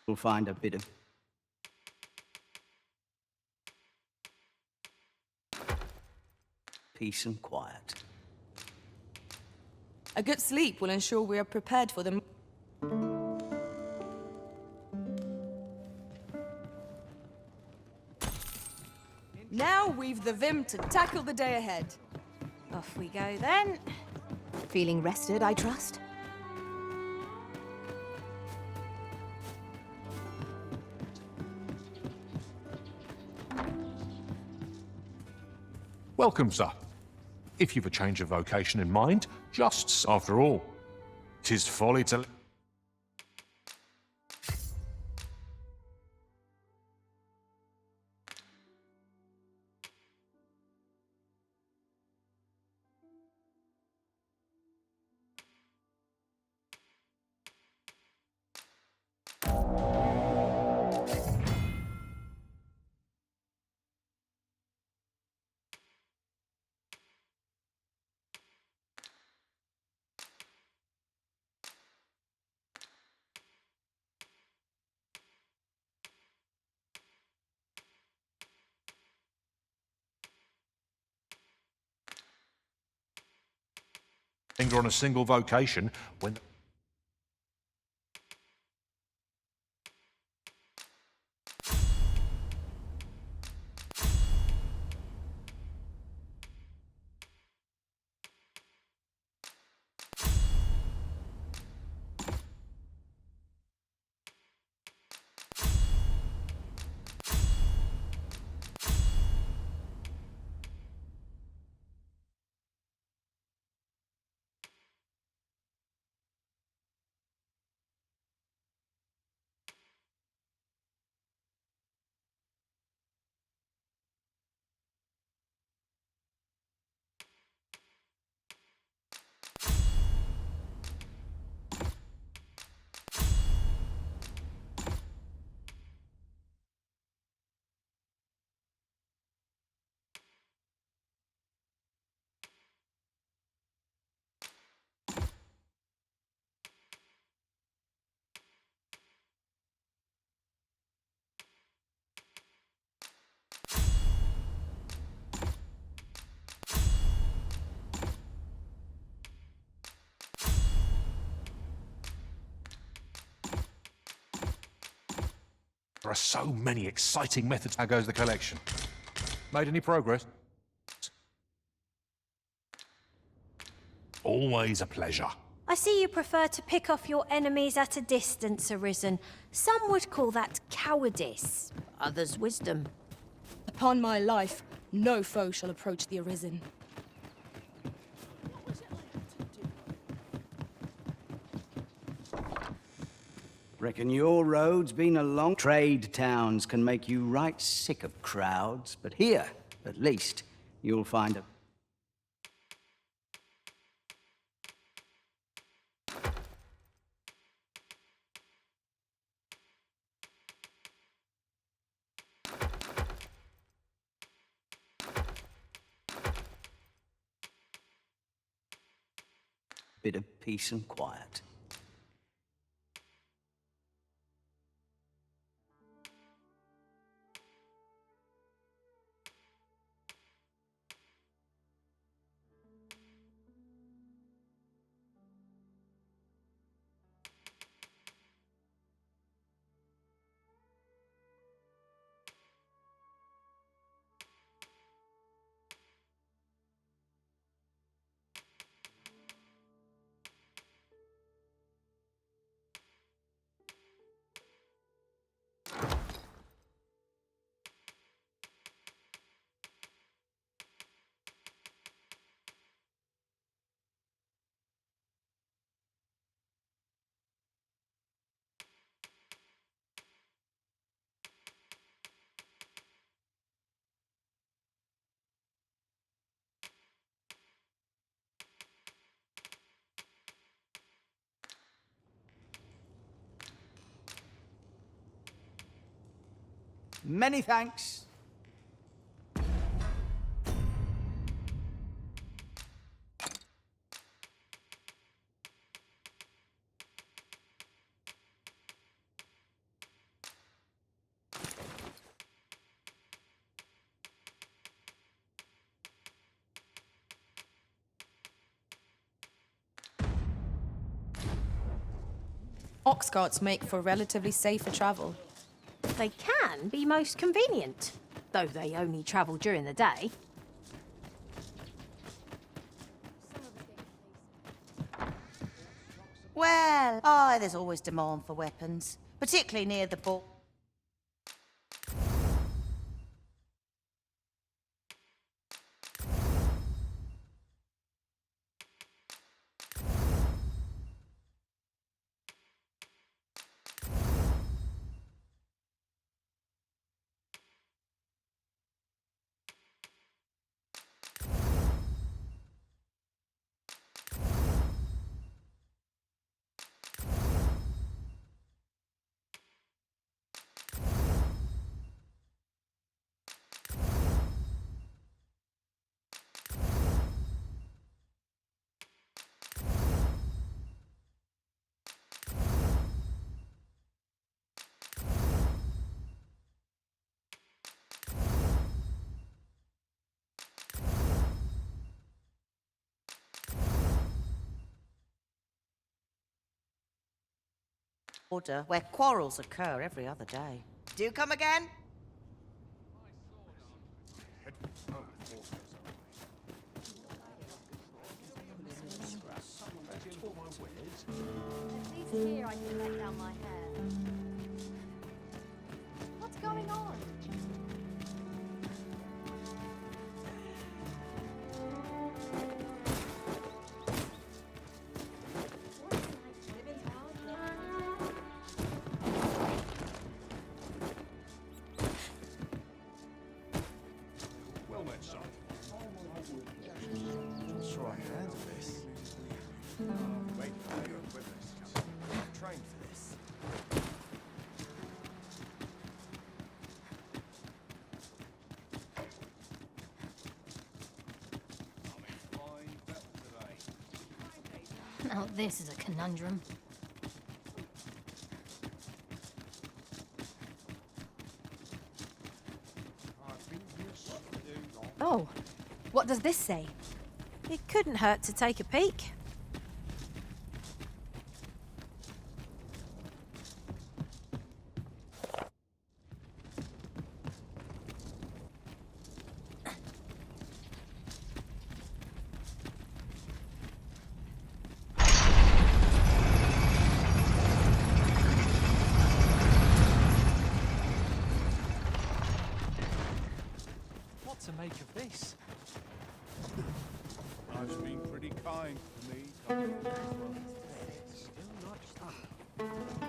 We'll find a bit of peace and quiet. A good sleep will ensure we are prepared for the... Now we've the vim to tackle the day ahead. Off we go then. Feeling rested, I trust? Welcome, sir. If you've a change of vocation in mind, just after all, 'tis folly to... Finger on a single vocation when... There are so many exciting methods. How goes the collection? Made any progress? Always a pleasure. I see you prefer to pick off your enemies at a distance, Arisen. Some would call that cowardice. others' wisdom. Upon my life, no foe shall approach the Arisen. Reckon your road's been a long... Trade towns can make you right sick of crowds, but here, at least, you'll find a... bit of peace and quiet. Many thanks. Ox carts make for relatively safer travel. They can be most convenient, though they only travel during the day. Well, there's always demand for weapons, particularly near the border. Where quarrels occur every other day. Do come again? At least here I can let down my hair. What's going on? Well met, son. I'm sure I can handle this. Wait for your equipment. I'm trained for this. Now this is a conundrum. Oh, what does this say? It couldn't hurt to take a peek.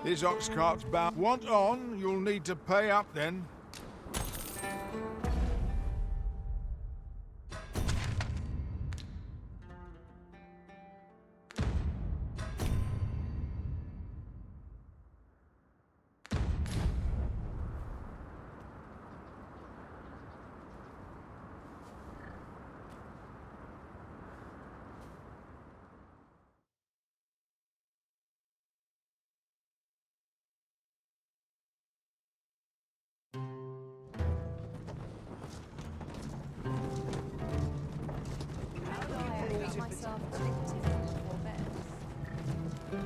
This ox cart's bound. Want on, you'll need to pay up then.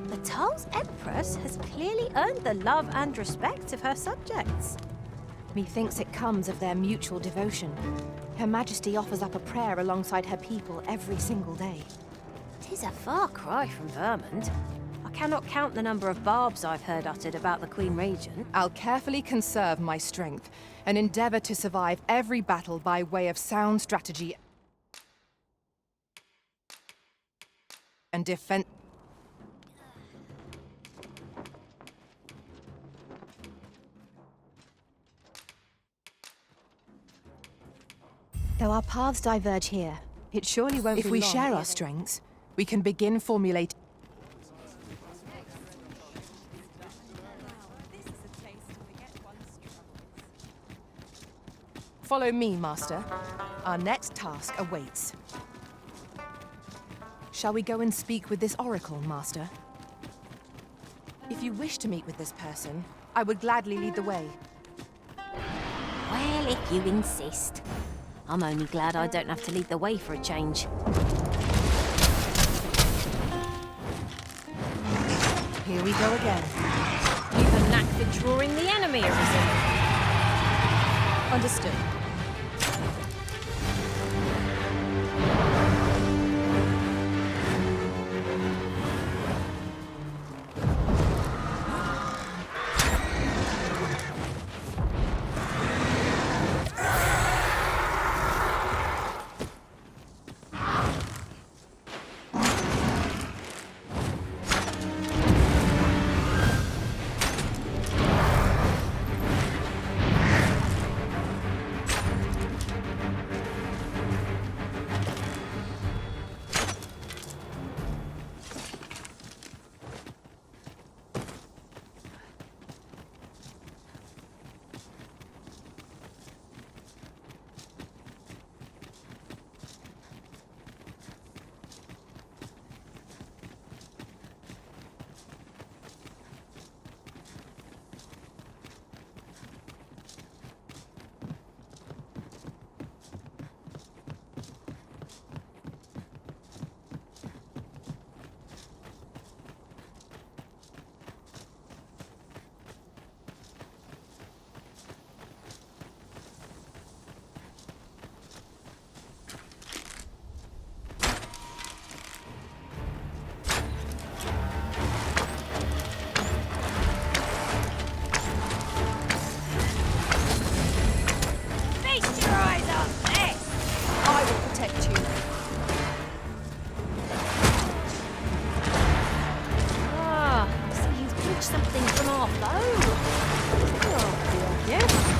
Batal's Empress has clearly earned the love and respect of her subjects. Methinks it comes of their mutual devotion. Her Majesty offers up a prayer alongside her people every single day. 'Tis a far cry from Vermund. I cannot count the number of barbs I've heard uttered about the Queen Regent. I'll carefully conserve my strength and endeavor to survive every battle by way of sound strategy and defense. Though our paths diverge here, it surely won't be long. If we share our strengths, we can begin formulating. Follow me, Master. Our next task awaits. Shall we go and speak with this oracle, Master? If you wish to meet with this person, I would gladly lead the way. Well, if you insist. I'm only glad I don't have to lead the way for a change. Here we go again. You've a knack for drawing the enemy, Arisen. Understood. Something from our foe. Oh, yes.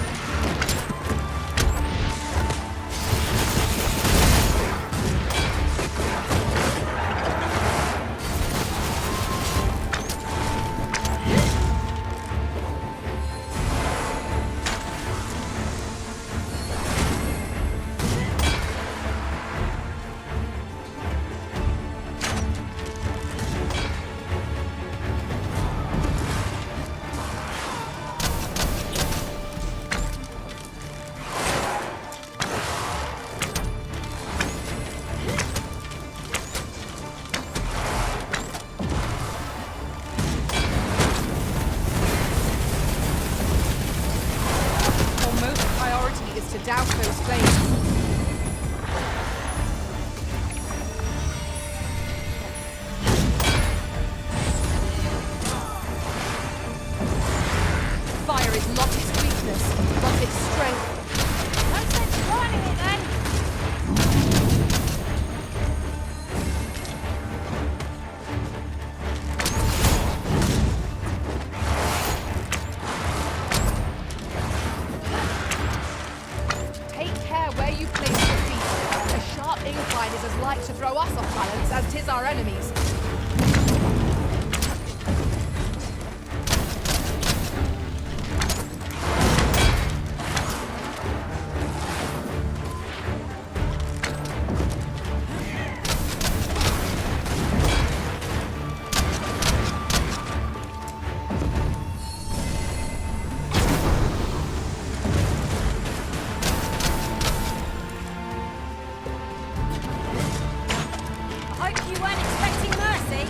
our enemies. I hope you weren't expecting mercy.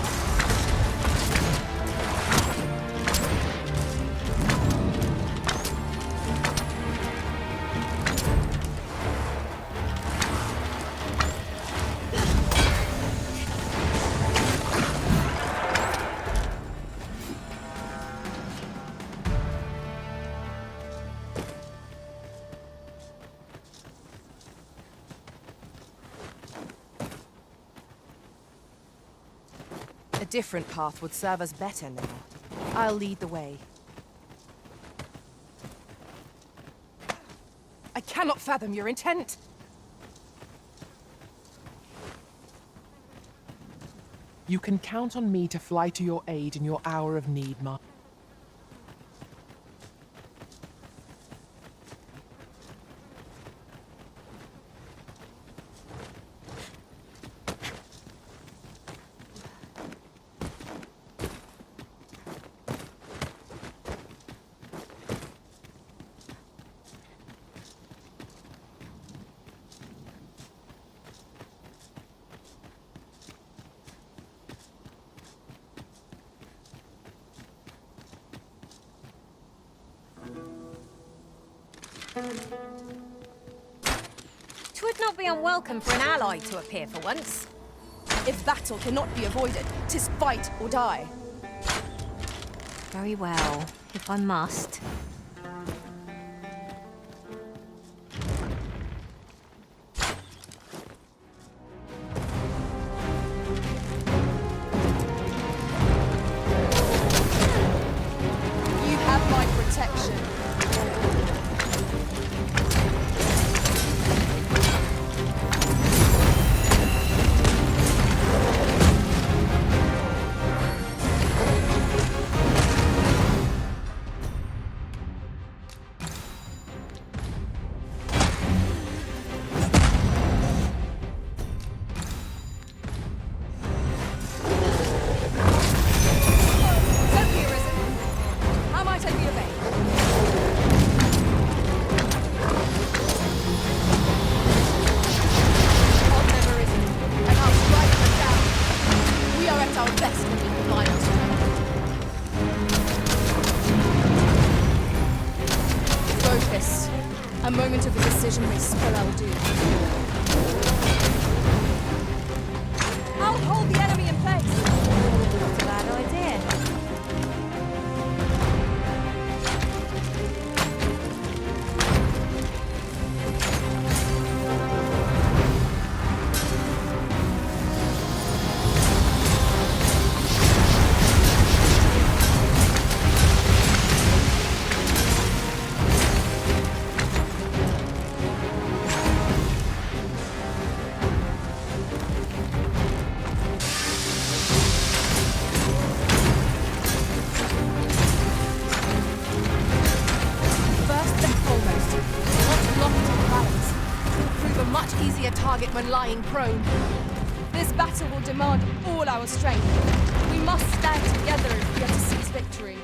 A different path would serve us better now. I'll lead the way. I cannot fathom your intent. You can count on me to fly to your aid in your hour of need, Ma. Twould not be unwelcome for an ally to appear for once. If battle cannot be avoided, 'tis fight or die. Very well, if I must. You have my protection. So here is it. How might I be of aid? I'll never risen, and I'll strike them down. We are at our best when we combine our strength. Focus. A moment of indecision may spell our doom. I'll hold the enemy in place. Not a bad idea. First and foremost, not block it in balance. Prove a much easier target when lying prone. This battle will demand all our strength. We must stand together if we are to seize victory.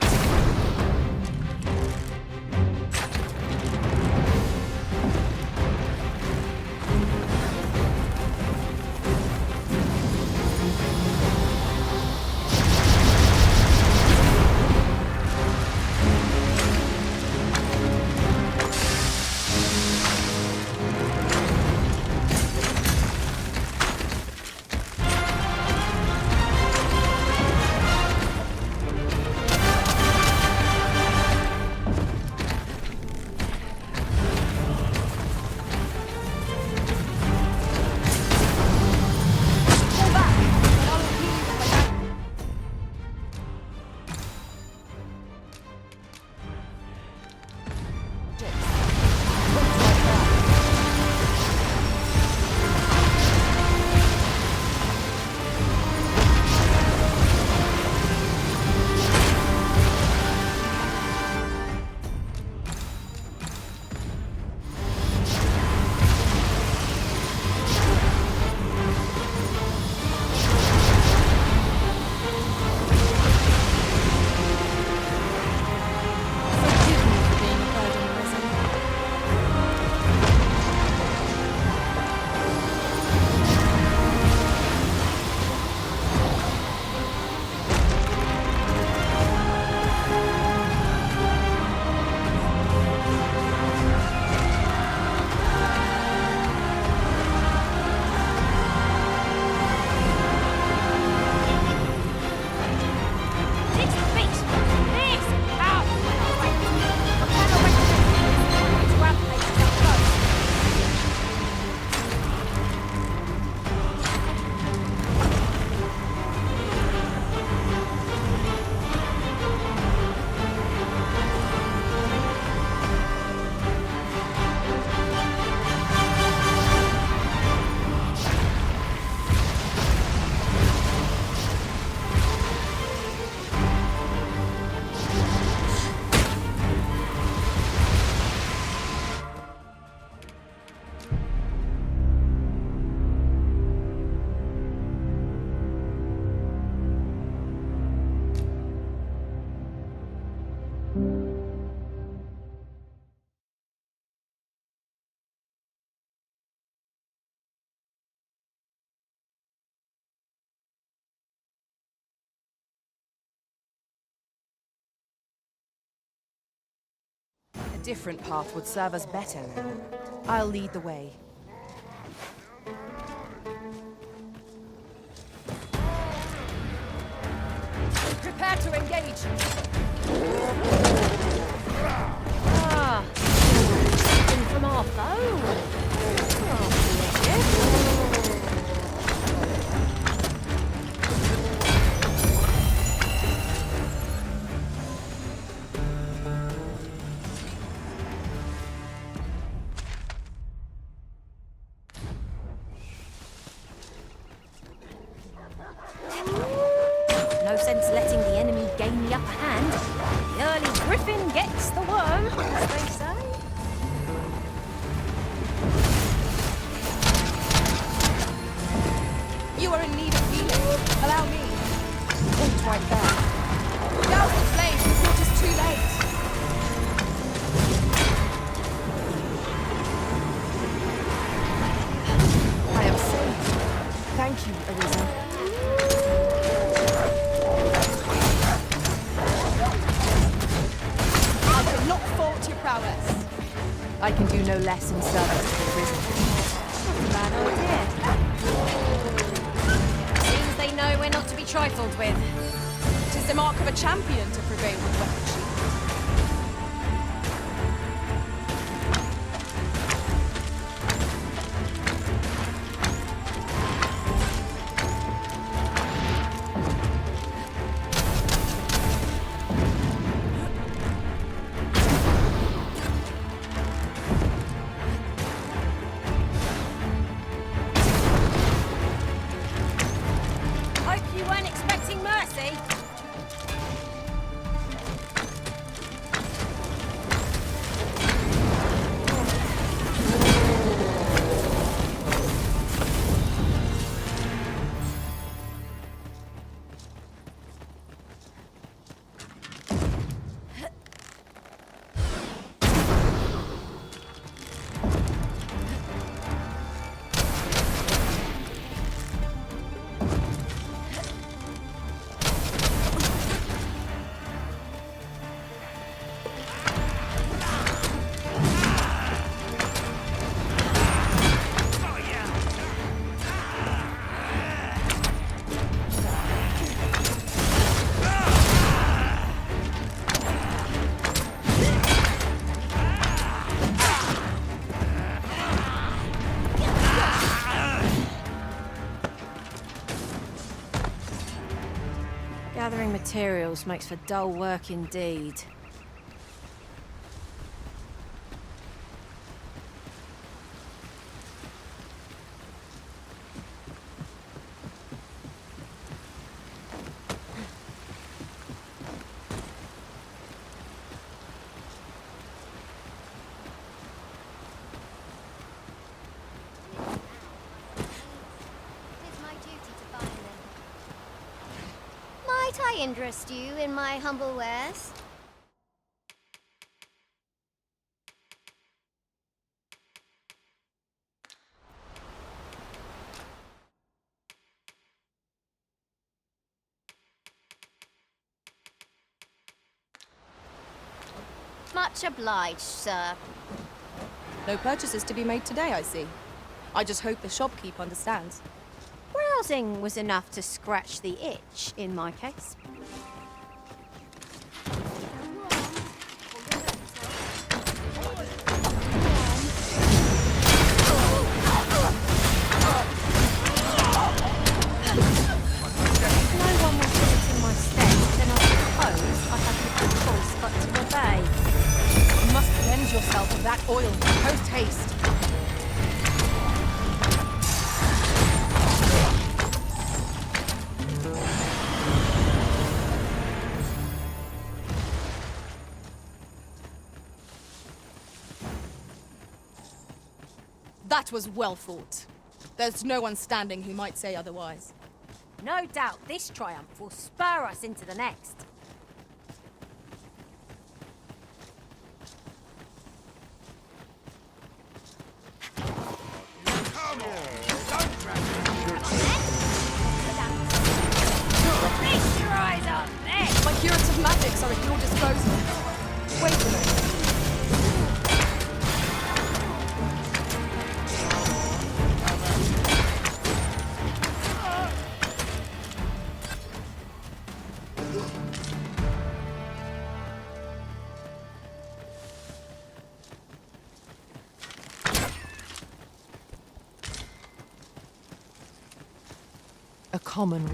different path would serve us better now. I'll lead the way. Prepare to engage. Ah, something from our foe. No sense letting the enemy gain the upper hand. The early griffin gets the worm, as they say. You are in need of healing. Allow me. Point right there. Douse the flame before it is too late. I am safe. Thank you, Arisen. I cannot fault your prowess. I can do no less in service to the Risen. Bad idea. Seems they know we're not to be trifled with. It is the mark of a champion to prevail with weapon sheath. Hope you weren't expecting mercy. Gathering materials makes for dull work indeed. Might I interest you in my humble wares? Much obliged, sir. No purchases to be made today, I see. I just hope the shopkeep understands. Browsing was enough to scratch the itch, in my case. No one will put it in my stead, then I suppose I have little choice but to obey. You must cleanse yourself of that oil, post haste. That was well fought. There's no one standing who might say otherwise. No doubt this triumph will spur us into the next. Feast your eyes on this! My curative magics are at your disposal. Wait a moment. A common...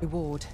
Reward.